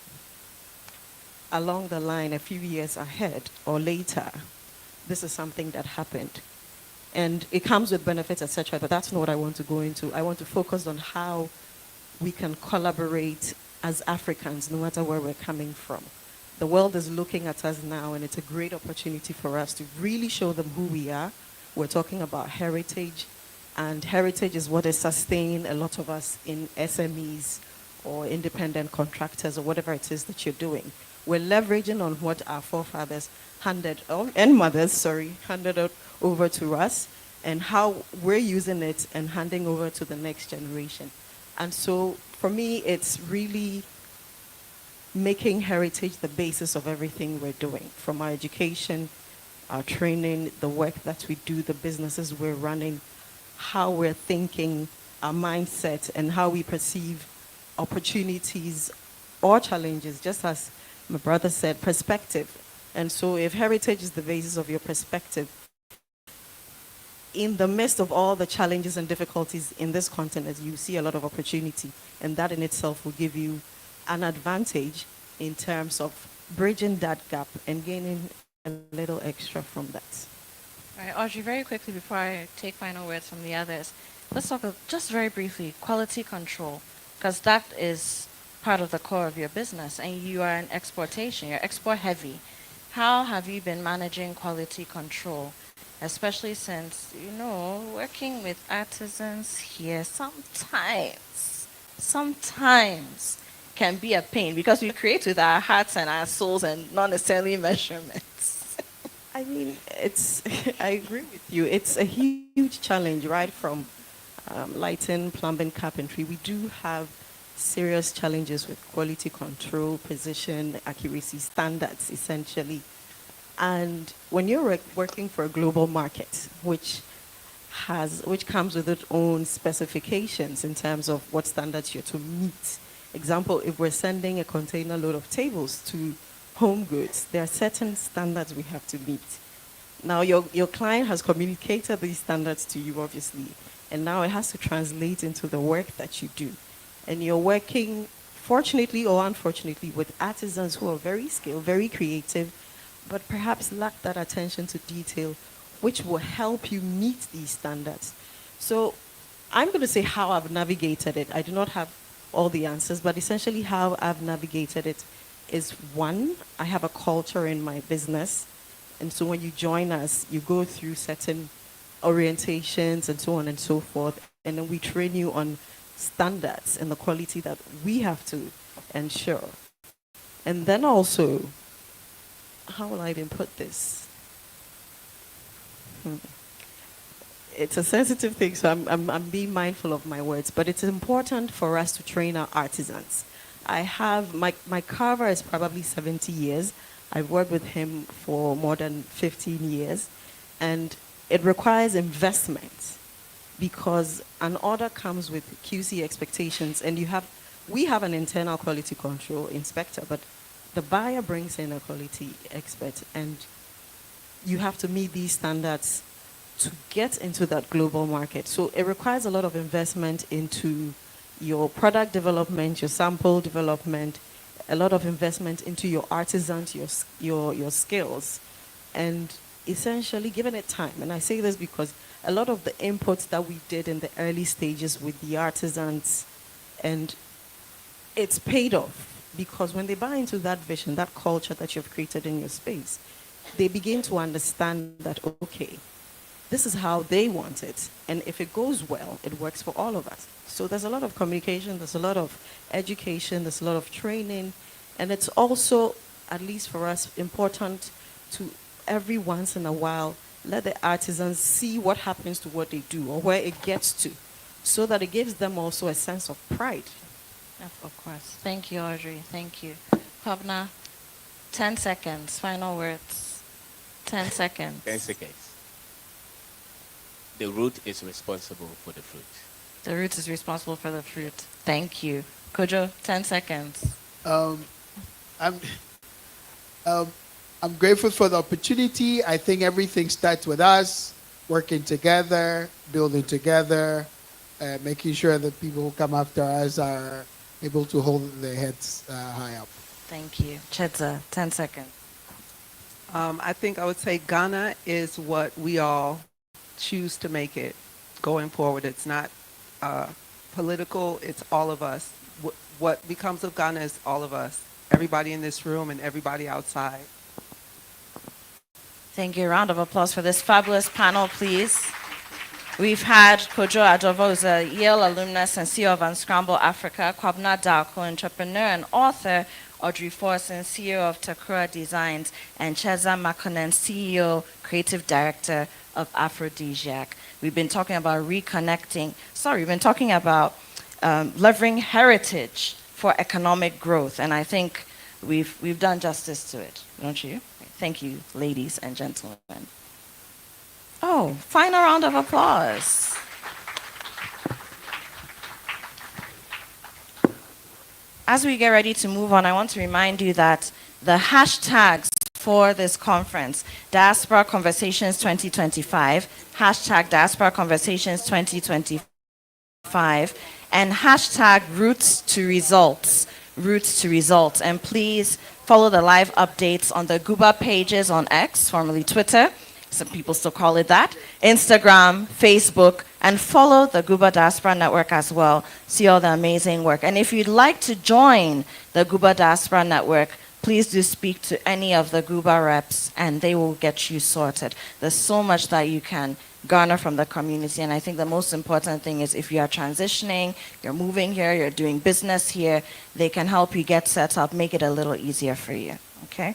along the line, a few years ahead or later, this is something that happened. And it comes with benefits, etc., but that's not what I want to go into. I want to focus on how we can collaborate as Africans, no matter where we're coming from. The world is looking at us now, and it's a great opportunity for us to really show them who we are. We're talking about heritage, and heritage is what is sustaining a lot of us in SMEs or independent contractors or whatever it is that you're doing. We're leveraging on what our forefathers handed over to us, and how we're using it and handing over to the next generation. And so for me, it's really making heritage the basis of everything we're doing, from our education, our training, the work that we do, the businesses we're running, how we're thinking, our mindset, and how we perceive opportunities or challenges, just as my brother said, perspective. And so if heritage is the basis of your perspective, in the midst of all the challenges and difficulties in this continent, you see a lot of opportunity, and that in itself will give you an advantage in terms of bridging that gap and gaining a little extra from that. All right, Audrey, very quickly before I take final words from the others, let's talk just very briefly, quality control, because that is part of the core of your business, and you are in exportation, you're export heavy. How have you been managing quality control, especially since, working with artisans here sometimes can be a pain, because we create with our hearts and our souls and not necessarily measurements. I mean, I agree with you. It's a huge challenge, right? From lighting, plumbing, carpentry. We do have serious challenges with quality control, precision, accuracy, standards, essentially. And when you're working for a global market, which comes with its own specifications in terms of what standards you're to meet. Example, if we're sending a container load of tables to Home Goods, there are certain standards we have to meet. Now, your client has communicated these standards to you, obviously, and now it has to translate into the work that you do. And you're working, fortunately or unfortunately, with artisans who are very skilled, very creative, but perhaps lack that attention to detail, which will help you meet these standards. So I'm going to say how I've navigated it. I do not have all the answers, but essentially how I've navigated it is, one, I have a culture in my business. And so when you join us, you go through certain orientations and so on and so forth. And then we train you on standards and the quality that we have to ensure. And then also, how will I even put this? It's a sensitive thing, so I'm being mindful of my words, but it's important for us to train our artisans. I have, my carver is probably 70 years. I've worked with him for more than 15 years, and it requires investment because an order comes with QC expectations, and we have an internal quality control inspector, but the buyer brings in a quality expert, and you have to meet these standards to get into that global market. So it requires a lot of investment into your product development, your sample development, a lot of investment into your artisans, your skills, and essentially giving it time. And I say this because a lot of the inputs that we did in the early stages with the artisans, and it's paid off because when they buy into that vision, that culture that you've created in your space, they begin to understand that, okay, this is how they want it. And if it goes well, it works for all of us. So there's a lot of communication, there's a lot of education, there's a lot of training. And it's also, at least for us, important to every once in a while let the artisans see what happens to what they do or where it gets to, so that it gives them also a sense of pride. Of course. Thank you, Audrey. Thank you. Pavna, 10 seconds. Final words. 10 seconds. 10 seconds. The root is responsible for the fruit. The root is responsible for the fruit. Thank you. Kojo, 10 seconds. I'm grateful for the opportunity. I think everything starts with us working together, building together, making sure that people who come after us are able to hold their heads high up. Thank you. Chedza, 10 seconds. I think I would say Ghana is what we all choose to make it going forward. It's not political, it's all of us. What becomes of Ghana is all of us. Everybody in this room and everybody outside. Thank you. A round of applause for this fabulous panel, please. We've had Kojo Adovo, who's a Yale alumnus and CEO of Unscramble Africa, Kwabena Darko, entrepreneur and author, Audrey Forson, CEO of Takura Designs, and Cheza Makonnen, CEO, Creative Director of Aphrodisiac. We've been talking about we've been talking about leveraging heritage for economic growth, and I think we've done justice to it, don't you? Thank you, ladies and gentlemen. Oh, final round of applause. As we get ready to move on, I want to remind you that the hashtags for this conference, Diaspora Conversations 2025, hashtag Diaspora Conversations 2025, and hashtag Roots to Results. And please follow the live updates on the Guba pages on X, formerly Twitter, some people still call it that, Instagram, Facebook, and follow the Guba Diaspora Network as well. See all the amazing work. And if you'd like to join the Guba Diaspora Network, please do speak to any of the Guba reps and they will get you sorted. There's so much that you can garner from the community, and I think the most important thing is if you are transitioning, you're moving here, you're doing business here, they can help you get set up, make it a little easier for you, okay?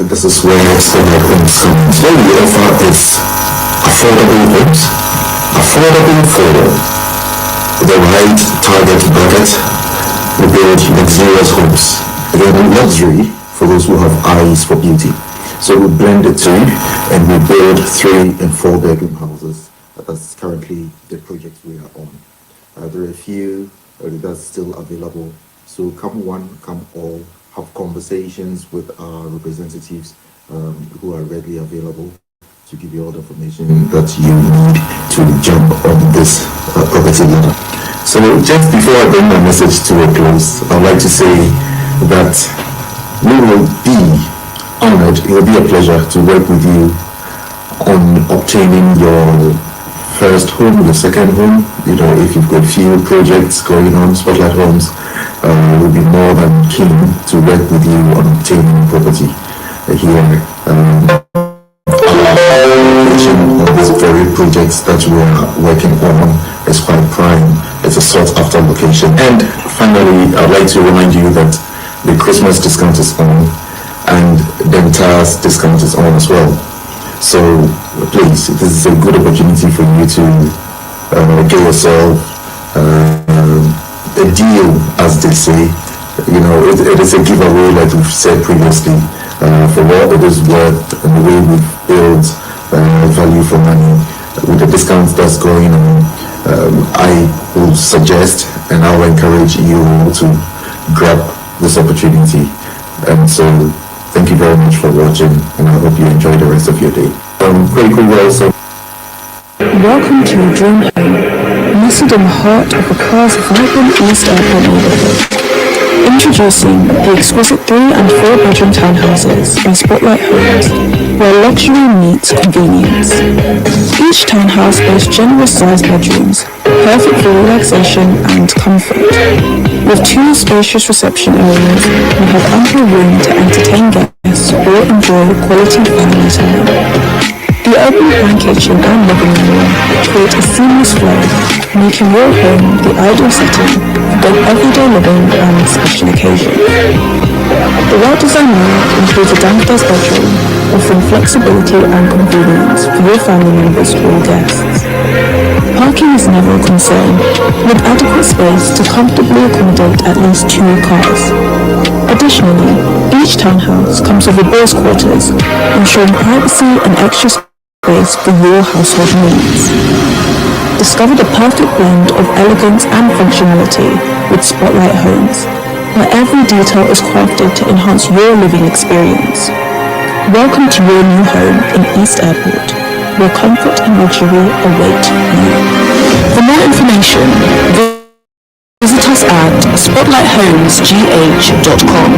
This is where some of things come. What we offer is affordable homes, affordable for the right target bracket. We build luxurious homes. Again, luxury for those who have eyes for beauty. So we blend the two and we build 3 and 4 bedroom houses. That's currently the project we are on. There are a few that's still available. So come one, come all. Have conversations with our representatives who are readily available to give you all the information that you need to jump on this property ladder. So just before I bring my message to a close, I'd like to say that we will be honored, it will be a pleasure to work with you on obtaining your first home, your second home. You know, if you've got few projects going on, spotlight homes, we'll be more than keen to work with you on obtaining property here. On these very projects that we are working on is quite prime. It's a sought after location. And finally, I'd like to remind you that the Christmas discount is on and the entire discount is on as well. So please, this is a good opportunity for you to get yourself a deal, as they say. You know, it is a giveaway, like we've said previously, for what it is worth and the way we build value for money. With the discounts that's going on, I will suggest and I will encourage you all to grab this opportunity. And so thank you very much for watching, and I hope you enjoy the rest of your day. Very cool also. Welcome to your dream home, nestled in the heart of Accra's vibrant East Airport neighborhood. Introducing the exquisite 3 and 4 bedroom townhouses by Spotlight Homes, where luxury meets convenience. Each townhouse boasts generous sized bedrooms, perfect for relaxation and comfort. With 2 spacious reception areas, you have ample room to entertain guests or enjoy quality family time. The open plan kitchen and living area create a seamless flow, making your home the ideal setting for both everyday living and special occasions. The well-designed layout includes a downstairs bedroom, offering flexibility and convenience for your family members or guests. Parking is never a concern, with adequate space to comfortably accommodate at least 2 cars. Additionally, each townhouse comes with a boys' quarters, ensuring privacy and extra space for your household needs. Discover the perfect blend of elegance and functionality with Spotlight Homes, where every detail is crafted to enhance your living experience. Welcome to your new home in East Airport, where comfort and luxury await you. For more information, visit us at spotlighthomesgh.com.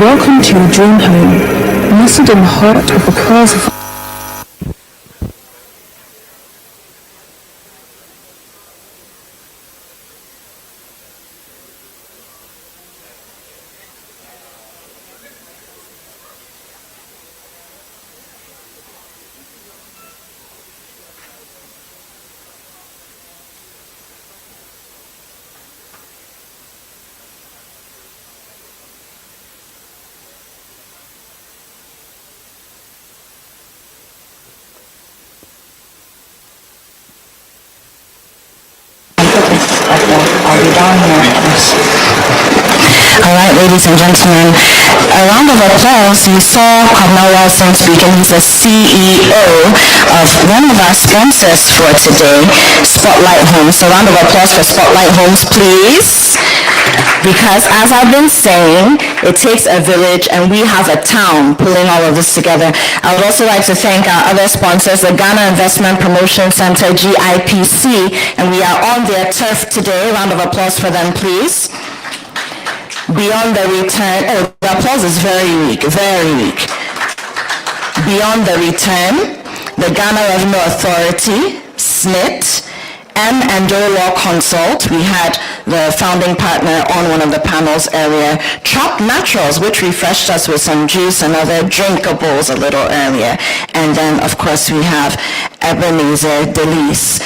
Welcome to your dream home, nestled in the heart of Accra's I'll be down here. All right, ladies and gentlemen, a round of applause. You saw Kwabena Wilson speaking. He's the CEO of one of our sponsors for today, Spotlight Homes. A round of applause for Spotlight Homes, please. Because as I've been saying, it takes a village and we have a town pulling all of this together. I would also like to thank our other sponsors, the Ghana Investment Promotion Center, GIPC, and we are on their turf today. Round of applause for them, please. Beyond the return, the applause is very weak, very weak. Beyond the return, the Ghana Revenue Authority, SNIT, and Law Consult. We had the founding partner on one of the panels earlier, Trop Naturals, which refreshed us with some juice and other drinkables a little earlier. And then, of course, we have Ebenezer Delis.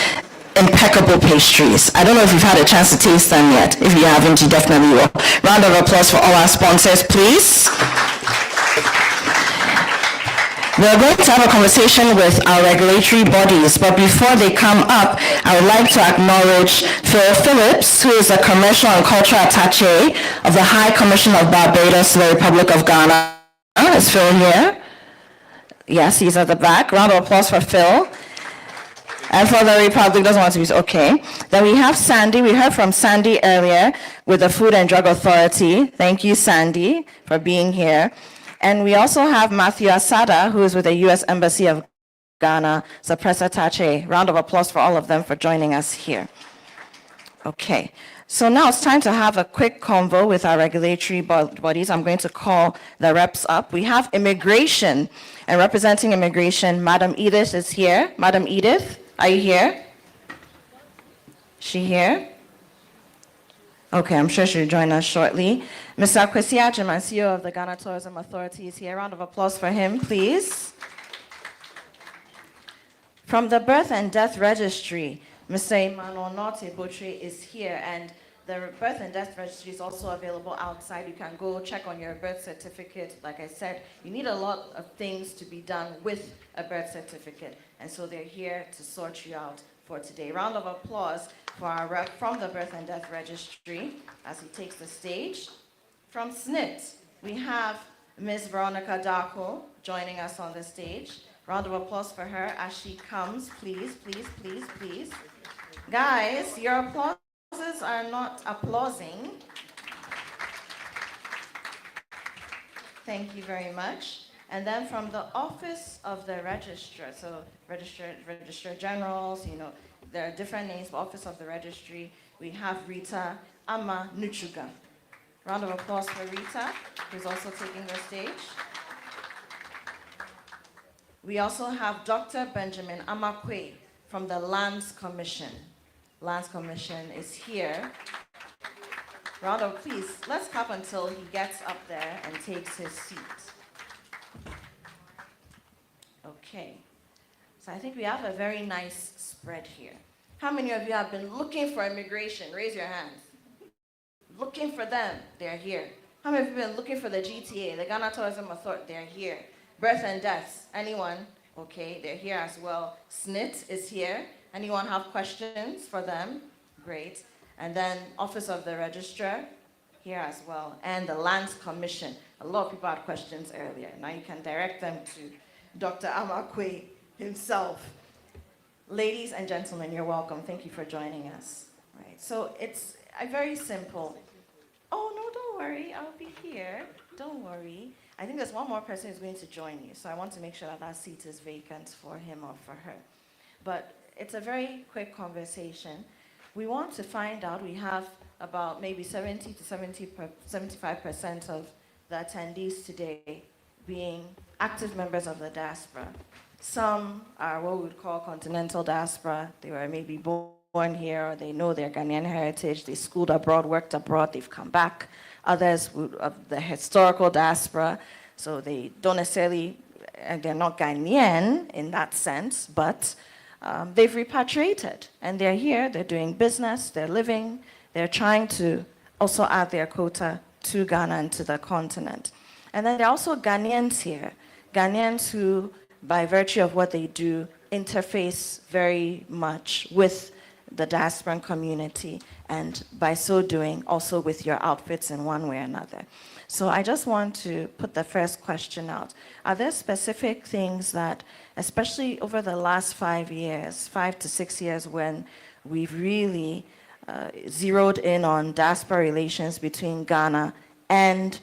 impeccable pastries. I don't know if you've had a chance to taste them yet. If you haven't, you definitely will. Round of applause for all our sponsors, please. We're going to have a conversation with our regulatory bodies, but before they come up, I would like to acknowledge Phil Phillips, who is a commercial and cultural attaché of the High Commission of Barbados to the Republic of Ghana. Is Phil here? Yes, he's at the back. Round of applause for Phil. And for the Republic, doesn't want to be okay. Then we have Sandy. We heard from Sandy earlier with the Food and Drug Authority. Thank you, Sandy, for being here. And we also have Matthew Asada, who is with the U.S. Embassy of Ghana, as a press attaché. Round of applause for all of them for joining us here. Okay, so now it's time to have a quick convo with our regulatory bodies. I'm going to call the reps up. We have immigration, and representing immigration, Madam Edith is here. Madam Edith, are you here? She here? Okay, I'm sure she'll join us shortly. Mr. Kwesi Agyemang, CEO of the Ghana Tourism Authority, is here. Round of applause for him, please. From the Birth and Death Registry, Mr. Emmanuel Norte Botre is here, and the Birth and Death Registry is also available outside. You can go check on your birth certificate. Like I said, you need a lot of things to be done with a birth certificate, and so they're here to sort you out for today. Round of applause for our rep from the Birth and Death Registry as he takes the stage. From SNIT, we have Ms. Veronica Darko joining us on the stage. Round of applause for her as she comes. Please, please, please, please. Guys, your applauses are not applauding. Thank you very much. And then from the Office of the Registrar, so Registrar Generals, you know, there are different names, but Office of the Registry, we have Rita Ama Nuchuga. Round of applause for Rita, who's also taking the stage. We also have Dr. Benjamin Amakwe from the Lands Commission. Lands Commission is here. Round of please, let's clap until he gets up there and takes his seat. Okay, so I think we have a very nice spread here. How many of you have been looking for immigration? Raise your hands. Looking for them, they're here. How many of you have been looking for the GTA, the Ghana Tourism Authority? They're here. Birth and deaths, anyone? Okay, they're here as well. SNIT is here. Anyone have questions for them? Great. And then Office of the Registrar, here as well. And the Lands Commission. A lot of people had questions earlier. Now you can direct them to Dr. Amakwe himself. Ladies and gentlemen, you're welcome. Thank you for joining us. Right. So it's very simple. Oh, no, don't worry. I'll be here. Don't worry. I think there's one more person who's going to join you, so I want to make sure that that seat is vacant for him or for her. But it's a very quick conversation. We want to find out, we have about maybe 70 to 75% of the attendees today being active members of the diaspora. Some are what we would call continental diaspora. They were maybe born here, or they know their Ghanaian heritage, they schooled abroad, worked abroad, they've come back. Others of the historical diaspora, so they don't necessarily, they're not Ghanaian in that sense, but they've repatriated, and they're here, they're doing business, they're living, they're trying to also add their quota to Ghana and to the continent. And then there are also Ghanaians here, Ghanaians who, by virtue of what they do, interface very much with the diasporan community, and by so doing, also with your outfits in one way or another. So I just want to put the first question out. Are there specific things that, especially over the last 5 years, 5 to 6 years, when we've really zeroed in on diaspora relations between Ghana and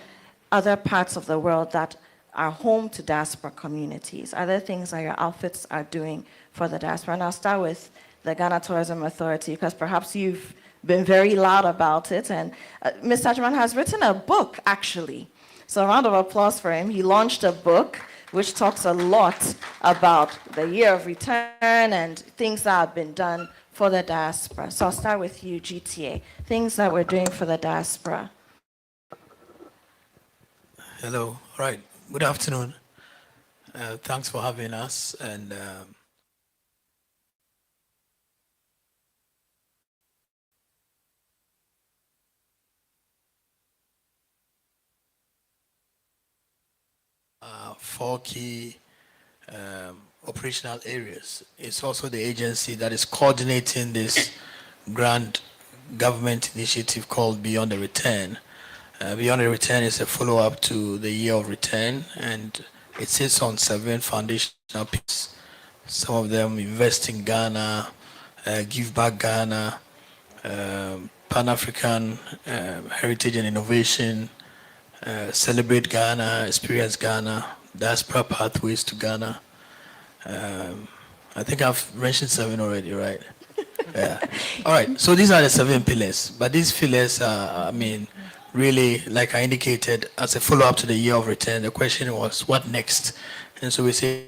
other parts of the world that are home to diaspora communities? Are there things that your outfits are doing for the diaspora? And I'll start with the Ghana Tourism Authority, because perhaps you've been very loud about it. And Mr. Agyemang has written a book, actually. So a round of applause for him. He launched a book which talks a lot about the year of return and things that have been done for the diaspora. So I'll start with you, GTA. Things that we're doing for the diaspora. Hello. All right. Good afternoon. Thanks for having us. And four key operational areas. It's also the agency that is coordinating this grand government initiative called Beyond the Return. Beyond the Return is a follow-up to the Year of Return, and it sits on 7 foundational pieces. Some of them: Invest in Ghana, Give Back Ghana, Pan-African Heritage and Innovation, Celebrate Ghana, Experience Ghana, Diaspora Pathways to Ghana. I think I've mentioned 7 already, right? Yeah. All right. So these are the 7 pillars. But these pillars are, I mean, really, like I indicated, as a follow-up to the Year of Return, the question was, what next? And so we say,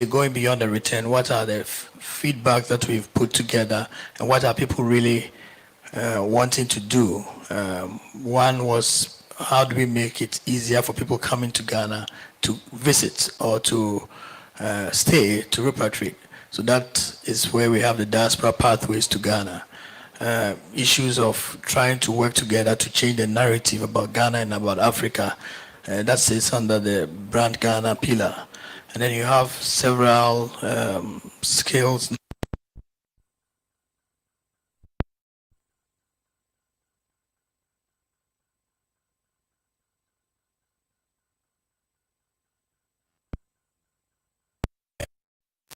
going beyond the return, what are the feedback that we've put together, and what are people really wanting to do? One was, how do we make it easier for people coming to Ghana to visit or to stay, to repatriate? So that is where we have the diaspora pathways to Ghana. Issues of trying to work together to change the narrative about Ghana and about Africa. That sits under the Brand Ghana pillar. And then you have several skills.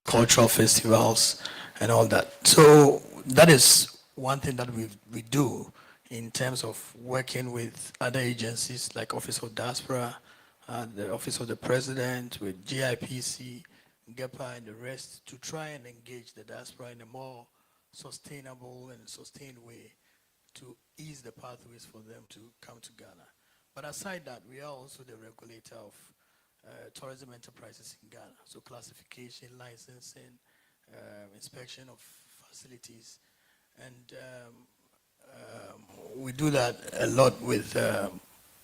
Cultural festivals and all that. So that is one thing that we do in terms of working with other agencies like Office of Diaspora, the Office of the President, with GIPC, GEPA, and the rest, to try and engage the diaspora in a more sustainable and sustained way to ease the pathways for them to come to Ghana. But aside that, we are also the regulator of tourism enterprises in Ghana. So classification, licensing, inspection of facilities. And we do that a lot with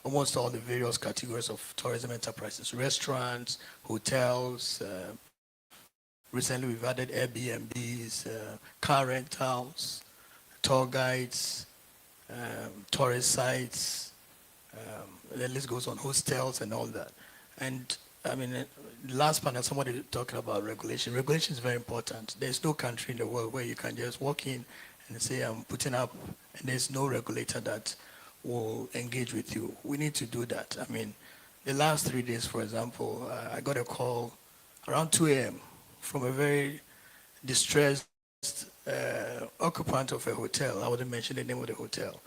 almost all the various categories of tourism enterprises: restaurants, hotels. Recently we've added Airbnbs, car rentals, tour guides, tourist sites. The list goes on, hostels and all that. And I mean, last panel, somebody talking about regulation. Regulation is very important. There's no country in the world where you can just walk in and say, I'm putting up, and there's no regulator that will engage with you. We need to do that. I mean, the last 3 days, for example, I got a call around 2 a.m. from a very distressed occupant of a hotel. I wouldn't mention the name of the hotel,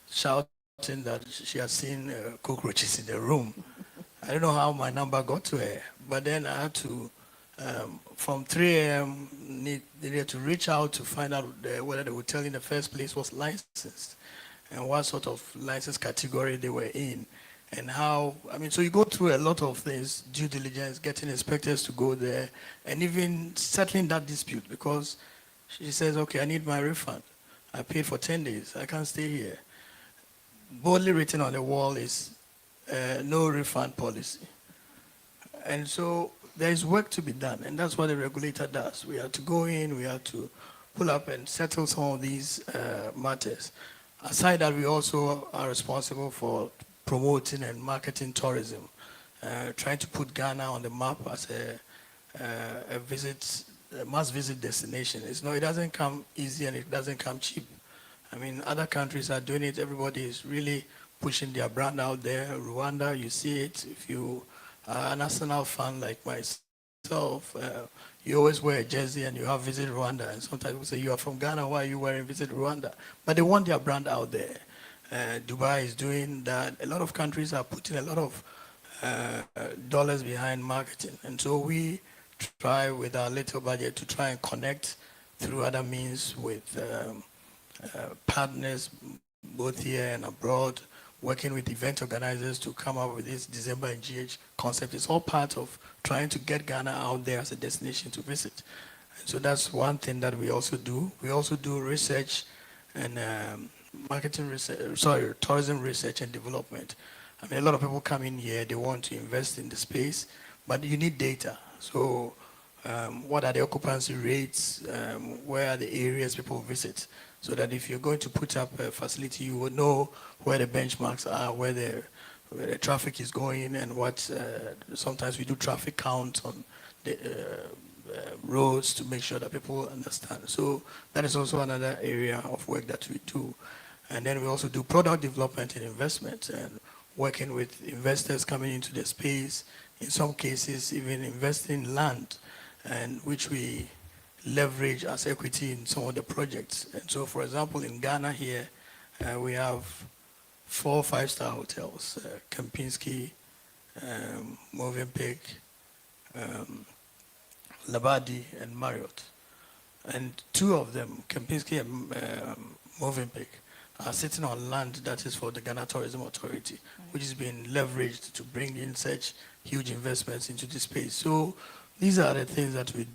shouting that she had seen cockroaches in the room. I don't know how my number got to her, but then I had to, from 3 a.m., needed to reach out to find out whether the hotel in the first place was licensed and what sort of license category they were in, and how, I mean, so you go through a lot of things: due diligence, getting inspectors to go there, and even settling that dispute, because she says, okay, I need my refund. I paid for 10 days. I can't stay here. Boldly written on the wall is no refund policy. And so there is work to be done, and that's what the regulator does. We have to go in, we have to pull up and settle some of these matters. Aside that, we also are responsible for promoting and marketing tourism, trying to put Ghana on the map as a must-visit destination. It doesn't come easy and it doesn't come cheap. I mean, other countries are doing it. Everybody is really pushing their brand out there. Rwanda, you see it. If you are a national fan like myself, you always wear a jersey and you have Visit Rwanda. And sometimes people say, you are from Ghana, why are you wearing Visit Rwanda? But they want their brand out there. Dubai is doing that. A lot of countries are putting a lot of dollars behind marketing. And so we try with our little budget to try and connect through other means with partners both here and abroad, working with event organizers to come up with this December in GH concept. It's all part of trying to get Ghana out there as a destination to visit. And so that's one thing that we also do. We also do research and tourism research and development. I mean, a lot of people come in here, they want to invest in the space, but you need data. So what are the occupancy rates? Where are the areas people visit? So that if you're going to put up a facility, you will know where the benchmarks are, where the where the traffic is going and what, sometimes we do traffic count on the roads to make sure that people understand. So that is also another area of work that we do. And then we also do product development and investment and working with investors coming into the space, in some cases even investing in land, and which we leverage as equity in some of the projects. And so, for example, in Ghana here, we have 4 5-star hotels, Kempinski, Movenpick, Labadi, and Marriott. And 2 of them, Kempinski and Movenpick, are sitting on land that is for the Ghana Tourism Authority, which is being leveraged to bring in such huge investments into the space. So these are the things that we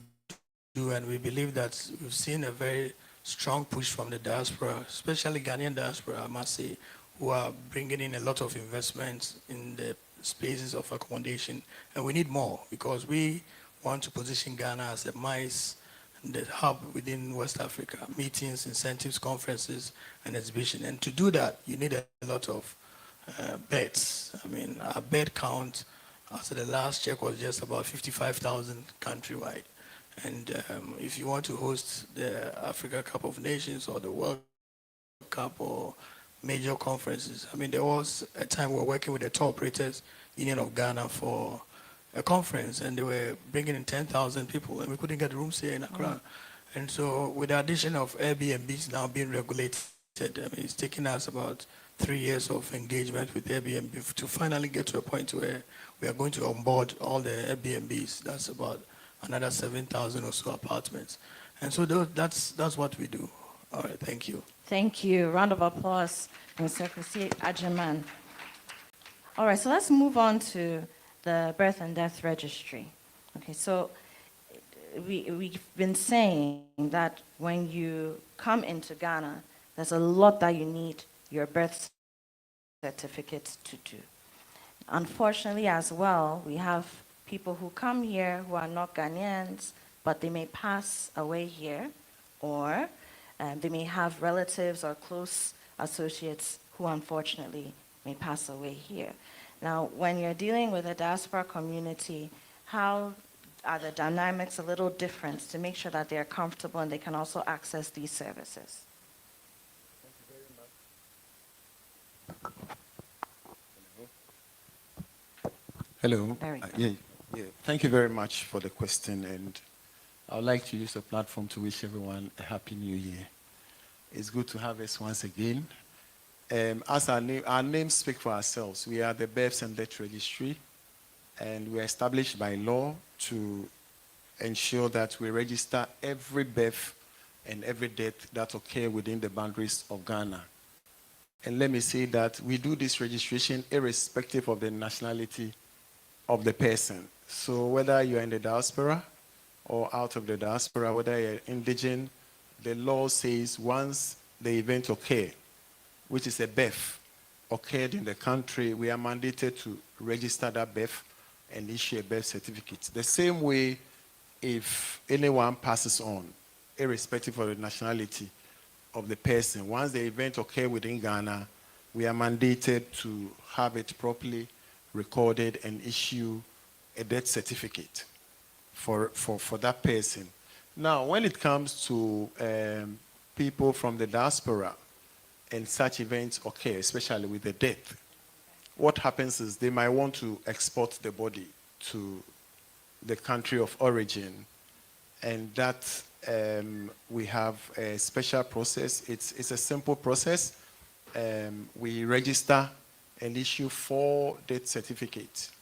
do, and we believe that we've seen a very strong push from the diaspora, especially Ghanaian diaspora, I must say, who are bringing in a lot of investments in the spaces of accommodation. And we need more because we want to position Ghana as a MICE, the hub within West Africa, meetings, incentives, conferences, and exhibition. And to do that, you need a lot of beds. I mean, our bed count after the last check was just about 55,000 countrywide. And if you want to host the Africa Cup of Nations or the World Cup or major conferences, I mean, there was a time we were working with the tour operators Union of Ghana for a conference, and they were bringing in 10,000 people, and we couldn't get rooms here in Accra. And so with the addition of Airbnbs now being regulated, I mean, it's taken us about 3 years of engagement with Airbnb to finally get to a point where we are going to onboard all the Airbnbs. That's about another 7,000 or so apartments. And so that's what we do. All right, thank you. Thank you. Round of applause, Mr. Kwesi Agyemang. All right, so let's move on to the birth and death registry. Okay, so we've been saying that when you come into Ghana, there's a lot that you need your birth certificate to do. Unfortunately, as well, we have people who come here who are not Ghanaians, but they may pass away here, or they may have relatives or close associates who unfortunately may pass away here. Now, when you're dealing with a diaspora community, how are the dynamics a little different to make sure that they're comfortable and they can also access these services? Hello. There we go. Yeah. Thank you very much for the question, and I would like to use the platform to wish everyone a happy new year. It's good to have us once again. As our names speak for ourselves, we are the Births and Death Registry, and we are established by law to ensure that we register every birth and every death that occur within the boundaries of Ghana. And let me say that we do this registration irrespective of the nationality of the person. So whether you're in the diaspora or out of the diaspora, whether you're indigent, the law says once the event occurs, which is a birth, occurred in the country, we are mandated to register that birth and issue a birth certificate. The same way, if anyone passes on, irrespective of the nationality of the person, once the event occurs within Ghana, we are mandated to have it properly recorded and issue a death certificate for that person. Now, when it comes to people from the diaspora and such events occur, especially with the death, what happens is they might want to export the body to the country of origin, and that we have a special process. It's a simple process. We register and issue 4 death certificates.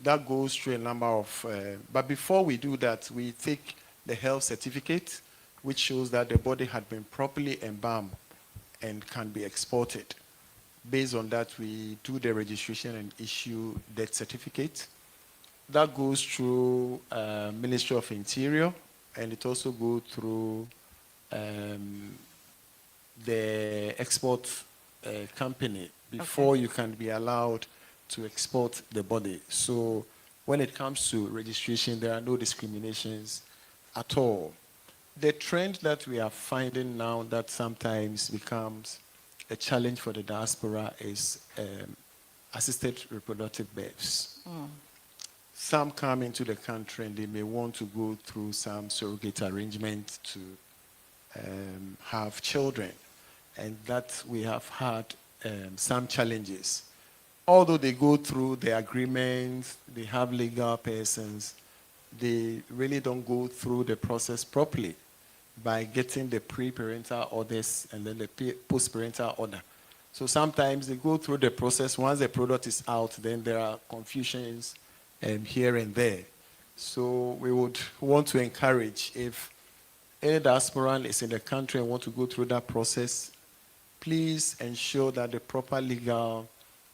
That goes through a number of, but before we do that, we take the health certificate, which shows that the body had been properly embalmed and can be exported. Based on that, we do the registration and issue death certificate. That goes through Ministry of Interior, and it also goes through the export company before you can be allowed to export the body. So when it comes to registration, there are no discriminations at all. The trend that we are finding now that sometimes becomes a challenge for the diaspora is assisted reproductive births. Some come into the country and they may want to go through some surrogate arrangement to have children, and that we have had some challenges. Although they go through the agreements, they have legal persons, they really don't go through the process properly by getting the pre-parental orders and then the post-parental order. So sometimes they go through the process. Once the product is out, then there are confusions here and there. So we would want to encourage, if any diasporan is in the country and want to go through that process, please ensure that the proper legal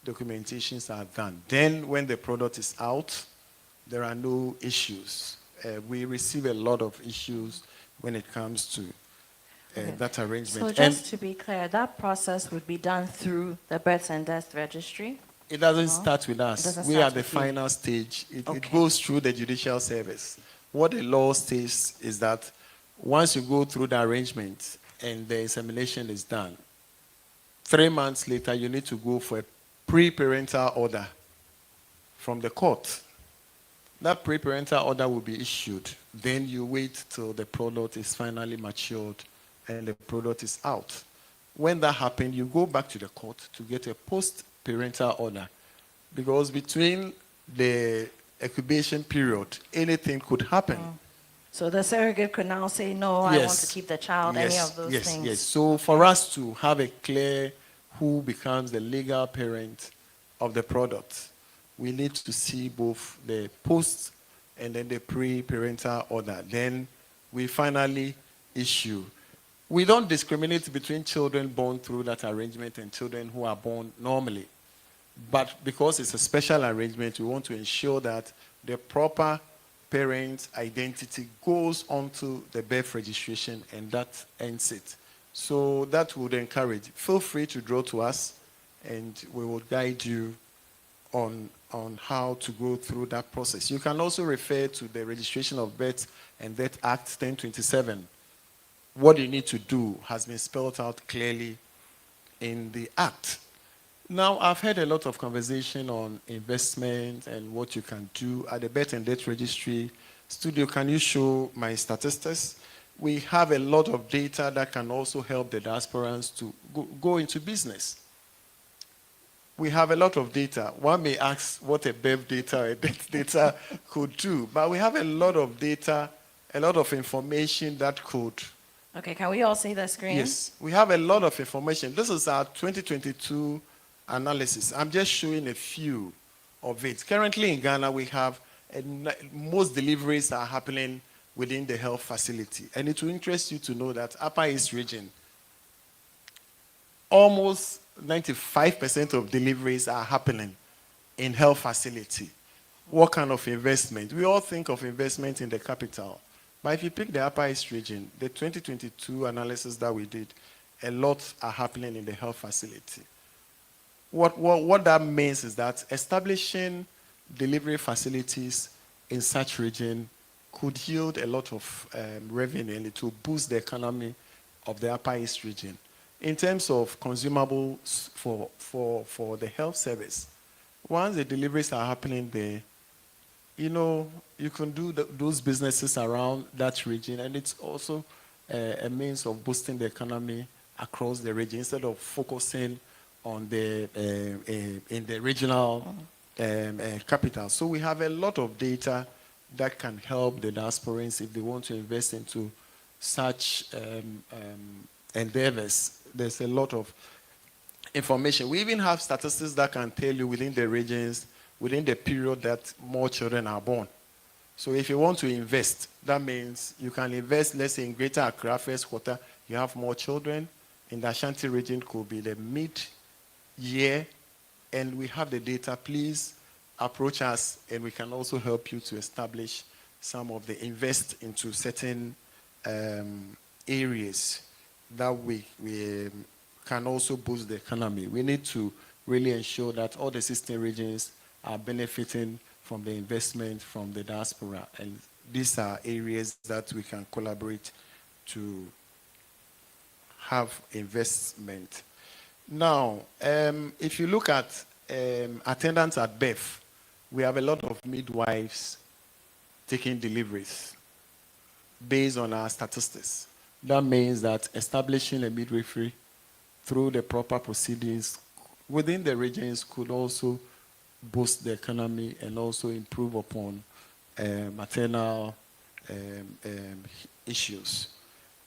documentations are done. Then when the product is out, there are no issues. We receive a lot of issues when it comes to that arrangement. So just to be clear, that process would be done through the births and deaths registry? It doesn't start with us. We are the final stage. It goes through the judicial service. What the law states is that once you go through the arrangement and the insemination is done, 3 months later, you need to go for a pre-parental order from the court. That pre-parental order will be issued. Then you wait till the product is finally matured and the product is out. When that happens, you go back to the court to get a post-parental order, because between the incubation period, anything could happen. So the surrogate could now say, no, I want to keep the child, any of those things. Yes. So for us to have a clear who becomes the legal parent of the product, we need to see both the post and then the pre-parental order. Then we finally issue. We don't discriminate between children born through that arrangement and children who are born normally. But because it's a special arrangement, we want to ensure that the proper parent identity goes onto the birth registration, and that ends it. So that would encourage. Feel free to draw to us, and we will guide you on how to go through that process. You can also refer to the Registration of Birth and Death Act 1027. What you need to do has been spelled out clearly in the act. Now, I've had a lot of conversation on investment and what you can do at the Birth and Death Registry. Studio, can you show my statistics? We have a lot of data that can also help the diasporans to go into business. We have a lot of data. One may ask what a birth data or a death data could do, but we have a lot of data, a lot of information that could. Okay, can we all see the screen? Yes, we have a lot of information. This is our 2022 analysis. I'm just showing a few of it. Currently in Ghana, we have most deliveries are happening within the health facility. And it will interest you to know that Upper East region, almost 95% of deliveries are happening in health facility. What kind of investment? We all think of investment in the capital. But if you pick the Upper East region, the 2022 analysis that we did, a lot are happening in the health facility. What that means is that establishing delivery facilities in such region could yield a lot of revenue, and it will boost the economy of the Upper East region. In terms of consumables for the health service, once the deliveries are happening there, you can do those businesses around that region, and it's also a means of boosting the economy across the region instead of focusing on in the regional capital. So we have a lot of data that can help the diasporans if they want to invest into such endeavors. There's a lot of information. We even have statistics that can tell you within the regions, within the period that more children are born. So if you want to invest, that means you can invest, let's say in Greater Accra, first quarter, you have more children. In the Ashanti region, could be the mid-year, and we have the data. Please approach us, and we can also help you to establish some of the invest into certain areas that we can also boost the economy. We need to really ensure that all the 16 regions are benefiting from the investment from the diaspora. And these are areas that we can collaborate to have investment. Now, if you look at attendants at birth, we have a lot of midwives taking deliveries based on our statistics. That means that establishing a midwifery through the proper proceedings within the regions could also boost the economy and also improve upon maternal issues.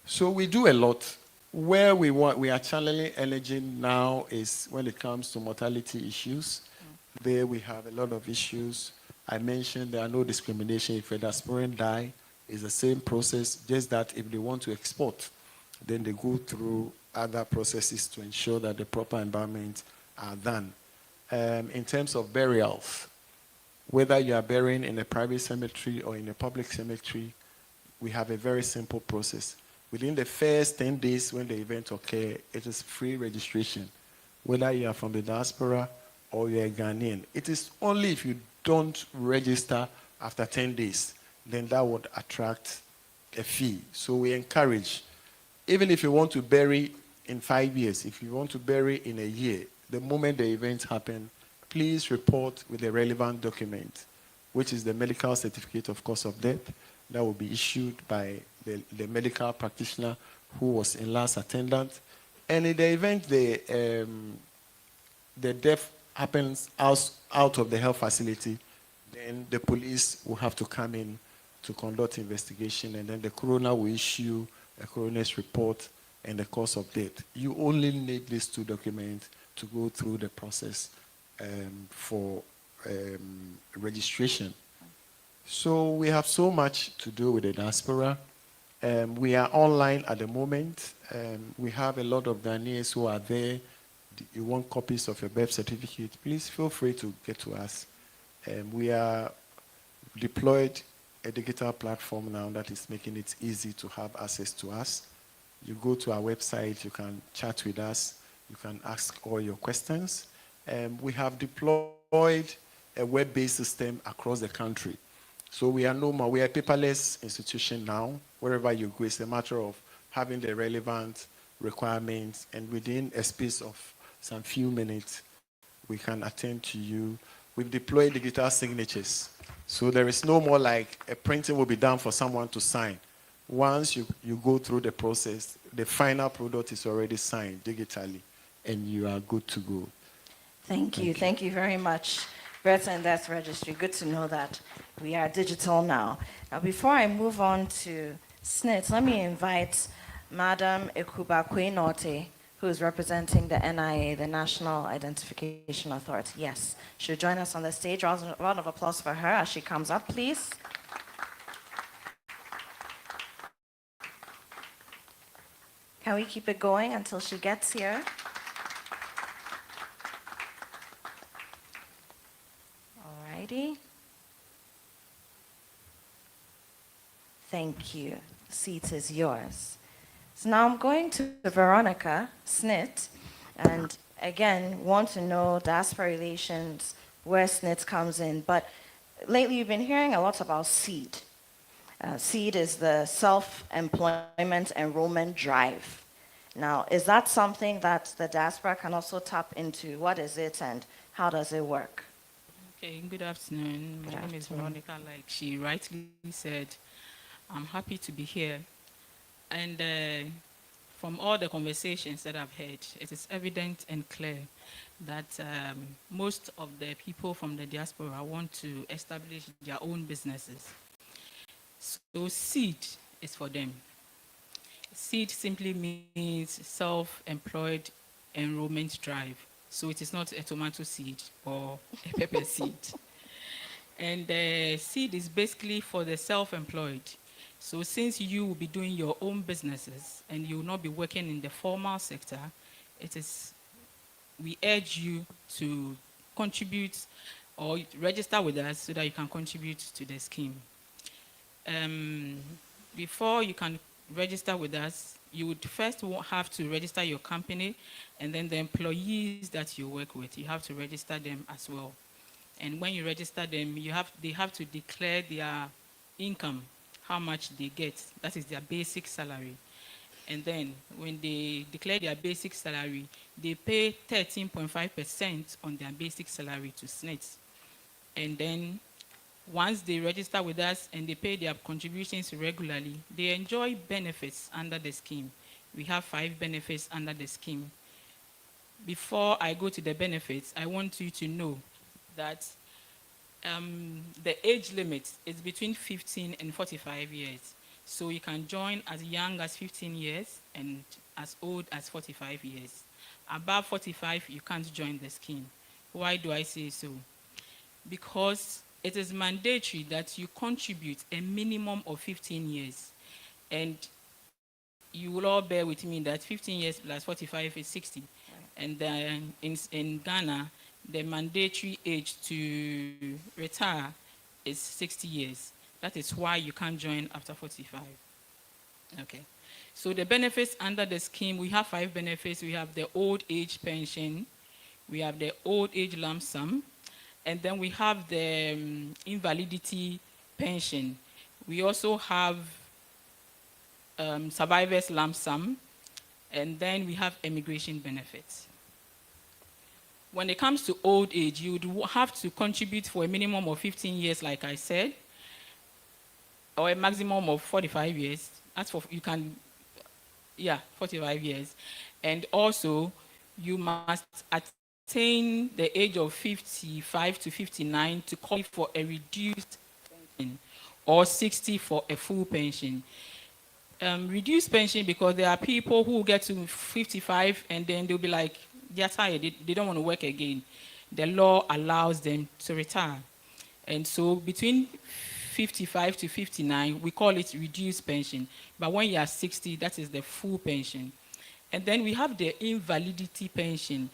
So we do a lot. Where we are channeling energy now is when it comes to mortality issues. There we have a lot of issues. I mentioned there are no discrimination. If a diasporan die, it's the same process, just that if they want to export, then they go through other processes to ensure that the proper environment are done. In terms of burials, whether you are burying in a private cemetery or in a public cemetery, we have a very simple process. Within the first 10 days when the event occurs, it is free registration. Whether you are from the diaspora or you're a Ghanaian. It is only if you don't register after 10 days, then that would attract a fee. So we encourage, even if you want to bury in 5 years, if you want to bury in a year, the moment the event happens, please report with the relevant document, which is the medical certificate of cause of death that will be issued by the medical practitioner who was in last attendance. And in the event the death happens out of the health facility, then the police will have to come in to conduct investigation, and then the coroner will issue a coroner's report and the cause of death. You only need these two documents to go through the process for registration. So we have so much to do with the diaspora. We are online at the moment. We have a lot of Ghanaians who are there. You want copies of your birth certificate, please feel free to get to us. We are deployed a digital platform now that is making it easy to have access to us. You go to our website, you can chat with us, you can ask all your questions. We have deployed a web-based system across the country. So we are no more, we are a paperless institution now. Wherever you go, it's a matter of having the relevant requirements, and within a space of some few minutes, we can attend to you. We've deployed digital signatures. So there is no more like a printing will be done for someone to sign. Once you go through the process, the final product is already signed digitally, and you are good to go. Thank you. Thank you very much. Birth and Death Registry. Good to know that we are digital now. Now, before I move on to SNIT, let me invite Madam Guba Conversations, who is representing the NIA, the National Identification Authority. Yes, she'll join us on the stage. Round of applause for her as she comes up, please. Can we keep it going until she gets here? Alrighty. Thank you. The seat is yours. So now I'm going to Veronica SNIT, and again, want to know diaspora relations, where SNIT comes in. But lately, you've been hearing a lot about SEED. SEED is the Self-Employment Enrollment Drive. Now, is that something that the diaspora can also tap into? What is it, and how does it work? Okay, good afternoon. My name is Veronica. Like she rightly said, I'm happy to be here. And from all the conversations that I've had, it is evident and clear that most of the people from the diaspora want to establish their own businesses. So SEED is for them. SEED simply means Self-Employed Enrollment Drive. So it is not a tomato seed or a pepper seed. And SEED is basically for the self-employed. So since you will be doing your own businesses and you will not be working in the formal sector, we urge you to contribute or register with us so that you can contribute to the scheme. Before you can register with us, you would first have to register your company, and then the employees that you work with, you have to register them as well. And when you register them, they have to declare their income, how much they get. That is their basic salary. And then when they declare their basic salary, they pay 13.5% on their basic salary to SNIT. And then once they register with us and they pay their contributions regularly, they enjoy benefits under the scheme. We have 5 benefits under the scheme. Before I go to the benefits, I want you to know that the age limit is between 15 and 45 years. So you can join as young as 15 years and as old as 45 years. Above 45, you can't join the scheme. Why do I say so? Because it is mandatory that you contribute a minimum of 15 years. And you will all bear with me that 15 years plus 45 is 60. And then in Ghana, the mandatory age to retire is 60 years. That is why you can't join after 45. Okay. So the benefits under the scheme, we have 5 benefits. We have the old age pension, we have the old age lump sum, and then we have the invalidity pension. We also have survivor's lump sum, and then we have immigration benefits. When it comes to old age, you would have to contribute for a minimum of 15 years, like I said, or a maximum of 45 years. That's for, you can, 45 years. And also, you must attain the age of 55 to 59 to call for a reduced pension, or 60 for a full pension. Reduced pension because there are people who get to 55 and then they'll be like, they're tired, they don't want to work again. The law allows them to retire. And so between 55 to 59, we call it reduced pension. But when you are 60, that is the full pension. And then we have the invalidity pension.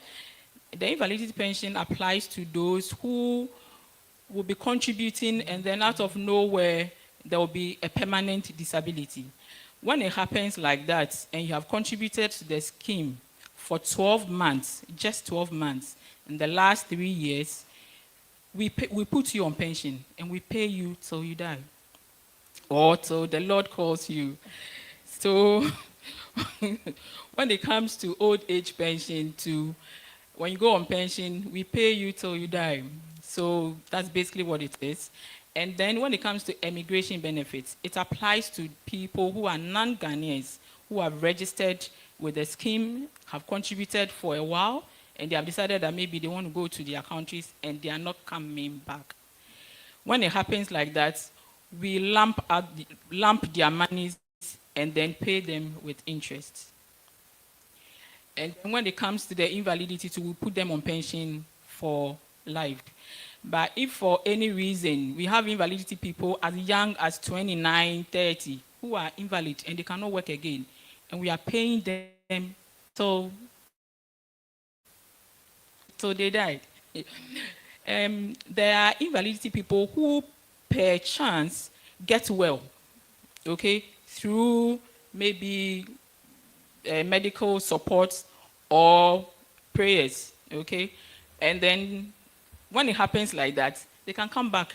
The invalidity pension applies to those who will be contributing and then out of nowhere, there will be a permanent disability. When it happens like that, and you have contributed to the scheme for 12 months, just 12 months, in the last 3 years, we put you on pension, and we pay you till you die, or till the Lord calls you. So when it comes to old age pension, when you go on pension, we pay you till you die. So that's basically what it is. And then when it comes to immigration benefits, it applies to people who are non-Ghanaians, who have registered with the scheme, have contributed for a while, and they have decided that maybe they want to go to their countries and they are not coming back. When it happens like that, we lump their monies and then pay them with interest. And when it comes to the invalidity, we put them on pension for life. But if for any reason we have invalidity people as young as 29, 30 who are invalid and they cannot work again, and we are paying them till they died. There are invalidity people who per chance get well, okay, through maybe medical support or prayers, okay, and then when it happens like that, they can come back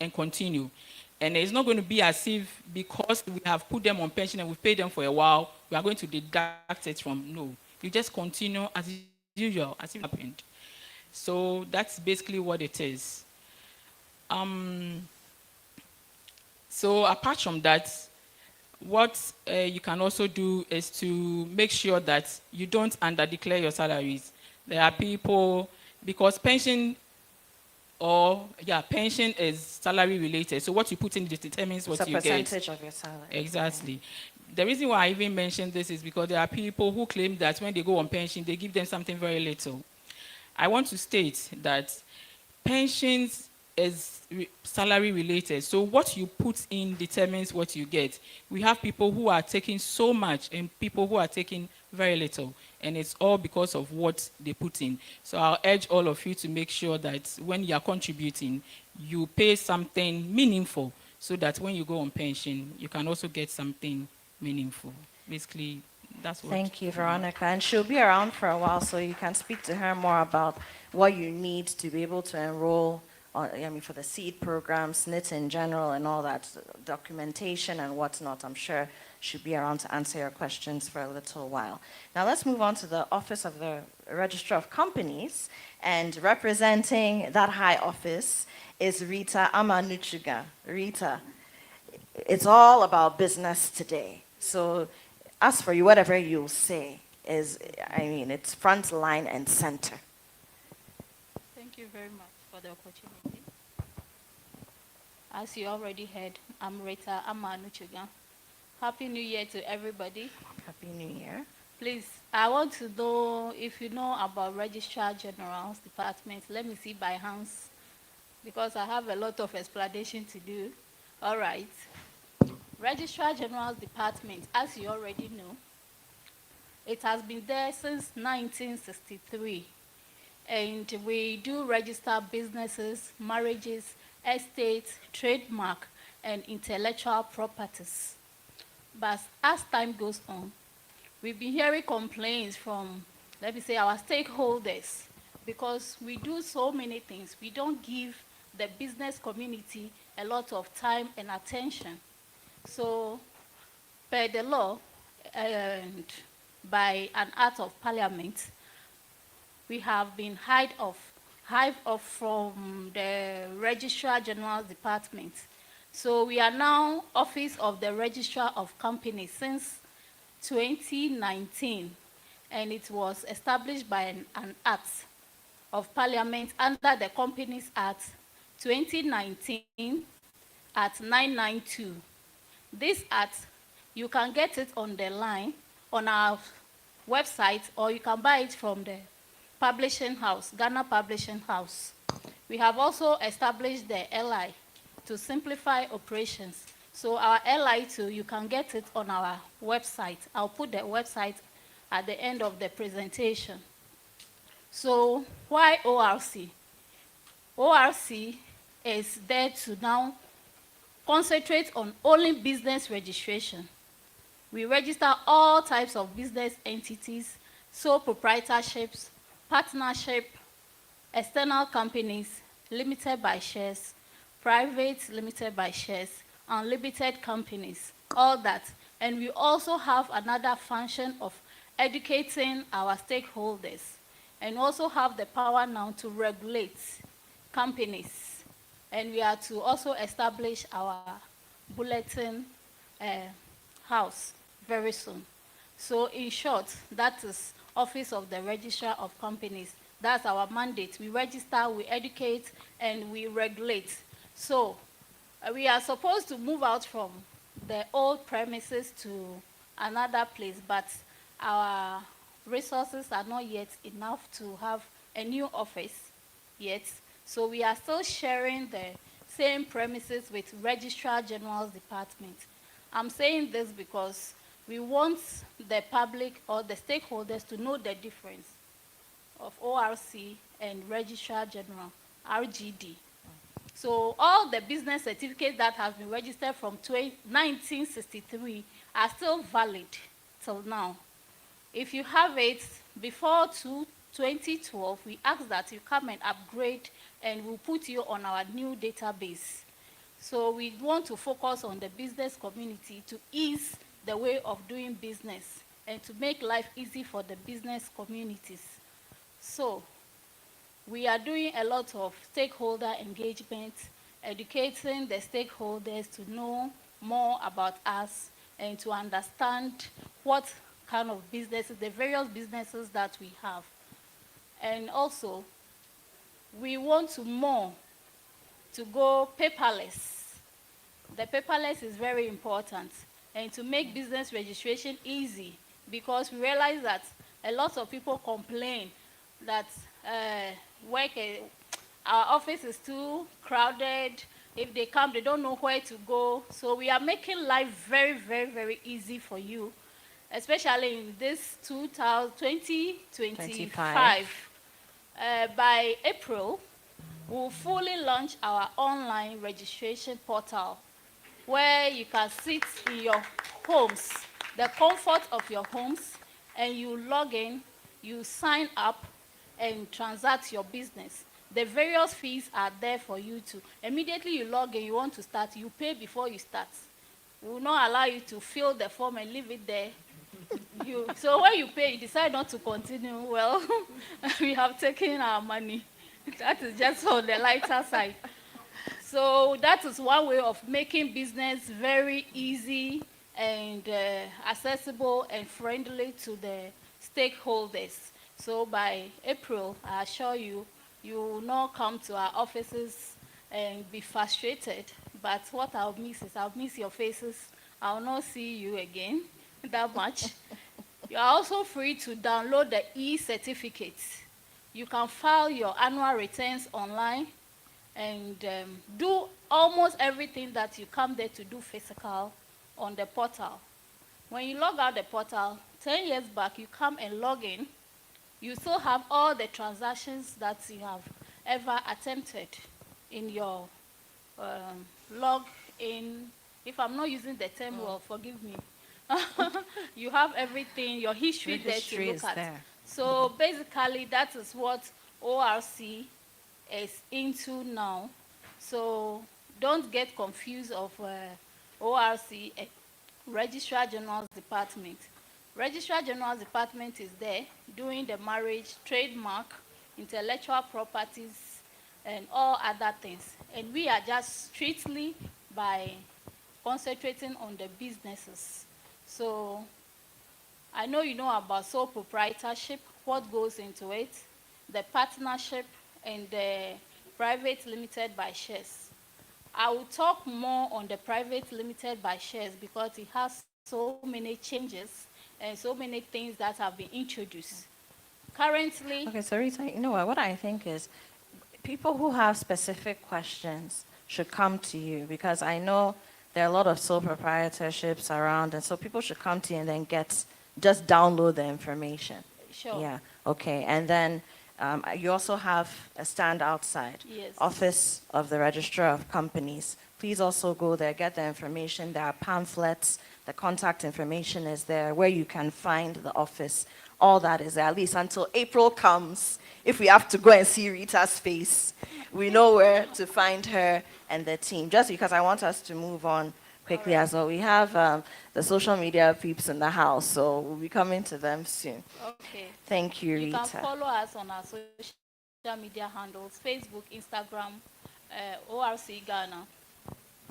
and continue. And it's not going to be as if because we have put them on pension and we've paid them for a while, we are going to deduct it from, no. You just continue as usual, as if it happened. So that's basically what it is. So apart from that, what you can also do is to make sure that you don't underdeclare your salaries. There are people, because pension is salary related. So what you put in determines what you get. It's a percentage of your salary. Exactly. Yeah. The reason why I even mentioned this is because there are people who claim that when they go on pension, they give them something very little. I want to state that pensions is salary related. So what you put in determines what you get. We have people who are taking so much and people who are taking very little. And it's all because of what they put in. So I'll urge all of you to make sure that when you are contributing, you pay something meaningful so that when you go on pension, you can also get something meaningful. Basically, that's what. Thank you, Veronica. And she'll be around for a while, so you can speak to her more about what you need to be able to enroll for the seed program, SNIT in general, and all that documentation and whatnot. I'm sure should be around to answer your questions for a little while. Now let's move on to the Office of the Registrar of Companies, and representing that high office is Rita Amanuchuga. Rita, it's all about business today. So as for you, whatever you'll say is, I mean, it's front line and center. Thank you very much for the opportunity. As you already heard, I'm Rita Amanuchuga. Happy New Year to everybody. Happy New Year. Please, I want to know if you know about Registrar General's Department. Let me see by hands, because I have a lot of explanation to do. All right. Registrar General's Department, as you already know, it has been there since 1963. And we do register businesses, marriages, estates, trademark, and intellectual properties. But as time goes on, we've been hearing complaints from, let me say, our stakeholders, because we do so many things. We don't give the business community a lot of time and attention. So, per the law and by an act of parliament, we have been hived off from the Registrar General's Department. So we are now Office of the Registrar of Companies since 2019, and it was established by an act of parliament under the Companies Act 2019 at 992. This act, you can get it on the line on our website, or you can buy it from the publishing house, Ghana Publishing House. We have also established the LI to simplify operations. So our LI too, you can get it on our website. I'll put the website at the end of the presentation. So why ORC? ORC is there to now concentrate on only business registration. We register all types of business entities, sole proprietorships, partnership, external companies, limited by shares, private limited by shares, unlimited companies, all that. And we also have another function of educating our stakeholders, and also have the power now to regulate companies. And we are to also establish our bulletin house very soon. So in short, that is Office of the Registrar of Companies. That's our mandate. We register, we educate, and we regulate. So we are supposed to move out from the old premises to another place, but our resources are not yet enough to have a new office yet. So we are still sharing the same premises with Registrar General's Department. I'm saying this because we want the public or the stakeholders to know the difference of ORC and Registrar General, RGD. So all the business certificates that have been registered from 1963 are still valid till now. If you have it before 2012, we ask that you come and upgrade, and we'll put you on our new database. So we want to focus on the business community to ease the way of doing business and to make life easy for the business communities. So we are doing a lot of stakeholder engagement, educating the stakeholders to know more about us and to understand what kind of businesses, the various businesses that we have. And also, we want to go paperless. The paperless is very important, and to make business registration easy, because we realize that a lot of people complain that our office is too crowded. If they come, they don't know where to go. So we are making life very, very, very easy for you, especially in this 2025. By April, we'll fully launch our online registration portal, where you can sit in your homes, the comfort of your homes, and you log in, you sign up, and transact your business. The various fees are there for you to, immediately you log in, you want to start, you pay before you start. We will not allow you to fill the form and leave it there. So when you pay, you decide not to continue. Well, we have taken our money. That is just on the lighter side. So that is one way of making business very easy and accessible and friendly to the stakeholders. So by April, I assure you, you will not come to our offices and be frustrated. But what I'll miss is I'll miss your faces. I'll not see you again that much. You are also free to download the e-certificates. You can file your annual returns online and do almost everything that you come there to do physical on the portal. When you log out the portal, 10 years back, you come and log in. You still have all the transactions that you have ever attempted in your log in. If I'm not using the term well, forgive me. You have everything, your history The there history to look is at. there. So basically, that is what ORC is into now. So don't get confused of ORC, Registrar General's Department. Registrar General's Department is there doing the marriage, trademark, intellectual properties, and all other things. And we are just strictly by concentrating on the businesses. So I know you know about sole proprietorship, what goes into it, the partnership, and the private limited by shares. I will talk more on the private limited by shares because it has so many changes and so many things that have been introduced. Currently, Okay, so Rita, you know what I think is people who have specific questions should come to you because I know there are a lot of sole proprietorships around, and so people should come to you and then just download the information. sure. Yeah, okay. And then you also have a stand outside. Yes. Office of the Registrar of Companies. Please also go there, get the information. There are pamphlets. The contact information is there where you can find the office. All that is there, at least until April comes. If we have to go and see Rita's face, we know where to find her and the team. Just because I want us to move on quickly as well. We have the social media peeps in the house, so we'll be coming to them soon. Okay. Thank you, You Rita. can follow us on our social media handles, Facebook, Instagram, ORC Ghana.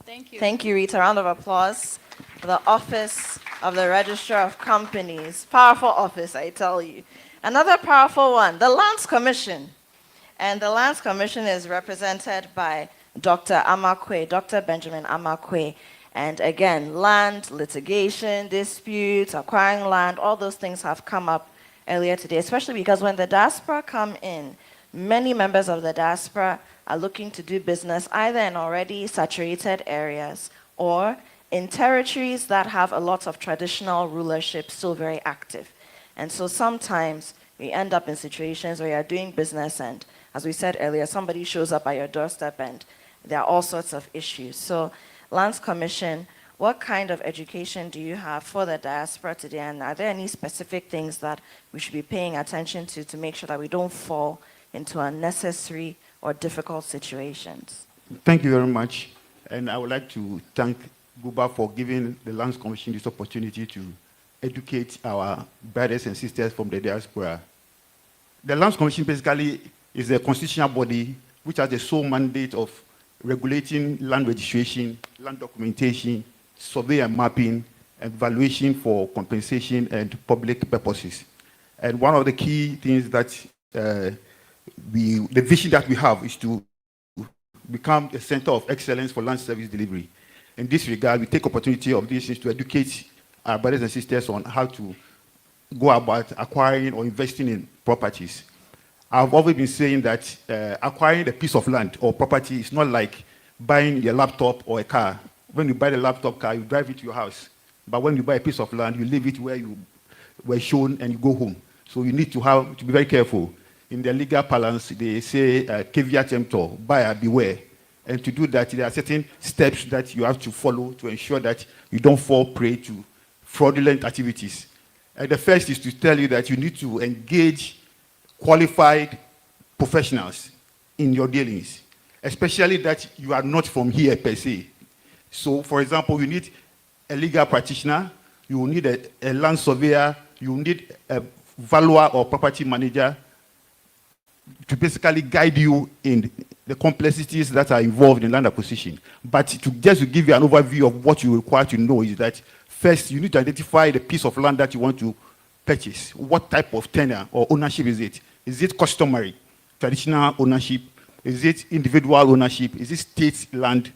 Thank you. Thank you, Rita. Round of applause for the Office of the Registrar of Companies. Powerful office, I tell you. Another powerful one, the Lands Commission. And the Lands Commission is represented by Dr. Amakwe, Dr. Benjamin Amakwe. And again, land, litigation, disputes, acquiring land, all those things have come up earlier today, especially because when the diaspora come in, many members of the diaspora are looking to do business either in already saturated areas or in territories that have a lot of traditional rulership still very active. And so sometimes we end up in situations where you're doing business and, as we said earlier, somebody shows up at your doorstep and there are all sorts of issues. So Lands Commission, what kind of education do you have for the diaspora today? And are there any specific things that we should be paying attention to make sure that we don't fall into unnecessary or difficult situations? Thank you very much. And I would like to thank Guba for giving the Lands Commission this opportunity to educate our brothers and sisters from the diaspora. The Lands Commission basically is a constitutional body which has the sole mandate of regulating land registration, land documentation, survey and mapping, and valuation for compensation and public purposes. And one of the key things that the vision that we have is to become a center of excellence for land service delivery. In this regard, we take opportunity of this is to educate our brothers and sisters on how to go about acquiring or investing in properties. I've always been saying that acquiring a piece of land or property is not like buying a laptop or a car. When you buy the laptop car, you drive it to your house. But when you buy a piece of land, you leave it where you were shown and you go home. So you need to be very careful. In the legal parlance, they say caveat emptor, buyer beware. And to do that, there are certain steps that you have to follow to ensure that you don't fall prey to fraudulent activities. And the first is to tell you that you need to engage qualified professionals in your dealings, especially that you are not from here per se. So, for example, you need a legal practitioner, you will need a land surveyor, you will need a valuer or property manager to basically guide you in the complexities that are involved in land acquisition. But just to give you an overview of what you require to know is that first you need to identify the piece of land that you want to purchase. What type of tenure or ownership is it? Is it customary, traditional ownership? Is it individual ownership? Is it state land?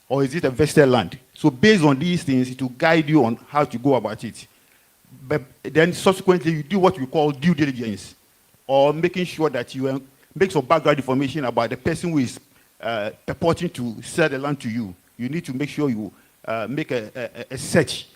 Or is it a vested land? So based on these things, it will guide you on how to go about it. But then subsequently, you do what we call due diligence, or making sure that you make some background information about the person who is purporting to sell the land to you. You need to make sure you make a search,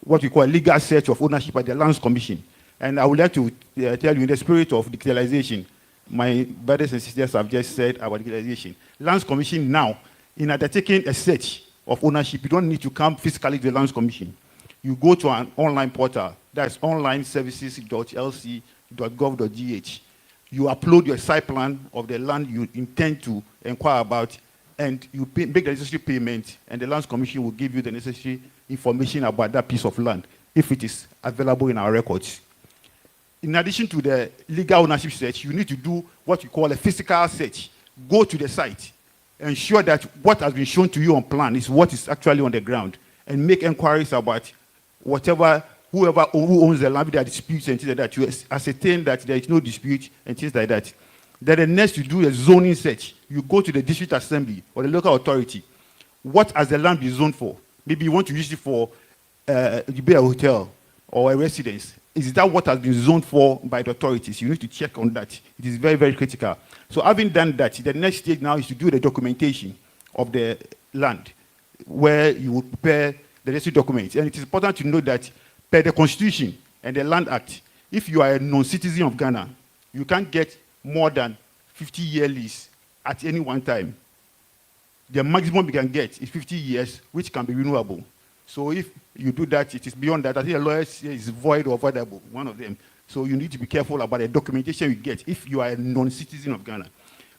what we call a legal search of ownership at the Lands Commission. And I would like to tell you, in the spirit of digitalization, my brothers and sisters have just said about digitalization. Lands Commission now, in undertaking a search of ownership, you don't need to come physically to the Lands Commission. You go to an online portal, that's onlineservices.lc.gov.gh. You upload your site plan of the land you intend to inquire about, and you make the necessary payment, and the Lands Commission will give you the necessary information about that piece of land, if it is available in our records. In addition to the legal ownership search, you need to do what we call a physical search. Go to the site, ensure that what has been shown to you on plan is what is actually on the ground, and make inquiries about whoever who owns the land, there are disputes and things like that. You ascertain that there is no dispute and things like that. Then the next, you do a zoning search. You go to the district assembly or the local authority. What has the land been zoned for? Maybe you want to use it for a hotel or a residence. Is that what has been zoned for by the authorities? You need to check on that. It is very, very critical. So having done that, the next stage now is to do the documentation of the land, where you will prepare the necessary documents. And it is important to know that per the Constitution and the Land Act, if you are a non-citizen of Ghana, you can't get more than 50-year lease at any one time. The maximum you can get is 50 years, which can be renewable. So if you do that, it is beyond that. I think a lawyer is void or voidable, one of them. So you need to be careful about the documentation you get if you are a non-citizen of Ghana.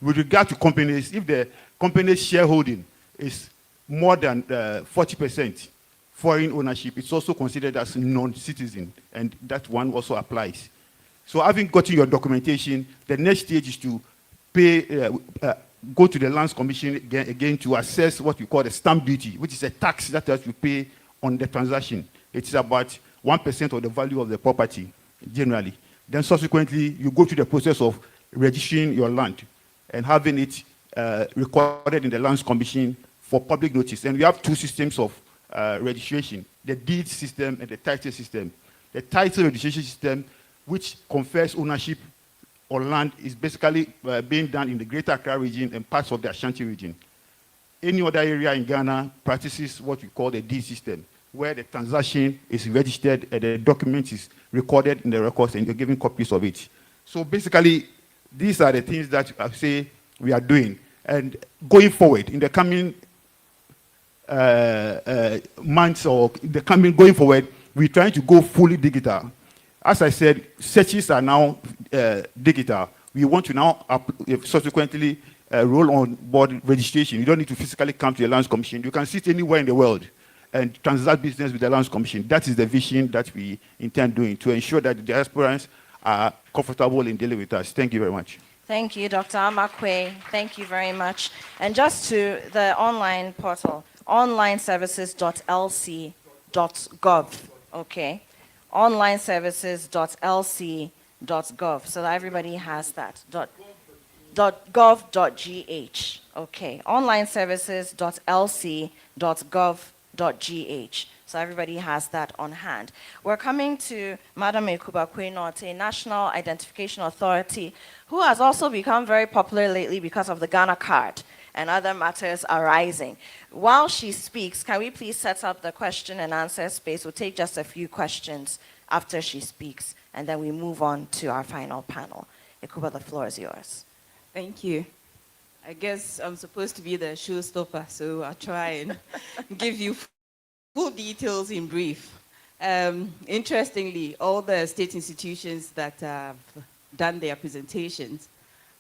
With regard to companies, if the company's shareholding is more than 40% foreign ownership, it's also considered as non-citizen, and that one also applies. So having gotten your documentation, the next stage is to go to the Lands Commission again to assess what we call the stamp duty, which is a tax that you pay on the transaction. It's about 1% of the value of the property, generally. Then subsequently, you go through the process of registering your land and having it recorded in the Lands Commission for public notice. And we have two systems of registration, the deed system and the title system. The title registration system, which confers ownership on land, is basically being done in the Greater Accra region and parts of the Ashanti region. Any other area in Ghana practices what we call the deed system, where the transaction is registered and the document is recorded in the records and you're given copies of it. So basically, these are the things that I say we are doing. And going forward, in the coming months or going forward, we're trying to go fully digital. As I said, searches are now digital. We want to now subsequently roll on board registration. You don't need to physically come to the Lands Commission. You can sit anywhere in the world and transact business with the Lands Commission. That is the vision that we intend doing to ensure that the diasporans are comfortable in dealing with us. Thank you very much. Thank you, Dr. Amakwe. Thank you very much. And just to the online portal, onlineservices.lc.gov, okay? onlineservices.lc.gov, so that everybody has that. .gov.gh, okay. onlineservices.lc.gov.gh, so everybody has that on hand. We're coming to Madam Guba Conversations, National Identification Authority, who has also become very popular lately because of the Ghana card and other matters arising. While she speaks, can we please set up the question and answer space? We'll take just a few questions after she speaks, and then we move on to our final panel. Ikuba, the floor is yours. Thank you. I guess I'm supposed to be the showstopper, so I'll try and give you full details in brief. Interestingly, all the state institutions that have done their presentations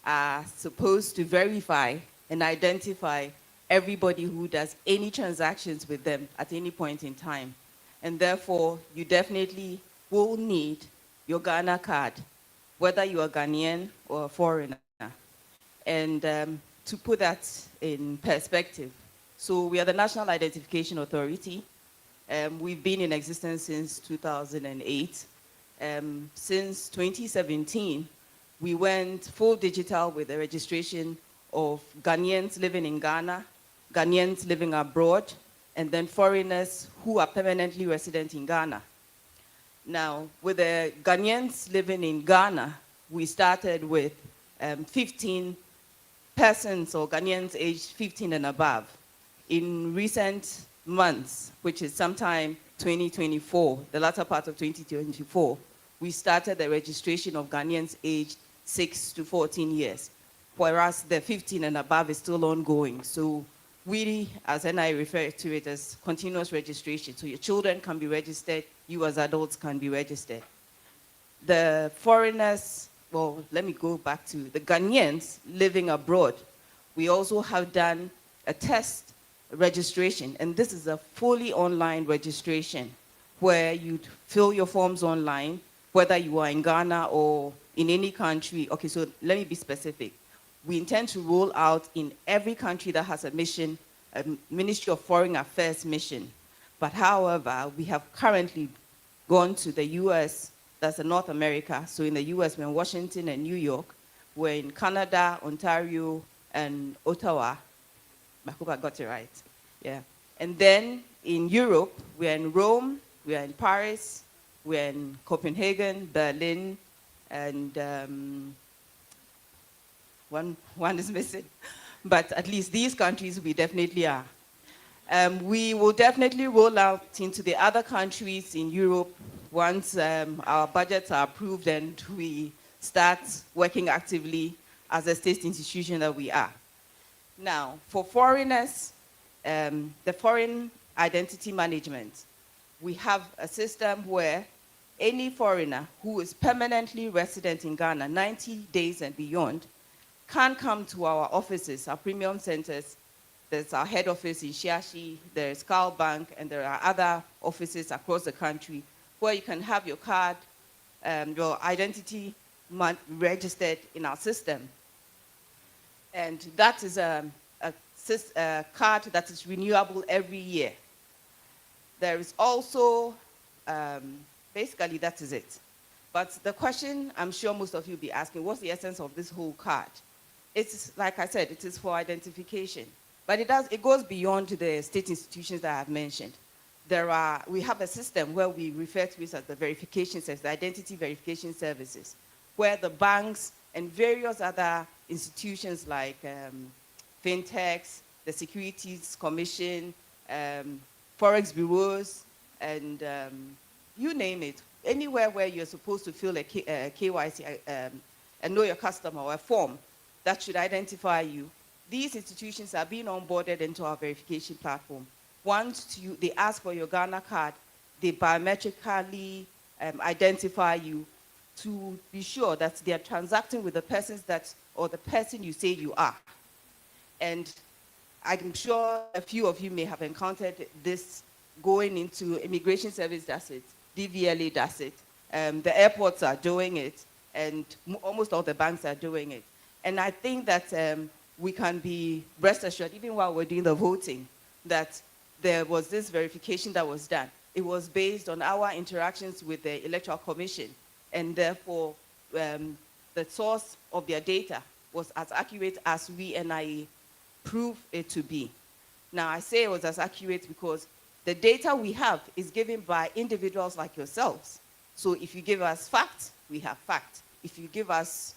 are supposed to verify and identify everybody who does any transactions with them at any point in time. And therefore, you definitely will need your Ghana card, whether you are Ghanaian or a foreigner. And to put that in perspective, so we are the National Identification Authority. We've been in existence since 2008. Since 2017, we went full digital with the registration of Ghanaians living in Ghana, Ghanaians living abroad, and then foreigners who are permanently resident in Ghana. Now, with the Ghanaians living in Ghana, we started with 15 persons or Ghanaians aged 15 and above. In recent months, which is sometime 2024, the latter part of 2024, we started the registration of Ghanaians aged 6 to 14 years, whereas the 15 and above is still ongoing. So we, as NI, refer to it as continuous registration. So your children can be registered, you as adults can be registered. The foreigners, well, let me go back to the Ghanaians living abroad. We also have done a test registration, and this is a fully online registration where you'd fill your forms online, whether you are in Ghana or in any country. Okay, so let me be specific. We intend to roll out in every country that has a mission, a Ministry of Foreign Affairs mission. But however, we have currently gone to the US, that's in North America. So in the US, we're in Washington and New York. We're in Canada, Ontario, and Ottawa. I hope I got it right. Yeah. And then in Europe, we're in Rome, we're in Paris, we're in Copenhagen, Berlin, and one is missing. But at least these countries we definitely are. We will definitely roll out into the other countries in Europe once our budgets are approved and we start working actively as a state institution that we are. Now, for foreigners, the foreign identity management, we have a system where any foreigner who is permanently resident in Ghana, 90 days and beyond, can come to our offices, our premium centers. There's our head office in Shiashi, there's Carl Bank, and there are other offices across the country where you can have your card, your identity registered in our system. And that is a card that is renewable every year. There is also, basically that is it. But the question I'm sure most of you will be asking, what's the essence of this whole card? It's, like I said, it is for identification. But it goes beyond the state institutions that I've mentioned. We have a system where we refer to it as the verification service, the identity verification services, where the banks and various other institutions like fintechs, the Securities Commission, forex bureaus, and you name it, anywhere where you're supposed to fill a KYC, and know your customer, or a form that should identify you. These institutions are being onboarded into our verification platform. Once they ask for your Ghana card, they biometrically identify you to be sure that they are transacting with the persons or the person you say you are. And I'm sure a few of you may have encountered this going into immigration service does it, DVLA does it, the airports are doing it, and almost all the banks are doing it. And I think that we can be rest assured, even while we're doing the voting, that there was this verification that was done. It was based on our interactions with the Electoral Commission, and therefore the source of their data was as accurate as we, NIA, proved it to be. Now, I say it was as accurate because the data we have is given by individuals like yourselves. So if you give us facts, we have facts. If you give us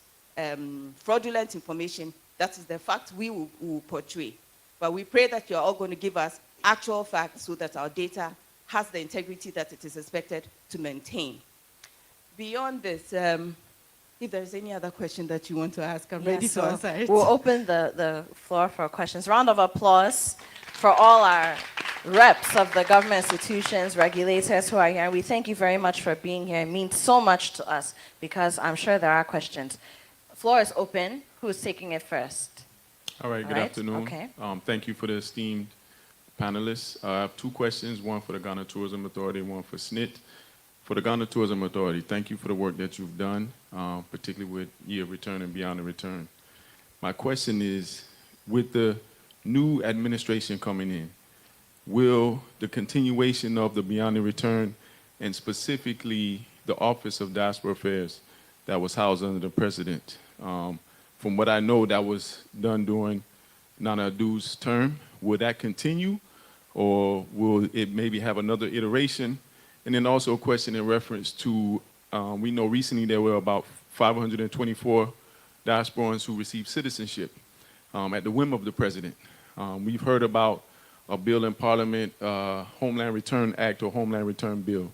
fraudulent information, that is the fact we will portray. But we pray that you're all going to give us actual facts so that our data has the integrity that it is expected to maintain. Beyond this, if there's any other question that you want to ask, I'm ready to answer it. We'll open the floor for questions. Round of applause for all our reps of the government institutions, regulators who are here. We thank you very much for being here. It means so much to us because I'm sure there are questions. The floor is open. Who's taking it first? All right, good afternoon. Okay. Thank you for the esteemed panelists. I have two questions, one for the Ghana Tourism Authority, one for SNIT. For the Ghana Tourism Authority, thank you for the work that you've done, particularly with Year of Return and Beyond the Return. My question is, with the new administration coming in, will the continuation of the Beyond the Return and specifically the Office of Diaspora Affairs that was housed under the president, from what I know that was done during Nana Adu's term, will that continue or will it maybe have another iteration? And then also a question in reference to, we know recently there were about 524 diasporans who received citizenship at the whim of the president. We've heard about a bill in Parliament, Homeland Return Act or Homeland Return Bill.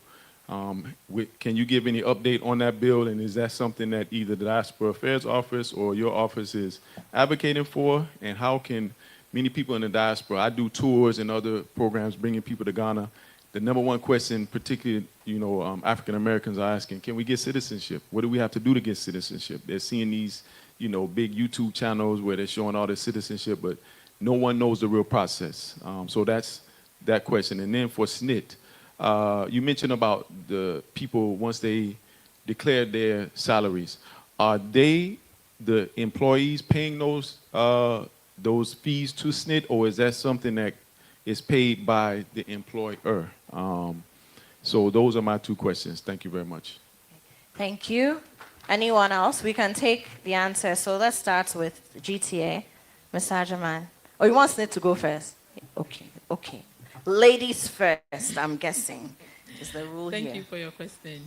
Can you give any update on that bill, and is that something that either the Diaspora Affairs Office or your office is advocating for? And how can many people in the diaspora, I do tours and other programs bringing people to Ghana. The number one question, particularly, African Americans are asking, can we get citizenship? What do we have to do to get citizenship? They're seeing these, big YouTube channels where they're showing all this citizenship, but no one knows the real process. So that's that question. And then for SNIT, you mentioned about the people, once they declare their salaries, are they, the employees, paying those fees to SNIT, or is that something that is paid by the employer? So those are my two questions. Thank you very much. Thank you. Anyone else? We can take the answer. So let's start with GTA. Mr. Ajaman. Oh, you want SNIT to go first? Okay. Ladies first, I'm guessing, is the rule here. Thank you for your question.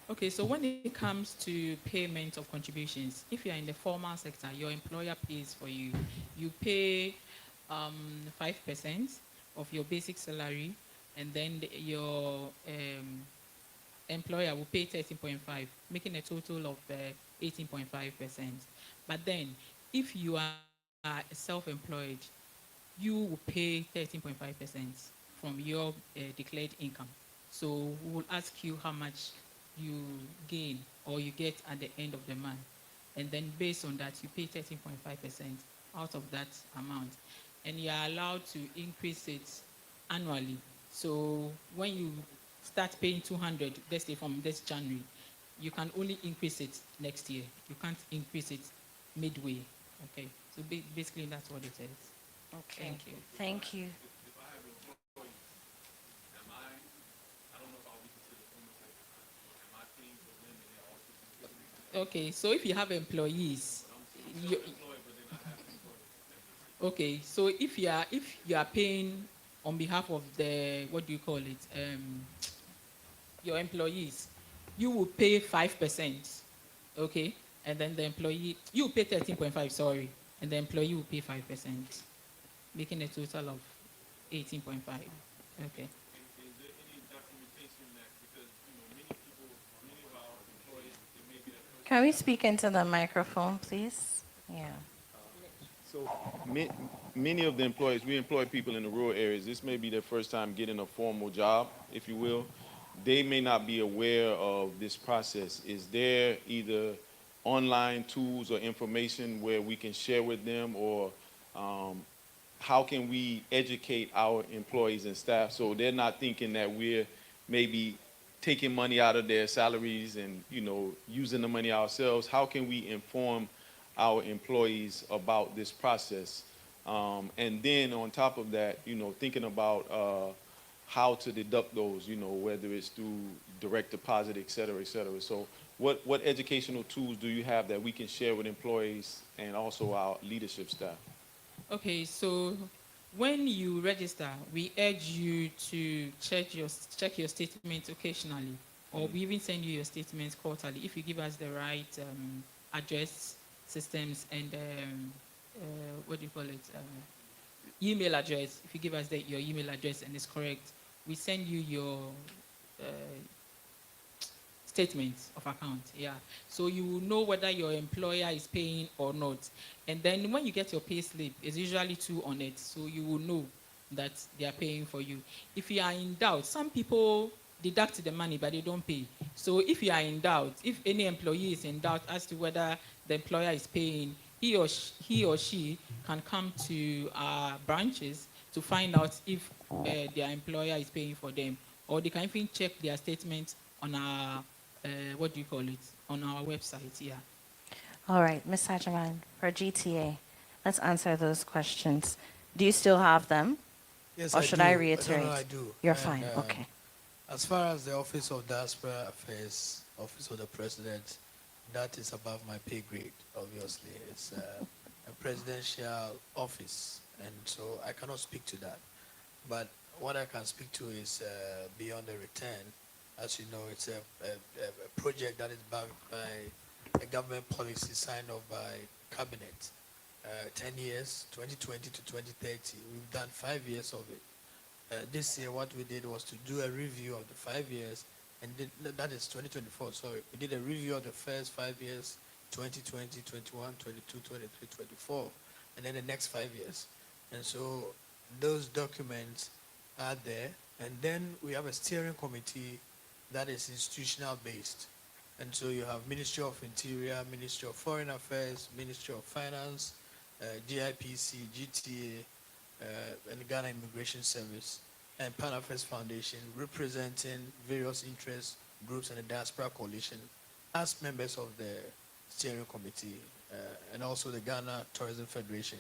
Okay, so when it comes to payment of contributions, if you're in the formal sector, your employer pays for you. You pay 5% of your basic salary, and then your employer will pay 13.5, making a total of 18.5%. But then, if you are self-employed, you will pay 13.5% from your declared income. So we will ask you how much you gain or you get at the end of the month. And then based on that, you pay 13.5% out of that amount. And you are allowed to increase it annually. So when you start paying 200, let's say from this January, you can only increase it next year. You can't increase it midway. Okay, so basically that's what it is. Okay. Thank you. Thank you. Okay, so if you have employees, okay, so if you are paying on behalf of the, what do you call it, your employees, you will pay 5%, okay, and then the employee, you pay 13.5, sorry, and the employee will pay 5%, making a total of 18.5. Okay. Can we speak into the microphone, please? Yeah. So many of the employees, we employ people in the rural areas. This may be their first time getting a formal job, if you will. They may not be aware of this process. Is there either online tools or information where we can share with them, or how can we educate our employees and staff so they're not thinking that we're maybe taking money out of their salaries and, using the money ourselves? How can we inform our employees about this process? And then on top of that, thinking about how to deduct those, whether it's through direct deposit, et cetera, et cetera. So what educational tools do you have that we can share with employees and also our leadership staff? Okay, so when you register, we urge you to check your statement occasionally, or we even send you your statements quarterly if you give us the right address, systems, and what do you call it? Email address. If you give us your email address and it's correct, we send you your statements of account. Yeah, so you will know whether your employer is paying or not. And then when you get your pay slip, it's usually 2 on it, so you will know that they are paying for you. If you are in doubt, some people deduct the money but they don't pay. So if you are in doubt, if any employee is in doubt as to whether the employer is paying, he or she can come to our branches to find out if their employer is paying for them, or they can even check their statements on our what do you call it, on our website. Yeah. All right, Ms. Sajaman, for GTA, let's answer those questions. Do you still have them? Yes, Or I should do. I No, reiterate? no, I do. You're And, fine, okay. As far as the Office of Diaspora Affairs, Office of the President, that is above my pay grade, obviously. It's a presidential office, and so I cannot speak to that. But what I can speak to is beyond the return. As you know, it's a project that is backed by a government policy signed off by Cabinet. 10 years, 2020 to 2030. We've done 5 years of it. This year, what we did was to do a review of the 5 years, and that is 2024, sorry. We did a review of the first 5 years, 2020, 21, 22, 23, 24, and then the next 5 years. And so those documents are there, and then we have a steering committee that is institutional based. And so you have Ministry of Interior, Ministry of Foreign Affairs, Ministry of Finance, GIPC, GTA, and the Ghana Immigration Service, and Pan Affairs Foundation, representing various interest groups and the Diaspora Coalition as members of the steering committee, and also the Ghana Tourism Federation.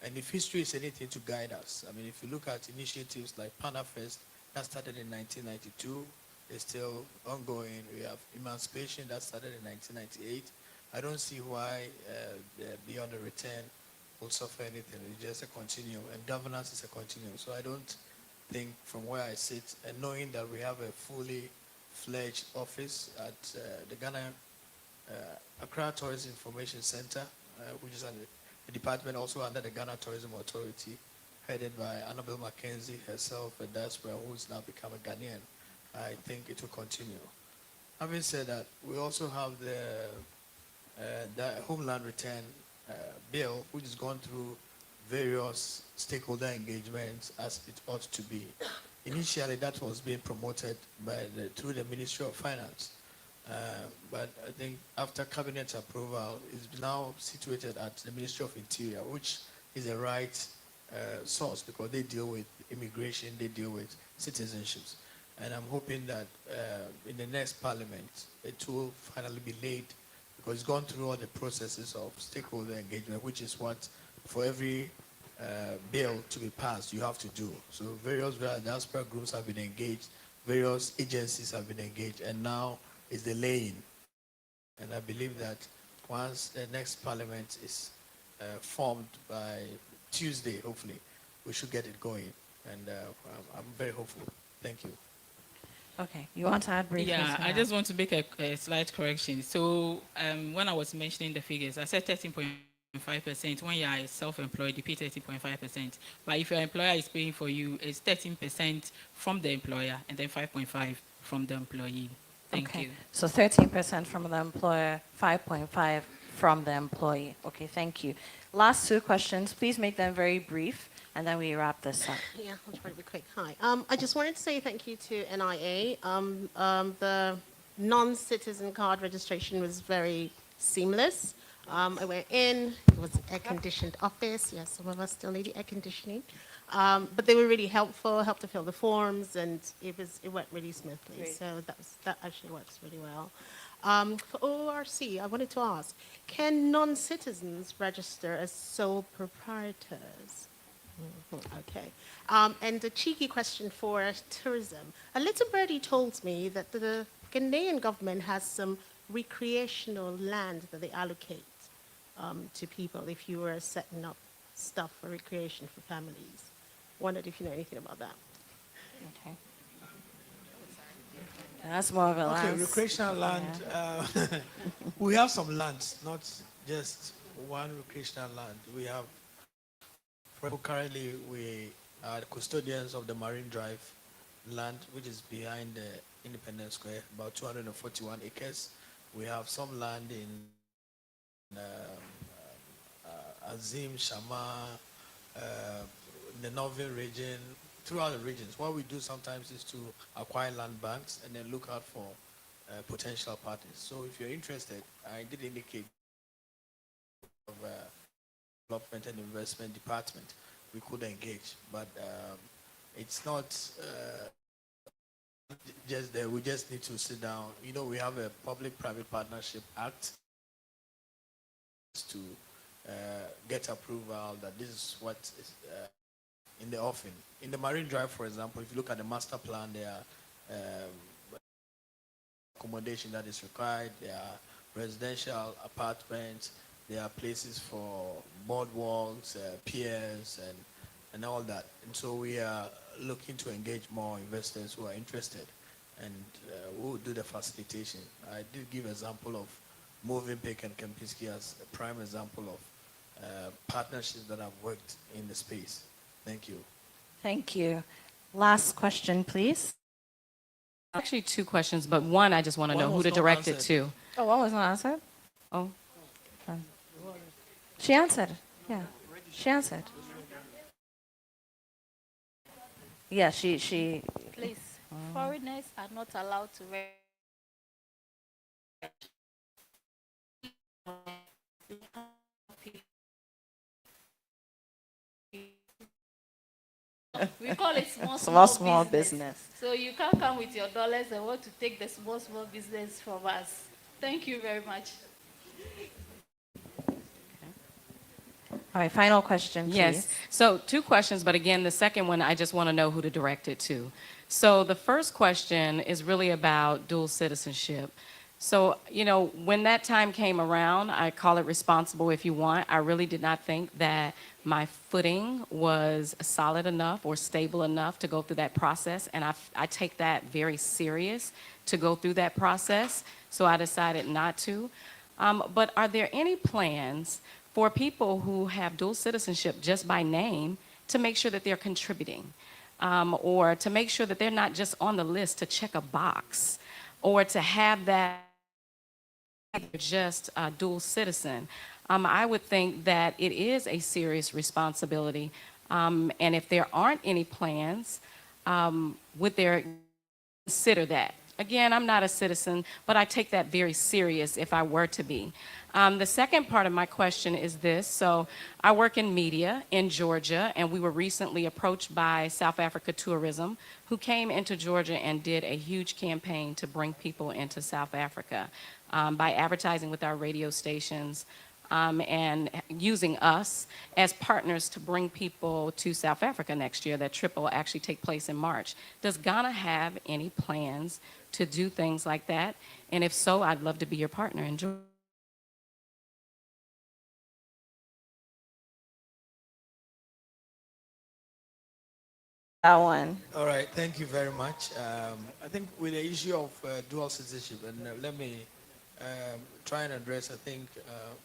And if history is anything to guide us, I mean, if you look at initiatives like Pan Affairs, that started in 1992, is still ongoing. We have Emancipation that started in 1998. I don't see why Beyond the Return will suffer anything. It's just a continuum, and governance is a continuum. So I don't think, from where I sit, and knowing that we have a fully fledged office at the Ghana Accra Tourism Information Center, which is a department also under the Ghana Tourism Authority, headed by Annabelle Mackenzie herself, a diaspora who has now become a Ghanaian. I think it will continue. Having said that, we also have the Homeland Return bill, which has gone through various stakeholder engagements as it ought to be. Initially, that was being promoted through the Ministry of Finance. But I think after cabinet approval, it's now situated at the Ministry of Interior, which is the right source because they deal with immigration, they deal with citizenships. And I'm hoping that in the next parliament, it will finally be laid because it's gone through all the processes of stakeholder engagement, which is what for every bill to be passed, you have to do. So various diaspora groups have been engaged, various agencies have been engaged, and now is the laying. And I believe that once the next parliament is formed by Tuesday, hopefully, we should get it going. And I'm very hopeful. Thank you. Okay, you want to add briefly? Yeah, I just want to make a slight correction. So when I was mentioning the figures, I said 13.5%. When you are self-employed, you pay 13.5%. But if your employer is paying for you, it's 13% from the employer and then 5.5% from the employee. Thank you. So 13% from the employer, 5.5 from the employee. Okay, thank you. Last two questions. Please make them very brief, and then we wrap this up. Yeah, I'll try to be quick. Hi. I just wanted to say thank you to NIA. The non-citizen card registration was very seamless. I went in, it was an air-conditioned office. Yes, some of us still need air conditioning. But they were really helpful, helped to fill the forms, and it went really smoothly. Great. So that actually works really well. For ORC, I wanted to ask, can non-citizens register as sole proprietors? Okay. And a cheeky question for tourism. A little birdie told me that the Ghanaian government has some recreational land that they allocate to people if you were setting up stuff for recreation for families. Wondered if you know anything about that. Okay. That's more of a Okay, last. recreational land. We have some lands, not just one recreational land. We have, currently, we are the custodians of the Marine Drive land, which is behind the Independence Square, about 241 acres. We have some land in Azim, Shama, the Northern region, throughout the regions. What we do sometimes is to acquire land banks and then look out for potential parties. So if you're interested, I did indicate of development and investment department. we could engage. But it's not just there. We just need to sit down. You know, we have a Public-Private Partnership Act to get approval that this is what is in the offing. In the Marine Drive, for example, if you look at the master plan, there are accommodation that is required, there are residential apartments, there are places for boardwalks, piers, and all that. And so we are looking to engage more investors who are interested, and we'll do the facilitation. I did give example of Movenpick and Kempinski as a prime example of partnerships that have worked in the space. Thank you. Thank you. Last question, please. Actually, two questions, but one I just want to One know who was to not direct it answered. to. Oh, one was not answered? Oh. She answered. Yeah, she answered. Yeah, she. Please, foreigners are not allowed to wear. We call it small business. So you can't come with your dollars and want to take the small business from us. Thank you very much. All right, final question, please. Yes. So two questions, but again, the second one, I just want to know who to direct it to. So the first question is really about dual citizenship. So, you know, when that time came around, I call it responsible if you want. I really did not think that my footing was solid enough or stable enough to go through that process. And I take that very serious to go through that process. So I decided not to. But are there any plans for people who have dual citizenship just by name to make sure that they're contributing, or to make sure that they're not just on the list to check a box, or to have that just a dual citizen? I would think that it is a serious responsibility. And if there aren't any plans, would there consider that? Again, I'm not a citizen, but I take that very serious if I were to be. The second part of my question is this. So I work in media in Georgia, and we were recently approached by South Africa Tourism, who came into Georgia and did a huge campaign to bring people into South Africa by advertising with our radio stations and using us as partners to bring people to South Africa next year. That trip will actually take place in March. Does Ghana have any plans to do things like that? And if so, I'd love to be your partner in Georgia. That one. All right, thank you very much. I think with the issue of dual citizenship, and let me try and address, I think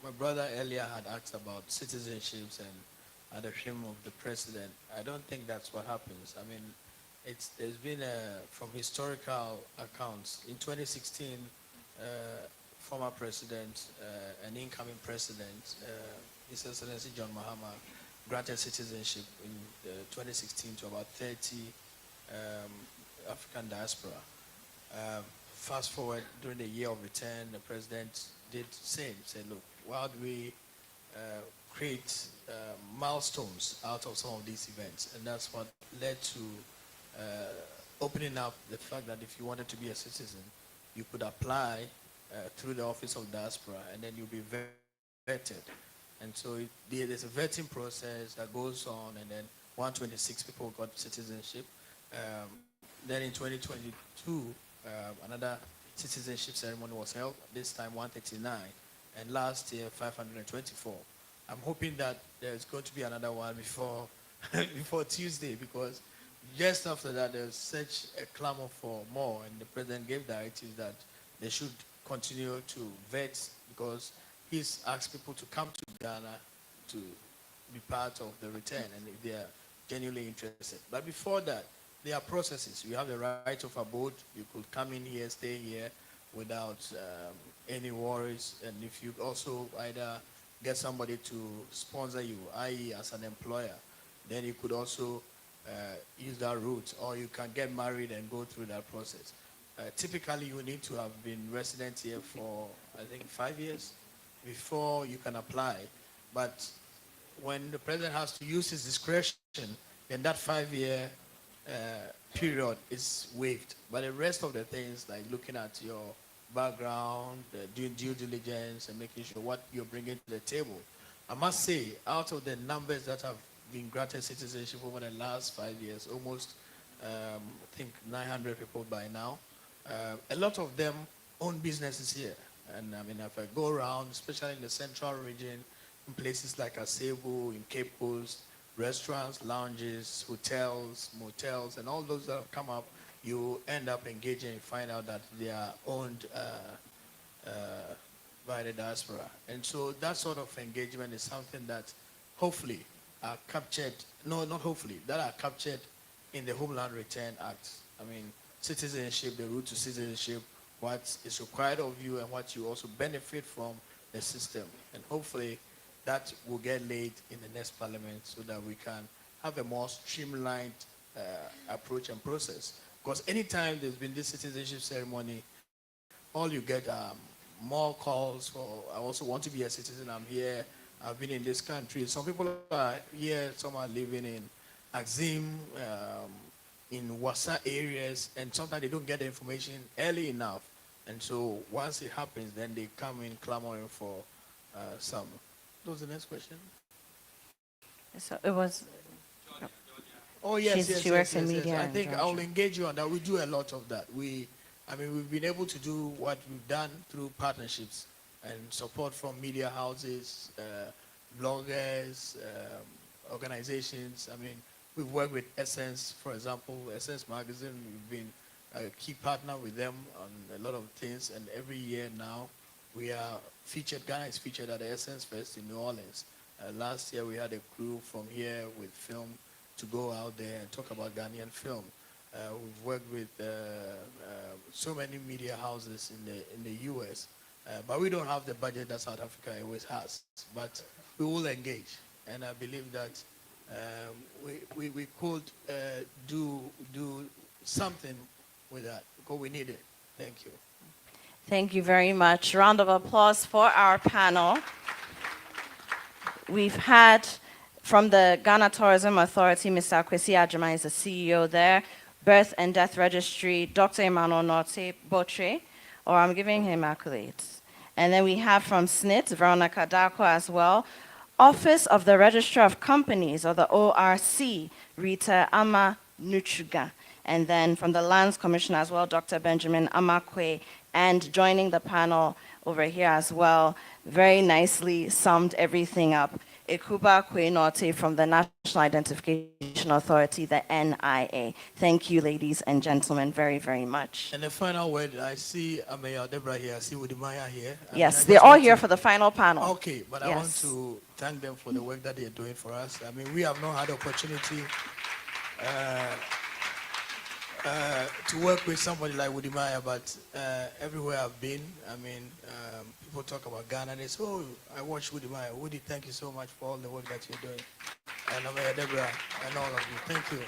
my brother earlier had asked about citizenships and at the whim of the president. I don't think that's what happens. I mean, there's been, from historical accounts, in 2016, former president and incoming president, His Excellency John Mahama, granted citizenship in 2016 to about 30 African diaspora. Fast forward, during the year of return, the president did say, look, why do we create milestones out of some of these events? And that's what led to opening up the fact that if you wanted to be a citizen, you could apply through the Office of Diaspora, and then you'll be vetted. And so there's a vetting process that goes on, and then 126 people got citizenship. Then in 2022, another citizenship ceremony was held, this time 139, and last year 524. I'm hoping that there's going to be another one before, before Tuesday, because just after that there's such a clamor for more, and the president gave directives that they should continue to vet, because he's asked people to come to Ghana to be part of the return, and if they are genuinely interested. But before that, there are processes. You have the right of abode. You could come in here, stay here without any worries. And if you also either get somebody to sponsor you, i.e. as an employer, then you could also use that route, or you can get married and go through that process. Typically, you need to have been resident here for, I think, 5 years before you can apply. But when the president has to use his discretion, then that 5-year period is waived. But the rest of the things, like looking at your background, doing due diligence, and making sure what you're bringing to the table. I must say, out of the numbers that have been granted citizenship over the last 5 years, almost, I think, 900 people by now, a lot of them own businesses here. And I mean, if I go around, especially in the central region, in places like Asebu, in Cape Coast, restaurants, lounges, hotels, motels, and all those that have come up, you end up engaging and find out that they are owned by the diaspora. And so that sort of engagement is something that hopefully are captured, no, not hopefully, that are captured in the Homeland Return Act. I mean, citizenship, the route to citizenship, what is required of you and what you also benefit from the system. And hopefully that will get laid in the next parliament so that we can have a more streamlined approach and process. Because anytime there's been this citizenship ceremony, all you get are more calls for, I also want to be a citizen, I'm here, I've been in this country. Some people are here, some are living in Axim, in Wasa areas, and sometimes they don't get the information early enough. And so once it happens, then they come in clamoring for some. What was the next question? So it was. Oh yes, She works in media. I in think Georgia. I'll engage you on that. We do a lot of that. I mean, we've been able to do what we've done through partnerships and support from media houses, bloggers, organizations. I mean, we've worked with Essence, for example, Essence Magazine. We've been a key partner with them on a lot of things, and every year now we are featured. Ghana is featured at the Essence Fest in New Orleans. Last year we had a crew from here with film to go out there and talk about Ghanaian film. We've worked with so many media houses in the U.S., but we don't have the budget that South Africa always has. But we will engage, and I believe that we could do something with that because we need it. Thank you. Thank you very much. Round of applause for our panel. We've had from the Ghana Tourism Authority, Mr. Akwesi Ajama is the CEO there. Birth and Death Registry, Dr. Emmanuel Norte Botre, or I'm giving him accolades. And then we have from SNIT, Veronica Darko as well. Office of the Registrar of Companies, or the ORC, Rita Ama Nuchuga. And then from the Lands Commission as well, Dr. Benjamin Amakwe. And joining the panel over here as well, very nicely summed everything up, Ekuba Kwenote from the National Identification Authority, the NIA. Thank you, ladies and gentlemen, very, very much. And the final word, I see Ameya Debra here, I see Udimaya here. Yes, they're all here for the final panel. Okay, but I want to thank them for the work that they're doing for us. I mean, we have not had opportunity to work with somebody like Udimaya, but everywhere I've been, I mean, people talk about Ghana, and they say, oh, I watched Udimaya. Woody, thank you so much for all the work that you're doing. And Ameya Debra, and all of you. Thank you.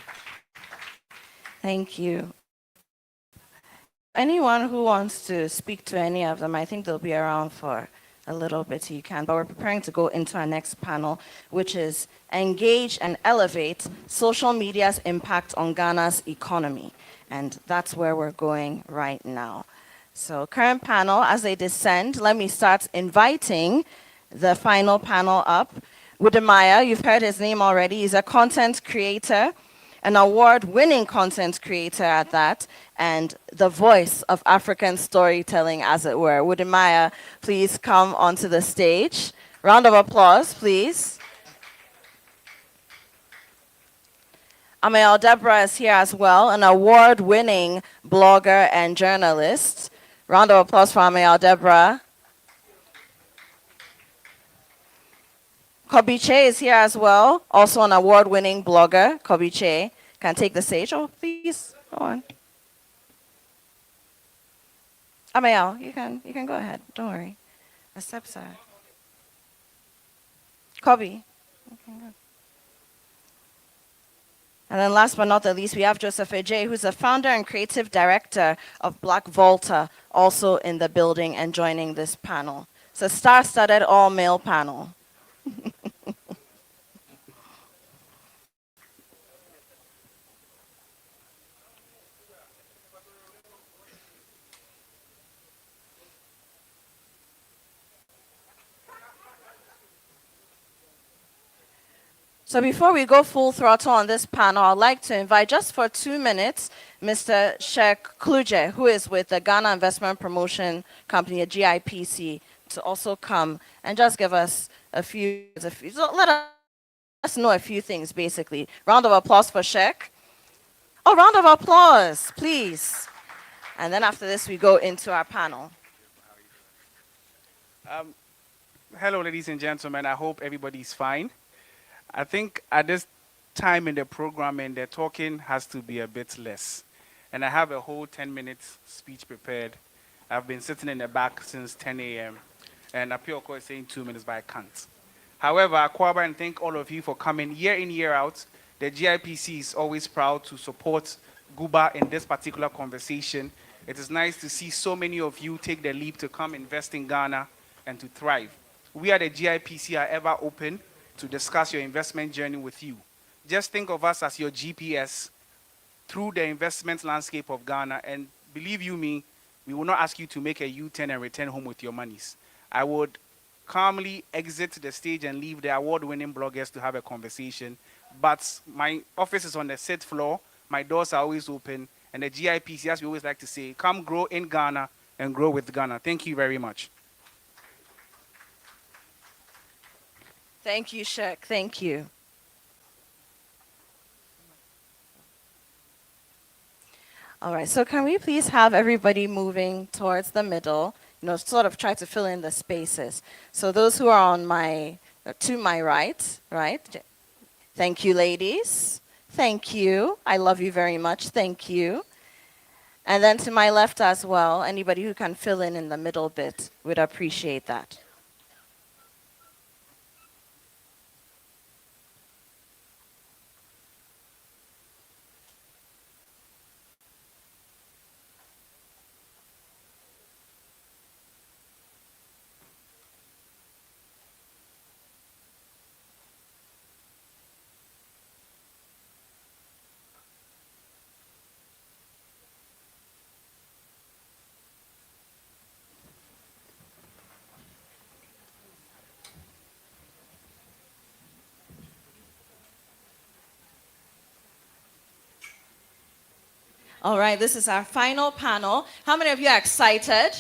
Thank you. Anyone who wants to speak to any of them, I think they'll be around for a little bit, you can. But we're preparing to go into our next panel, which is Engage and Elevate Social Media's Impact on Ghana's Economy. And that's where we're going right now. So current panel, as they descend, let me start inviting the final panel up. Wudemaya, you've heard his name already. He's a content creator, an award-winning content creator at that, and the voice of African storytelling, as it were. Wudemaya, please come onto the stage. Round of applause, please. Amael Deborah is here as well, an award-winning blogger and journalist. Round of applause for Amael Deborah. Kobiche is here as well, also an award-winning blogger. Kobiche can take the stage. Oh, please, go on. Amael, you can go ahead. Don't worry. Accept, sir. Kobe. Okay, good. And then last but not the least, we have Joseph Ejay, who's the founder and creative director of Black Volta, also in the building and joining this panel. It's a star-studded all-male panel. So before we go full throttle on this panel, I'd like to invite just for 2 minutes Mr. Sheikh Kluje, who is with the Ghana Investment Promotion Company, a GIPC, to also come and just give us so let us know a few things, basically. Round of applause for Sheikh. Oh, round of applause, please. And then after this, we go into our panel. Hello, ladies and gentlemen. I hope everybody's fine. I think at this time in the program, and the talking has to be a bit less. And I have a whole 10 minutes speech prepared. I've been sitting in the back since 10 a.m. And Apioko is saying 2 minutes, but I can't. However, Akwaba, and thank all of you for coming year in, year out. The GIPC is always proud to support Guba in this particular conversation. It is nice to see so many of you take the leap to come invest in Ghana and to thrive. We at the GIPC are ever open to discuss your investment journey with you. Just think of us as your GPS through the investment landscape of Ghana, and believe you me, we will not ask you to make a U-turn and return home with your monies. I would calmly exit the stage and leave the award-winning bloggers to have a conversation, but my office is on the 6th floor, my doors are always open, and the GIPC, as we always like to say, come grow in Ghana and grow with Ghana. Thank you very much. Thank you, Sheikh. Thank you. All right, so can we please have everybody moving towards the middle, sort of try to fill in the spaces. So those who are to my right, right? Thank you, ladies. Thank you. I love you very much. Thank you. And then to my left as well, anybody who can fill in the middle bit, would appreciate that. All right, this is our final panel. How many of you are excited?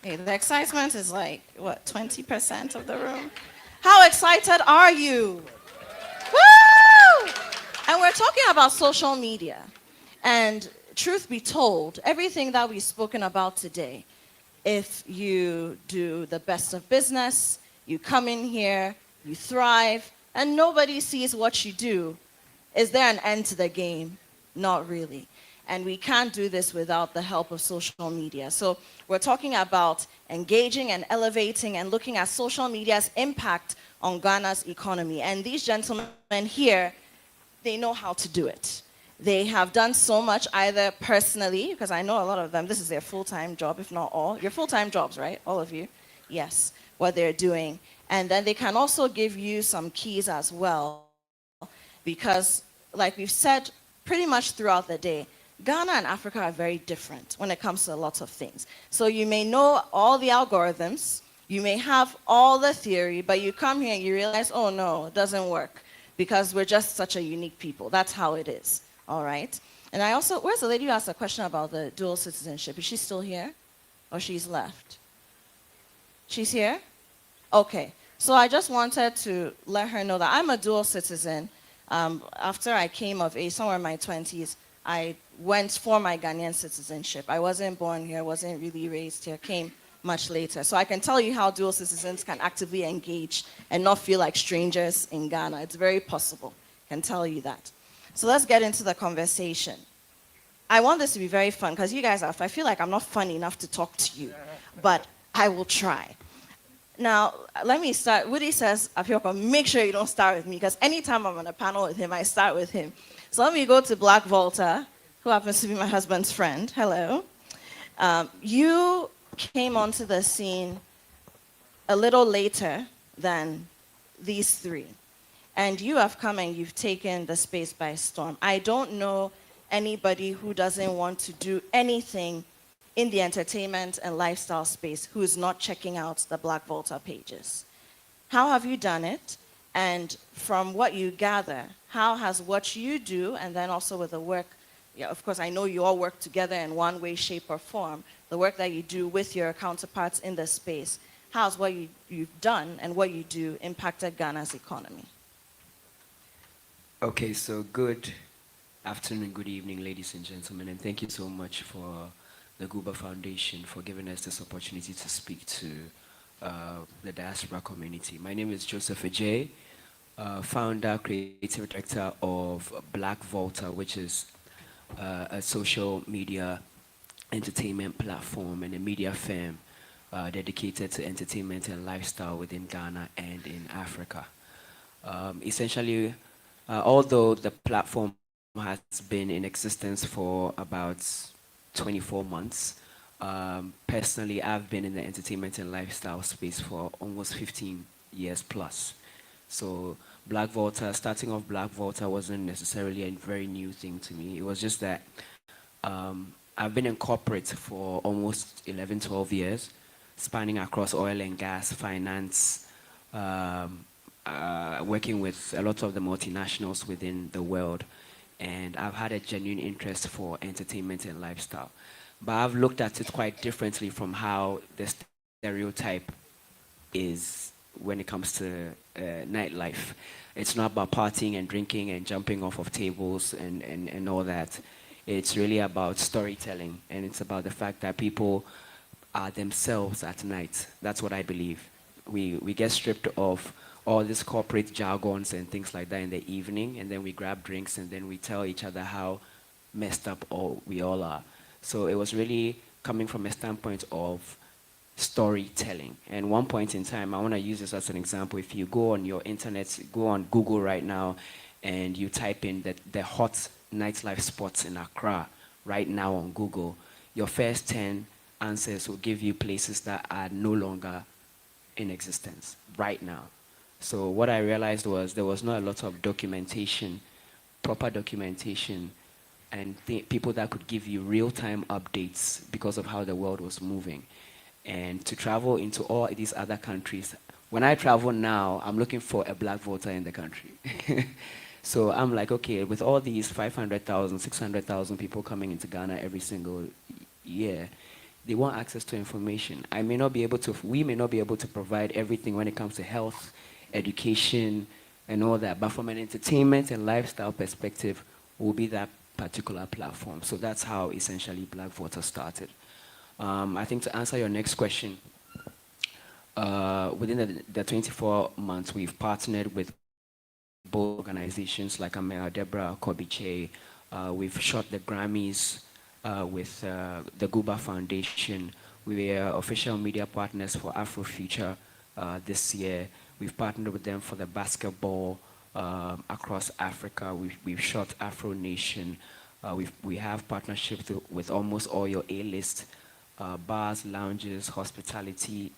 Okay, the excitement is like, 20% of the room? How excited are you? Woo! And we're talking about social media. And truth be told, everything that we've spoken about today, if you do the best of business, you come in here, you thrive, and nobody sees what you do, is there an end to the game? Not really. And we can't do this without the help of social media. So we're talking about engaging and elevating and looking at social media's impact on Ghana's economy. And these gentlemen here, they know how to do it. They have done so much either personally, because I know a lot of them, this is their full-time job, if not all. Your full-time jobs, right? All of you? Yes, what they're doing. And then they can also give you some keys as well, because like we've said pretty much throughout the day, Ghana and Africa are very different when it comes to lots of things. So you may know all the algorithms, you may have all the theory, but you come here and you realize, oh no, it doesn't work, because we're just such a unique people. That's how it is, all right? And I also, where's the lady who asked a question about the dual citizenship? Is she still here? Or she's left? She's here? Okay. So I just wanted to let her know that I'm a dual citizen. After I came of age, somewhere in my 20s, I went for my Ghanaian citizenship. I wasn't born here, wasn't really raised here, came much later. So I can tell you how dual citizens can actively engage and not feel like strangers in Ghana. It's very possible, I can tell you that. So let's get into the conversation. I want this to be very fun, because you guys are, I feel like I'm not funny enough to talk to you, but I will try. Now, let me start. Woody says, Apioko, make sure you don't start with me, because anytime I'm on a panel with him, I start with him. So let me go to Black Volta, who happens to be my husband's friend. Hello. You came onto the scene a little later than these three. And you have come and you've taken the space by storm. I don't know anybody who doesn't want to do anything in the entertainment and lifestyle space who is not checking out the Black Volta pages. How have you done it? And from what you gather, how has what you do, and then also with the work, yeah, of course, I know you all work together in one way, shape, or form, the work that you do with your counterparts in the space, how's what you've done and what you do impacted Ghana's economy? Okay, so good afternoon, good evening, ladies and gentlemen, and thank you so much for the Guba Foundation for giving us this opportunity to speak to the diaspora community. My name is Joseph Ajay, founder, creative director of Black Volta, which is a social media entertainment platform and a media firm dedicated to entertainment and lifestyle within Ghana and in Africa. Essentially, although the platform has been in existence for about 24 months, personally, I've been in the entertainment and lifestyle space for almost 15 years plus. So Black Volta, starting off Black Volta wasn't necessarily a very new thing to me. It was just that I've been in corporate for almost 11, 12 years, spanning across oil and gas, finance, working with a lot of the multinationals within the world. And I've had a genuine interest for entertainment and lifestyle. But I've looked at it quite differently from how the stereotype is when it comes to nightlife. It's not about partying and drinking and jumping off of tables and all that. It's really about storytelling, and it's about the fact that people are themselves at night. That's what I believe. We get stripped of all these corporate jargons and things like that in the evening, and then we grab drinks and then we tell each other how messed up we all are. So it was really coming from a standpoint of storytelling. And one point in time, I want to use this as an example. If you go on your internet, go on Google right now, and you type in the hot nightlife spots in Accra right now on Google, your first 10 answers will give you places that are no longer in existence right now. So what I realized was there was not a lot of documentation, proper documentation, and people that could give you real-time updates because of how the world was moving. And to travel into all these other countries, when I travel now, I'm looking for a Black voter in the country. So I'm like, okay, with all these 500,000, 600,000 people coming into Ghana every single year, they want access to information. We may not be able to provide everything when it comes to health, education, and all that, but from an entertainment and lifestyle perspective, will be that particular platform. So that's how essentially Black Voter started. I think to answer your next question, within the 24 months, we've partnered with both organizations like Amea Deborah Kobiche. We've shot the Grammys with the Guba Foundation. We are official media partners for Afrofuture this year. We've partnered with them for the basketball across Africa. We've shot Afro Nation. We have partnerships with almost all your A-list bars, lounges, hospitality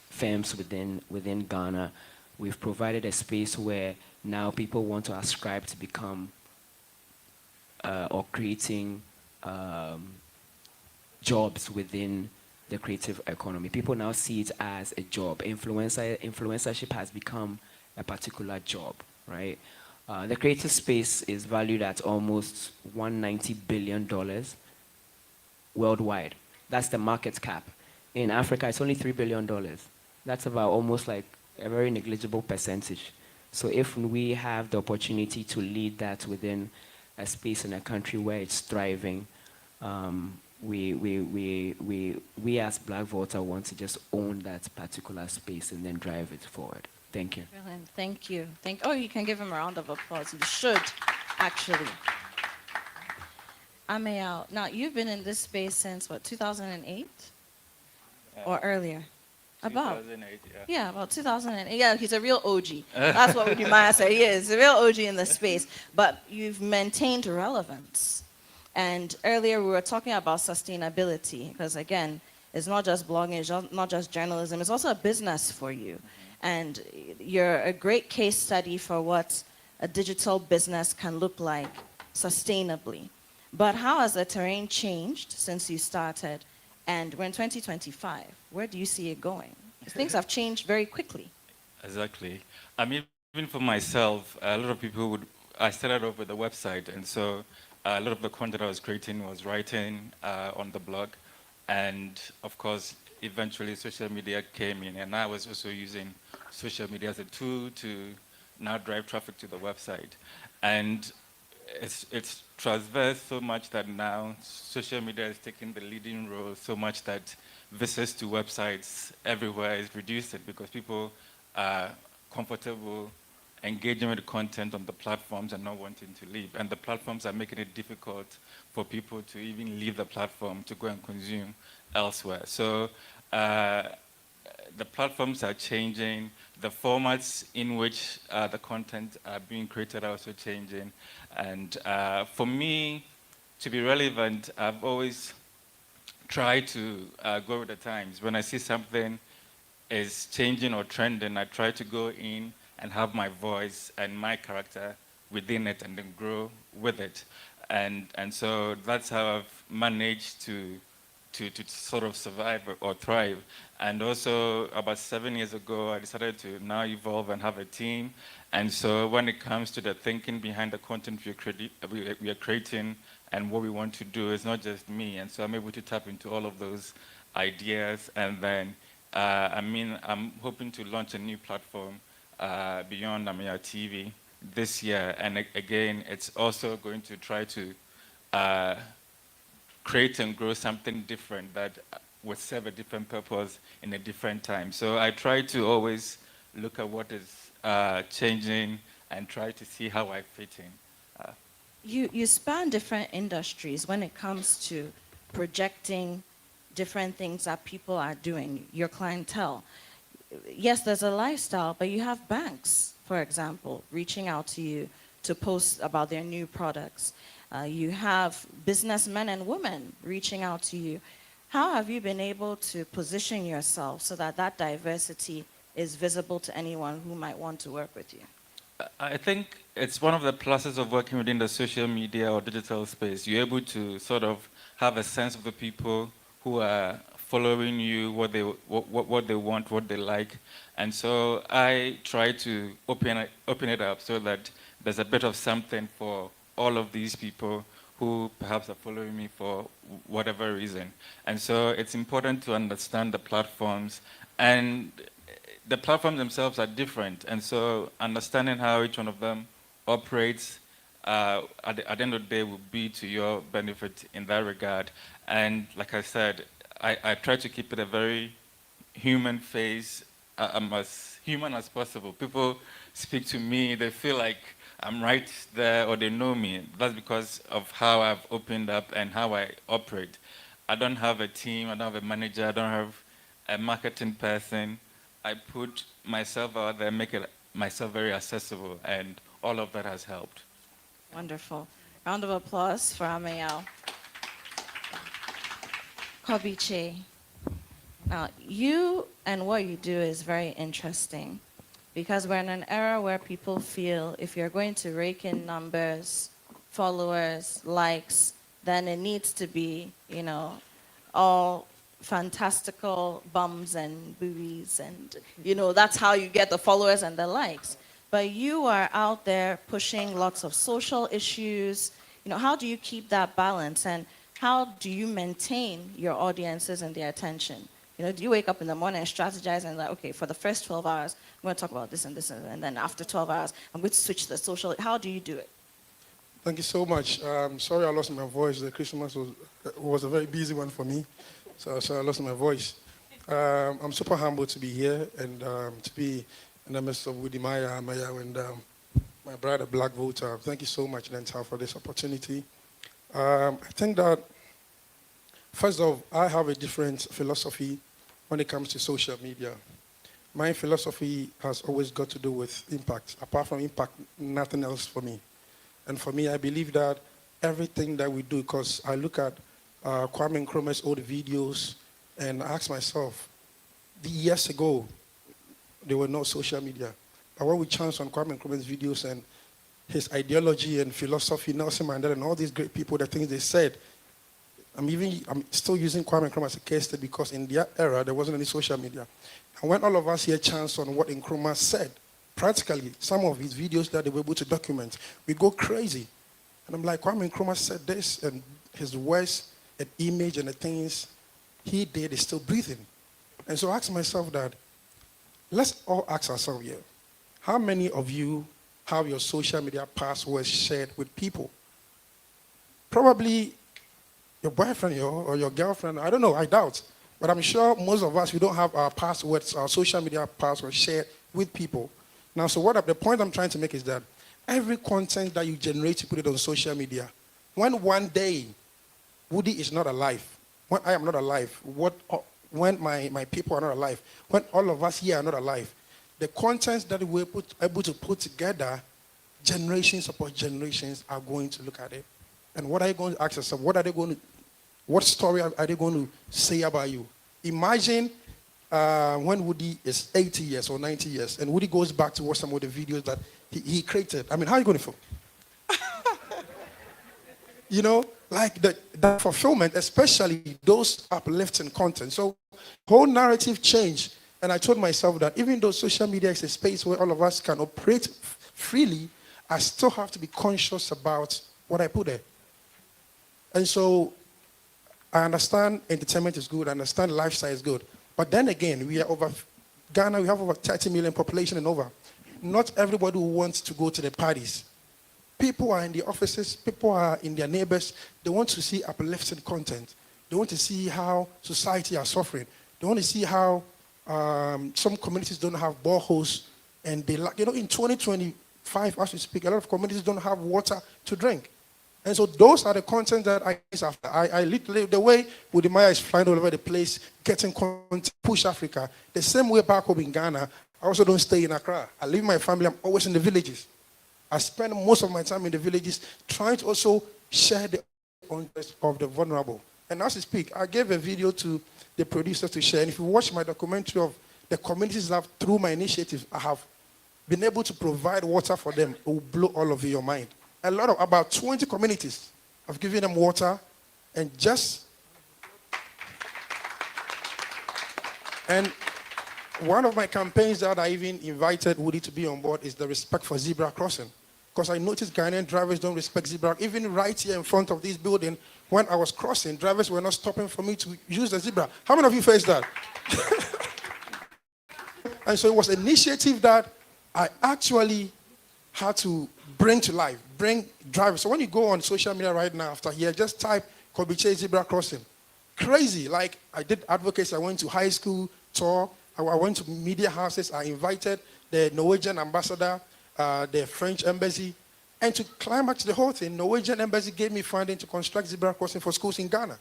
firms within Ghana. We've provided a space where now people want to ascribe to become or creating jobs within the creative economy. People now see it as a job. Influencership has become a particular job, right? The creative space is valued at almost $190 billion worldwide. That's the market cap. In Africa, it's only $3 billion. That's about almost like a very negligible percentage. So if we have the opportunity to lead that within a space in a country where it's thriving, we as Black Voter want to just own that particular space and then drive it forward. Thank you. Brilliant. Thank you. Oh, you can give him a round of applause. You should, actually. Amayal, now you've been in this space since what, 2008 or earlier? About 2008, yeah, about 2008. Yeah, he's a real OG. That's what we might say. He is a real OG in the space. But you've maintained relevance. And earlier we were talking about sustainability because again, it's not just blogging, it's not just journalism. It's also a business for you. And you're a great case study for what a digital business can look like sustainably. But how has the terrain changed since you started? And we're in 2025. Where do you see it going? Things have changed very quickly. Exactly. I mean, even for myself, a lot of people would, I started off with a website, and so a lot of the content I was creating was writing on the blog. And of course, eventually social media came in, and I was also using social media as a tool to now drive traffic to the website. And it's transversed so much that now social media is taking the leading role so much that visits to websites everywhere is reduced because people are comfortable engaging with the content on the platforms and not wanting to leave. And the platforms are making it difficult for people to even leave the platform to go and consume elsewhere. So the platforms are changing, the formats in which the content are being created are also changing. And for me, to be relevant, I've always tried to go with the times. When I see something is changing or trending, I try to go in and have my voice and my character within it and then grow with it. And so that's how I've managed to sort of survive or thrive. And also about 7 years ago, I decided to now evolve and have a team. And so when it comes to the thinking behind the content we are creating and what we want to do, it's not just me. And so I'm able to tap into all of those ideas. And then, I'm hoping to launch a new platform beyond Amaya TV this year. And again, it's also going to try to create and grow something different that would serve a different purpose in a different time. So I try to always look at what is changing and try to see how I fit in. You span different industries when it comes to projecting different things that people are doing, your clientele. Yes, there's a lifestyle, but you have banks, for example, reaching out to you to post about their new products. You have businessmen and women reaching out to you. How have you been able to position yourself so that that diversity is visible to anyone who might want to work with you? I think it's one of the pluses of working within the social media or digital space. You're able to sort of have a sense of the people who are following you, what they want, what they like. And so I try to open it up so that there's a bit of something for all of these people who perhaps are following me for whatever reason. And so it's important to understand the platforms, and the platforms themselves are different. And so understanding how each one of them operates at the end of the day will be to your benefit in that regard. And like I said, I try to keep it a very human face. I'm as human as possible. People speak to me, they feel like I'm right there or they know me. That's because of how I've opened up and how I operate. I don't have a team, I don't have a manager, I don't have a marketing person. I put myself out there, make it myself very accessible, and all of that has helped. Wonderful. Round of applause for Amayal. Kobiche. Now, you and what you do is very interesting because we're in an era where people feel if you're going to rake in numbers, followers, likes, then it needs to be, all fantastical bums and boobies and, that's how you get the followers and the likes. But you are out there pushing lots of social issues. How do you keep that balance and how do you maintain your audiences and their attention? Do you wake up in the morning and strategize and like, okay, for the first 12 hours, I'm going to talk about this and this, and then after 12 hours, I'm going to switch the social. How do you do it? Thank you so much. Sorry I lost my voice. The Christmas was a very busy one for me, so I lost my voice. I'm super humbled to be here and to be in the midst of Woody Maya and my brother, Black Voter. Thank you so much, Dental, for this opportunity. I think that, first of all, I have a different philosophy when it comes to social media. My philosophy has always got to do with impact. Apart from impact, nothing else for me. And for me, I believe that everything that we do, because I look at Kwame Nkrumah's old videos and I ask myself, years ago, there were no social media. But when we chance on Kwame Nkrumah's videos and his ideology and philosophy, Nelson Mandela and all these great people, the things they said, I'm still using Kwame Nkrumah as a case study because in their era, there wasn't any social media. And when all of us hear chants on what Nkrumah said, practically, some of his videos that they were able to document, we go crazy. And I'm like, Kwame Nkrumah said this, and his words and image and the things he did is still breathing. And so I asked myself that, let's all ask ourselves here, how many of you have your social media passwords shared with people? Probably your boyfriend or your girlfriend, I don't know, I doubt. But I'm sure most of us, we don't have our passwords, our social media passwords shared with people. Now, so the point I'm trying to make is that every content that you generate, you put it on social media. When one day Woody is not alive, when I am not alive, when my people are not alive, when all of us here are not alive, the contents that we're able to put together, generations upon generations are going to look at it. And what are you going to ask yourself? What story are they going to say about you? Imagine when Woody is 80 years or 90 years, and Woody goes back to watch some of the videos that he created. I mean, how are you going to feel? You know, like the fulfillment, especially those uplifting content. So whole narrative changed. And I told myself that even though social media is a space where all of us can operate freely, I still have to be conscious about what I put there. And so I understand entertainment is good. I understand lifestyle is good. But then again, Ghana, we have over 30 million population and over. Not everybody who wants to go to the parties. People are in the offices, people are in their neighbors. They want to see uplifting content. They want to see how society are suffering. They want to see how some communities don't have boreholes. And they lack, in 2025, as we speak, a lot of communities don't have water to drink. And so those are the content that I use after. I literally, the way Woody Maya is flying all over the place, getting content, push Africa, the same way back home in Ghana, I also don't stay in Accra. I leave my family, I'm always in the villages. I spend most of my time in the villages trying to also share the interest of the vulnerable. And as I speak, I gave a video to the producers to share. And if you watch my documentary of the communities that through my initiatives, I have been able to provide water for them, it will blow all of your mind. About 20 communities, I've given them water, and one of my campaigns that I even invited Woody to be on board is the respect for zebra crossing. Because I noticed Ghanaian drivers don't respect zebra. Even right here in front of this building, when I was crossing, drivers were not stopping for me to use the zebra. How many of you faced that? And so it was an initiative that I actually had to bring to life, bring drivers. So when you go on social media right now after here, just type Kobiche zebra crossing. Crazy. Like I did advocacy, I went to high school tour, I went to media houses, I invited the Norwegian ambassador, the French embassy, and to climax the whole thing, Norwegian embassy gave me funding to construct zebra crossing for schools in Ghana.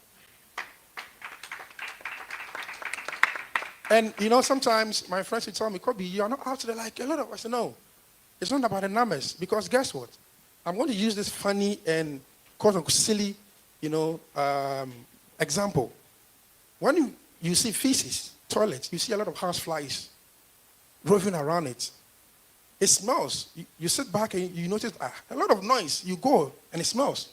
And sometimes my friends would tell me, Kobe, you're not out there like a lot of us. No, it's not about the numbers, because guess what? I'm going to use this funny and quote-unquote silly, example. When you see feces, toilets, you see a lot of house flies roving around it. It smells. You sit back and you notice a lot of noise. You go and it smells.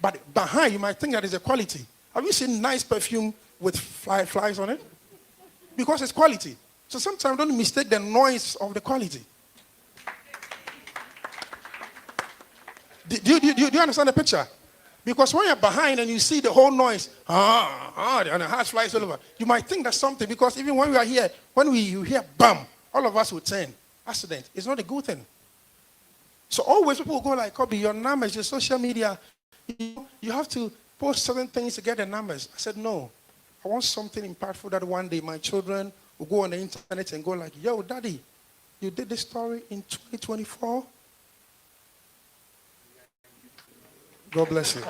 But behind, you might think that is a quality. Have you seen nice perfume with flies on it? Because it's quality. So sometimes don't mistake the noise of the quality. Do you understand the picture? Because when you're behind and you see the whole noise, and the house flies all over, you might think that's something, because even when we are here, when you hear bam, all of us will turn. Accident. It's not a good thing. So always people go like, Kobe, your numbers, your social media, you have to post certain things to get the numbers. I said, no. I want something impactful that one day my children will go on the internet and go like, yo, daddy, you did this story in 2024? God bless you.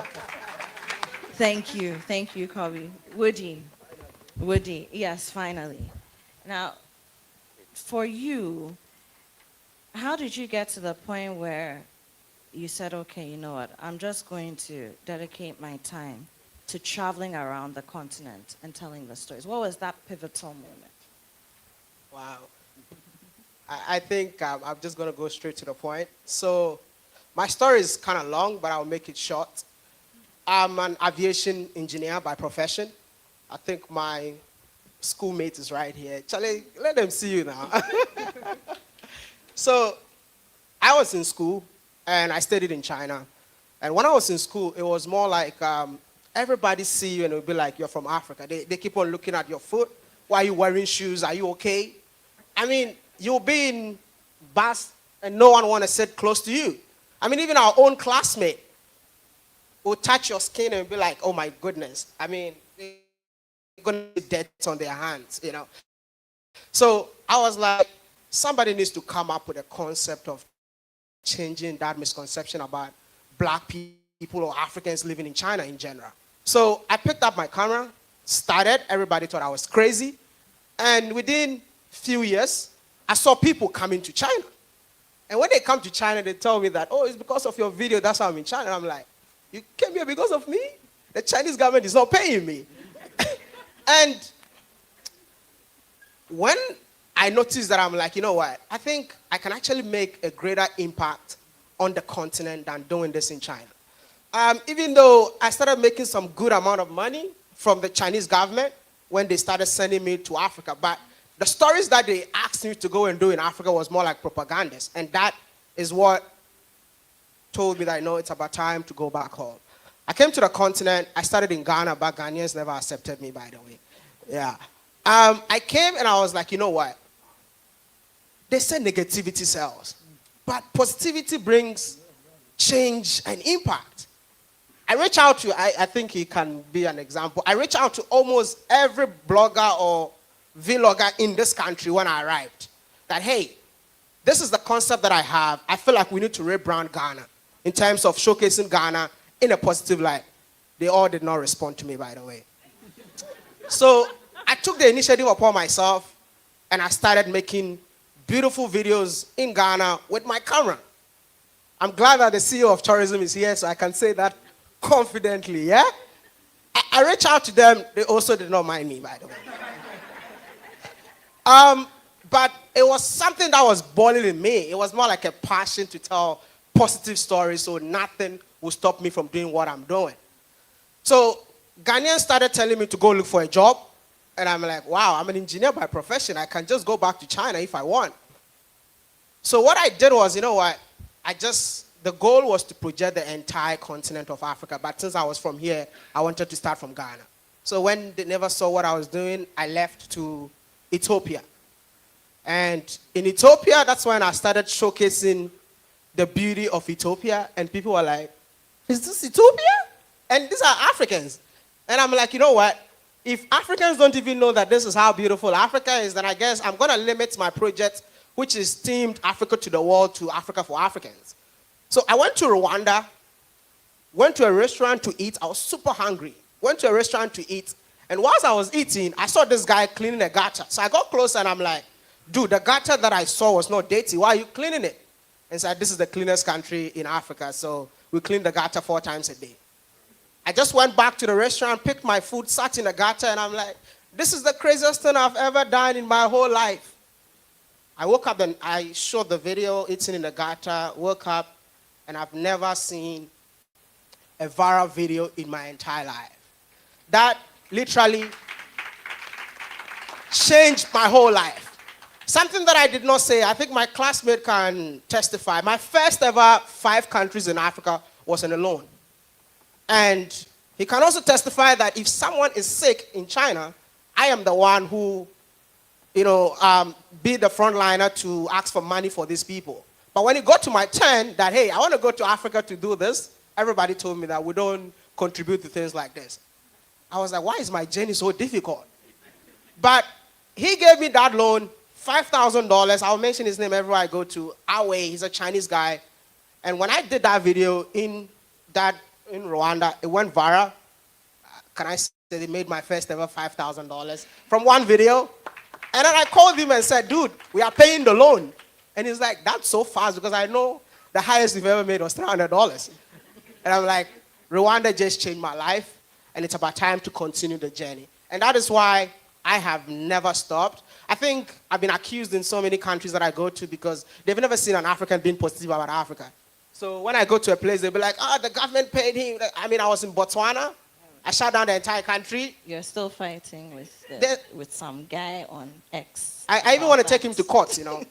Thank you, Kobe. Woody, yes, finally. Now, for you, how did you get to the point where you said, okay, you know what, I'm just going to dedicate my time to traveling around the continent and telling the stories? What was that pivotal moment? Wow. I think I'm just going to go straight to the point. So my story is kind of long, but I'll make it short. I'm an aviation engineer by profession. I think my schoolmate is right here. Charlie, let them see you now. So I was in school, and I studied in China. And when I was in school, it was more like everybody see you and it would be like, you're from Africa. They keep on looking at your foot. Why are you wearing shoes? Are you okay? I mean, you'll be in bus and no one want to sit close to you. I mean, even our own classmate will touch your skin and be like, oh my goodness. I mean, they're going to get dirt on their hands, you know. So I was like, somebody needs to come up with a concept of changing that misconception about black people or Africans living in China in general. So I picked up my camera, started, everybody thought I was crazy. And within few years, I saw people coming to China. And when they come to China, they tell me that, oh, it's because of your video, that's how I'm in China. And I'm like, you came here because of me? The Chinese government is not paying me. And when I noticed that, I'm like, you know what? I think I can actually make a greater impact on the continent than doing this in China. Even though I started making some good amount of money from the Chinese government when they started sending me to Africa, but the stories that they asked me to go and do in Africa was more like propagandas, and that is what told me that, no, it's about time to go back home. I came to the continent. I started in Ghana, but Ghanaians never accepted me, by the way. Yeah. I came and I was like, you know what? They said negativity sells, but positivity brings change and impact. I reach out to, I think he can be an example. I reach out to almost every blogger or vlogger in this country when I arrived. That, hey, this is the concept that I have. I feel like we need to rebrand Ghana in terms of showcasing Ghana in a positive light. They all did not respond to me, by the way. So I took the initiative upon myself and I started making beautiful videos in Ghana with my camera. I'm glad that the CEO of tourism is here, so I can say that confidently, yeah? I reached out to them. They also did not mind me, by the way. But it was something that was boiling in me. It was more like a passion to tell positive stories, so nothing will stop me from doing what I'm doing. So Ghanaians started telling me to go look for a job. And I'm like, wow, I'm an engineer by profession. I can just go back to China if I want. So what I did was, you know what? The goal was to project the entire continent of Africa. But since I was from here, I wanted to start from Ghana. So when they never saw what I was doing, I left to Ethiopia. And in Ethiopia, that's when I started showcasing the beauty of Ethiopia. And people were like, is this Ethiopia? And these are Africans. And I'm like, you know what? If Africans don't even know that this is how beautiful Africa is, then I guess I'm going to limit my project, which is themed Africa to the world, to Africa for Africans. So I went to Rwanda, went to a restaurant to eat. I was super hungry. Went to a restaurant to eat. And whilst I was eating, I saw this guy cleaning a gutter. So I got closer and I'm like, dude, the gutter that I saw was not dirty. Why are you cleaning it? And said, this is the cleanest country in Africa, so we clean the gutter 4 times a day. I just went back to the restaurant, picked my food, sat in the gutter, and I'm like, this is the craziest thing I've ever done in my whole life. I woke up and I showed the video, eating in the gutter, woke up, and I've never seen a viral video in my entire life. That literally changed my whole life. Something that I did not say, I think my classmate can testify. My first ever 5 countries in Africa was on a loan. And he can also testify that if someone is sick in China, I am the one who, be the frontliner to ask for money for these people. But when it got to my turn that, hey, I want to go to Africa to do this, everybody told me that we don't contribute to things like this. I was like, why is my journey so difficult? But he gave me that loan, $5,000. I'll mention his name everywhere I go to. Awe, he's a Chinese guy. And when I did that video in Rwanda, it went viral. Can I say they made my first ever $5,000 from one video? And then I called him and said, dude, we are paying the loan. And he's like, that's so fast because I know the highest we've ever made was $300. And I'm like, Rwanda just changed my life, and it's about time to continue the journey. And that is why I have never stopped. I think I've been accused in so many countries that I go to because they've never seen an African being positive about Africa. So when I go to a place, they'll be like, oh, the government paid him. I mean, I was in Botswana. I shut down the entire country. You're still fighting with some guy on X. I even want to take him to court, you know.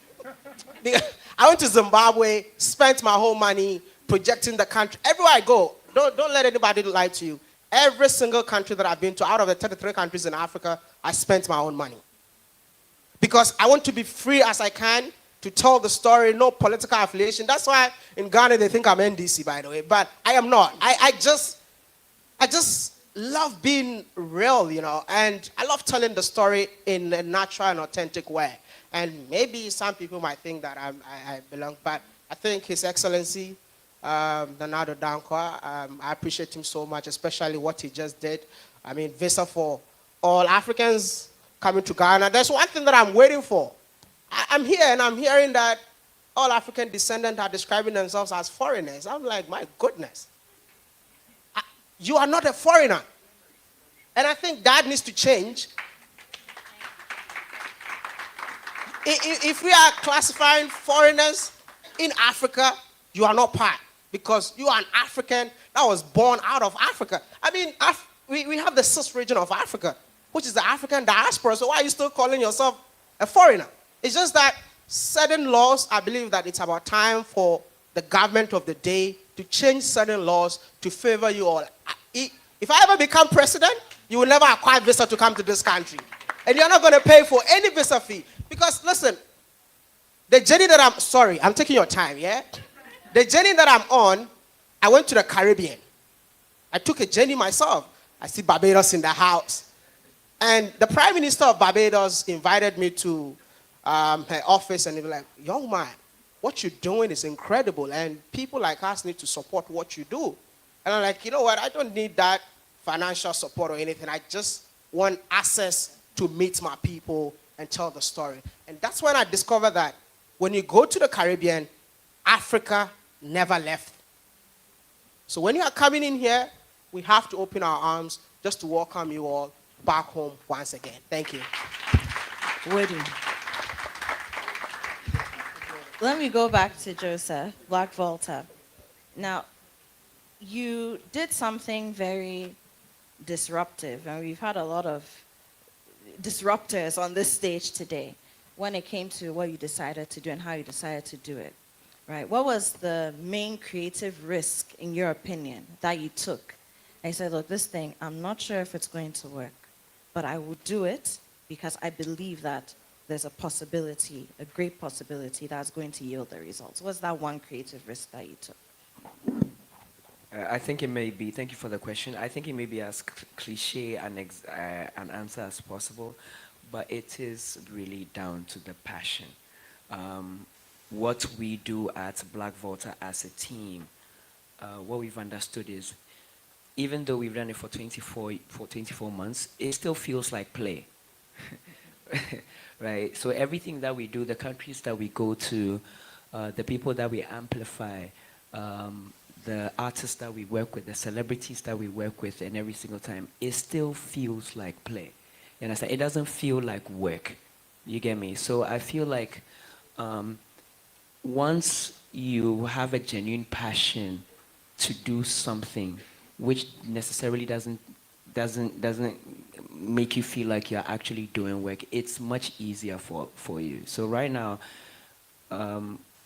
I went to Zimbabwe, spent my whole money projecting the country. Everywhere I go, don't let anybody lie to you. Every single country that I've been to, out of the 33 countries in Africa, I spent my own money. Because I want to be free as I can to tell the story, no political affiliation. That's why in Ghana they think I'm NDC, by the way, but I am not. I just love being real, you know, and I love telling the story in a natural and authentic way. And maybe some people might think that I belong, but I think His Excellency, Nana Dankwa, I appreciate him so much, especially what he just did. I mean, visa for all Africans coming to Ghana. There's one thing that I'm waiting for. I'm here and I'm hearing that all African descendants are describing themselves as foreigners. I'm like, my goodness. You are not a foreigner. And I think that needs to change. If we are classifying foreigners in Africa, you are not part. Because you are an African that was born out of Africa. I mean, we have the 6th region of Africa, which is the African diaspora. So why are you still calling yourself a foreigner? It's just that certain laws, I believe that it's about time for the government of the day to change certain laws to favor you all. If I ever become president, you will never acquire visa to come to this country. And you're not going to pay for any visa fee. Because, listen, the journey that I'm taking your time, yeah? The journey that I'm on, I went to the Caribbean. I took a journey myself. I see Barbados in the house. And the Prime Minister of Barbados invited me to her office, and they were like, young man, what you're doing is incredible, and people like us need to support what you do. And I'm like, you know what, I don't need that financial support or anything. I just want access to meet my people and tell the story. And that's when I discovered that when you go to the Caribbean, Africa never left. So when you are coming in here, we have to open our arms just to welcome you all back home once again. Thank you. Woody. Let me go back to Joseph, Black Volta. Now, you did something very disruptive, and we've had a lot of disruptors on this stage today when it came to what you decided to do and how you decided to do it, right? What was the main creative risk, in your opinion, that you took? I said, look, this thing, I'm not sure if it's going to work, but I will do it because I believe that there's a possibility, a great possibility that's going to yield the results. What's that one creative risk that you took? I think it may be, thank you for the question, I think it may be as cliche an answer as possible, but it is really down to the passion. What we do at Black Volta as a team, what we've understood is, even though we've done it for 24 months, it still feels like play. Right? So everything that we do, the countries that we go to, the people that we amplify, the artists that we work with, the celebrities that we work with, and every single time, it still feels like play. You understand? It doesn't feel like work. You get me? So I feel like once you have a genuine passion to do something, which necessarily doesn't make you feel like you're actually doing work, it's much easier for you. So right now,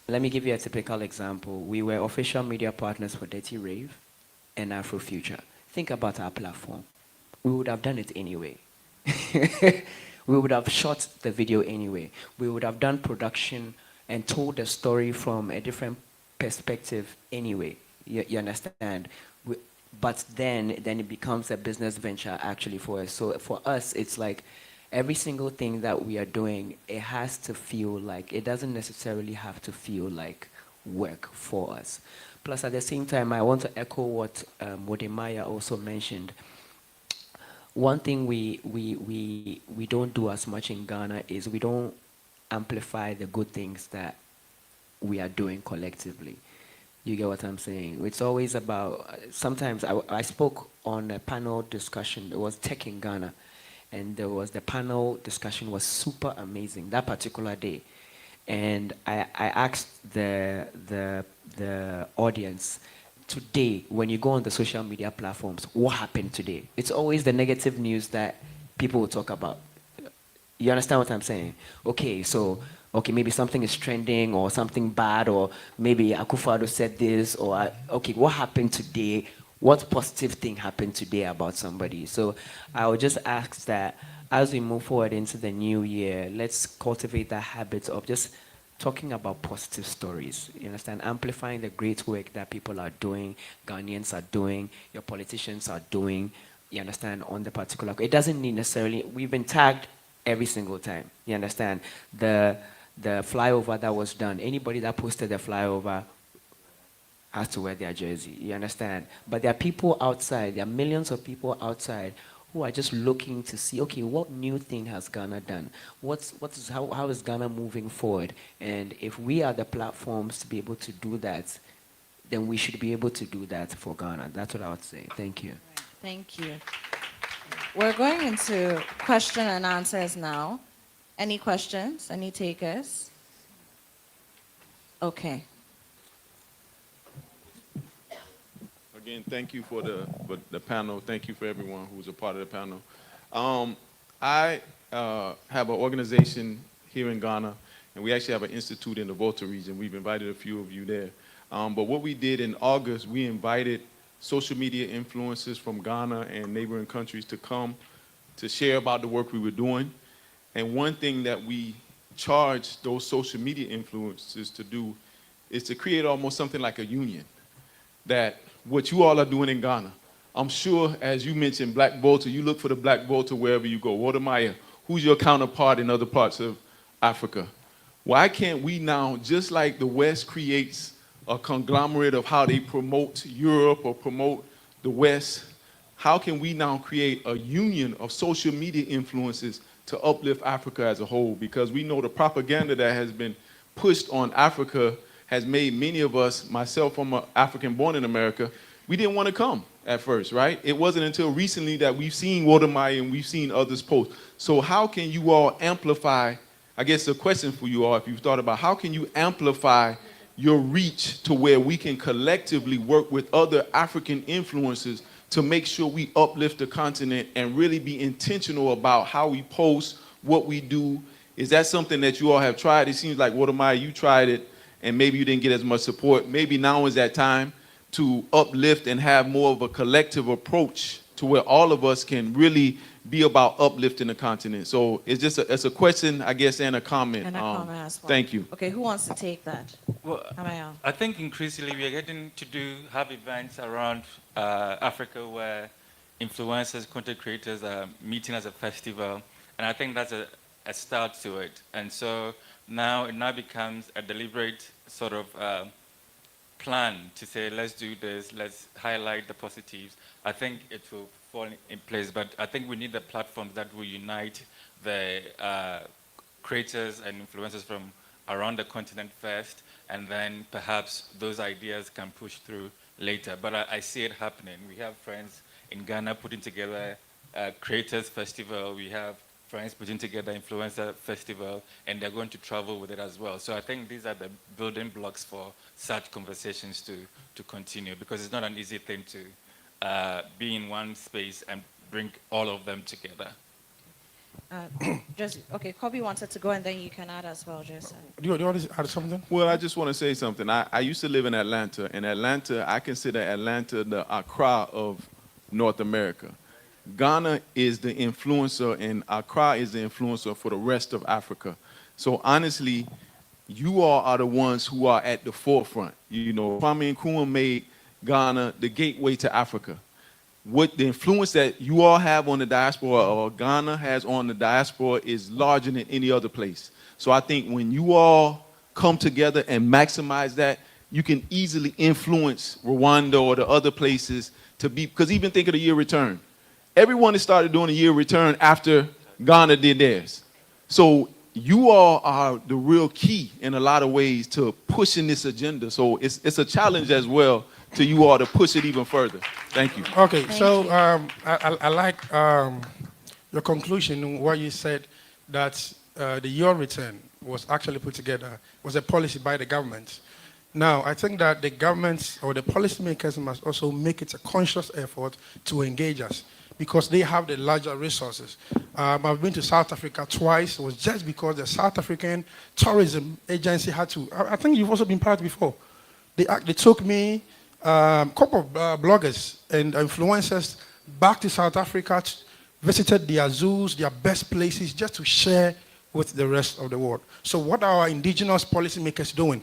let me give you a typical example. We were official media partners for Dirty Rave and Afrofuture. Think about our platform. We would have done it anyway. We would have shot the video anyway. We would have done production and told the story from a different perspective anyway. You understand? But then it becomes a business venture actually for us. So for us, it's like every single thing that we are doing, it has to feel like, it doesn't necessarily have to feel like work for us. Plus, at the same time, I want to echo what Wodemaya also mentioned. One thing we don't do as much in Ghana is we don't amplify the good things that we are doing collectively. You get what I'm saying? It's always about, sometimes I spoke on a panel discussion, it was Tech in Ghana, and the panel discussion was super amazing that particular day. And I asked the the audience, today, when you go on the social media platforms, what happened today? It's always the negative news that people will talk about. You understand what I'm saying? Okay, so, okay, maybe something is trending or something bad, or maybe Akufo-Addo said this, or, okay, what happened today? What positive thing happened today about somebody? So I would just ask that as we move forward into the new year, let's cultivate that habit of just talking about positive stories. You understand? Amplifying the great work that people are doing, Ghanaians are doing, your politicians are doing, you understand, on the particular. It doesn't need necessarily, we've been tagged every single time. You understand? The flyover that was done, anybody that posted the flyover has to wear their jersey. You understand? But there are people outside, there are millions of people outside who are just looking to see, okay, what new thing has Ghana done? How is Ghana moving forward? And if we are the platforms to be able to do that, then we should be able to do that for Ghana. That's what I would say. Thank you. Thank you. We're going into question and answers now. Any questions? Any takers? Okay. Again, thank you for the panel. Thank you for everyone who's a part of the panel. I have an organization here in Ghana, and we actually have an institute in the Volta region. We've invited a few of you there. But what we did in August, we invited social media influencers from Ghana and neighboring countries to come to share about the work we were doing. And one thing that we charged those social media influencers to do is to create almost something like a union. That what you all are doing in Ghana, I'm sure, as you mentioned, Black Volta, you look for the Black Volta wherever you go. Watermaya, who's your counterpart in other parts of Africa? Why can't we now, just like the West creates a conglomerate of how they promote Europe or promote the West, how can we now create a union of social media influences to uplift Africa as a whole? Because we know the propaganda that has been pushed on Africa has made many of us, myself, I'm an African born in America, we didn't want to come at first, right? It wasn't until recently that we've seen Watermaya and we've seen others post. So how can you all amplify, I guess the question for you all, if you've thought about, how can you amplify your reach to where we can collectively work with other African influencers to make sure we uplift the continent and really be intentional about how we post, what we do? Is that something that you all have tried? It seems like, Watermaya, you tried it, and maybe you didn't get as much support. Maybe now is that time to uplift and have more of a collective approach to where all of us can really be about uplifting the continent. So it's just it's a question, I guess, and a comment. And a comment as well. Thank you. Okay, who wants to take that? Well, Amayal. I think increasingly we are getting to have events around Africa where influencers, content creators are meeting as a festival, and I think that's a start to it. And so now it now becomes a deliberate sort of plan to say, let's do this, let's highlight the positives. I think it will fall in place, but I think we need the platforms that will unite the creators and influencers from around the continent first, and then perhaps those ideas can push through later. But I see it happening. We have friends in Ghana putting together a Creators Festival. We have friends putting together Influencer Festival, and they're going to travel with it as well. So I think these are the building blocks for such conversations to continue, because it's not an easy thing to be in one space and bring all of them together. Okay, Kobe wanted to go, and then you can add as well, Jason. Do you want to add something? Well, I just want to say something. I used to live in Atlanta. In Atlanta, I consider Atlanta the Accra of North America. Ghana is the influencer, and Accra is the influencer for the rest of Africa. So honestly, you all are the ones who are at the forefront. You know, Kwame Nkrumah made Ghana the gateway to Africa. What the influence that you all have on the diaspora, or Ghana has on the diaspora, is larger than any other place. So I think when you all come together and maximize that, you can easily influence Rwanda or the other places to be, because even think of the year return. Everyone has started doing a year return after Ghana did theirs. So you all are the real key in a lot of ways to pushing this agenda. So it's a challenge as well to you all to push it even further. Thank you. Okay, so I like your conclusion where you said that the year return was actually put together, was a policy by the government. Now, I think that the governments or the policymakers must also make it a conscious effort to engage us because they have the larger resources. I've been to South Africa twice. It was just because the South African Tourism Agency had to. I think you've also been part before. They took me, a couple of bloggers and influencers back to South Africa, visited their zoos, their best places, just to share with the rest of the world. So what are our indigenous policymakers doing?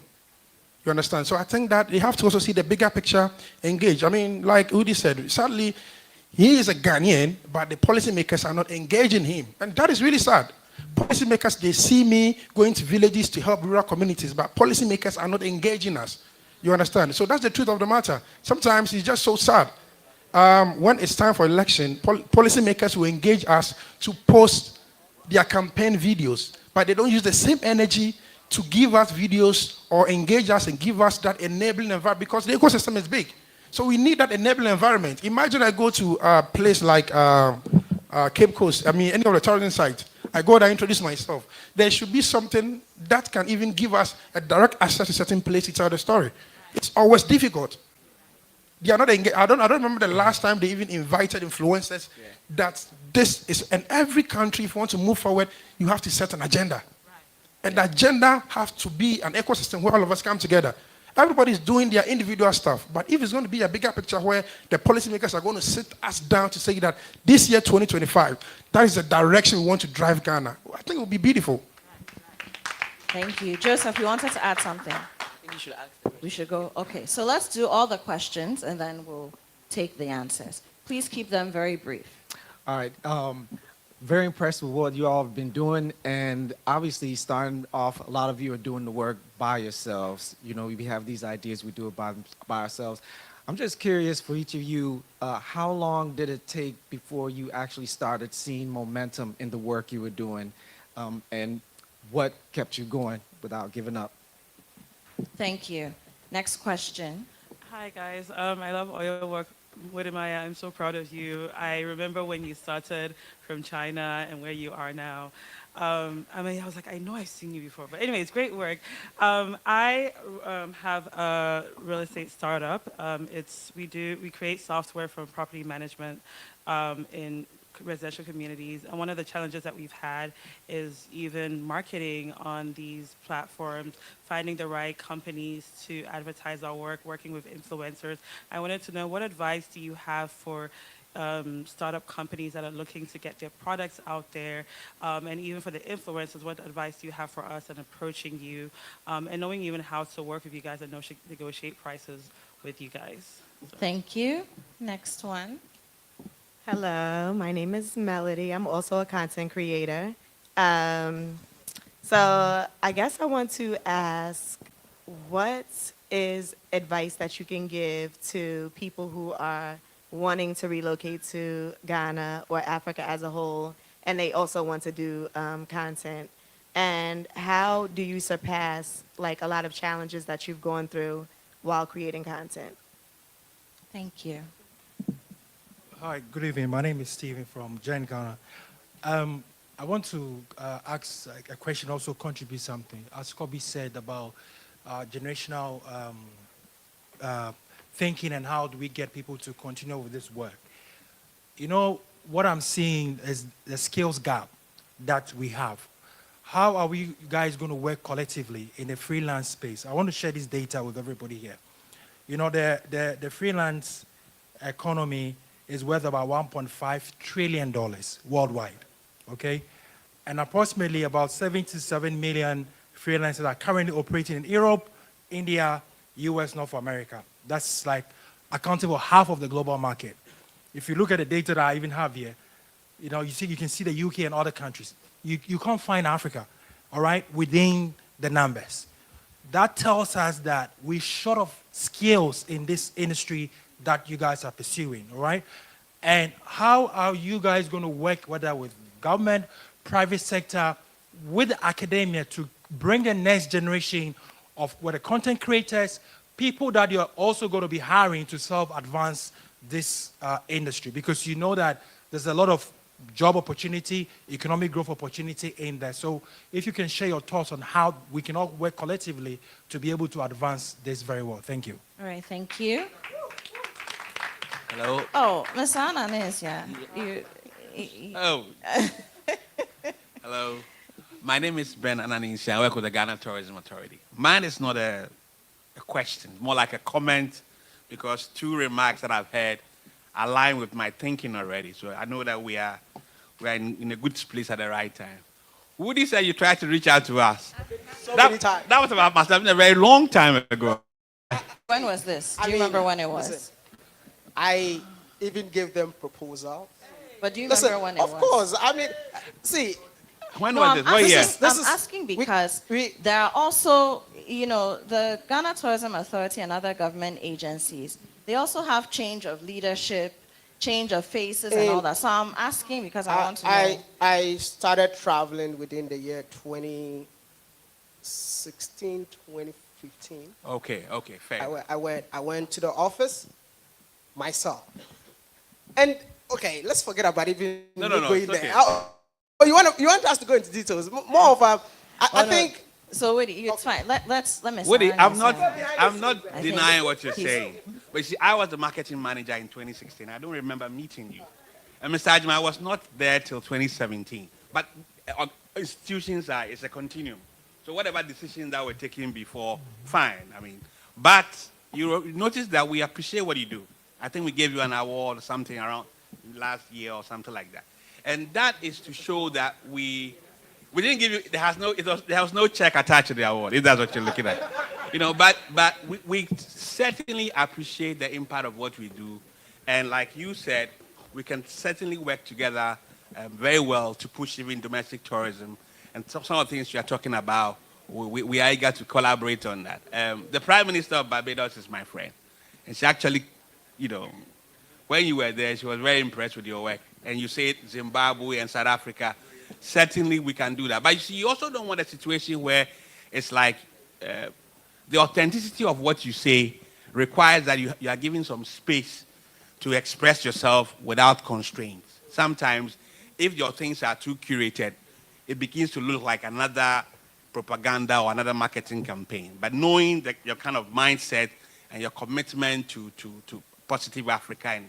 You understand? So I think that they have to also see the bigger picture, engage. I mean, like Udi said, sadly, he is a Ghanaian, but the policymakers are not engaging him. And that is really sad. Policymakers, they see me going to villages to help rural communities, but policymakers are not engaging us. You understand? So that's the truth of the matter. Sometimes it's just so sad. When it's time for election, policymakers will engage us to post their campaign videos, but they don't use the same energy to give us videos or engage us and give us that enabling environment because the ecosystem is big. So we need that enabling environment. Imagine I go to a place like Cape Coast, I mean, any of the tourism sites. I go there, introduce myself. There should be something that can even give us a direct access to certain places to tell the story. It's always difficult. They are not engaged. I don't remember the last time they even invited influencers. That this is, and every country, if you want to move forward, you have to set an agenda. And the agenda has to be an ecosystem where all of us come together. Everybody's doing their individual stuff. But if it's going to be a bigger picture where the policymakers are going to sit us down to say that this year, 2025, that is the direction we want to drive Ghana, I think it would be beautiful. Thank you. Joseph, you wanted to add something? We should go. Okay, so let's do all the questions and then we'll take the answers. Please keep them very brief. All right. Very impressed with what you all have been doing, and obviously starting off, a lot of you are doing the work by yourselves. You know, we have these ideas, we do it by ourselves. I'm just curious for each of you, how long did it take before you actually started seeing momentum in the work you were doing, and what kept you going without giving up? Thank you. Next question. Hi guys, I love all your work. Maya, I'm so proud of you. I remember when you started from China and where you are now. I mean, I was like, I know I've seen you before, but anyway, it's great work. I have a real estate startup. We create software for property management in residential communities, and one of the challenges that we've had is even marketing on these platforms, finding the right companies to advertise our work, working with influencers. I wanted to know, what advice do you have for startup companies that are looking to get their products out there, and even for the influencers, what advice do you have for us in approaching you, and knowing even how to work with you guys and negotiate prices with you guys? Thank you. Next one. Hello, my name is Melody. I'm also a content creator. So I guess I want to ask, what is advice that you can give to people who are wanting to relocate to Ghana or Africa as a whole, and they also want to do content? And how do you surpass like a lot of challenges that you've gone through while creating content? Thank you. Hi, good evening. My name is Stephen from Gen Ghana. I want to ask a question, also contribute something. As Kobe said about generational thinking and how do we get people to continue with this work. You know, what I'm seeing is the skills gap that we have. How are we guys going to work collectively in the freelance space? I want to share this data with everybody here. You know, the freelance economy is worth about $1.5 trillion worldwide, okay? And approximately about 77 million freelancers are currently operating in Europe, India, US, North America. That's like accounting for half of the global market. If you look at the data that I even have here, you know, you can see the UK and other countries. You can't find Africa, all right, within the numbers. That tells us that we're short of skills in this industry that you guys are pursuing, all right? And how are you guys going to work, whether with government, private sector, with academia, to bring the next generation of whether content creators, people that you're also going to be hiring to help advance this industry? Because you know that there's a lot of job opportunity, economic growth opportunity in there. So if you can share your thoughts on how we can all work collectively to be able to advance this very well. Thank you. All right, thank you. Hello. Oh, Ms. Ananis, yeah. Oh. Hello. My name is Ben Ananis. I work with the Ghana Tourism Authority. Mine is not a question, more like a comment, because two remarks that I've heard align with my thinking already. So I know that we are in a good place at the right time. Woody said you tried to reach out to us. Many times. That was about must have been a very long time ago. When was this? Do you remember when it was? Listen, I even gave them proposal. But do you Listen, remember when it was? Of course. I mean, see. When No, was I'm this? What year? I'm asking because there are also, the Ghana Tourism Authority and other government agencies, they also have change of leadership, change of faces and all that. So I'm asking because I want to know. I started traveling within the year 2016, 2015. Okay, fair. I went to the office myself. And, okay, let's forget about even No, going it's there. okay. Oh, you want us to go into details? More of a, I think. So Woody, it's fine. Let me. Woody, start I'm this, not I denying think what you're he's- saying. But see, I was the marketing manager in 2016. I don't remember meeting you. And Mr. Ajima, I was not there till 2017. But institutions it's a continuum. So whatever decisions that were taken before, fine. I mean, but you notice that we appreciate what you do. I think we gave you an award or something around last year or something like that. And that is to show that we didn't give you, there was no check attached to the award, if that's what you're looking at. But we certainly appreciate the impact of what we do. And like you said, we can certainly work together very well to push even domestic tourism. And some of the things you are talking about, we are eager to collaborate on that. The Prime Minister of Barbados is my friend. And she actually, when you were there, she was very impressed with your work. And you said Zimbabwe and South Africa, certainly we can do that. But you see, you also don't want a situation where it's like the authenticity of what you say requires that you are given some space to express yourself without constraints. Sometimes, if your things are too curated, it begins to look like another propaganda or another marketing campaign. But knowing that your kind of mindset and your commitment to positive Africa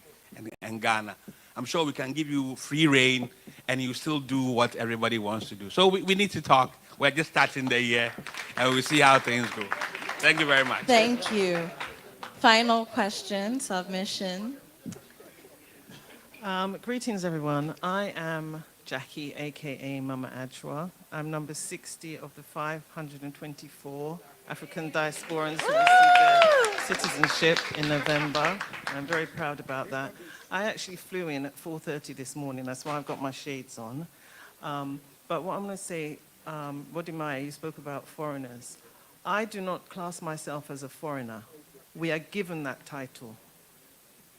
and Ghana, I'm sure we can give you free reign and you still do what everybody wants to do. So we need to talk. We're just starting the year and we'll see how things go. Thank you very much. Thank you. Final question, submission. Greetings, everyone. I am Jackie, aka Mama Ajwa. I'm number 60 of the 524 African diasporans who received their citizenship in November. I'm very proud about that. I actually flew in at 4:30 this morning. That's why I've got my shades on. But what I'm going to say, Bodimaya, you spoke about foreigners. I do not class myself as a foreigner. We are given that title.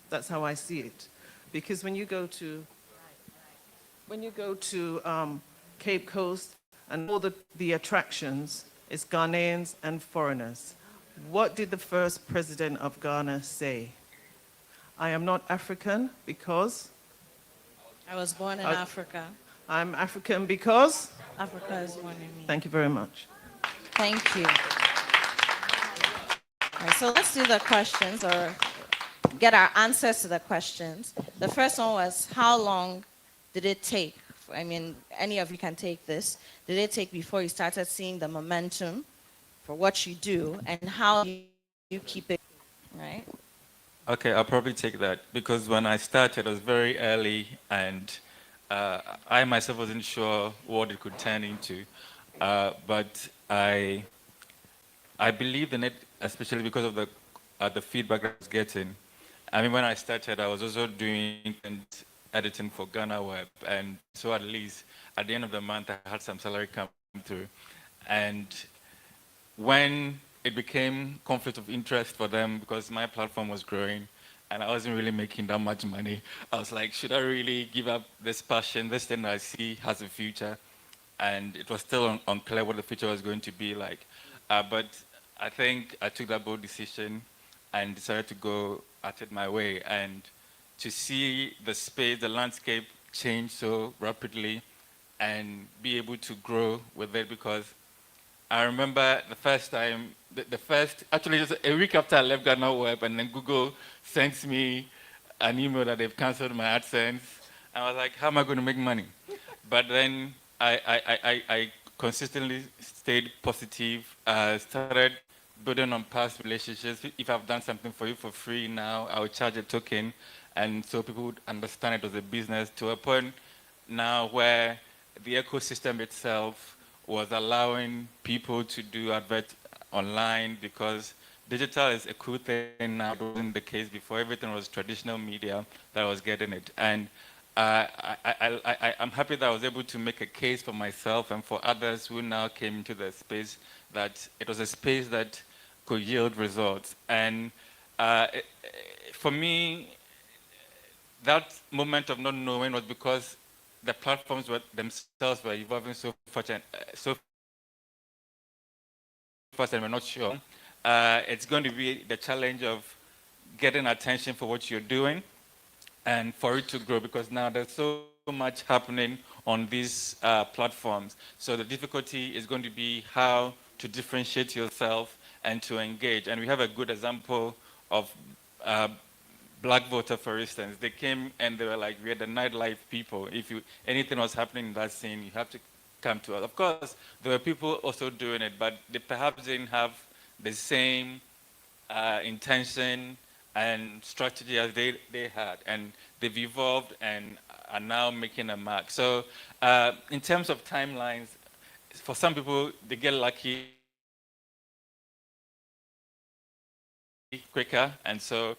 That's how I see it. Because when you go to Cape Coast and all the attractions, it's Ghanaians and foreigners. What did the first president of Ghana say? I am not African because? I was born in Africa. I'm African because? Africa is born in me. Thank you very much. Thank you. All right, so let's do the questions or get our answers to the questions. The first one was, how long did it take? I mean, any of you can take this. Did it take before you started seeing the momentum for what you do, and how you keep it, right? Okay, I'll probably take that because when I started, it was very early, and I myself wasn't sure what it could turn into. But I believed in it, especially because of the feedback I was getting. I mean, when I started, I was also doing editing for Ghana Web, and so at least at the end of the month, I had some salary come through. And when it became conflict of interest for them because my platform was growing and I wasn't really making that much money, I was like, should I really give up this passion, this thing I see has a future? And it was still unclear what the future was going to be like. But I think I took that bold decision and decided to go at it my way. And to see the space, the landscape change so rapidly and be able to grow with it, because I remember the first time, actually just a week after I left Ghana Web, and then Google sent me an email that they've canceled my AdSense. I was like, how am I going to make money? But then I consistently stayed positive, started building on past relationships. If I've done something for you for free now, I'll charge a token. And so people would understand it was a business, to a point now where the ecosystem itself was allowing people to do advert online, because digital is a cool thing now. It wasn't the case before. Everything was traditional media that was getting it. And I'm happy that I was able to make a case for myself and for others who now came into the space, that it was a space that could yield results. And for me, that moment of not knowing was because the platforms themselves were evolving so fast, and we're not sure. It's going to be the challenge of getting attention for what you're doing and for it to grow, because now there's so much happening on these platforms. So the difficulty is going to be how to differentiate yourself and to engage. And we have a good example of Black Voter, for instance. They came and they were like, we're the nightlife people. If anything was happening in that scene, you have to come to us. Of course, there were people also doing it, but they perhaps didn't have the same intention and strategy as they had. And they've evolved and are now making a mark. So in terms of timelines, for some people, they get lucky quicker. And so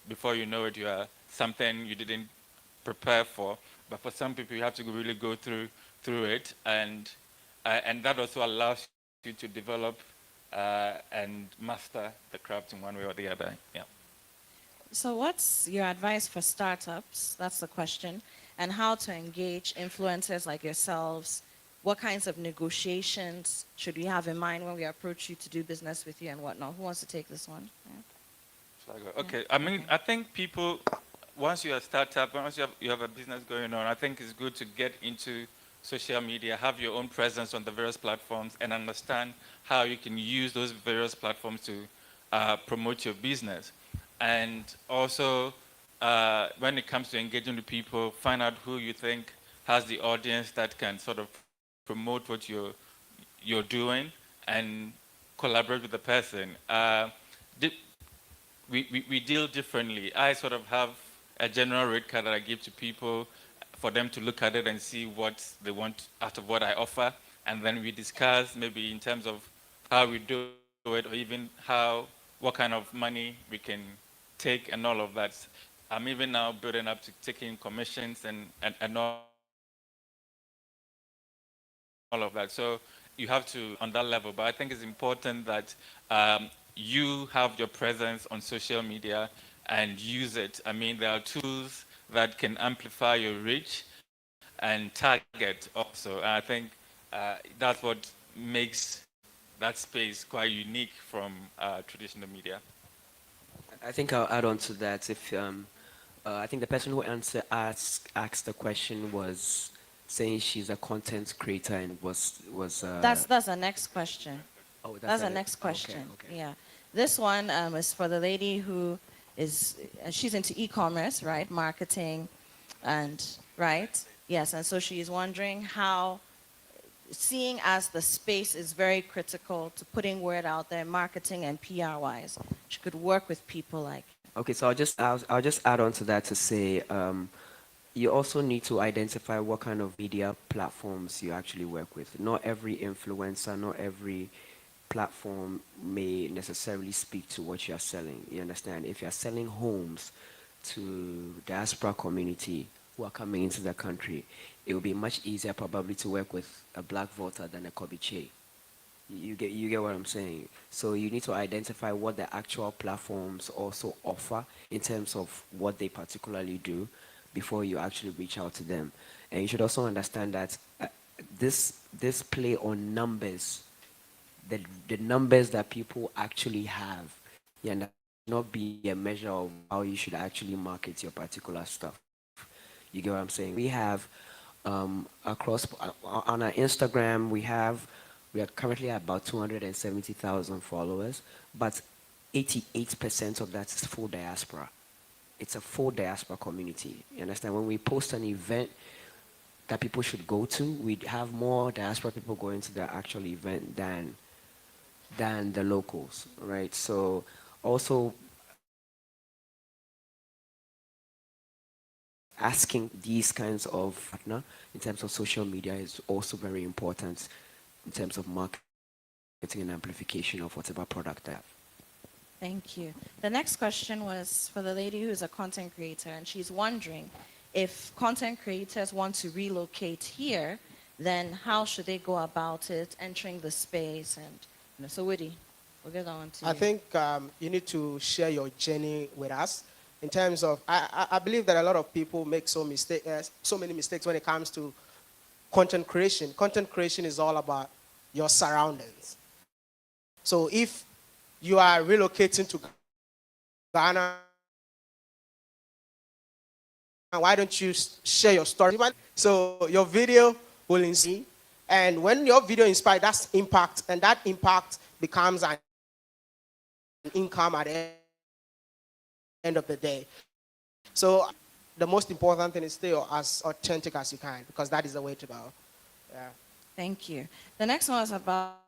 before you know it, you are something you didn't prepare for. But for some people, you have to really go through it. And that also allows you to develop and master the craft in one way or the other. Yeah. So what's your advice for startups? That's the question. And how to engage influencers like yourselves? What kinds of negotiations should we have in mind when we approach you to do business with you and whatnot? Who wants to take this one? Yeah. Okay. I mean, I think people, once you're a startup, once you have a business going on, I think it's good to get into social media, have your own presence on the various platforms, and understand how you can use those various platforms to promote your business. And also, when it comes to engaging with people, find out who you think has the audience that can sort of promote what you're doing, and collaborate with the person. We deal differently. I sort of have a general rate card that I give to people for them to look at it and see what they want out of what I offer. And then we discuss maybe in terms of how we do it, or even what kind of money we can take and all of that. I'm even now building up to taking commissions and all of that. So you have to, on that level, but I think it's important that you have your presence on social media and use it. I mean, there are tools that can amplify your reach and target also. And I think that's what makes that space quite unique from traditional media. I think I'll add on to that. If I think the person who asked the question was saying she's a content creator and was. That's the next question. Oh, That's the next question. Okay. Yeah. This one is for the lady who is, she's into e-commerce, right? Marketing and, right? Yes, and so she's wondering how, seeing as the space is very critical to putting word out there, marketing and PR-wise, she could work with people like. Okay, so I'll just add on to that to say you also need to identify what kind of media platforms you actually work with. Not every influencer, not every platform may necessarily speak to what you're selling. You understand? If you're selling homes to diaspora community who are coming into the country, it will be much easier probably to work with a Black voter than a Kobiche. You get what I'm saying? So you need to identify what the actual platforms also offer in terms of what they particularly do before you actually reach out to them. And you should also understand that this play on numbers, the numbers that people actually have, not be a measure of how you should actually market your particular stuff. You get what I'm saying? We have across on our Instagram, we are currently at about 270,000 followers, but 88% of that is full diaspora. It's a full diaspora community. You understand? When we post an event that people should go to, we have more diaspora people going to the actual event than the locals, right? So also asking these kinds of partner in terms of social media is also very important in terms of marketing and amplification of whatever product they have. Thank you. The next question was for the lady who is a content creator, and she's wondering if content creators want to relocate here, then how should they go about it, entering the space? And so Woody, we'll get on to I you. think you need to share your journey with us. In terms of, I believe that a lot of people make so many mistakes when it comes to content creation. Content creation is all about your surroundings. So if you are relocating to Ghana, why don't you share your story? So your video will inspire, and when your video inspires, that's impact, and that impact becomes an income at the end of the day. So the most important thing is stay as authentic as you can, because that is the way to go. Yeah. Thank you. The next one is about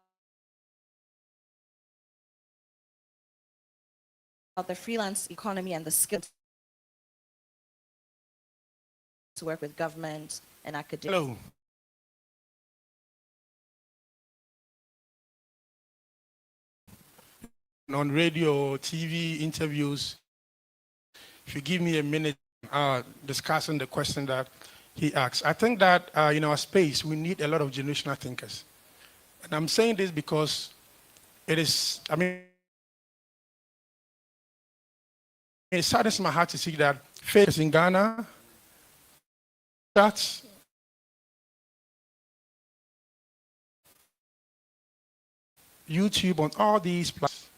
the freelance economy and the skills to work with government and academia. Hello. On radio, TV, interviews, if you give me a minute discussing the question that he asked. I think that in our space, we need a lot of generational thinkers. And I'm saying this because it is, it saddens my heart to see that faith in Ghana, that's YouTube, on all these platforms,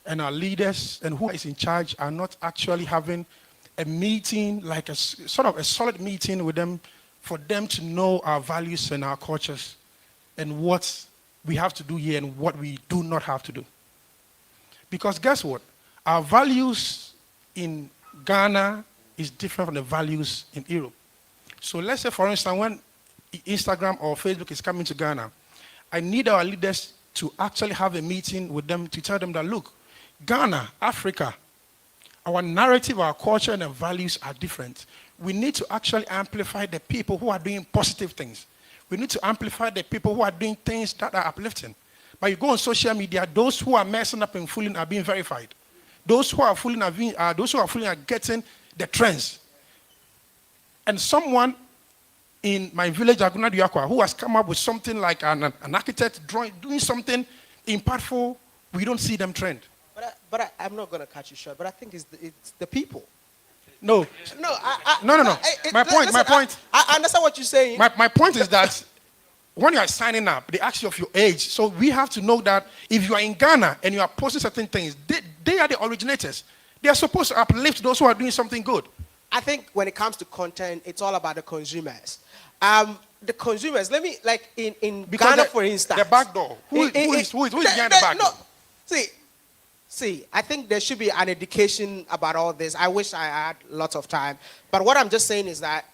and our leaders and who is in charge are not actually having a meeting, like a sort of a solid meeting with them, for them to know our values and our cultures and what we have to do here and what we do not have to do. Because guess what? Our values in Ghana is different from the values in Europe. So let's say, for instance, when Instagram or Facebook is coming to Ghana, I need our leaders to actually have a meeting with them to tell them that, look, Ghana, Africa, our narrative, our culture, and our values are different. We need to actually amplify the people who are doing positive things. We need to amplify the people who are doing things that are uplifting. But you go on social media, those who are messing up and fooling are being verified. Those who are fooling are getting the trends. And someone in my village, Aguna Diakwa, who has come up with something like an architect doing something impactful, we don't see them trend. But I'm not going to cut you short, but I think it's the people. No. No. My point. I understand what you're saying. My point is that when you are signing up, they ask you of your age. So we have to know that if you are in Ghana and you are posting certain things, they are the originators. They are supposed to uplift those who are doing something good. I think when it comes to content, it's all about the consumers. The consumers, let me, like in Ghana, for instance. The back door. Who is behind the back door? See, I think there should be an education about all this. I wish I had lots of time. But what I'm just saying is that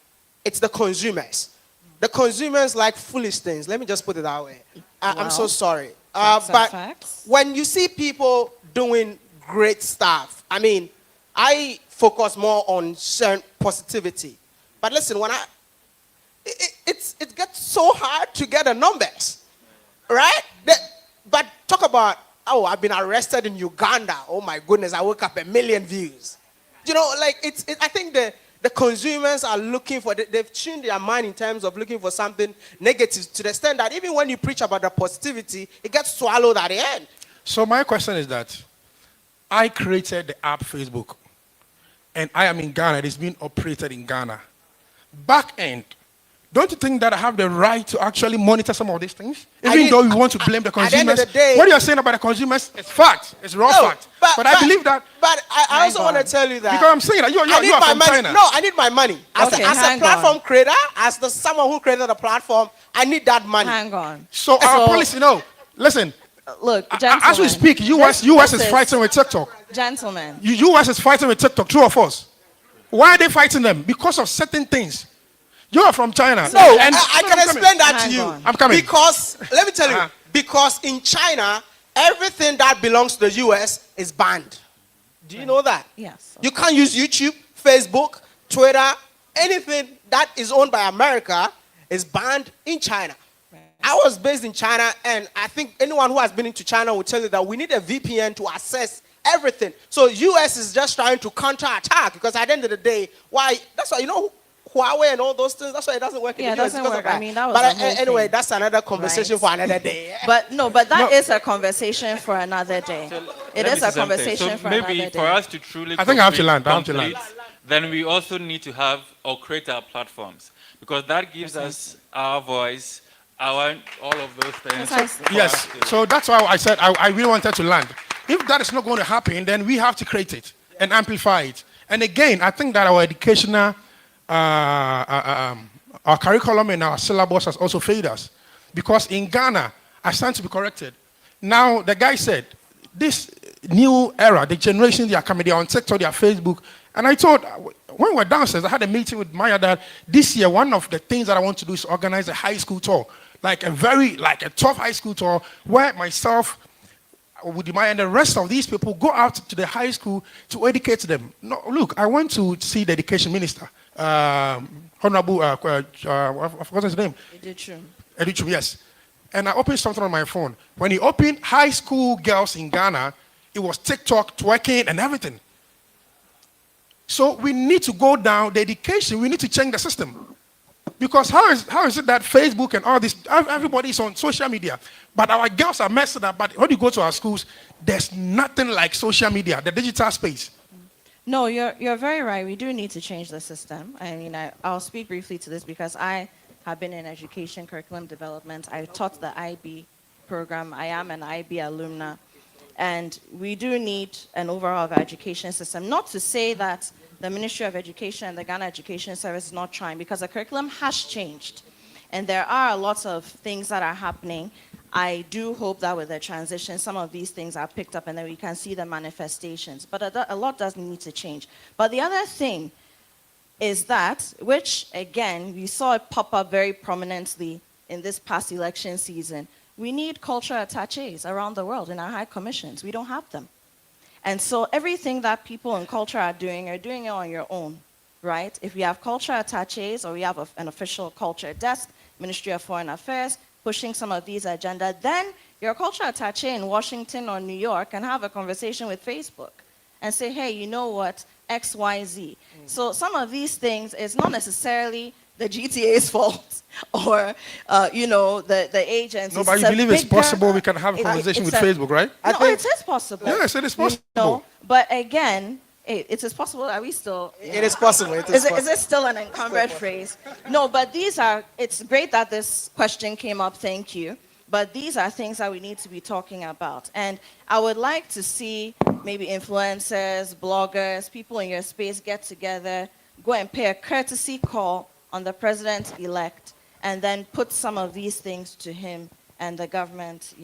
it's the consumers. The consumers like foolish things. Let me just put it that way. I'm so sorry. But when you see people doing great stuff, I focus more on certain positivity. But listen, when it gets so hard to get the numbers, right? But talk about, oh, I've been arrested in Uganda. Oh my goodness, I woke up 1 million views. You know, like I think the consumers are looking for, they've tuned their mind in terms of looking for something negative, to the extent that even when you preach about the positivity, it gets swallowed at the end. So my question is that I created the app Facebook, and I am in Ghana. It is being operated in Ghana. Back end, don't you think that I have the right to actually monitor some of these things? I Even need- though you want to blame the At the end of consumers. the day- What you're saying about the consumers is fact. It's raw No, fact. But I believe that. But I also want to tell you that. Because I'm saying that you I need are my from money. China. No, I need my money. As Okay, a hang platform on. creator, as someone who created the platform, I need that money. Hang on. So our policy, no. Listen, Look, as gentlemen. we speak, US is fighting with TikTok. Gentlemen. US is fighting with TikTok, true or false? Why are they fighting them? Because of certain things. You are from China. No, And I can explain that to you. I'm coming. Because, let me tell you, because in China, everything that belongs to the US is banned. Do you know that? Yes. You can't use YouTube, Facebook, Twitter, anything that is owned by America is banned in China. I was based in China, and I think anyone who has been into China will tell you that we need a VPN to access everything. So US is just trying to counterattack, because at the end of the day, that's why, you know, Huawei and all those things, that's why it doesn't work in Yeah, the it US. doesn't because of work. I that. mean, that was But the whole anyway, thing. that's another conversation for another day. But that is a conversation for another day. It is a conversation for another maybe day. for us to truly I think I have to land. I have to land. then we also need to have or create our platforms, because that gives us our voice, all of those things. Yes. So that's why I said I really wanted to land. If that is not going to happen, then we have to create it and amplify it. And again, I think that our educational, our curriculum and our syllabus has also failed us. Because in Ghana, I stand to be corrected. Now, the guy said, this new era, the generation, they are coming, they are on TikTok, they are Facebook. And I thought, when we were downstairs, I had a meeting with Maya that this year, one of the things that I want to do is organize a high school tour. Like a tough high school tour, where myself, with Maya and the rest of these people go out to the high school to educate them. No, look, I went to see the education minister, Honorable, I forgot his name. Edichum, yes. And I opened something on my phone. When he opened high school girls in Ghana, it was TikTok, twerking, and everything. So we need to go down the education. We need to change the system. Because how is it that Facebook and all this, everybody is on social media, but our girls are messed up. But when you go to our schools, there's nothing like social media, the digital space. No, you're very right. We do need to change the system. I mean, I'll speak briefly to this because I have been in education curriculum development. I taught the IB program. I am an IB alumna. And we do need an overhaul of our education system. Not to say that the Ministry of Education and the Ghana Education Service is not trying, because the curriculum has changed. And there are lots of things that are happening. I do hope that with the transition, some of these things are picked up and then we can see the manifestations. But a lot does need to change. But the other thing is that, which again, we saw it pop up very prominently in this past election season, we need cultural attaches around the world in our high commissions. We don't have them. And so everything that people in culture are doing it on your own, right? If we have culture attaches or we have an official culture desk, Ministry of Foreign Affairs, pushing some of these agenda, then your culture attache in Washington or New York can have a conversation with Facebook and say, hey, you know what, X, Y, Z. So some of these things is not necessarily the GTA's fault or, the agencies. No, but you believe it's possible we can have a conversation with Facebook, right? No, it is possible. Yes, it is possible. But again, it is possible. Are we still? It is possible. Is it still an encumbered phrase? No, but it's great that this question came up. Thank you. But these are things that we need to be talking about. And I would like to see maybe influencers, bloggers, people in your space get together, go and pay a courtesy call on the president-elect, and then put some of these things to him and the government,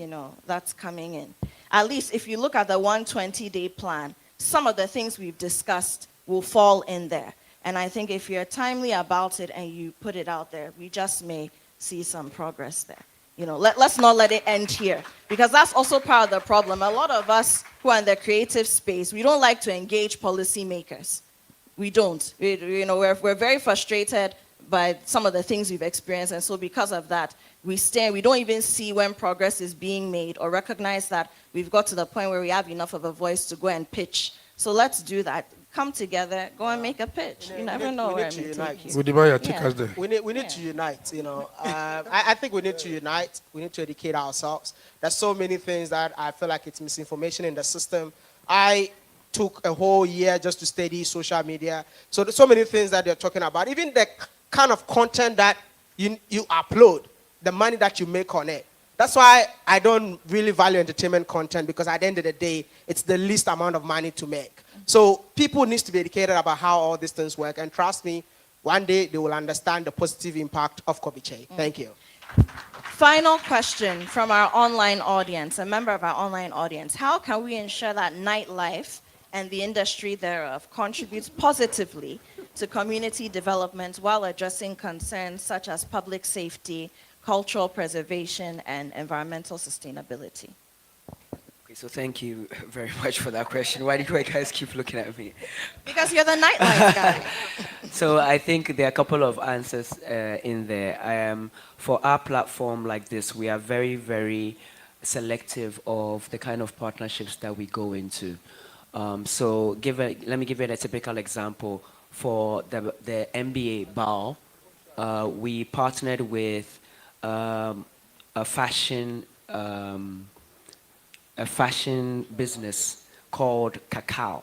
that's coming in. At least if you look at the 120-day plan, some of the things we've discussed will fall in there. And I think if you're timely about it and you put it out there, we just may see some progress there. Let's not let it end here, because that's also part of the problem. A lot of us who are in the creative space, we don't like to engage policymakers. We don't. We're very frustrated by some of the things we've experienced, and so because of that, we don't even see when progress is being made or recognize that we've got to the point where we have enough of a voice to go and pitch. So let's do that. Come together, go and make a pitch. You never know where it may take you. We need to unite, I think we need to unite. We need to educate ourselves. There's so many things that I feel like it's misinformation in the system. I took a whole year just to study social media. So there's so many things that they're talking about. Even the kind of content that you upload, the money that you make on it. That's why I don't really value entertainment content, because at the end of the day, it's the least amount of money to make. So people need to be educated about how all these things work. And trust me, one day they will understand the positive impact of Kobiche. Thank you. Final question from our online audience, a member of our online audience. How can we ensure that nightlife and the industry thereof contributes positively to community development while addressing concerns such as public safety, cultural preservation, and environmental sustainability? Okay, so thank you very much for that question. Why do you guys keep looking at me? Because you're the nightlife guy. So I think there are a couple of answers in there. For our platform like this, we are very, very selective of the kind of partnerships that we go into. So let me give you a typical example. For the NBA ball, we partnered with a fashion business called Cacao.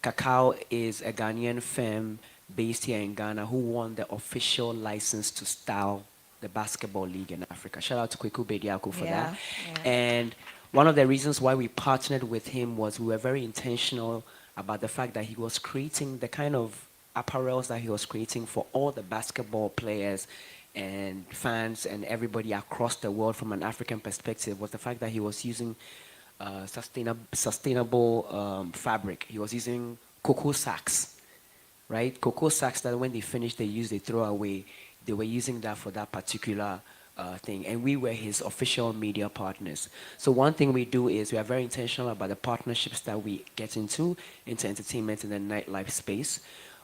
Cacao is a Ghanaian firm based here in Ghana who won the official license to style the basketball league in Africa. Shout out to Kweku Bediako for that. Yeah. And one of the reasons why we partnered with him was we were very intentional about the fact that he was creating the kind of apparels that he was creating for all the basketball players and fans and everybody across the world from an African perspective, was the fact that he was using sustainable fabric. He was using cocoa sacks, right? Cocoa sacks that when they finish, they throw away. They were using that for that particular thing. And we were his official media partners. So one thing we do is we are very intentional about the partnerships that we get into entertainment and the nightlife space.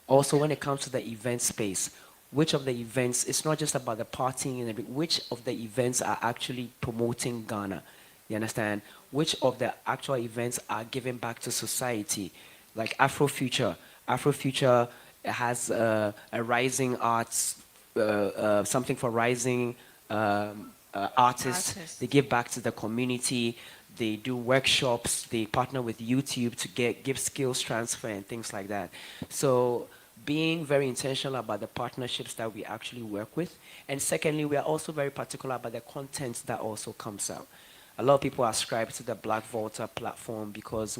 Also, when it comes to the event space, which of the events, it's not just about the partying and everything, which of the events are actually promoting Ghana? You understand? Which of the actual events are giving back to society? Like Afrofuture. Afrofuture has a rising arts, something for rising artists. They give back to the community. They do workshops. They partner with YouTube to give skills transfer and things like that. So being very intentional about the partnerships that we actually work with. And secondly, we are also very particular about the content that also comes out. A lot of people ascribe to the Black Volta platform because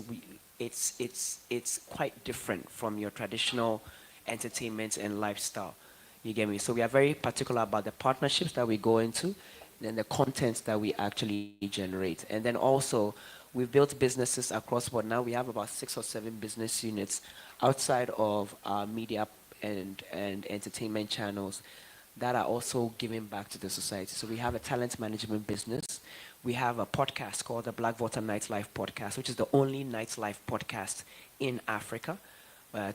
it's quite different from your traditional entertainment and lifestyle. You get me? So we are very particular about the partnerships that we go into and the content that we actually generate. And then also, we've built businesses across board. Now we have about 6 or 7 business units outside of our media and entertainment channels that are also giving back to the society. So we have a talent management business. We have a podcast called the Black Water Nightlife Podcast, which is the only nightlife podcast in Africa.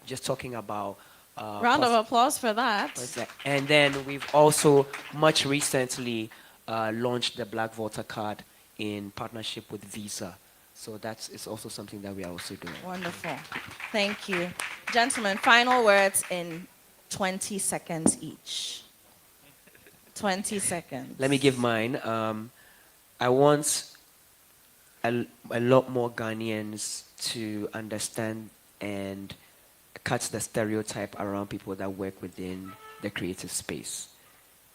Just talking about... Round of applause for that. And then we've also much recently launched the Black Water card in partnership with Visa. So it's also something that we are also doing. Wonderful. Thank you. Gentlemen, final words in 20 seconds each. 20 seconds. Let me give mine. I want a lot more Ghanaians to understand and cut the stereotype around people that work within the creative space.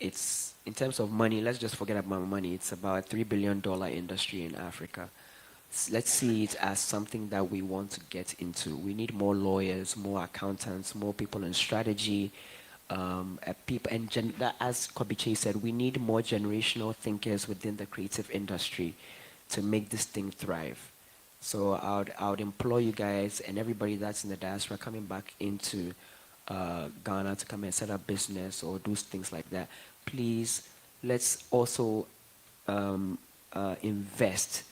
It's, in terms of money, let's just forget about money. It's about a $3 billion industry in Africa. Let's see it as something that we want to get into. We need more lawyers, more accountants, more people in strategy, people, and as Kobiche said, we need more generational thinkers within the creative industry to make this thing thrive. So I would implore you guys and everybody that's in the diaspora coming back into Ghana to come and set up business or do things like that. Please, let's also invest.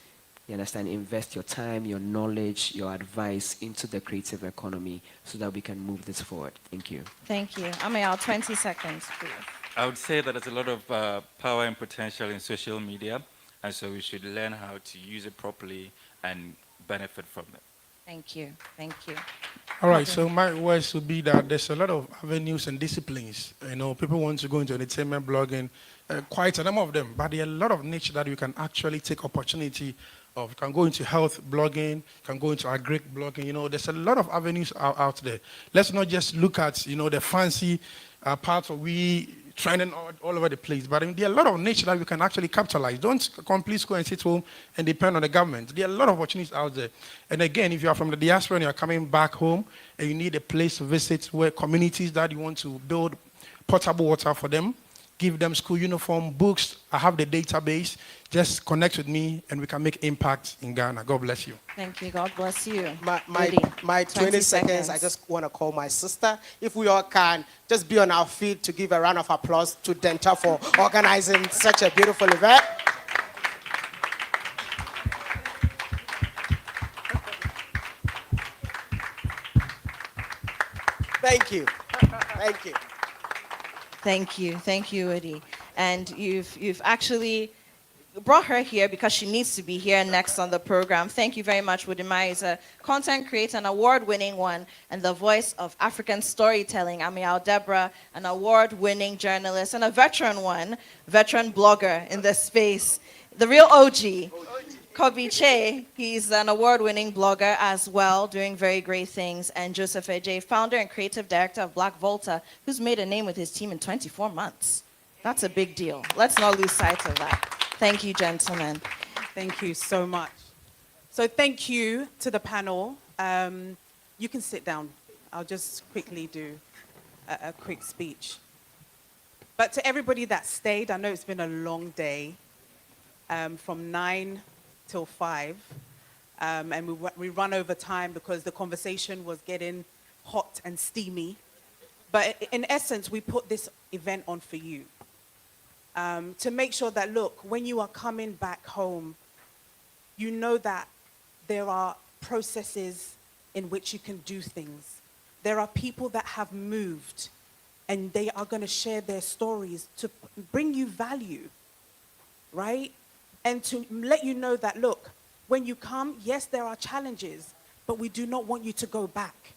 You understand? Invest your time, your knowledge, your advice into the creative economy so that we can move this forward. Thank you. Thank you. Amayal, 20 seconds, please. I would say that there's a lot of power and potential in social media, and so we should learn how to use it properly and benefit from it. Thank you. Thank you. All right, so my words would be that there's a lot of avenues and disciplines. You know, people want to go into entertainment blogging, quite a number of them, but there are a lot of niche that you can actually take opportunity of. You can go into health blogging, you can go into agric blogging. You know, there's a lot of avenues out there. Let's not just look at, you know, the fancy parts of we trending all over the place. But I mean, there are a lot of nature that we can actually capitalize. Don't please go and sit home and depend on the government. There are a lot of opportunities out there. And again, if you are from the diaspora and you are coming back home and you need a place to visit where communities that you want to build potable water for them, give them school uniform, books, I have the database. Just connect with me and we can make impact in Ghana. God bless you. Thank you. God bless you. My 20 seconds, I just want to call my sister. If we all can, just be on our feet to give a round of applause to Denta for organizing such a beautiful event. Thank you. Thank you. Thank you, Eddie. And you've actually brought her here because she needs to be here next on the program. Thank you very much, Wudimai. Is a content creator, an award-winning one, and the voice of African storytelling. Amial Deborah, an award-winning journalist and a veteran blogger in this space. The real OG. Kobe Che, he's an award-winning blogger as well, doing very great things. And Joseph Ejay, founder and creative director of Black Volta, who's made a name with his team in 24 months. That's a big deal. Let's not lose sight of that. Thank you, gentlemen. Thank you so much. So thank you to the panel. You can sit down. I'll just quickly do a quick speech. But to everybody that stayed, I know it's been a long day, from 9 till 5, and we run over time because the conversation was getting hot and steamy. But in essence, we put this event on for you, to make sure that, look, when you are coming back home, you know that there are processes in which you can do things. There are people that have moved, and they are going to share their stories to bring you value, right? And to let you know that, look, when you come, yes, there are challenges, but we do not want you to go back.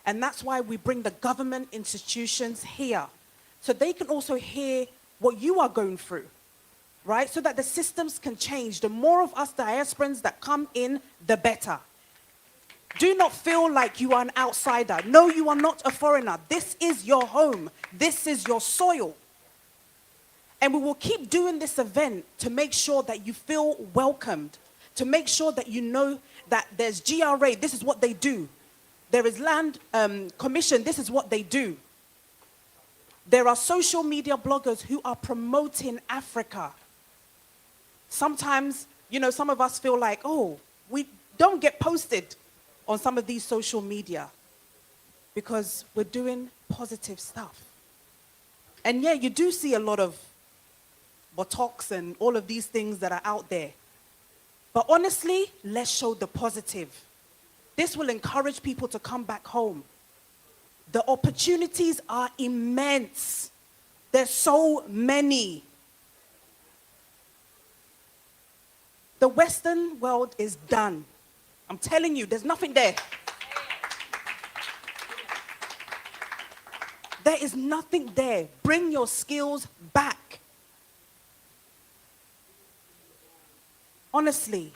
And that's why we bring the government institutions here, so they can also hear what you are going through, right? So that the systems can change. The more of us diasporans that come in, the better. Do not feel like you are an outsider. No, you are not a foreigner. This is your home. This is your soil. And we will keep doing this event to make sure that you feel welcomed, to make sure that you know that there's GRA, this is what they do. There is Land Commission, this is what they do. There are social media bloggers who are promoting Africa. Sometimes, you know, some of us feel like, oh, we don't get posted on some of these social media because we're doing positive stuff. And yeah, you do see a lot of Botox and all of these things that are out there. But honestly, let's show the positive. This will encourage people to come back home. The opportunities are immense. There's so many. The Western world is done. I'm telling you, there's nothing there. There is nothing there. Bring your skills back. Honestly,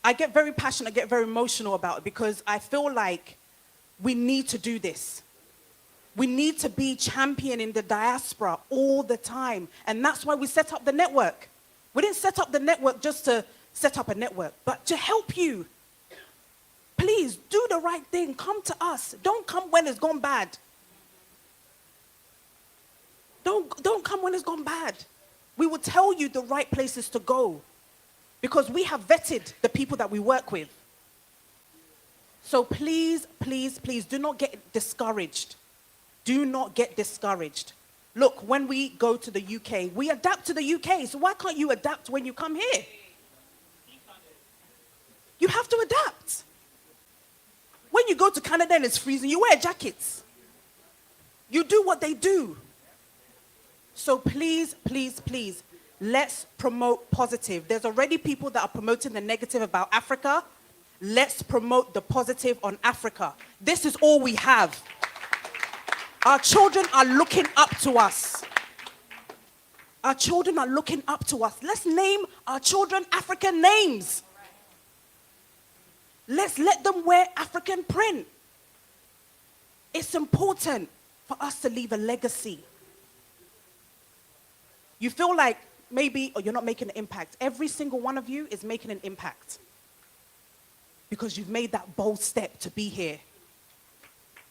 I get very passionate, I get very emotional about it because I feel like we need to do this. We need to be championing the diaspora all the time. And that's why we set up the network. We didn't set up the network just to set up a network, but to help you. Please do the right thing. Come to us. Don't come when it's gone bad. Don't come when it's gone bad. We will tell you the right places to go because we have vetted the people that we work with. So please, please, please do not get discouraged. Do not get discouraged. Look, when we go to the UK, we adapt to the UK. So why can't you adapt when you come here? You have to adapt. When you go to Canada and it's freezing, you wear jackets. You do what they do. So please, please, please, let's promote positive. There's already people that are promoting the negative about Africa. Let's promote the positive on Africa. This is all we have. Our children are looking up to us. Our children are looking up to us. Let's name our children African names. Let's let them wear African print. It's important for us to leave a legacy. You feel like maybe you're not making an impact. Every single one of you is making an impact because you've made that bold step to be here.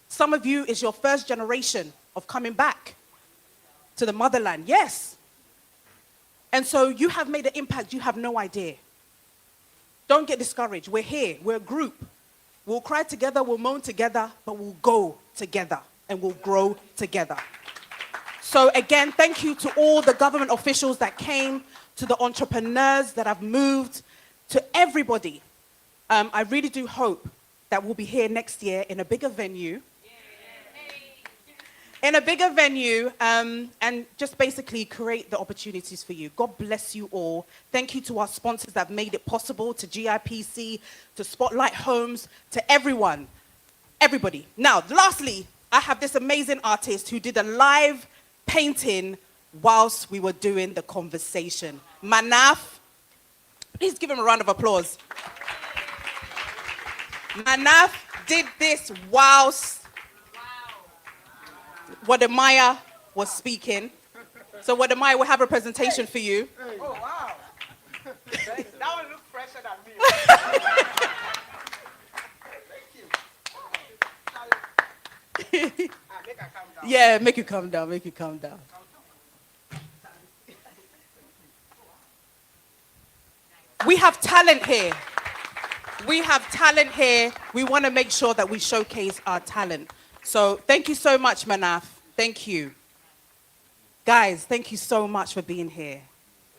Some of you is your first generation of coming back to the motherland. Yes. And so you have made an impact. You have no idea. Don't get discouraged. We're here. We're a group. We'll cry together. We'll moan together. But we'll go together. And we'll grow together. So again, thank you to all the government officials that came, to the entrepreneurs that have moved, to everybody. I really do hope that we'll be here next year in a bigger venue. In a bigger venue, and just basically create the opportunities for you. God bless you all. Thank you to our sponsors that have made it possible, to GIPC, to Spotlight Homes, to everyone, everybody. Now, lastly, I have this amazing artist who did a live painting whilst we were doing the conversation. Manaf, please give him a round of applause. Manaf did this whilst Wadamaya was speaking. So Wadamaya will have a presentation for you. Oh, wow. That one looks fresher than me. Thank you. Make her calm down. Yeah, make you calm down, make you calm down. We have talent here. We have talent here. We want to make sure that we showcase our talent. So thank you so much, Manaf. Thank you. Guys, thank you so much for being here.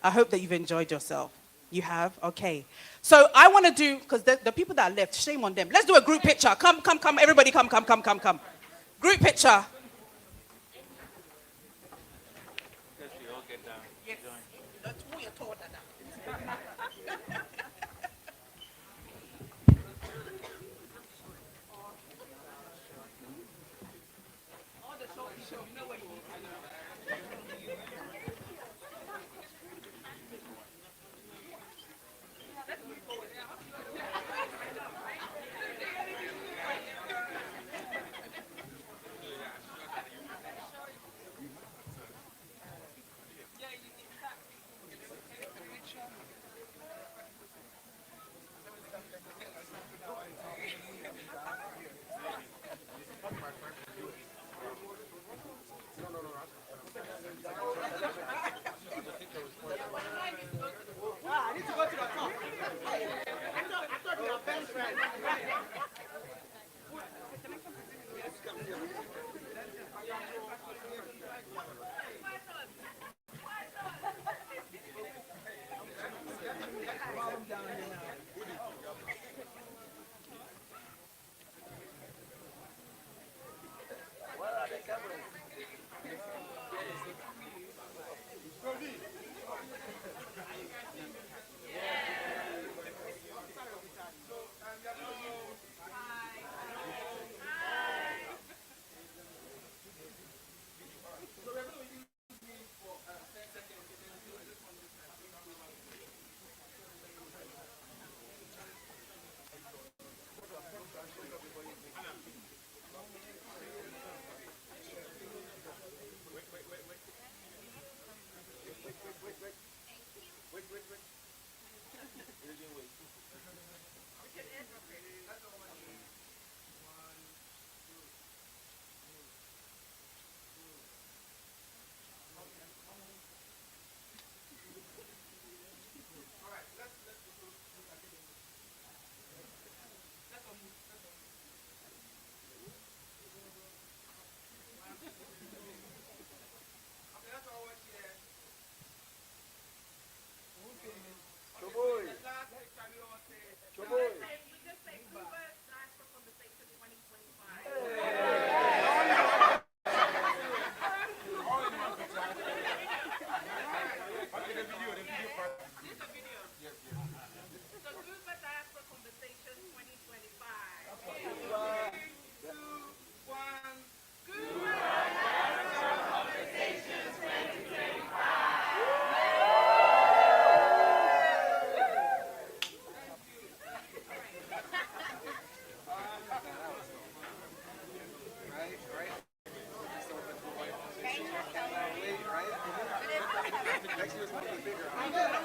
I hope that you've enjoyed yourself. You have? Okay. So I want to do, because the people that are left, shame on them. Let's do a group picture. Come, everybody come. Group picture. Thank you.